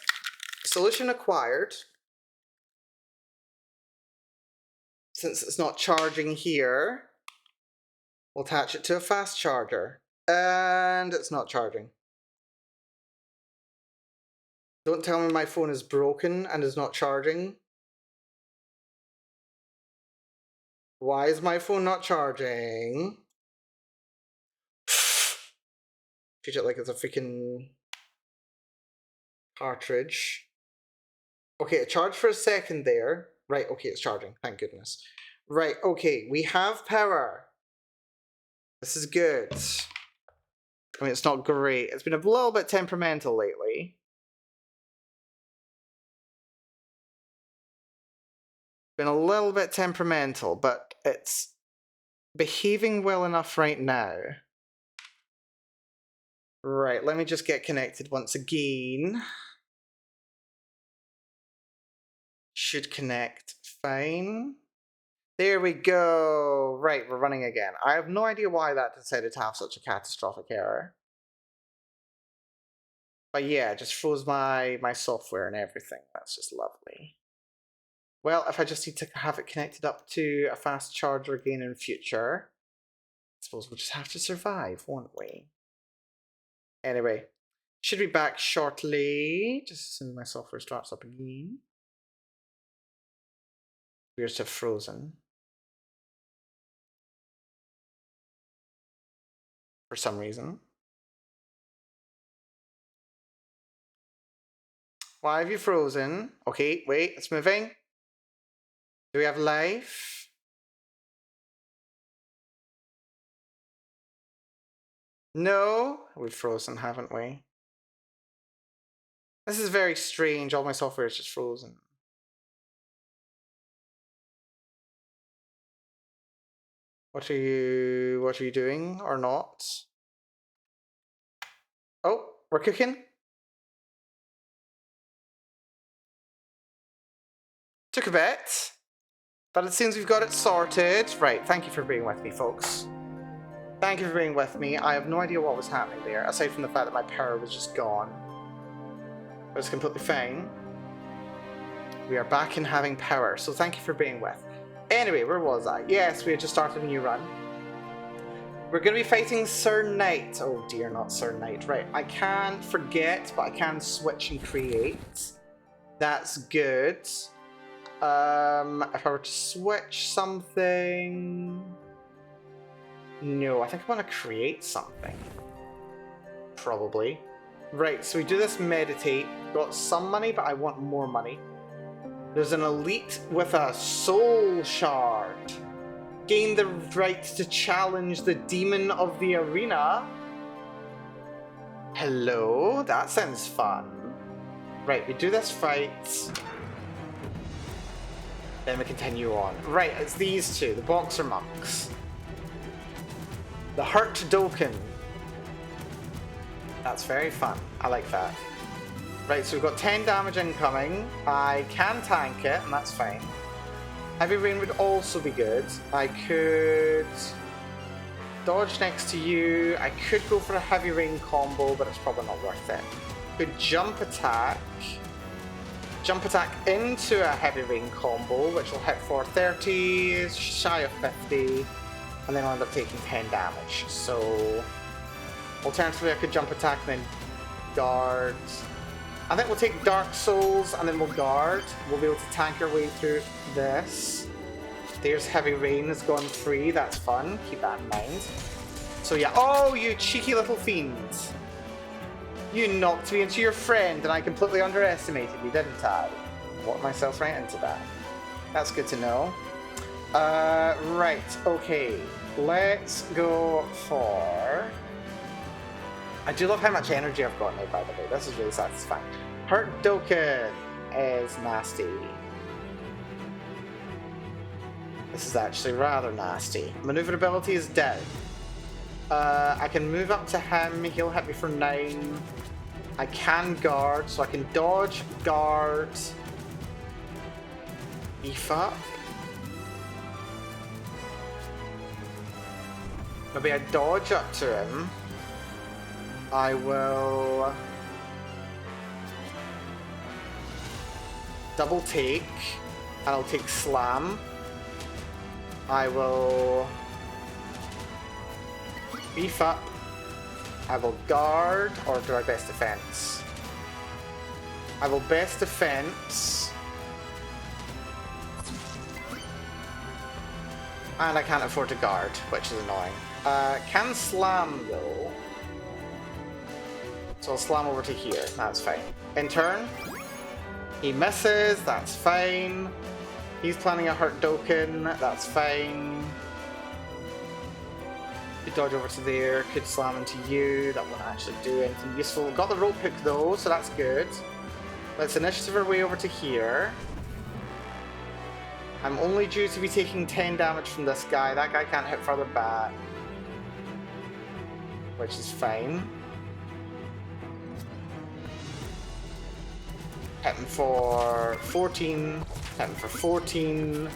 Solution acquired. Since it's not charging here, we'll attach it to a fast charger. And it's not charging. Don't tell me my phone is broken and is not charging. Why is my phone not charging? Treat it like it's a freaking cartridge. Okay, it charged for a second there. Right, okay, it's charging. Thank goodness. Right, okay, we have power. This is good. I mean, it's not great. It's been a little bit temperamental lately. Been a little bit temperamental, but it's behaving well enough right now. Right, let me just get connected once again. Should connect fine. There we go. Right, we're running again. I have no idea why that decided to have such a catastrophic error. But yeah, it just froze my software and everything. That's just lovely. Well, if I just need to have it connected up to a fast charger again in future, I suppose we'll just have to survive, won't we? Anyway, should be back shortly. Just as soon as my software starts up again. Appears to have frozen. For some reason. Why have you frozen? Okay, wait, it's moving. Do we have life? No, we've frozen, haven't we? This is very strange. All my software is just frozen. What are you doing or not? Oh, we're cooking. Took a bit, but it seems we've got it sorted. Right, thank you for being with me, folks. Thank you for being with me. I have no idea what was happening there, aside from the fact that my power was just gone. It was completely fine. We are back in having power, so thank you for being with. Anyway, where was I? Yes, we had just started a new run. We're going to be fighting Sir Knight. Oh dear, not Sir Knight. Right, I can forget, but I can switch and create. That's good. If I were to switch something... No, I think I want to create something. Probably. Right, so we do this meditate. Got some money, but I want more money. There's an elite with a soul shard. Gain the right to challenge the demon of the arena. Hello, that sounds fun. Right, we do this fight. Then we continue on. Right, it's these two, the boxer monks. The Hurt Doken. That's very fun. I like that. Right, so we've got 10 damage incoming. I can tank it, and that's fine. Heavy Rain would also be good. I could dodge next to you. I could go for a Heavy Rain combo, but it's probably not worth it. Could jump attack. Jump attack into a Heavy Rain combo, which will hit for 30, shy of 50. And then I'll end up taking 10 damage. So, alternatively, I could jump attack and then guard. I think we'll take Dark Souls and then we'll guard. We'll be able to tank our way through this. There's Heavy Rain has gone free. That's fun. Keep that in mind. So yeah. Oh, you cheeky little fiend. You knocked me into your friend and I completely underestimated you, didn't I? Walked myself right into that. That's good to know. Right, okay. Let's go for... I do love how much energy I've got now, by the way. This is really satisfying. Hurt Doken is nasty. This is actually rather nasty. Maneuverability is down. I can move up to him. He'll hit me for 9. I can guard, so I can dodge, guard, beef up. Maybe I dodge up to him. I will double take, and I'll take slam. I will beef up. I will guard, or do I best defense? I will best defense. And I can't afford to guard, which is annoying. Can slam though. So I'll slam over to here, that's fine. In turn, he misses, that's fine. He's planning a Hurt Doken, that's fine. Could dodge over to there, could slam into you, that won't actually do anything useful. Got the rope hook though, so that's good. Let's initiative our way over to here. I'm only due to be taking 10 damage from this guy. That guy can't hit further back. Which is fine. Hit him for 14. Hit him for 14.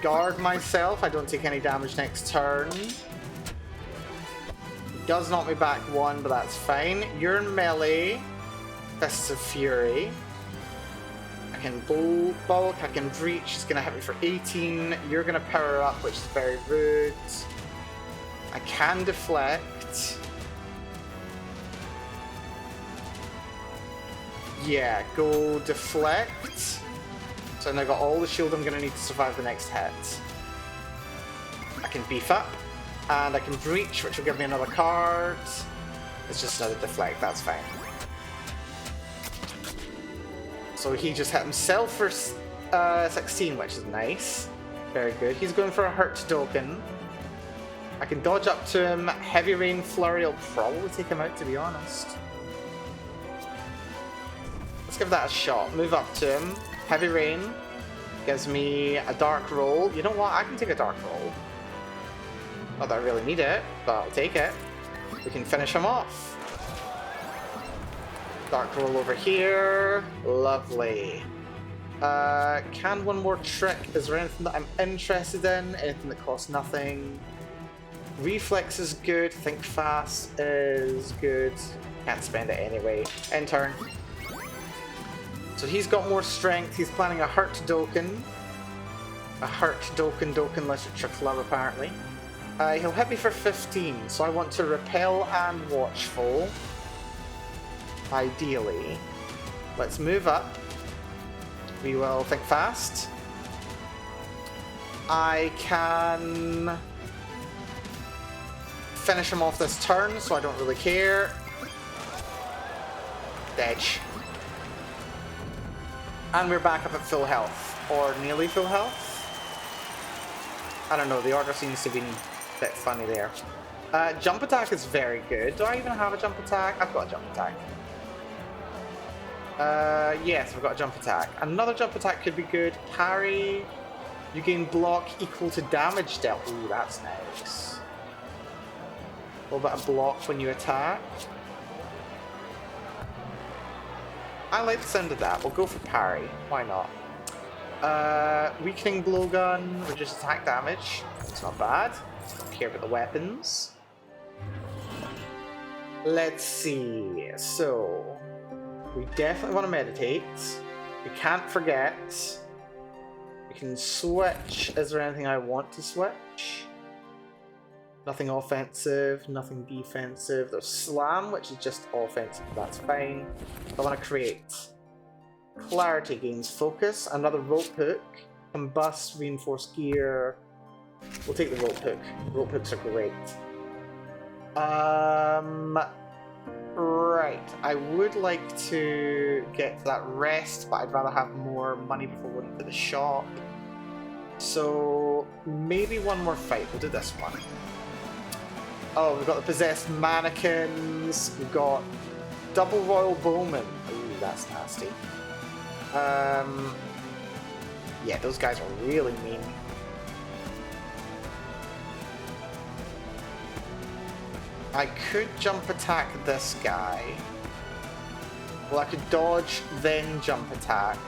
Guard myself. I don't take any damage next turn. Does knock me back 1, but that's fine. You're in melee. Fists of Fury. I can bulk, I can breach. It's going to hit me for 18. You're going to power up, which is very rude. I can deflect. Yeah, go deflect. So now I've got all the shield I'm going to need to survive the next hit. I can beef up, and I can breach, which will give me another card. It's just another deflect, that's fine. So he just hit himself for 16, which is nice. Very good. He's going for a hurt token. I can dodge up to him. Heavy Rain Flurry will probably take him out, to be honest. Let's give that a shot. Move up to him. Heavy Rain gives me a Dark Roll. You know what? I can take a Dark Roll. Not that I really need it, but I'll take it. We can finish him off. Dark Roll over here. Lovely. Can one more trick? Is there anything that I'm interested in? Anything that costs nothing? Reflex is good. Think Fast is good. Can't spend it anyway. End turn. So he's got more strength. He's planning a hurt token. A hurt token literature club apparently. He'll hit me for 15, so I want to repel and watchful. Ideally. Let's move up. We will think fast. I can finish him off this turn, so I don't really care. Edge. And we're back up at full health. Or nearly full health. I don't know, the order seems to be a bit funny there. Jump attack is very good. Do I even have a jump attack? I've got a jump attack. Yes, I've got a jump attack. Another jump attack could be good. Parry. You gain block equal to damage dealt. Ooh, that's nice. A little bit of block when you attack. I like the sound of that. We'll go for parry. Why not? Weakening blowgun, reduce attack damage. It's not bad. Don't care about the weapons. Let's see. So, we definitely want to meditate. We can't forget. We can switch. Is there anything I want to switch? Nothing offensive, nothing defensive. There's slam, which is just offensive. That's fine. I want to create. Clarity gains focus. Another rope hook. Combust, reinforced gear. We'll take the rope hook. Rope hooks are great. Right. I would like to get that rest, but I'd rather have more money before going to the shop. So maybe one more fight. We'll do this one. Oh, we've got the possessed mannequins. We've got double royal bowman. Ooh, that's nasty. Yeah, those guys are really mean. I could jump attack this guy. Well, I could dodge, then jump attack.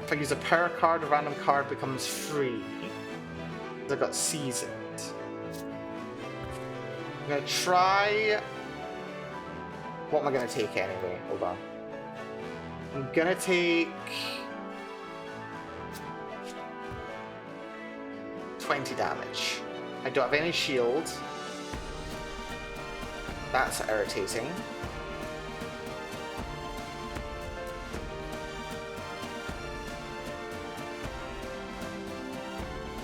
If I use a power card, a random card becomes free. I've got seasoned. I'm gonna try. What am I gonna take anyway? Hold on. I'm gonna take 20 damage. I don't have any shield. That's irritating.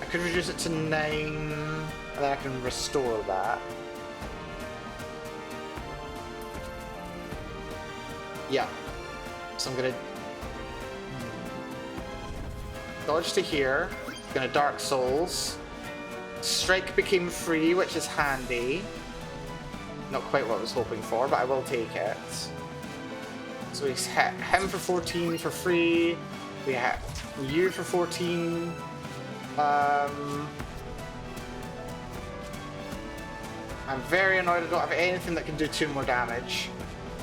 I could reduce it to 9, and then I can restore that. Yeah. So I'm gonna dodge to here. Gonna Dark Souls. Strike became free, which is handy. Not quite what I was hoping for, but I will take it. So we hit him for 14 for free. We hit you for 14. I'm very annoyed I don't have anything that can do 2 more damage.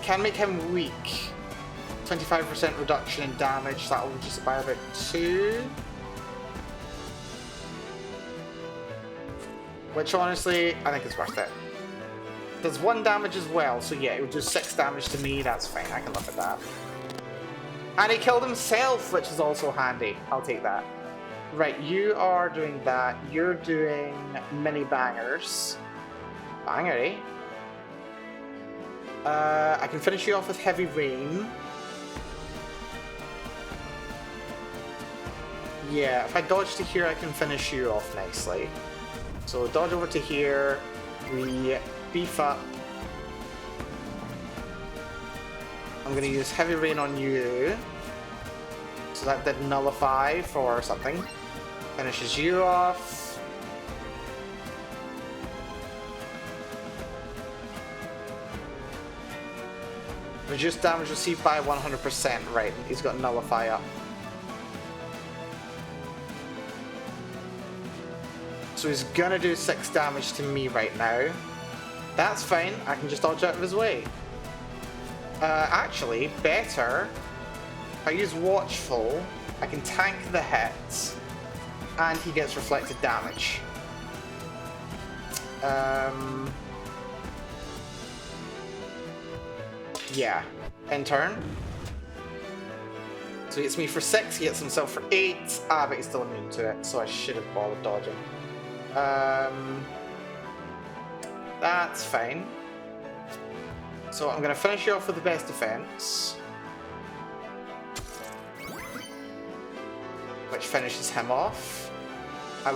Can make him weak. 25% reduction in damage, that'll reduce it by about 2. Which honestly, I think is worth it. Does 1 damage as well, so yeah, it will do 6 damage to me, that's fine, I can live with that. And he killed himself, which is also handy. I'll take that. Right, you are doing that. You're doing mini bangers. Banger, eh? I can finish you off with Heavy Rain. Yeah, if I dodge to here, I can finish you off nicely. So dodge over to here, we beef up. I'm going to use Heavy Rain on you. So that did nullify for something. Finishes you off. Reduce damage received by 100%, right, he's got nullify up. So he's gonna do 6 damage to me right now. That's fine, I can just dodge out of his way. Actually, better, if I use Watchful, I can tank the hits, and he gets reflected damage. Yeah, in turn. So he hits me for 6, he hits himself for 8. Ah, but he's still immune to it, so I should have bothered dodging. That's fine. So I'm going to finish you off with the best defense, which finishes him off. I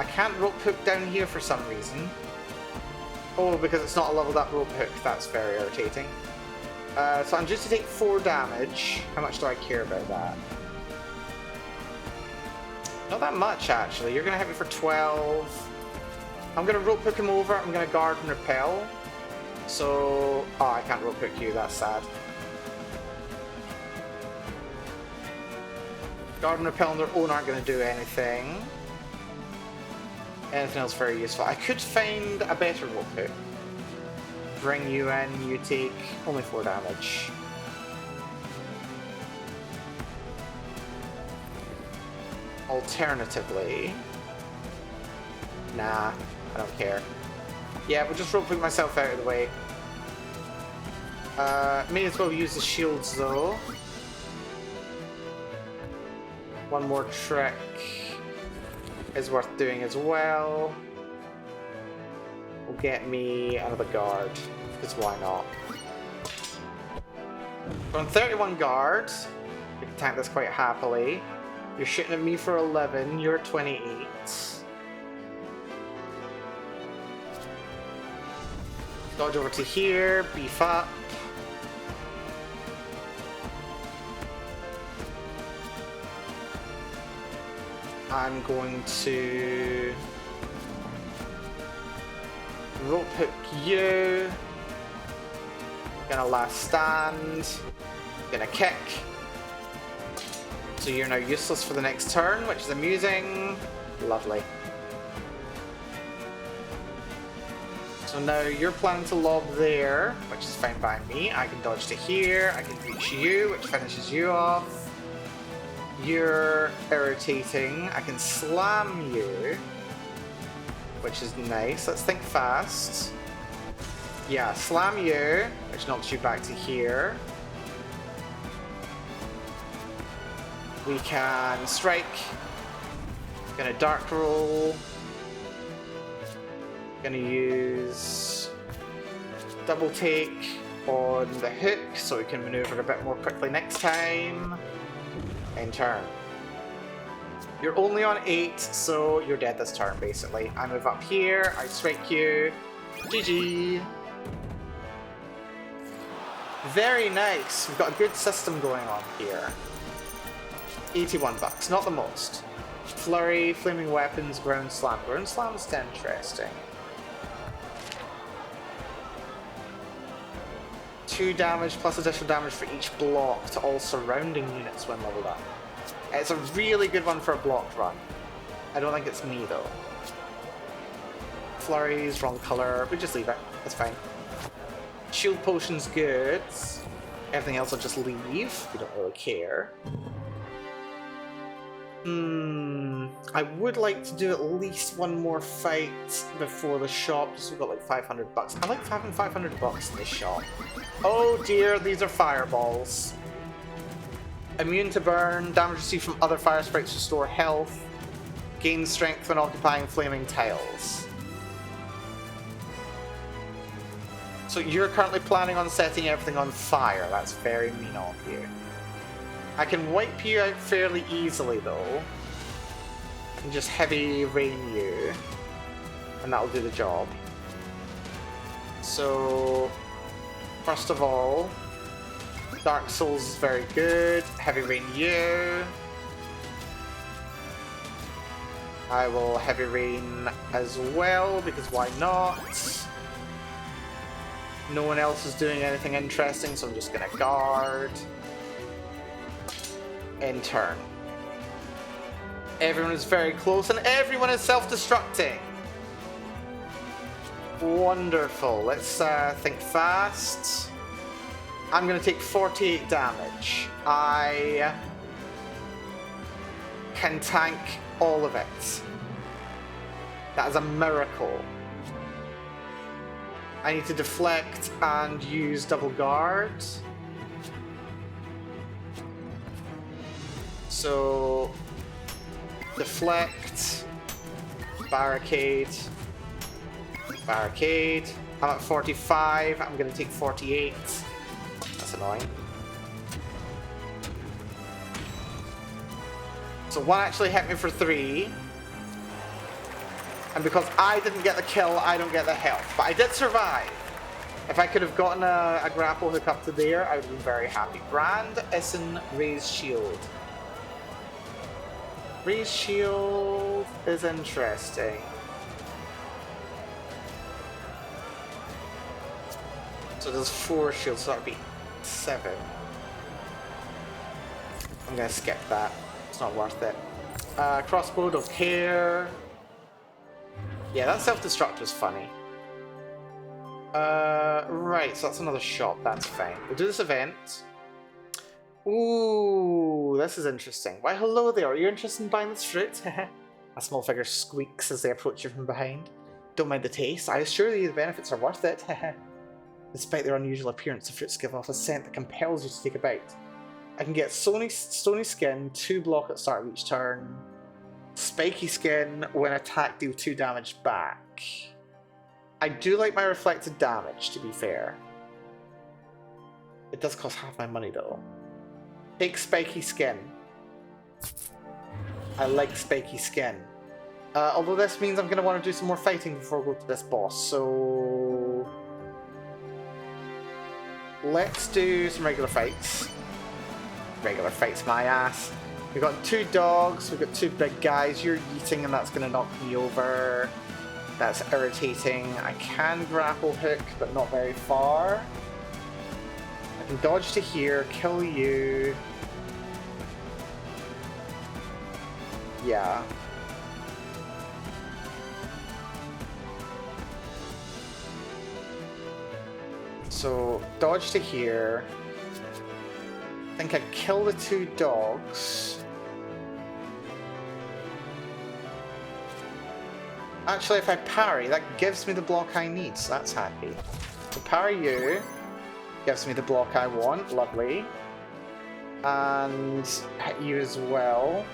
can't rope hook down here for some reason. Oh, because it's not a leveled up rope hook. That's very irritating. So I'm just to take 4 damage. How much do I care about that? Not that much, actually. You're going to hit me for 12. I'm going to rope hook him over. I'm going to guard and repel. So... Oh, I can't rope hook you. That's sad. Guard and repel on their own aren't going to do anything. Anything else very useful? I could find a better rope hook. Bring you in. You take only 4 damage. Alternatively... Nah, I don't care. Yeah, we'll just rope hook myself out of the way. May as well use the shields though. One more trick is worth doing as well. Will get me another guard, because why not? We're on 31 guard. We can tank this quite happily. You're shooting at me for 11, you're 28. Dodge over to here, beef up. I'm going to rope hook you. Gonna last stand. Gonna kick. So you're now useless for the next turn, which is amusing. Lovely. So now you're planning to lob there, which is fine by me. I can dodge to here, I can reach you, which finishes you off. You're irritating. I can slam you, which is nice. Let's think fast. Yeah, slam you, which knocks you back to here. We can strike. Gonna dark roll. Gonna use double take on the hook so we can maneuver a bit more quickly next time. In turn. You're only on 8, so you're dead this turn basically. I move up here, I strike you. GG. Very nice. We've got a good system going on here. 81 bucks, not the most. Flurry, flaming weapons, ground slam. Ground slam is interesting. 2 damage plus additional damage for each block to all surrounding units when leveled up. It's a really good one for a blocked run. I don't think it's me though. Flurries, wrong color, we just leave it. It's fine. Shield potion's good. Everything else I'll just leave. We don't really care. I would like to do at least one more fight before the shop, just so we've got like 500 bucks. I like having 500 bucks in this shop. Oh dear, these are fireballs. Immune to burn, damage received from other fire sprites restore health, gain strength when occupying flaming tiles. So you're currently planning on setting everything on fire. That's very mean of you. I can wipe you out fairly easily though. And just heavy rain you. And that'll do the job. So, first of all, Dark Souls is very good. Heavy rain you. I will heavy rain as well, because why not? No one else is doing anything interesting, so I'm just gonna guard. In turn. Everyone is very close, and everyone is self-destructing. Wonderful. Let's think fast. I'm going to take 48 damage. I can tank all of it. That is a miracle. I need to deflect and use double guard. So, deflect, barricade, barricade. I'm at 45, I'm gonna take 48. That's annoying. So one actually hit me for 3. And because I didn't get the kill, I don't get the health. But I did survive. If I could have gotten a grapple hook up to there, I would have been very happy. Brand, Essen, Raise Shield. Raise Shield is interesting. So there's 4 shields, so that would be 7. I'm gonna skip that. It's not worth it. Crossbow, don't care. Yeah, that self-destruct was funny. Right, so that's another shop, that's fine. We'll do this event. Ooh, this is interesting. Why, hello there, are you interested in buying this fruit? A small figure squeaks as they approach you from behind. Don't mind the taste, I assure you the benefits are worth it. Despite their unusual appearance, the fruits give off a scent that compels you to take a bite. I can get stony skin, 2 block at the start of each turn. Spiky skin, when attacked deal 2 damage back. I do like my reflected damage, to be fair. It does cost half my money though. Take spiky skin. I like spiky skin. Although this means I'm going to want to do some more fighting before I go to this boss, so... let's do some regular fights. Regular fights, my ass. We've got 2 dogs, we've got 2 big guys. You're eating and that's going to knock me over. That's irritating. I can grapple hook, but not very far. I can dodge to here, kill you. Yeah. So, dodge to here. I think I'd kill the 2 dogs. Actually, if I parry, that gives me the block I need, so that's happy. So parry you, gives me the block I want, lovely. And hit you as well.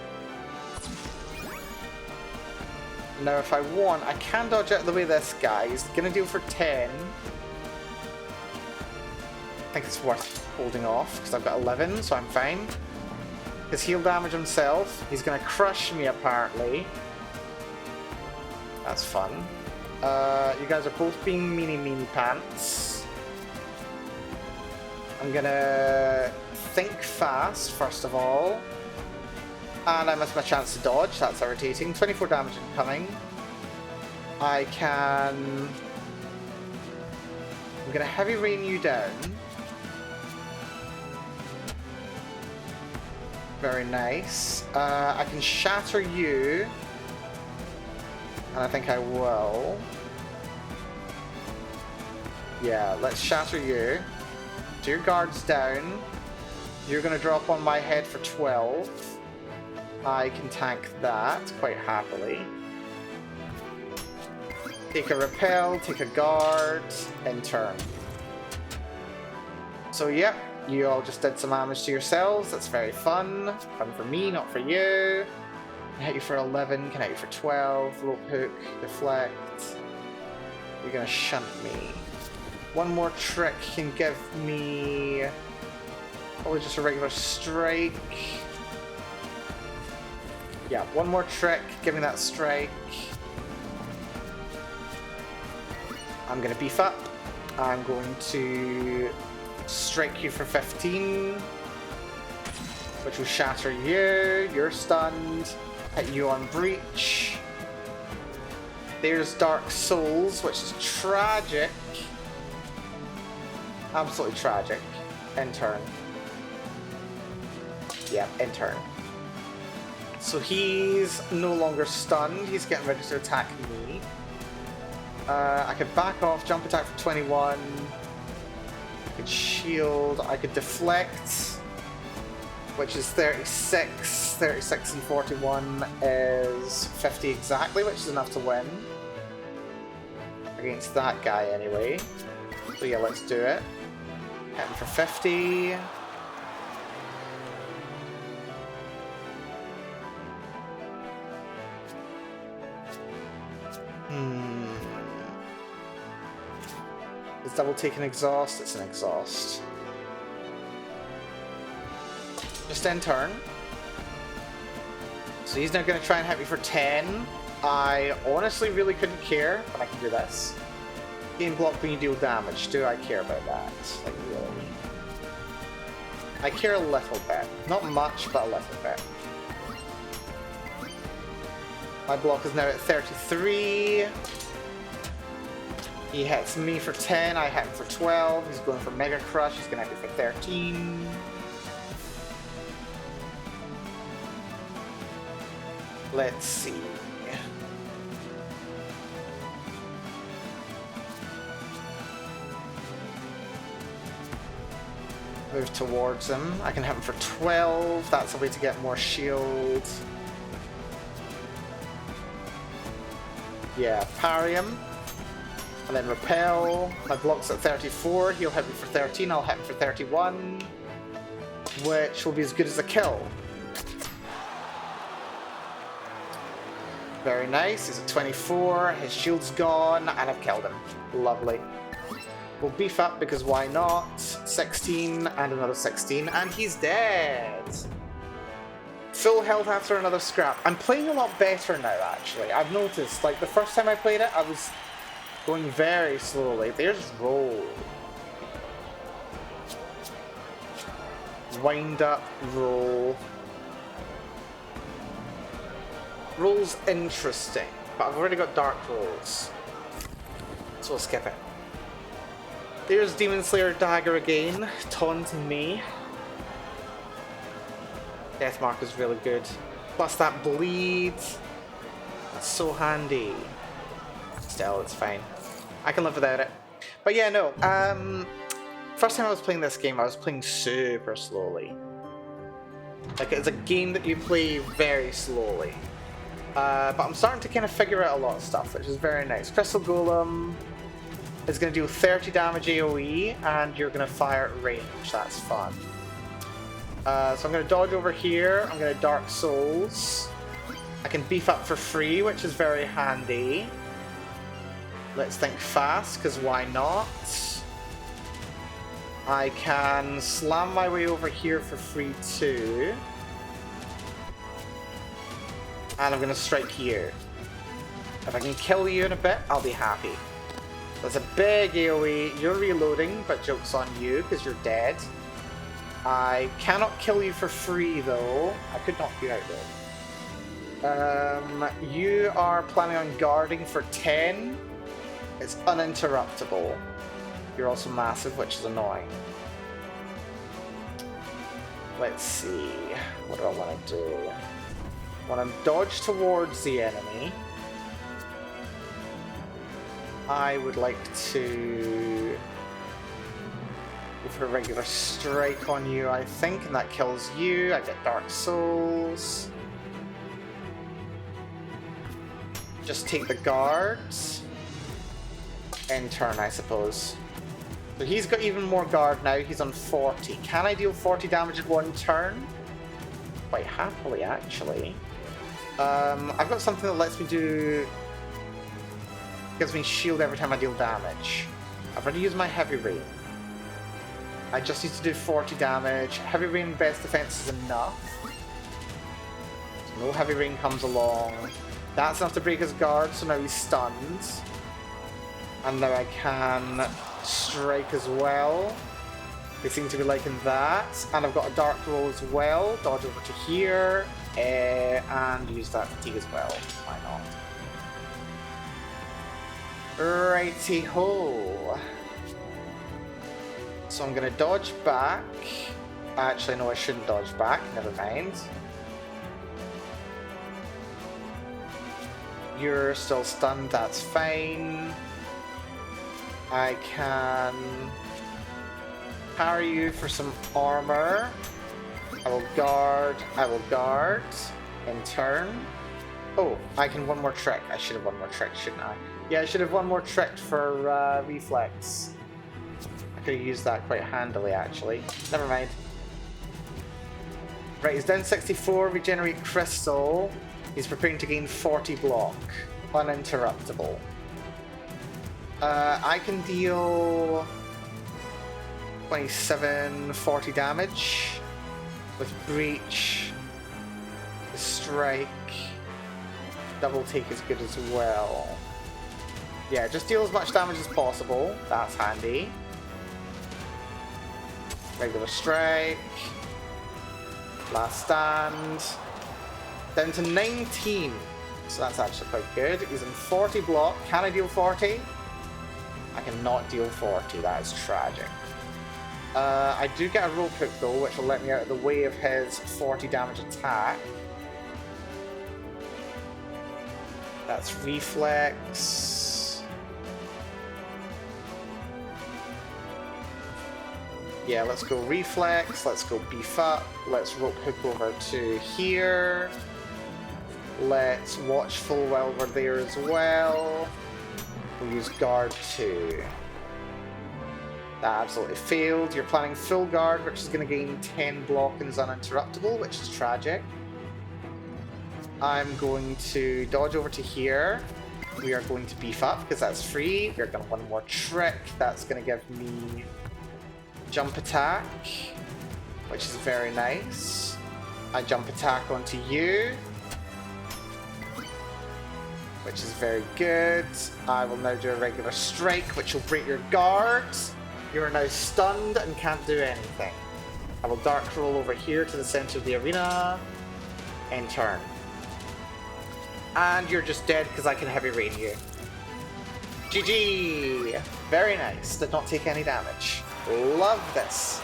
Now if I want, I can dodge out of the way of this guy. He's gonna deal for 10. I think it's worth holding off, because I've got 11, so I'm fine. His heal damage himself. He's gonna crush me, apparently. That's fun. You guys are both being meanie pants. I'm gonna think fast, first of all. And I missed my chance to dodge, that's irritating. 24 damage incoming. I can... I'm gonna heavy rain you down. Very nice. I can shatter you. And I think I will. Yeah, let's shatter you. So your guard's down. You're gonna drop on my head for 12. I can tank that quite happily. Take a repel, take a guard, and turn. So yep, you all just did some damage to yourselves. That's very fun. Fun for me, not for you. Can hit you for 11, can hit you for 12. Rope hook, deflect. You're gonna shunt me. One more trick can give me probably just a regular strike. Yeah, one more trick, give me that strike. I'm gonna beef up. I'm going to strike you for 15, which will shatter you. You're stunned. Hit you on breach. There's Dark Souls, which is tragic. Absolutely tragic. End turn. Yeah, end turn. So he's no longer stunned. He's getting ready to attack me. I could back off, jump attack for 21. I could shield. I could deflect, which is 36. 36 and 41 is 50 exactly, which is enough to win. Against that guy anyway. So yeah, let's do it. Hit him for 50. Is double take an exhaust? It's an exhaust. Just end turn. So he's now going to try and hit me for 10. I honestly really couldn't care, but I can do this. Gain block when you deal damage. Do I care about that? Like, really? I care a little bit. Not much, but a little bit. My block is now at 33. He hits me for 10, I hit him for 12. He's going for Mega Crush, he's going to hit me for 13. Let's see. Move towards him. I can hit him for 12. That's a way to get more shield. Yeah, parry him. And then repel. My block's at 34. He'll hit me for 13. I'll hit him for 31. Which will be as good as a kill. Very nice. He's at 24. His shield's gone. And I've killed him. Lovely. We'll beef up because why not? 16 and another 16. And he's dead. Full health after another scrap. I'm playing a lot better now, actually. I've noticed. Like, the first time I played it, I was going very slowly. There's roll. Wind up, roll. Roll's interesting, but I've already got dark rolls. So we'll skip it. There's Demon Slayer Dagger again, taunting me. Death Mark is really good. Plus that bleed. That's so handy. Still, it's fine. I can live without it. But yeah, no. First time I was playing this game, I was playing super slowly. Like, it's a game that you play very slowly. But I'm starting to kind of figure out a lot of stuff, which is very nice. Crystal Golem is going to do 30 damage AoE, and you're going to fire at range. That's fun. So I'm going to dodge over here. I'm going to Dark Souls. I can beef up for free, which is very handy. Let's think fast, because why not? I can slam my way over here for free too. And I'm going to strike you. If I can kill you in a bit, I'll be happy. That's a big AoE. You're reloading, but joke's on you, because you're dead. I cannot kill you for free, though. I could knock you out, though. You are planning on guarding for 10. It's uninterruptible. You're also massive, which is annoying. Let's see. What do I want to do? I want to dodge towards the enemy. I would like to go for a regular strike on you, I think, and that kills you. I get Dark Souls. Just take the guards. End turn, I suppose. So he's got even more guard now. He's on 40. Can I deal 40 damage in one turn? Quite happily, actually. I've got something that lets me do... gives me shield every time I deal damage. I've already used my Heavy Rain. I just need to do 40 damage. Heavy Rain best defense is enough. So no Heavy Rain comes along. That's enough to break his guard, so now he's stunned. And now I can strike as well. They seem to be liking that. And I've got a Dark Roll as well. Dodge over to here. And use that fatigue as well. Why not? Righty ho. So I'm going to dodge back. Actually, no, I shouldn't dodge back. Never mind. You're still stunned. That's fine. I can parry you for some armor. I will guard in turn. Oh, I can one more trick. I should have one more trick, shouldn't I? Yeah, I should have one more trick for reflex. I could have used that quite handily, actually. Never mind. Right, he's down 64, regenerate crystal. He's preparing to gain 40 block. Uninterruptible. I can deal 27, 40 damage with breach, strike, double take is good as well. Yeah, just deal as much damage as possible. That's handy. Regular strike. Last stand. Down to 19. So that's actually quite good. He's in 40 block. Can I deal 40? I cannot deal 40. That is tragic. I do get a rope hook though, which will let me out of the way of his 40 damage attack. That's reflex. Yeah, let's go reflex. Let's go beef up. Let's rope hook over to here. Let's watchful while we're there as well. We'll use guard 2. That absolutely failed. You're planning full guard, which is going to gain 10 block and is uninterruptible, which is tragic. I'm going to dodge over to here. We are going to beef up because that's free. We're going to one more trick. That's going to give me jump attack, which is very nice. I jump attack onto you, which is very good. I will now do a regular strike, which will break your guards. You are now stunned and can't do anything. I will dark roll over here to the center of the arena. End turn. And you're just dead because I can heavy rain you. GG! Very nice. Did not take any damage. Love this.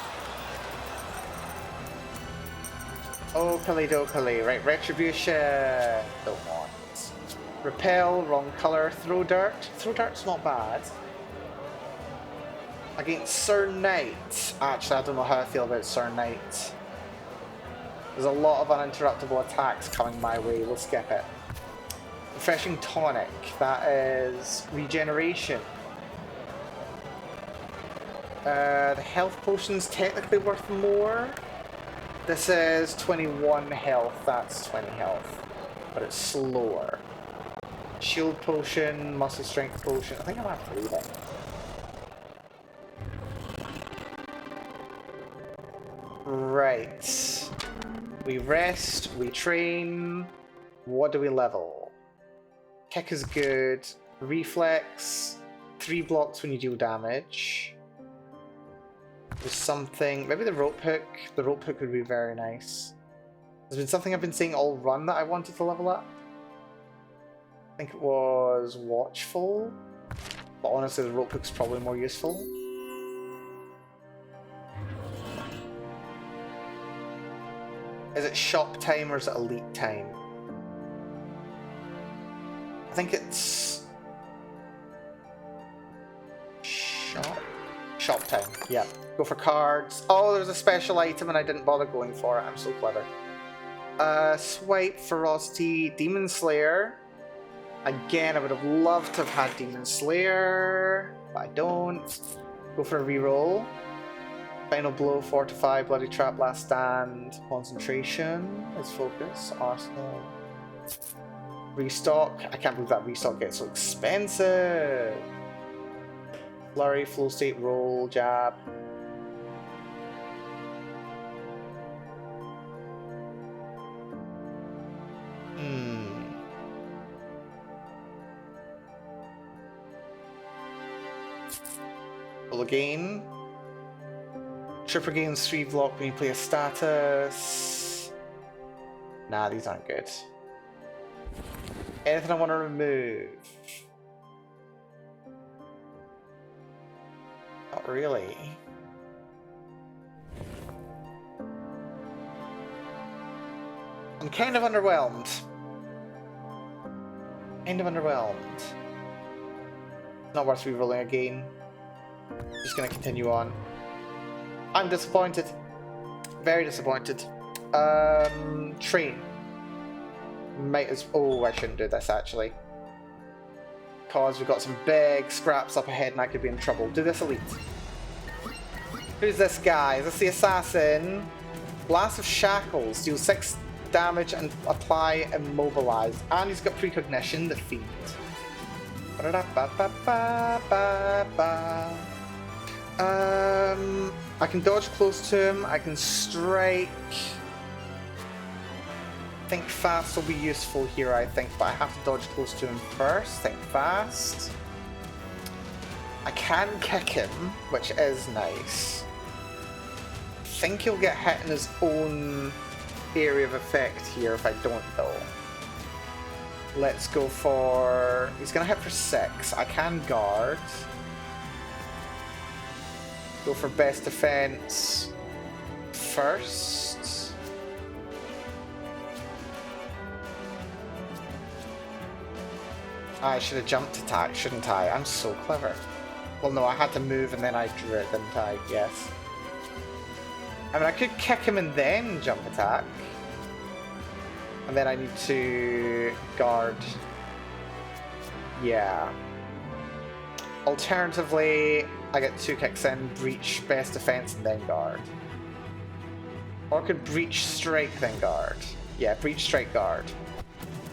Okali dokali. Right, retribution. Don't want. Repel, wrong color. Throw dirt. Throw dirt's not bad. Against Sir Knight. Actually, I don't know how I feel about Sir Knight. There's a lot of uninterruptible attacks coming my way. We'll skip it. Refreshing tonic. That is regeneration. The health potion's technically worth more. This is 21 health. That's 20 health. But it's slower. Shield potion, muscle strength potion. I think I'm gonna have to leave it. Right. We rest, we train. What do we level? Kick is good. Reflex. 3 blocks when you deal damage. There's something. Maybe the rope hook. The rope hook would be very nice. There's been something I've been saying all run that I wanted to level up. I think it was watchful. But honestly, the rope hook's probably more useful. Is it shop time or is it elite time? I think it's shop time. Yeah. Go for cards. Oh, there's a special item and I didn't bother going for it. I'm so clever. Swipe, ferocity, Demon Slayer. Again, I would have loved to have had Demon Slayer, but I don't. Go for a reroll. Final blow, fortify, bloody trap, last stand, concentration is focus, arsenal. Restock. I can't believe that restock gets so expensive. Flurry, flow state, roll, jab. Roll again. Tripper gains 3 block when you play a status. Nah, these aren't good. Anything I want to remove? Not really. I'm kind of underwhelmed. Not worth re-rolling again. Just gonna continue on. I'm disappointed. Very disappointed. Train. Might as... Oh, I shouldn't do this, actually. Because we've got some big scraps up ahead and I could be in trouble. Do this elite. Who's this guy? Is this the assassin? Blast of Shackles. Deal 6 damage and apply Immobilize. And he's got Precognition, the Fiend. I can dodge close to him. I can strike. Think fast will be useful here, I think, but I have to dodge close to him first. Think fast. I can kick him, which is nice. I think he'll get hit in his own area of effect here if I don't, though. Let's go for... He's going to hit for 6. I can guard. Go for best defense first. I should have jumped attack, shouldn't I? I'm so clever. Well, no, I had to move and then I drew it, didn't I? Yes. I mean, I could kick him and then jump attack. And then I need to guard. Yeah. Alternatively, I get 2 kicks in, breach, best defense, and then guard. Or I could breach, strike, then guard. Yeah, breach, strike, guard.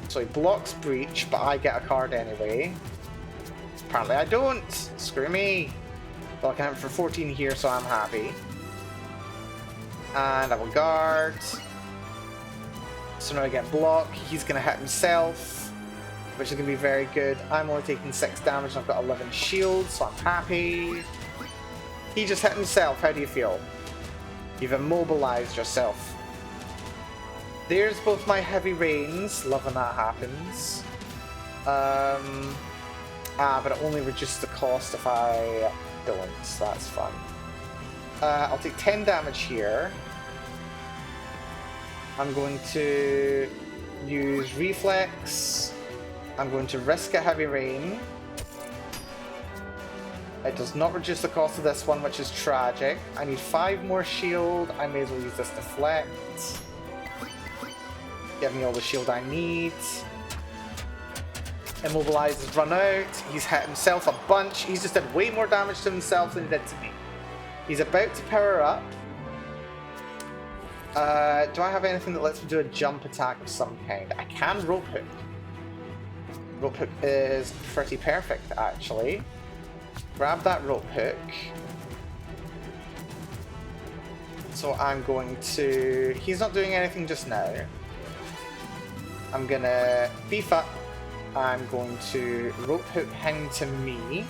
So he blocks breach, but I get a card anyway. Apparently I don't! Screw me! Well, I can have it for 14 here, so I'm happy. And I will guard. So now I get block. He's going to hit himself, which is going to be very good. I'm only taking 6 damage and I've got 11 shields, so I'm happy. He just hit himself. How do you feel? You've immobilized yourself. There's both my heavy rains. Love when that happens. But it only reduces the cost if I don't, so that's fun. I'll take 10 damage here. I'm going to use Reflex. I'm going to risk a heavy rain. It does not reduce the cost of this one, which is tragic. I need 5 more shield. I may as well use this Deflect. Give me all the shield I need. Immobilize has run out. He's hit himself a bunch. He's just did way more damage to himself than he did to me. He's about to power up. Do I have anything that lets me do a jump attack of some kind? I can rope hook. Rope hook is pretty perfect, actually. Grab that rope hook. So I'm going to... He's not doing anything just now. I'm gonna beef up. I'm going to rope hook him to me.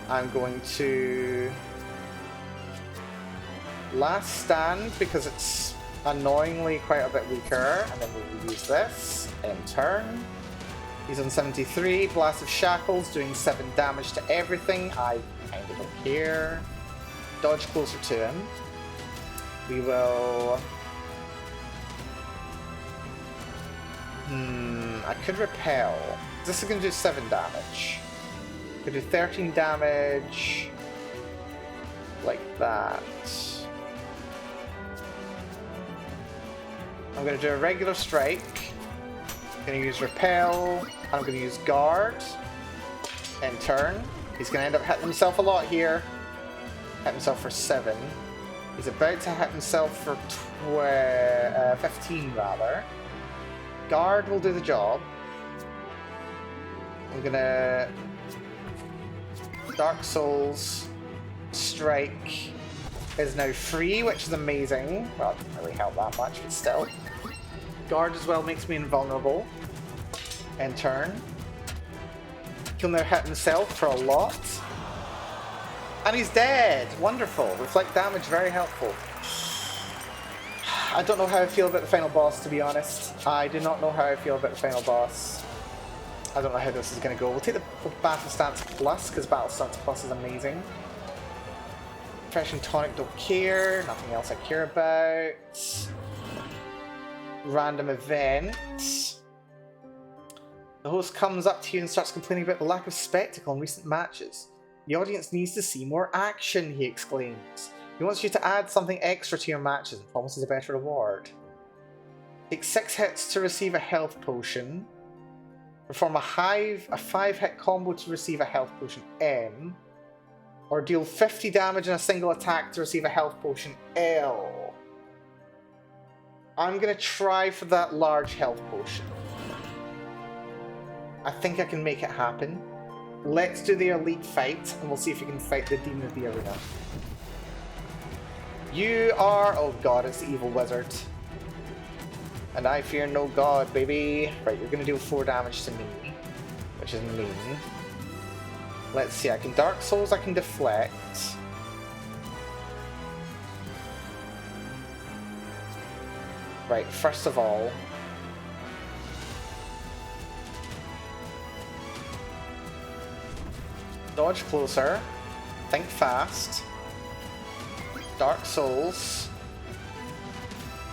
I'm going to... Last stand, because it's annoyingly quite a bit weaker, and then we'll use this in turn. He's on 73, Blast of Shackles, doing 7 damage to everything. I kind of don't care. Dodge closer to him. We will... I could repel. This is going to do 7 damage. Could do 13 damage. Like that. I'm going to do a regular strike. I'm going to use repel. I'm going to use guard. In turn. He's going to end up hitting himself a lot here. Hit himself for 7. He's about to hit himself for 15 rather. Guard will do the job. I'm going to Dark Souls Strike is now free, which is amazing. Well, it doesn't really help that much, but still. Guard as well makes me invulnerable. In turn. He'll now hit himself for a lot. And he's dead! Wonderful. Reflect damage, very helpful. I don't know how I feel about the final boss, to be honest. I do not know how I feel about the final boss. I don't know how this is going to go. We'll take the Battle Stance Plus, because Battle Stance Plus is amazing. Fresh and Tonic don't care. Nothing else I care about. Random event. The host comes up to you and starts complaining about the lack of spectacle in recent matches. The audience needs to see more action, he exclaims. He wants you to add something extra to your matches and promises a better reward. Take 6 hits to receive a health potion. Perform a 5-hit combo to receive a health potion M. Or deal 50 damage in a single attack to receive a health potion L. I'm going to try for that large health potion. I think I can make it happen. Let's do the elite fight, and we'll see if we can fight the Demon of the Arena. You are... oh god, it's the evil wizard. And I fear no god, baby. Right, you're going to deal 4 damage to me, which is mean. Let's see, I can Dark Souls, I can deflect. Right, first of all... dodge closer. Think fast. Dark Souls.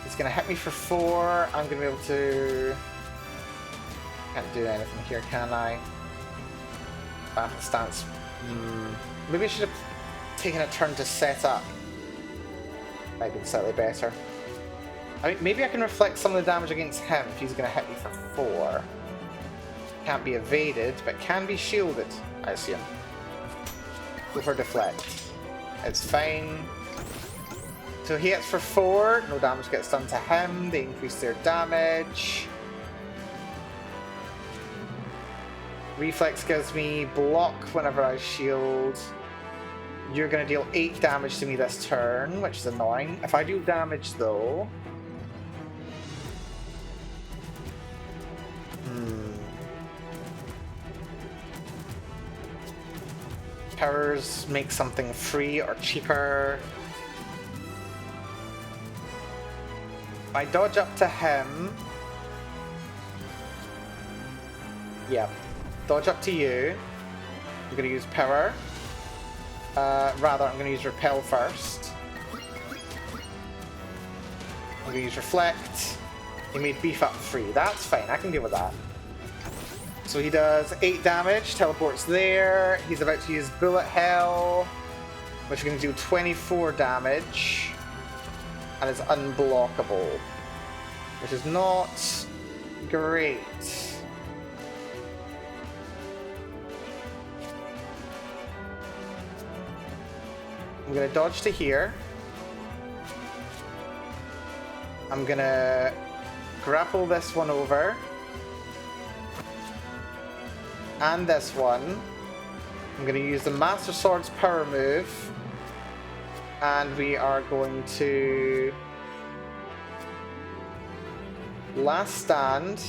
He's going to hit me for 4. I'm going to be able to... can't do anything here, can I? Battle Stance. Maybe I should have taken a turn to set up. Might have been slightly better. I mean, maybe I can reflect some of the damage against him if he's going to hit me for 4. Can't be evaded, but can be shielded, I assume. Go for deflect. It's fine. So he hits for 4, no damage gets done to him, they increase their damage. Reflex gives me block whenever I shield. You're going to deal 8 damage to me this turn, which is annoying. If I do damage though... powers make something free or cheaper. If I dodge up to him... yeah. Dodge up to you. I'm going to use power. Rather, I'm going to use repel first. I'm going to use reflect. He made beef up free. That's fine. I can deal with that. So he does 8 damage. Teleports there. He's about to use bullet hell, which is going to do 24 damage. And it's unblockable, which is not great. I'm going to dodge to here. I'm going to grapple this one over. And this one. I'm going to use the Master Sword's power move. And we are going to... last stand.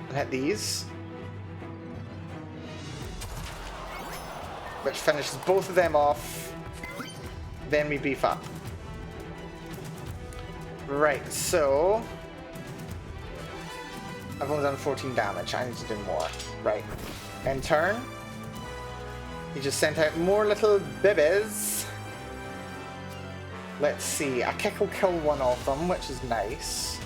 And hit these. Which finishes both of them off. Then we beef up. Right, so... I've only done 14 damage. I need to do more. Right. In turn, he just sent out more little bibbies. Let's see. A kick will kill one of them, which is nice.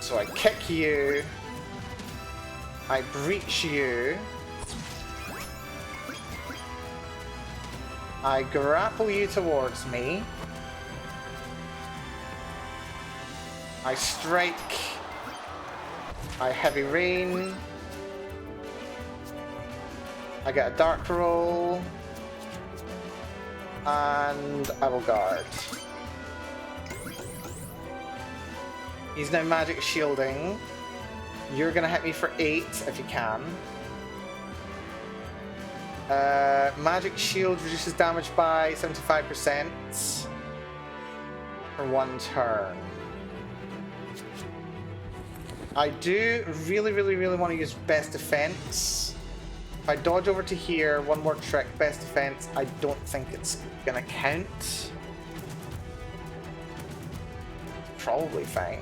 So I kick you. I breach you. I grapple you towards me. I strike. I heavy rain. I get a dark roll. And I will guard. He's now magic shielding. You're gonna hit me for 8 if you can. Magic shield reduces damage by 75% for 1 turn. I do really want to use best defense. If I dodge over to here, one more trick, best defense, I don't think it's gonna count. Probably fine.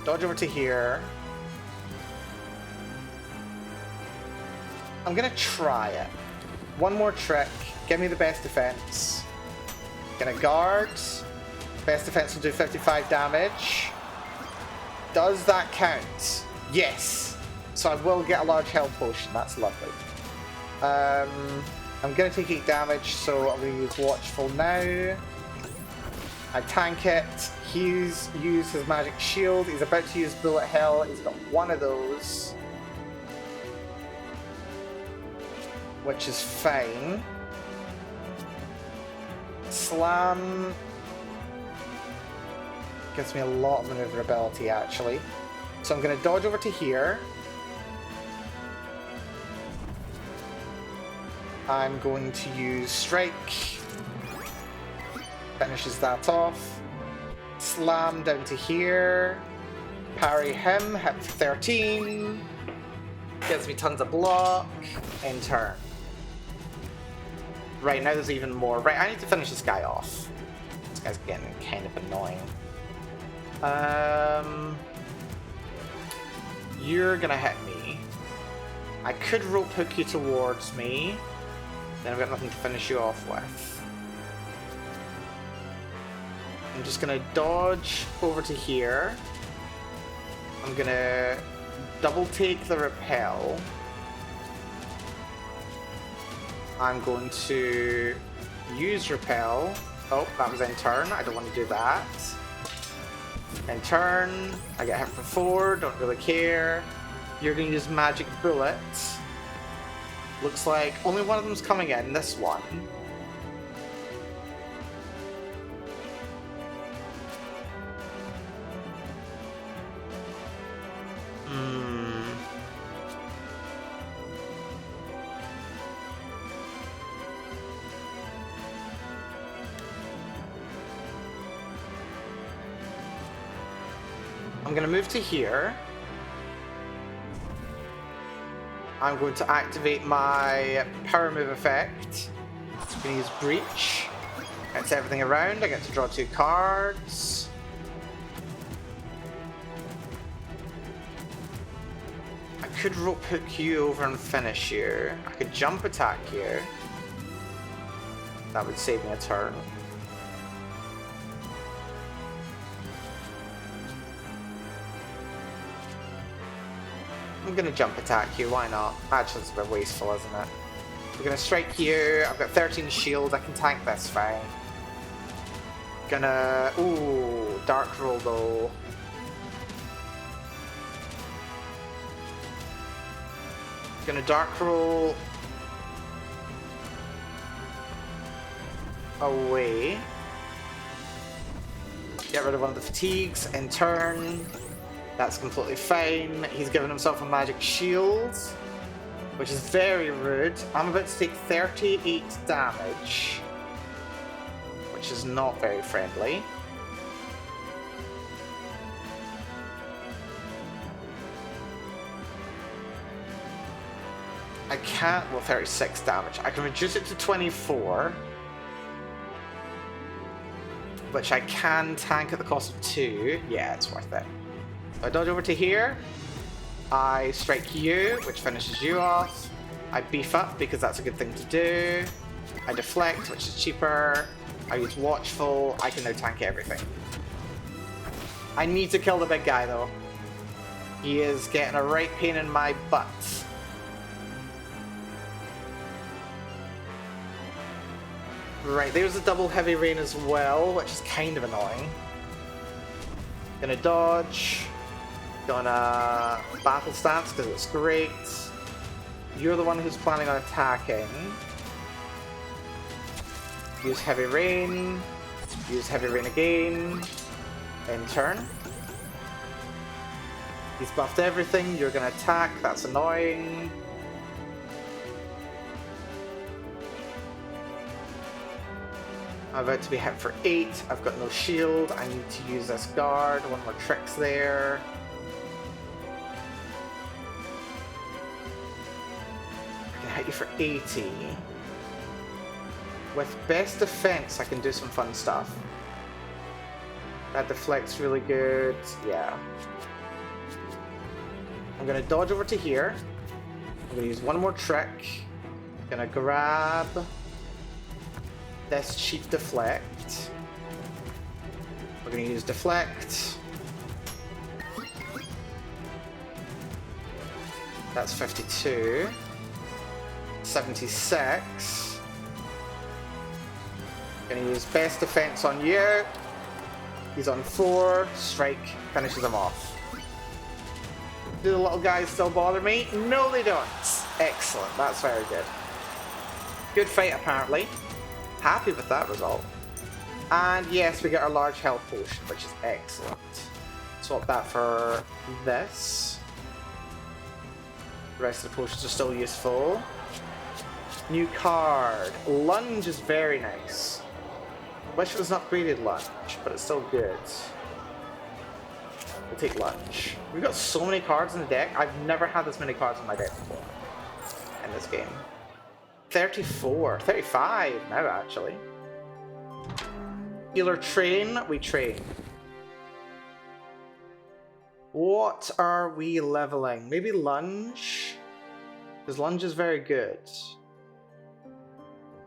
Dodge over to here. I'm gonna try it. One more trick. Give me the best defense. Gonna guard. Best defense will do 55 damage. Does that count? Yes. So I will get a large health potion. That's lovely. I'm gonna take 8 damage, so I'm gonna use Watchful now. I tank it. He's used his magic shield. He's about to use Bullet Hell. He's got one of those, which is fine. Slam gives me a lot of maneuverability, actually. So I'm going to dodge over to here. I'm going to use Strike. Finishes that off. Slam down to here. Parry him. Hit for 13. Gives me tons of block. End turn. Right, now there's even more. Right, I need to finish this guy off. This guy's getting kind of annoying. You're gonna hit me. I could rope hook you towards me. Then I've got nothing to finish you off with. I'm just gonna dodge over to here. I'm gonna double take the repel. I'm going to use repel. Oh, that was end turn. I don't want to do that. End turn. I get hit for 4. Don't really care. You're going to use magic bullet. Looks like only one of them's coming in. This one. I'm going to move to here. I'm going to activate my power move effect. I'm going to use Breach. Gets everything around. I get to draw 2 cards. I could rope hook you over and finish you. I could jump attack you. That would save me a turn. I'm gonna jump attack you, why not? Actually, it's a bit wasteful, isn't it? We're gonna strike you. I've got 13 shield, I can tank this fine. Gonna... Ooh, dark roll though. Gonna dark roll away. Get rid of one of the fatigues in turn. That's completely fine. He's given himself a magic shield, which is very rude. I'm about to take 38 damage, which is not very friendly. I can't, well, 36 damage. I can reduce it to 24, which I can tank at the cost of 2. Yeah, it's worth it. I dodge over to here, I strike you, which finishes you off. I beef up because that's a good thing to do. I deflect, which is cheaper. I use Watchful. I can now tank everything. I need to kill the big guy though. He is getting a right pain in my butt. Right, there's a double heavy rain as well, which is kind of annoying. Gonna dodge. Gonna battle stance because it's great. You're the one who's planning on attacking. Use heavy rain. Use Heavy Rain again. In turn. He's buffed everything. You're gonna attack. That's annoying. I'm about to be hit for 8. I've got no shield. I need to use this guard. One more trick's there. I can hit you for 80. With best defense, I can do some fun stuff. That deflects really good. Yeah. I'm gonna dodge over to here. I'm gonna use one more trick. I'm gonna grab this cheap deflect. We're gonna use deflect. That's 52. 76. Gonna use best defense on you. He's on 4. Strike finishes him off. Do the little guys still bother me? No, they don't. Excellent. That's very good. Good fight, apparently. Happy with that result. And yes, we get our large health potion, which is excellent. Swap that for this. The rest of the potions are still useful. New card. Lunge is very nice. Wish it was an upgraded lunge, but it's still good. We'll take lunge. We've got so many cards in the deck. I've never had this many cards in my deck before in this game. 34, 35 now actually. Healer train, we train. What are we leveling? Maybe lunge? Because lunge is very good.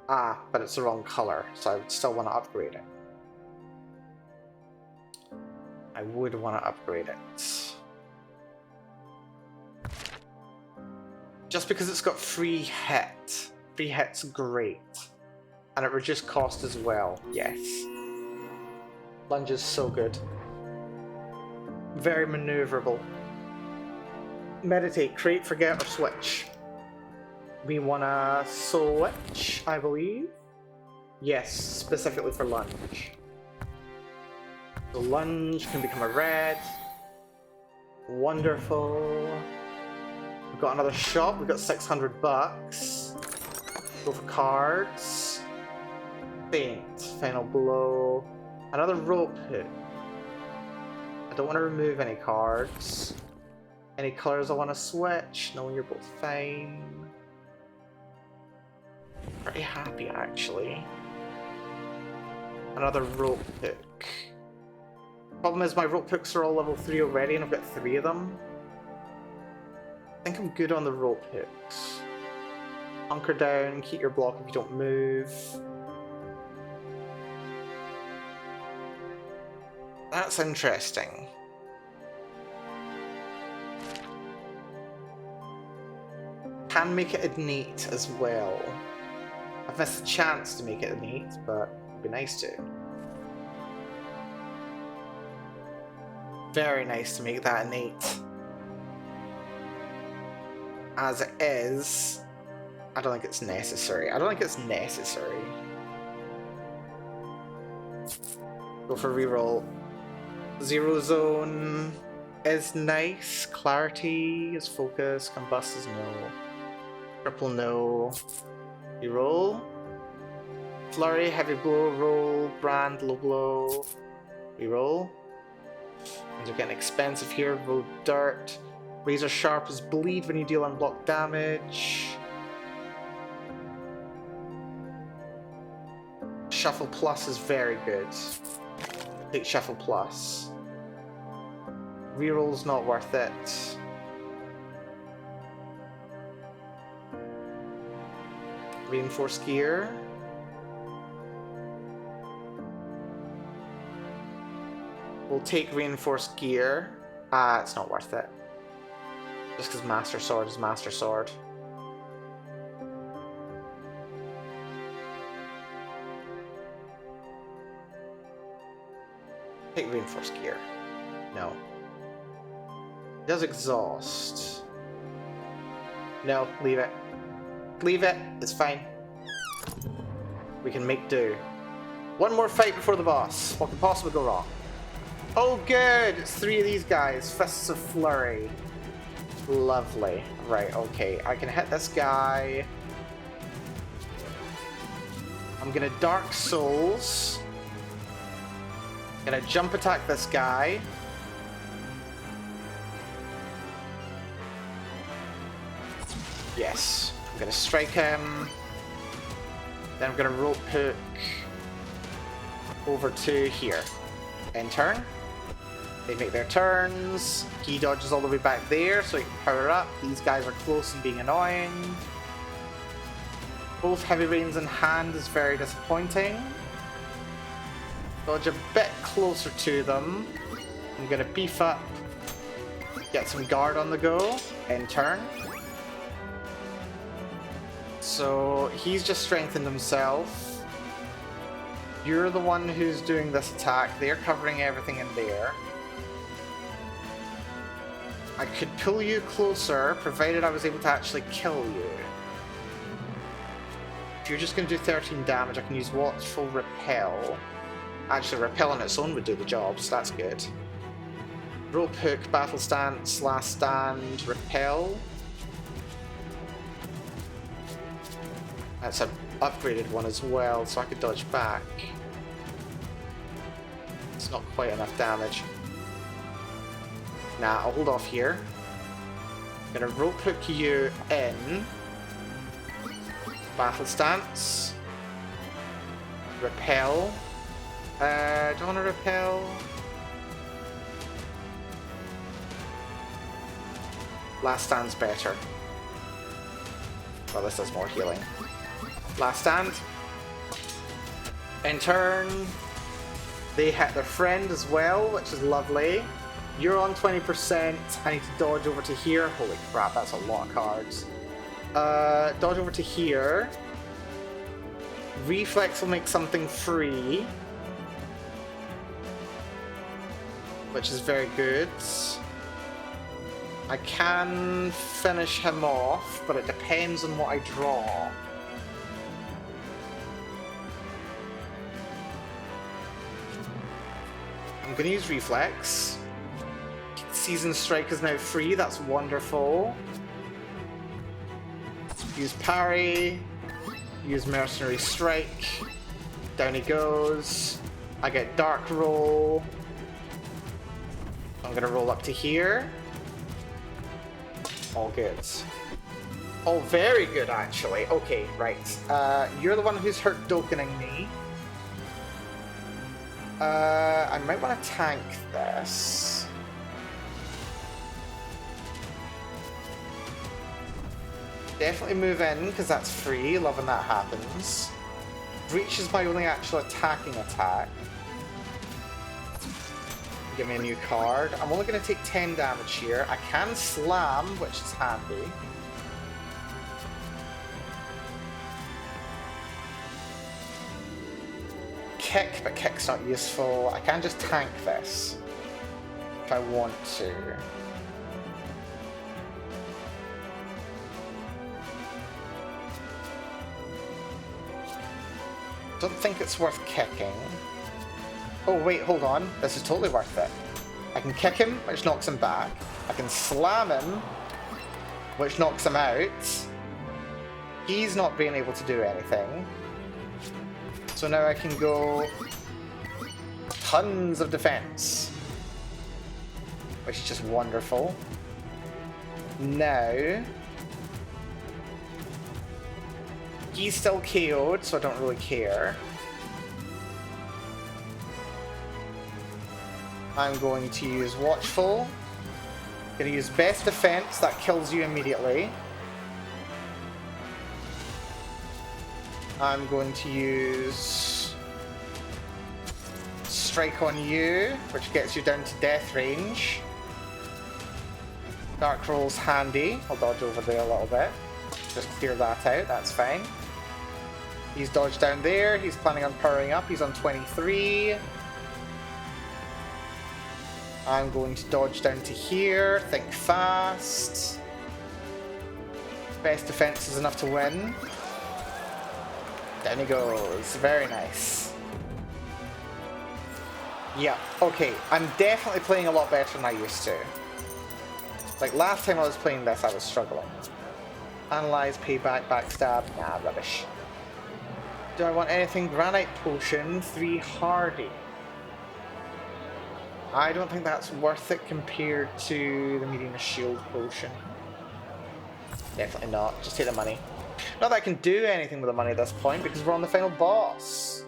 Ah, but it's the wrong color, so I would still want to upgrade it. I would want to upgrade it. Just because it's got free hit. Free hit's great. And it reduced cost as well. Yes. Lunge is so good. Very maneuverable. Meditate, create, forget, or switch. We wanna switch, I believe. Yes, specifically for lunge. The lunge can become a red. Wonderful. We've got another shop. We've got 600 bucks. Go for cards. Faint. Final blow. Another rope hook. I don't want to remove any cards. Any colors I want to switch? No, you're both fine. Pretty happy, actually. Another rope hook. Problem is my rope hooks are all level 3 already and I've got 3 of them. I think I'm good on the rope hooks. Hunker down, keep your block if you don't move. That's interesting. Can make it innate as well. I've missed the chance to make it innate, but it'd be nice to. Very nice to make that innate. As it is, I don't think it's necessary. I don't think it's necessary. Go for reroll. Zero Zone is nice. Clarity is focus. Combust is no. Triple no. Reroll. Flurry, heavy blow, roll. Brand, low blow. Reroll. These are getting expensive here. Roll dirt. Razor sharp is bleed when you deal unblocked damage. Shuffle plus is very good. Take shuffle plus. Reroll's not worth it. Reinforced gear. We'll take reinforced gear. It's not worth it. Just because Master Sword is Master Sword. Take reinforced gear. No. It does exhaust. No, leave it. Leave it. It's fine. We can make do. One more fight before the boss. What could possibly go wrong? Oh good! It's 3 of these guys. Fists of Flurry. Lovely. Right, okay. I can hit this guy. I'm gonna Dark Souls. Gonna jump attack this guy. Yes. I'm gonna strike him. Then I'm gonna rope hook over to here. End turn. They make their turns. He dodges all the way back there so he can power up. These guys are close and being annoying. Both heavy rains in hand is very disappointing. Dodge a bit closer to them. I'm gonna beef up. Get some guard on the go. End turn. So he's just strengthened himself. You're the one who's doing this attack. They're covering everything in there. I could pull you closer, provided I was able to actually kill you. If you're just going to do 13 damage, I can use Watchful Repel. Actually, Repel on its own would do the job, so that's good. Rope Hook, Battle Stance, Last Stand, Repel. That's an upgraded one as well, so I could dodge back. It's not quite enough damage. Nah, I'll hold off here. I'm gonna rope hook you in. Battle Stance. Repel. Do I want to repel? Last Stand's better. Well, this does more healing. Last Stand. In turn, they hit their friend as well, which is lovely. You're on 20%. I need to dodge over to here. Holy crap, that's a lot of cards. Dodge over to here. Reflex will make something free, which is very good. I can finish him off, but it depends on what I draw. I'm going to use Reflex. Season Strike is now free, that's wonderful. Use Parry. Use Mercenary Strike. Down he goes. I get Dark Roll. I'm going to roll up to here. All good. All very good, actually. Okay, right. You're the one who's hurt Dokening me. I might want to tank this. Definitely move in, because that's free. Love when that happens. Reach is my only actual attacking attack. Give me a new card. I'm only going to take 10 damage here. I can slam, which is handy. Kick, but kick's not useful. I can just tank this if I want to. Don't think it's worth kicking. Oh wait, hold on. This is totally worth it. I can kick him, which knocks him back. I can slam him, which knocks him out. He's not being able to do anything. So now I can go tons of defense, which is just wonderful. Now he's still KO'd, so I don't really care. I'm going to use Watchful. Going to use Best Defense, that kills you immediately. I'm going to use Strike on you, which gets you down to death range. Dark Roll's handy. I'll dodge over there a little bit. Just clear that out, that's fine. He's dodged down there, he's planning on powering up, he's on 23. I'm going to dodge down to here, think fast. Best defense is enough to win. Down he goes, very nice. Yeah, okay. I'm definitely playing a lot better than I used to. Like, last time I was playing this, I was struggling. Analyze, payback, backstab. Nah, rubbish. Do I want anything? Granite potion, 3 hardy. I don't think that's worth it compared to the Medina shield potion. Definitely not. Just take the money. Not that I can do anything with the money at this point because we're on the final boss.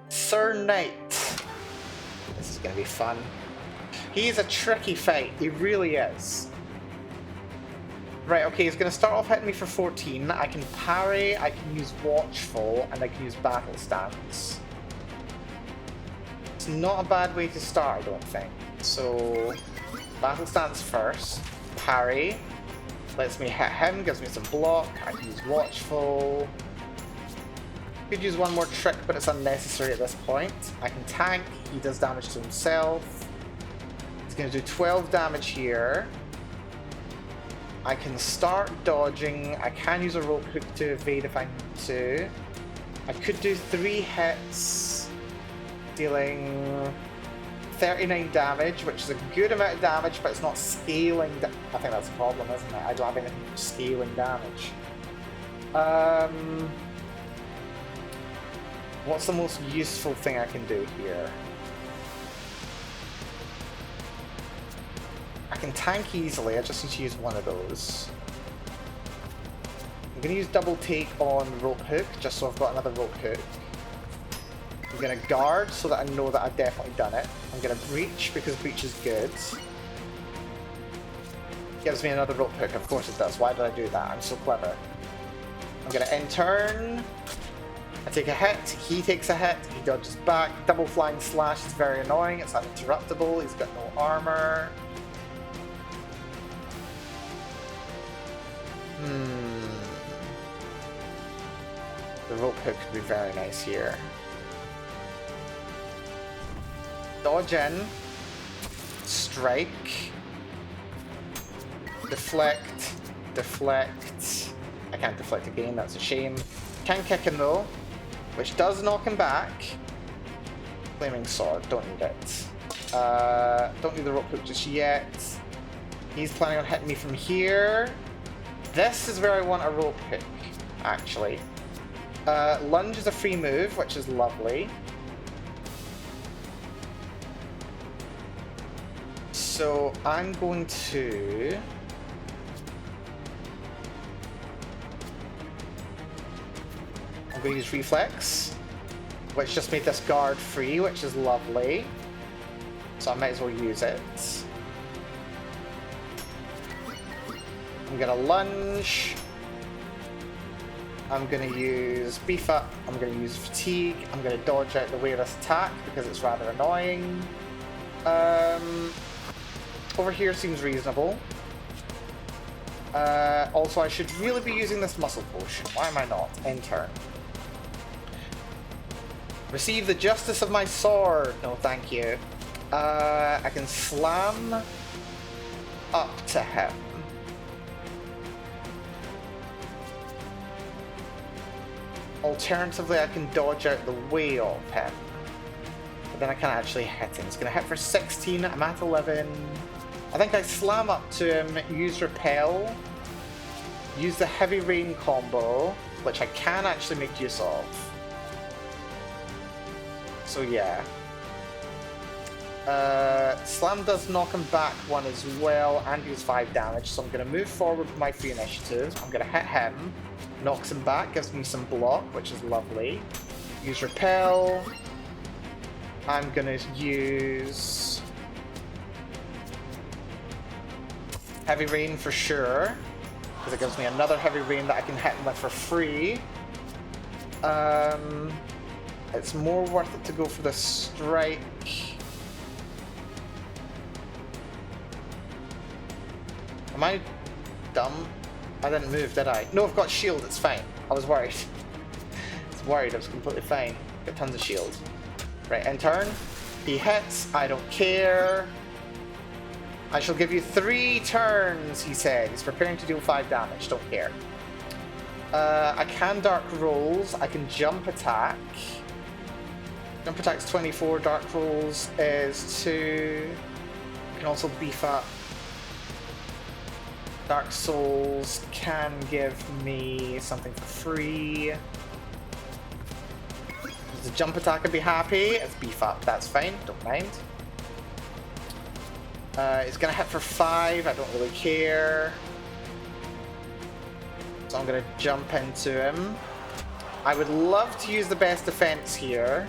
Sir Knight. This is going to be fun. He's a tricky fight. He really is. Right, okay, he's going to start off hitting me for 14. I can parry, I can use Watchful, and I can use Battle Stance. It's not a bad way to start, I don't think. So, Battle Stance first. Parry. Lets me hit him, gives me some block. I can use Watchful. Could use one more trick, but it's unnecessary at this point. I can tank, he does damage to himself. He's going to do 12 damage here. I can start dodging. I can use a rope hook to evade if I need to. I could do 3 hits, dealing 39 damage, which is a good amount of damage, but it's not scaling. I think that's a problem, isn't it? I don't have anything for scaling damage. What's the most useful thing I can do here? I can tank easily, I just need to use one of those. I'm going to use double take on rope hook, just so I've got another rope hook. I'm going to guard so that I know that I've definitely done it. I'm going to breach because breach is good. Gives me another rope hook, of course it does. Why did I do that? I'm so clever. I'm going to end turn. I take a hit, he takes a hit, he dodges back. Double flying slash is very annoying, it's uninterruptible, he's got no armor. The rope hook could be very nice here. Dodge in. Strike. Deflect. Deflect. I can't deflect again, that's a shame. Can kick him though, which does knock him back. Flaming sword, don't need it. Don't need the rope hook just yet. He's planning on hitting me from here. This is where I want a rope hook, actually. Lunge is a free move, which is lovely. So I'm going to... I'm going to use Reflex, which just made this guard free, which is lovely. So I might as well use it. I'm going to lunge. I'm going to use Beef Up. I'm going to use Fatigue. I'm going to dodge out the way of this attack because it's rather annoying. Over here seems reasonable. Also, I should really be using this muscle potion. Why am I not? End turn. Receive the justice of my sword. No, thank you. I can slam up to him. Alternatively, I can dodge out the way of him. But then I can't actually hit him. He's going to hit for 16. I'm at 11. I think I slam up to him, use Repel, use the Heavy Rain combo, which I can actually make use of. So yeah. Slam does knock him back 1 as well and deals 5 damage, so I'm going to move forward with my free initiative. I'm going to hit him, knocks him back, gives me some block, which is lovely. Use Repel. I'm going to use Heavy Rain for sure, because it gives me another Heavy Rain that I can hit him with for free. It's more worth it to go for the strike. Am I dumb? I didn't move, did I? No, I've got shield, it's fine. I was worried. I was worried, I was completely fine. Got tons of shield. Right, end turn. He hits, I don't care. I shall give you 3 turns, he said. He's preparing to deal 5 damage, don't care. I can dark rolls, I can jump attack. Jump attack's 24, dark rolls is 2. You can also beef up. Dark Souls can give me something for free. Does the jump attack would be happy? It's beef up, that's fine, don't mind. It's gonna hit for 5, I don't really care. So I'm gonna jump into him. I would love to use the best defense here.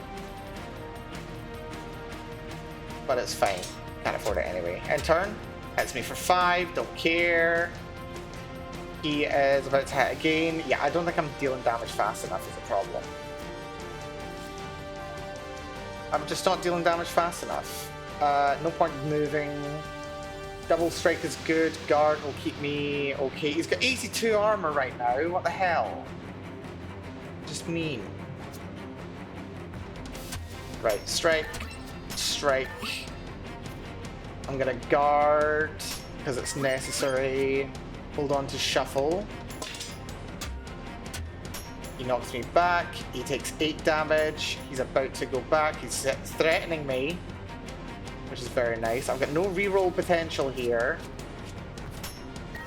But it's fine. Can't afford it anyway. End turn. Hits me for 5. Don't care. He is about to hit again. Yeah, I don't think I'm dealing damage fast enough is the problem. I'm just not dealing damage fast enough. No point moving. Double strike is good. Guard will keep me okay. He's got 82 armor right now. What the hell? Just mean. Right, strike. Strike. I'm gonna guard because it's necessary. Hold on to shuffle. He knocks me back. He takes 8 damage. He's about to go back. He's threatening me, which is very nice. I've got no reroll potential here.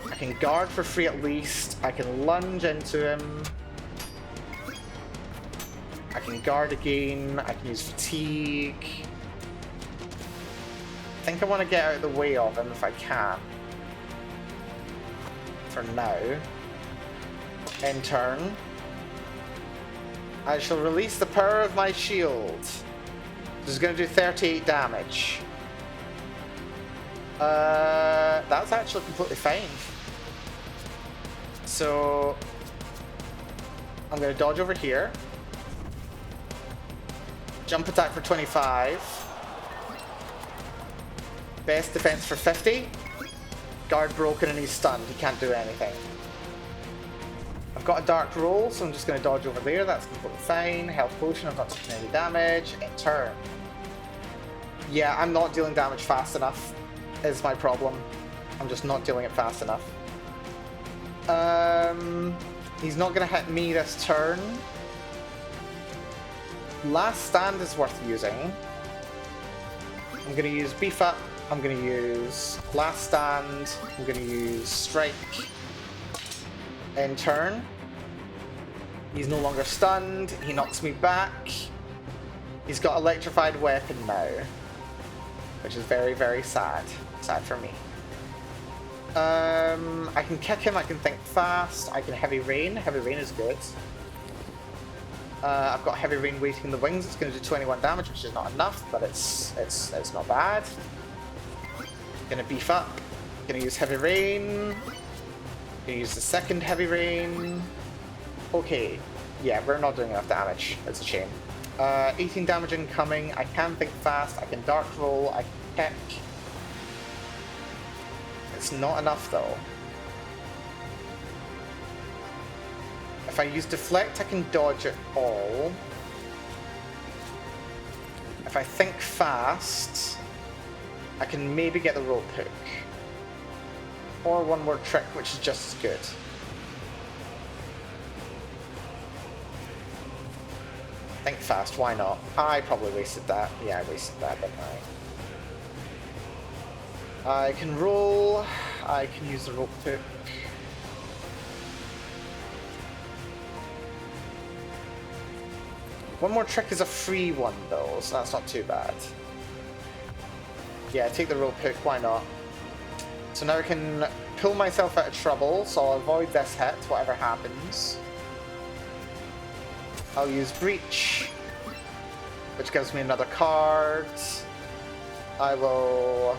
I can guard for free at least. I can lunge into him. I can guard again. I can use fatigue. I think I want to get out of the way of him if I can. For now. End turn. I shall release the power of my shield. This is going to do 38 damage. That's actually completely fine. So I'm going to dodge over here. Jump attack for 25. Best defense for 50. Guard broken and he's stunned. He can't do anything. I've got a dark roll, so I'm just going to dodge over there. That's completely fine. Health potion, I've not taken any damage. End turn. Yeah, I'm not dealing damage fast enough, is my problem. I'm just not dealing it fast enough. He's not going to hit me this turn. Last stand is worth using. I'm going to use beef up. I'm going to use last stand. I'm going to use strike. End turn. He's no longer stunned. He knocks me back. He's got electrified weapon now, which is very, very sad. Sad for me. I can kick him. I can think fast. I can heavy rain. Heavy rain is good. I've got heavy rain waiting in the wings. It's going to do 21 damage, which is not enough, but it's not bad. Gonna beef up. Gonna use heavy rain. Gonna use the second heavy rain. Okay, yeah, we're not doing enough damage. It's a shame. 18 damage incoming. I can think fast. I can dark roll. I can kick. It's not enough though. If I use deflect, I can dodge it all. If I think fast, I can maybe get the rope hook. Or one more trick, which is just as good. Think fast, why not? I probably wasted that. Yeah, I wasted that, didn't I? I can roll. I can use the rope hook. One more trick is a free one though, so that's not too bad. Yeah, take the rope hook, why not? So now I can pull myself out of trouble, so I'll avoid this hit, whatever happens. I'll use Breach, which gives me another card. I will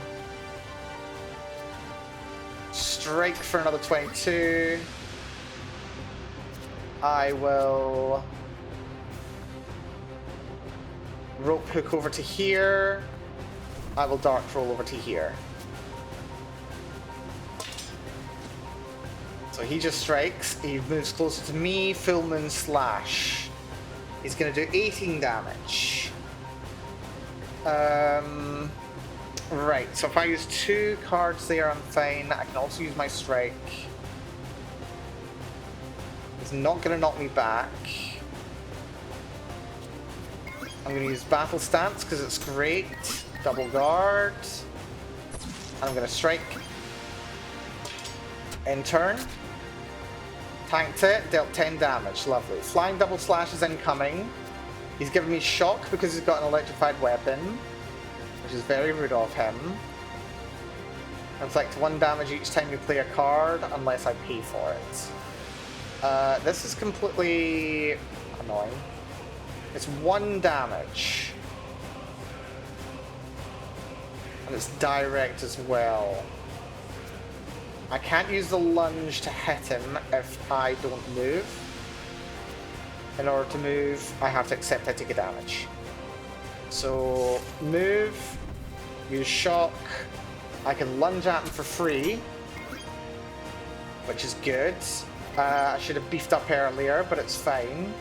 strike for another 22. I will rope hook over to here. I will dark roll over to here. So he just strikes. He moves closer to me. Full Moon Slash. He's going to do 18 damage. Right, so if I use 2 cards there, I'm fine. I can also use my strike. He's not going to knock me back. I'm going to use Battle Stance because it's great. Double Guard. And I'm going to strike. In turn. Tanked it, dealt 10 damage. Lovely. Flying Double Slash is incoming. He's giving me shock because he's got an electrified weapon, which is very rude of him. Inflict 1 damage each time you play a card, unless I pay for it. This is completely annoying. It's 1 damage. And it's direct as well. I can't use the lunge to hit him if I don't move. In order to move, I have to accept I take a damage. So, move, use shock. I can lunge at him for free, which is good. I should have beefed up earlier, but it's fine.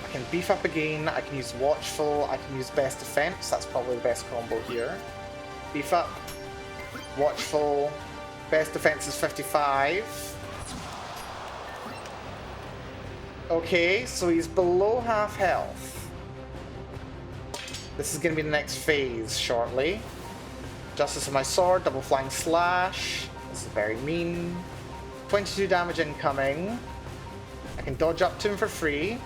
I can beef up again, I can use Watchful, I can use Best Defense, that's probably the best combo here. Beef up, Watchful, Best Defense is 55. Okay, so he's below half health. This is going to be the next phase shortly. Justice of my sword, double flying slash. This is very mean. 22 damage incoming. I can dodge up to him for free.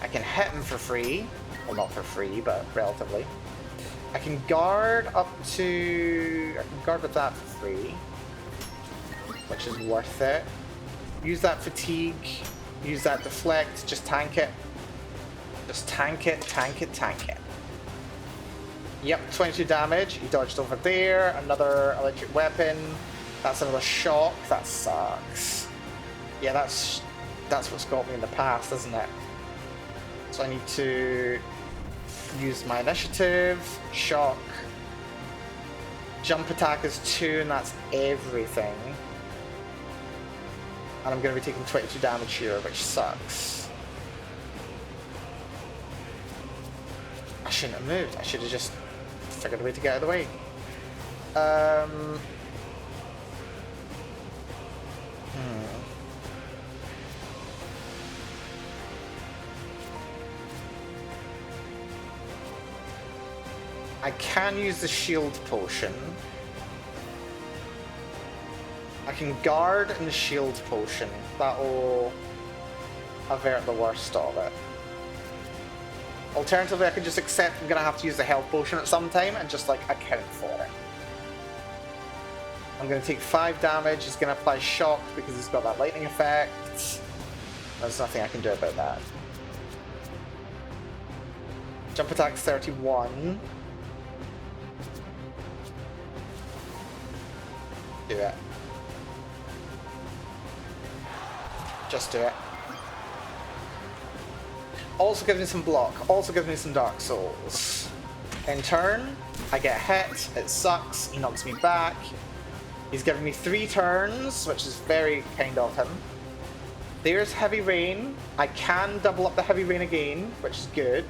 I can hit him for free. Well, not for free, but relatively. I can guard up to... I can guard with that for free, which is worth it. Use that fatigue. Use that deflect. Just tank it. Just tank it, tank it, tank it. Yep, 22 damage. He dodged over there. Another electric weapon. That's another shock. That sucks. Yeah, that's what's got me in the past, isn't it? So I need to use my initiative. Shock. Jump attack is 2, and that's everything. And I'm going to be taking 22 damage here, which sucks. I shouldn't have moved. I should have just figured a way to get out of the way. I can use the shield potion. I can guard and the shield potion. That will avert the worst of it. Alternatively, I can just accept I'm going to have to use the health potion at some time and just, like, account for it. I'm going to take 5 damage. He's going to apply shock because he's got that lightning effect. There's nothing I can do about that. Jump attack's 31. Do it. Just do it. Also gives me some block. Also gives me some Dark Souls. In turn, I get hit. It sucks. He knocks me back. He's giving me 3 turns, which is very kind of him. There's Heavy Rain. I can double up the Heavy Rain again, which is good.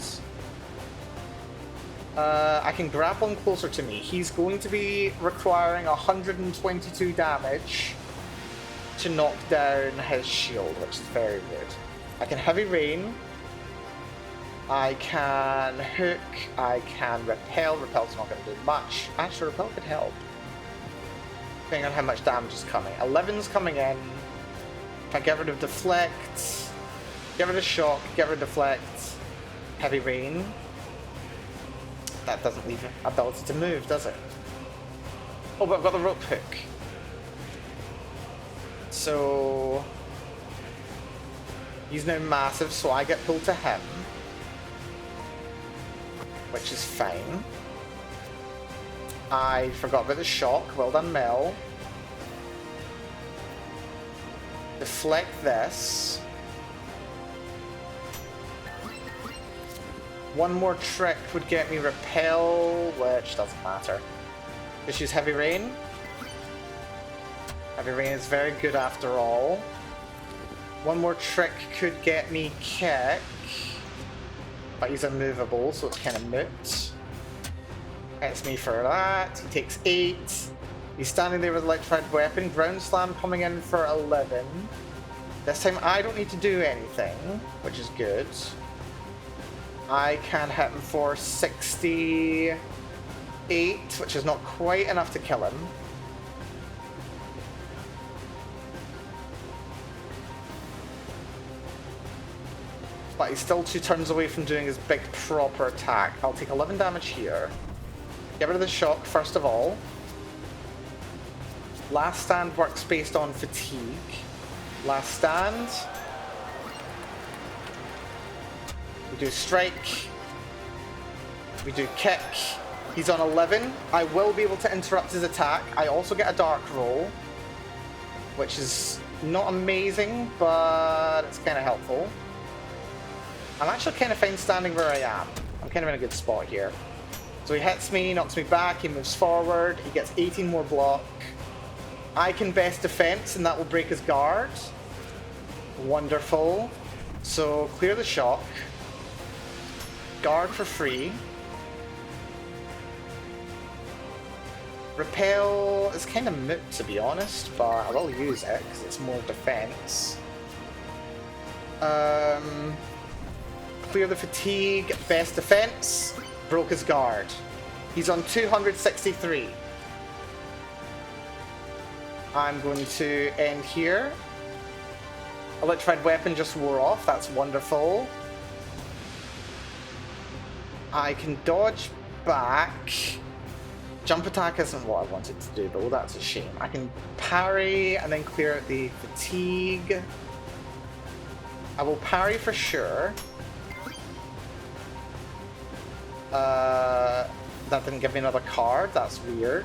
I can grapple him closer to me. He's going to be requiring 122 damage to knock down his shield, which is very good. I can Heavy Rain. I can hook. I can repel. Repel's not going to do much. Actually, repel could help, depending on how much damage is coming. 11's coming in. If I get rid of deflect, get rid of shock, get rid of deflect, Heavy Rain. That doesn't leave ability to move, does it? Oh, but I've got the rope hook. So he's now massive, so I get pulled to him, which is fine. I forgot about the shock. Well done, Mel. Deflect this. One more trick would get me repel, which doesn't matter. Just use Heavy Rain. Heavy Rain is very good after all. One more trick could get me kick, but he's immovable, so it's kind of moot. Hits me for that. He takes 8. He's standing there with electrified weapon. Ground Slam coming in for 11. This time I don't need to do anything, which is good. I can hit him for 68, which is not quite enough to kill him. But he's still 2 turns away from doing his big proper attack. I'll take 11 damage here. Get rid of the shock first of all. Last stand works based on fatigue. Last stand. We do strike. We do kick. He's on 11. I will be able to interrupt his attack. I also get a dark roll, which is not amazing, but it's kind of helpful. I'm actually kind of fine standing where I am. I'm kind of in a good spot here. So he hits me, knocks me back, he moves forward, he gets 18 more block. I can best defense, and that will break his guard. Wonderful. So clear the shock. Guard for free. Repel is kind of moot, to be honest, but I will use it because it's more defense. Clear the fatigue, best defense, broke his guard. He's on 263. I'm going to end here. Electrified weapon just wore off, that's wonderful. I can dodge back. Jump attack isn't what I wanted to do though, that's a shame. I can parry and then clear out the fatigue. I will parry for sure. That didn't give me another card, that's weird.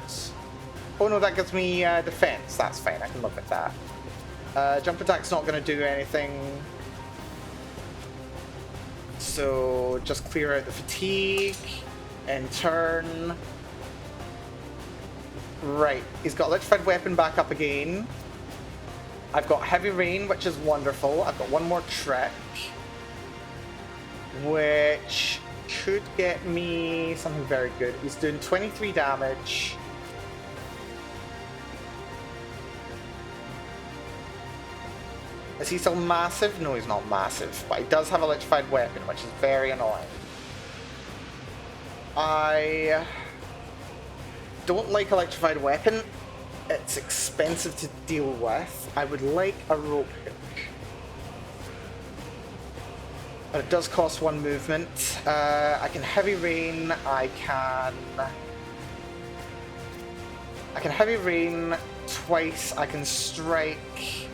Oh no, that gives me defense, that's fine, I can look at that. Jump attack's not going to do anything. So just clear out the fatigue, and turn. Right, he's got electrified weapon back up again. I've got heavy rain, which is wonderful. I've got one more trick, which should get me something very good. He's doing 23 damage. Is he still massive? No, he's not massive, but he does have electrified weapon, which is very annoying. I don't like electrified weapon. It's expensive to deal with. I would like a rope hook. But it does cost 1 movement. I can heavy rain. I can heavy rain twice. I can strike.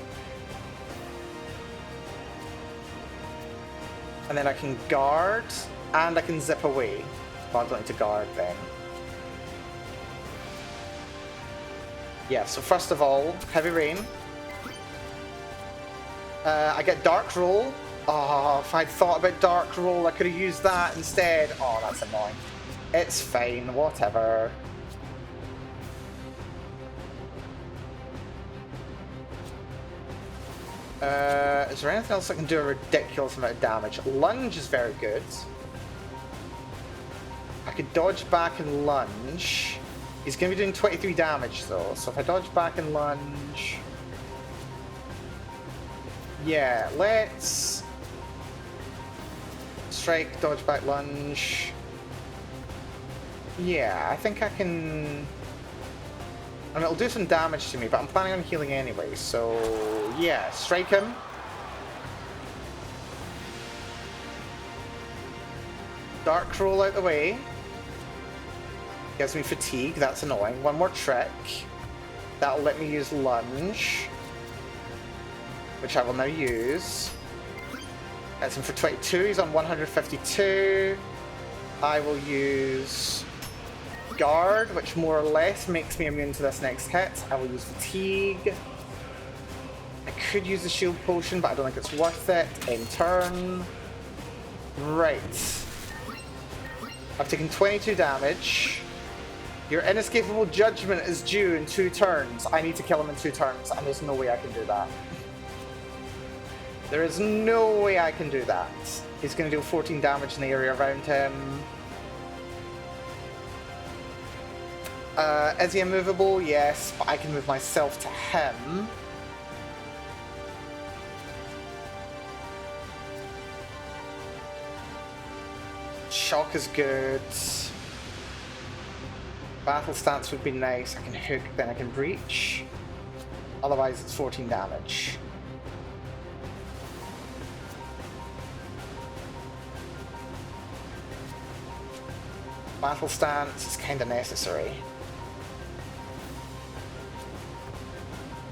And then I can guard. And I can zip away. Well, I don't need to guard then. Yeah, so first of all, heavy rain. I get dark roll. Oh, if I'd thought about dark roll, I could have used that instead. Oh, that's annoying. It's fine, whatever. Is there anything else that can do a ridiculous amount of damage? Lunge is very good. I could dodge back and lunge. He's going to be doing 23 damage though, so if I dodge back and lunge... Yeah, let's... Strike, dodge back, lunge... Yeah, I think I can... I mean, it'll do some damage to me, but I'm planning on healing anyway, so... Yeah, strike him. Dark roll out the way. Gives me fatigue, that's annoying. One more trick. That'll let me use lunge. Which I will now use. That's him for 22, he's on 152. I will use guard, which more or less makes me immune to this next hit. I will use fatigue. I could use the shield potion, but I don't think it's worth it. End turn. Right. I've taken 22 damage. Your inescapable judgment is due in 2 turns. I need to kill him in 2 turns, and there's no way I can do that. There is no way I can do that. He's going to deal 14 damage in the area around him. Is he immovable? Yes, but I can move myself to him. Shock is good. Battle stance would be nice. I can hook, then I can breach. Otherwise, it's 14 damage. Battle stance is kind of necessary.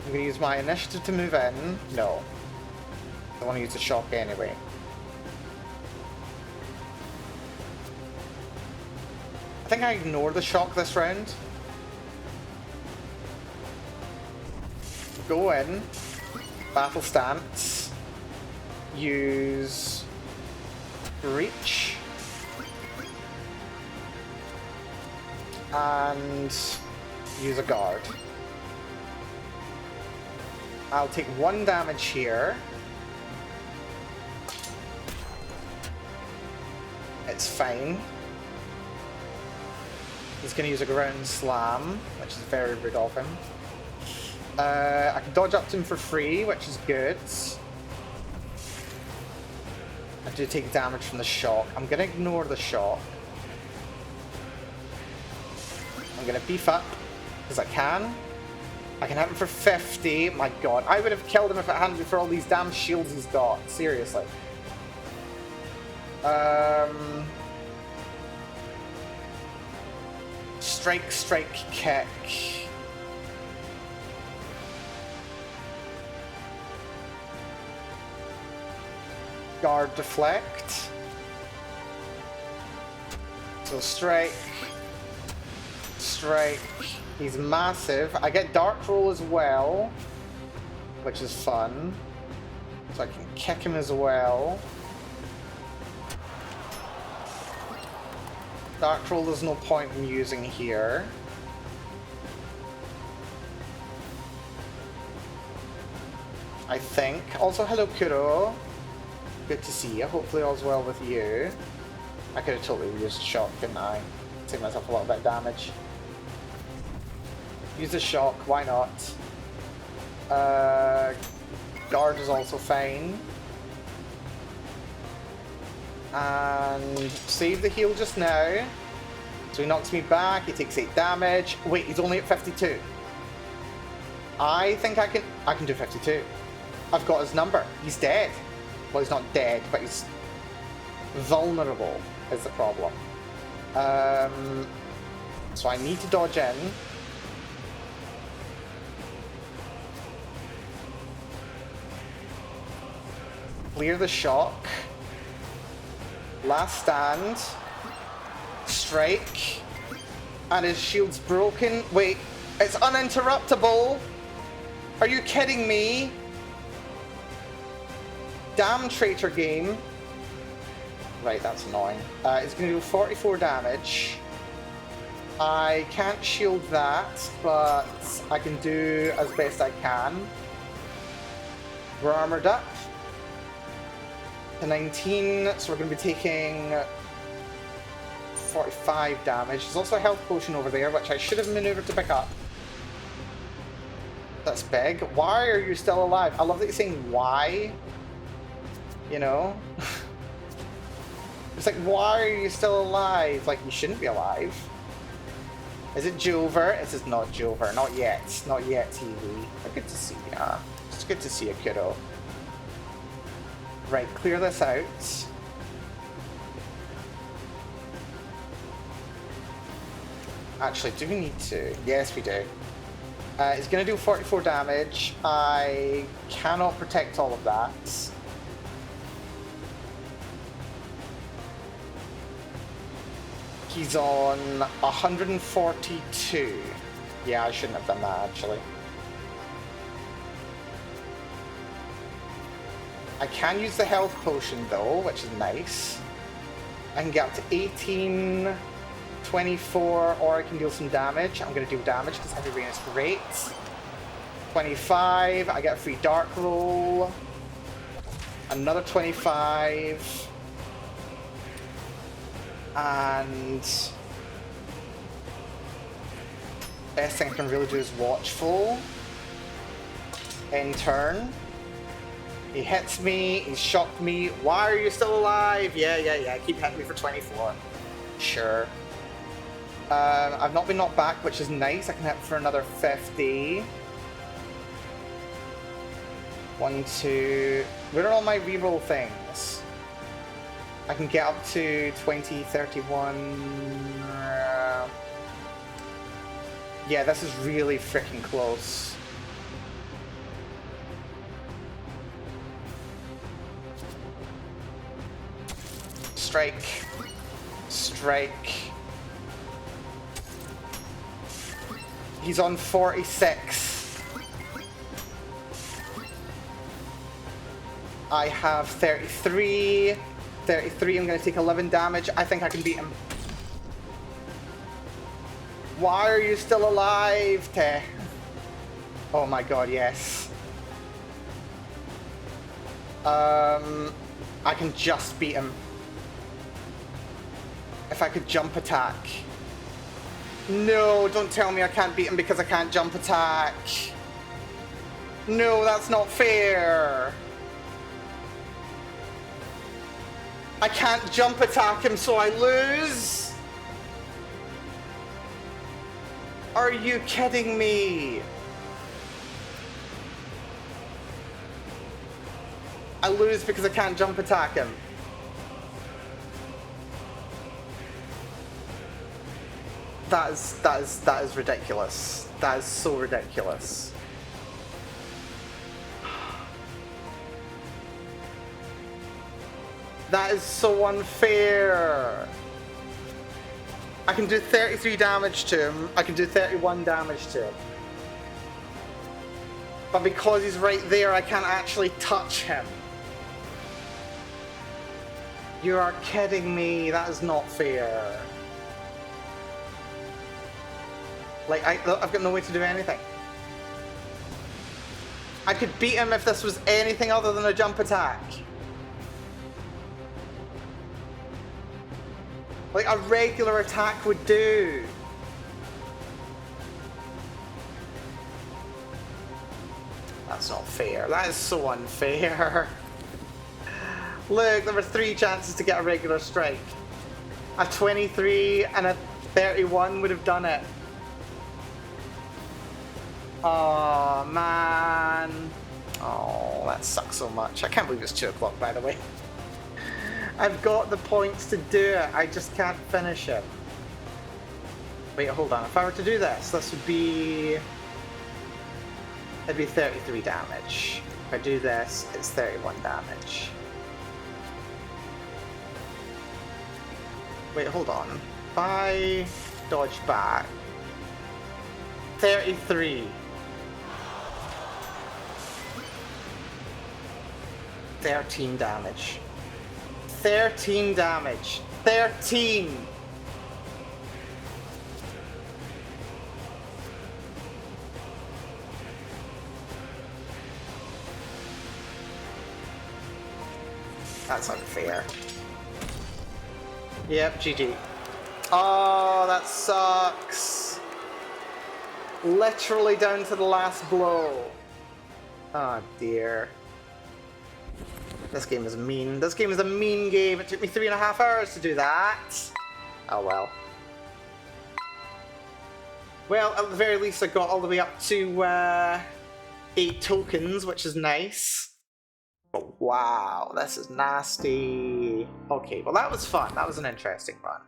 I'm going to use my initiative to move in. No. I want to use the shock anyway. I think I ignore the shock this round. Go in. Battle stance. Use breach. And use a guard. I'll take 1 damage here. It's fine. He's going to use a ground slam, which is very rude of him. I can dodge up to him for free, which is good. I do take damage from the shock. I'm going to ignore the shock. I'm going to beef up, because I can. I can hit him for 50. My god, I would have killed him if it hadn't been for all these damn shields he's got. Seriously. Strike, strike, kick. Guard, deflect. So strike. Strike. He's massive. I get dark roll as well, which is fun. So I can kick him as well. Dark roll there's no point in using here. I think. Also, hello Kuro. Good to see you. Hopefully all's well with you. I could have totally used a shock, couldn't I? Save myself a little bit of damage. Use the shock, why not? Guard is also fine. And save the heal just now. So he knocks me back, he takes 8 damage. Wait, he's only at 52. I think I can do 52. I've got his number. He's dead. Well, he's not dead, but he's vulnerable is the problem. So I need to dodge in. Clear the shock. Last stand. Strike. And his shield's broken. Wait, it's uninterruptible. Are you kidding me? Damn traitor game. Right, that's annoying. It's going to do 44 damage. I can't shield that, but I can do as best I can. We're armored up. To 19, so we're going to be taking 45 damage. There's also a health potion over there, which I should have maneuvered to pick up. That's big. Why are you still alive? I love that you're saying why. You know? It's like, why are you still alive? Like, you shouldn't be alive. Is it Jover? It is not Jover. Not yet. Not yet, TV. But good to see ya. It's good to see you, kiddo. Right, clear this out. Actually, do we need to? Yes, we do. It's going to do 44 damage. I cannot protect all of that. He's on 142. Yeah, I shouldn't have done that, actually. I can use the health potion, though, which is nice. I can get up to 18, 24, or I can deal some damage. I'm going to do damage because heavy rain is great. 25, I get a free dark roll. Another 25. And best thing I can really do is watchful. End turn. He hits me, he's shocked me. Why are you still alive? Yeah. Keep hitting me for 24. Sure. I've not been knocked back, which is nice. I can hit for another 50. 1, 2. Where are all my reroll things? I can get up to 20, 31. Yeah, this is really freaking close. Strike. Strike. He's on 46. I have 33. 33, I'm going to take 11 damage. I think I can beat him. Why are you still alive, Te? Oh my god, yes. I can just beat him. If I could jump attack. No, don't tell me I can't beat him because I can't jump attack. No, that's not fair. I can't jump attack him, so I lose? Are you kidding me? I lose because I can't jump attack him. That is ridiculous. That is so ridiculous. That is so unfair. I can do 33 damage to him. I can do 31 damage to him. But because he's right there, I can't actually touch him. You are kidding me. That is not fair. Like, I've got no way to do anything. I could beat him if this was anything other than a jump attack. Like a regular attack would do. That's not fair. That is so unfair. Look, there were 3 chances to get a regular strike. A 23 and a 31 would have done it. Oh man. Oh, that sucks so much. I can't believe it's 2 o'clock, by the way. I've got the points to do it, I just can't finish it. Wait, hold on. If I were to do this would be... it'd be 33 damage. If I do this, it's 31 damage. Wait, hold on. If I dodge back... 33. 13 damage. 13 damage. 13! That's unfair. Yep, GG. Oh, that sucks. Literally down to the last blow. Oh dear. This game is mean. This game is a mean game. It took me 3.5 hours to do that. Oh well. Well, at the very least I got all the way up to 8 tokens, which is nice. But wow, this is nasty. Okay, well that was fun. That was an interesting run.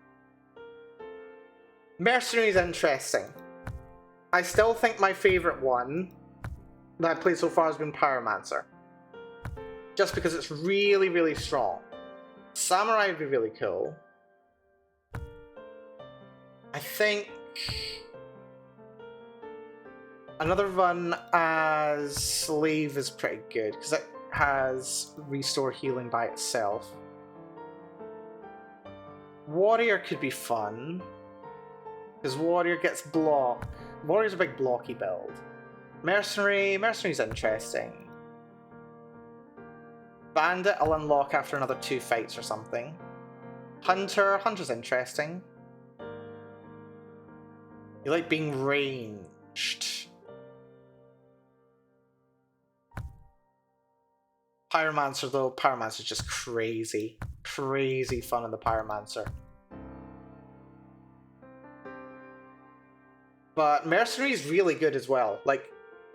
Mercenary is interesting. I still think my favourite one that I've played so far has been Pyromancer. Just because it's really, really strong. Samurai would be really cool. I think another run as Slave is pretty good because it has restore healing by itself. Warrior could be fun because Warrior gets block. Warrior's a big blocky build. Mercenary's interesting. Bandit I'll unlock after another 2 fights or something. Hunter's interesting. You like being ranged. Pyromancer though, Pyromancer's just crazy. Crazy fun in the Pyromancer. But Mercenary is really good as well. Like,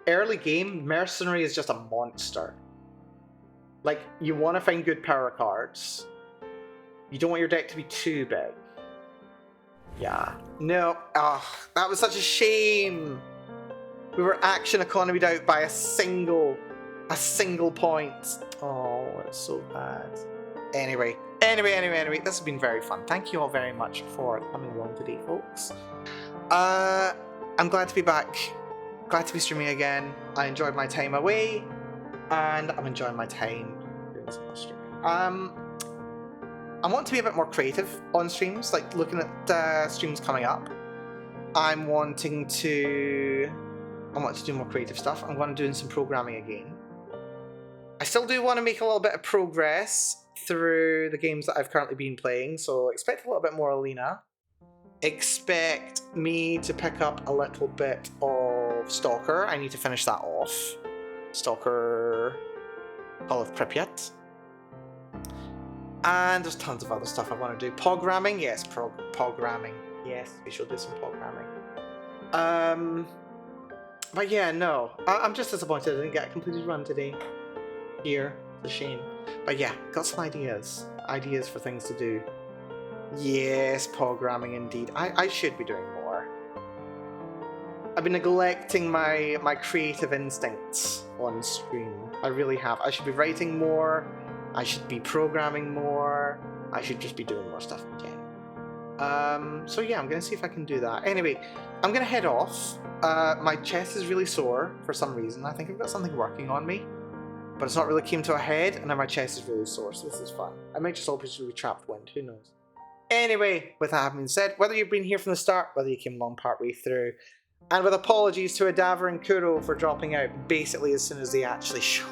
early game, Mercenary is just a monster. Like, you want to find good power cards. You don't want your deck to be too big. Yeah. No. Ah, that was such a shame. We were action economied out by a single point. Oh, it's so bad. Anyway, this has been very fun. Thank you all very much for coming along today, folks. I'm glad to be back. Glad to be streaming again. I enjoyed my time away, and I'm enjoying my time doing some more streaming. I want to be a bit more creative on streams, like looking at streams coming up. I want to do more creative stuff. I'm going to do some programming again. I still do want to make a little bit of progress through the games that I've currently been playing, so expect a little bit more Alina. Expect me to pick up a little bit of Stalker. I need to finish that off. Stalker Call of Pripyat. And there's tons of other stuff I want to do. Programming, yes, programming. Yes, we should do some programming. But yeah, no. I'm just disappointed I didn't get a completed run today. Here, it's a shame. But yeah, got some ideas. Ideas for things to do. Yes, programming indeed. I should be doing more. I've been neglecting my creative instincts on stream. I really have. I should be writing more. I should be programming more. I should just be doing more stuff again. So yeah, I'm going to see if I can do that. Anyway, I'm going to head off. My chest is really sore for some reason. I think I've got something working on me. But it's not really came to a head, and now my chest is really sore, so this is fun. I might just open through trapped wind, who knows. Anyway, with that having been said, whether you've been here from the start, whether you came along partway through, and with apologies to Adaver and Kuro for dropping out basically as soon as they actually show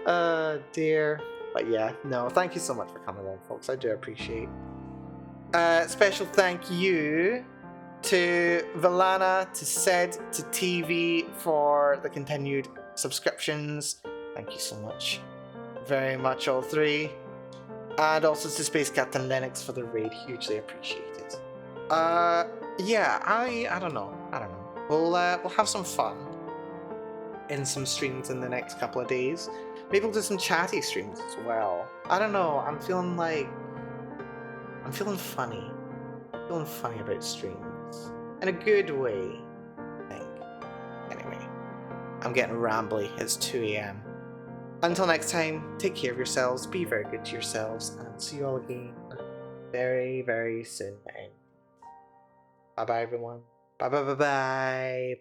up. Dear. But yeah, no, thank you so much for coming along, folks. I do appreciate. Special thank you to Valana, to Sed, to TV for the continued subscriptions. Thank you so much. Very much, all three. And also to Space Captain Lennox for the raid. Hugely appreciated. Yeah, I don't know. We'll have some fun in some streams in the next couple of days. Maybe we'll do some chatty streams as well. I don't know. I'm feeling funny. I'm feeling funny about streams. In a good way, I think. Anyway, I'm getting rambly. It's 2 AM. Until next time, take care of yourselves, be very good to yourselves, and see you all again very, very soon. Bye-bye, everyone. Bye-bye.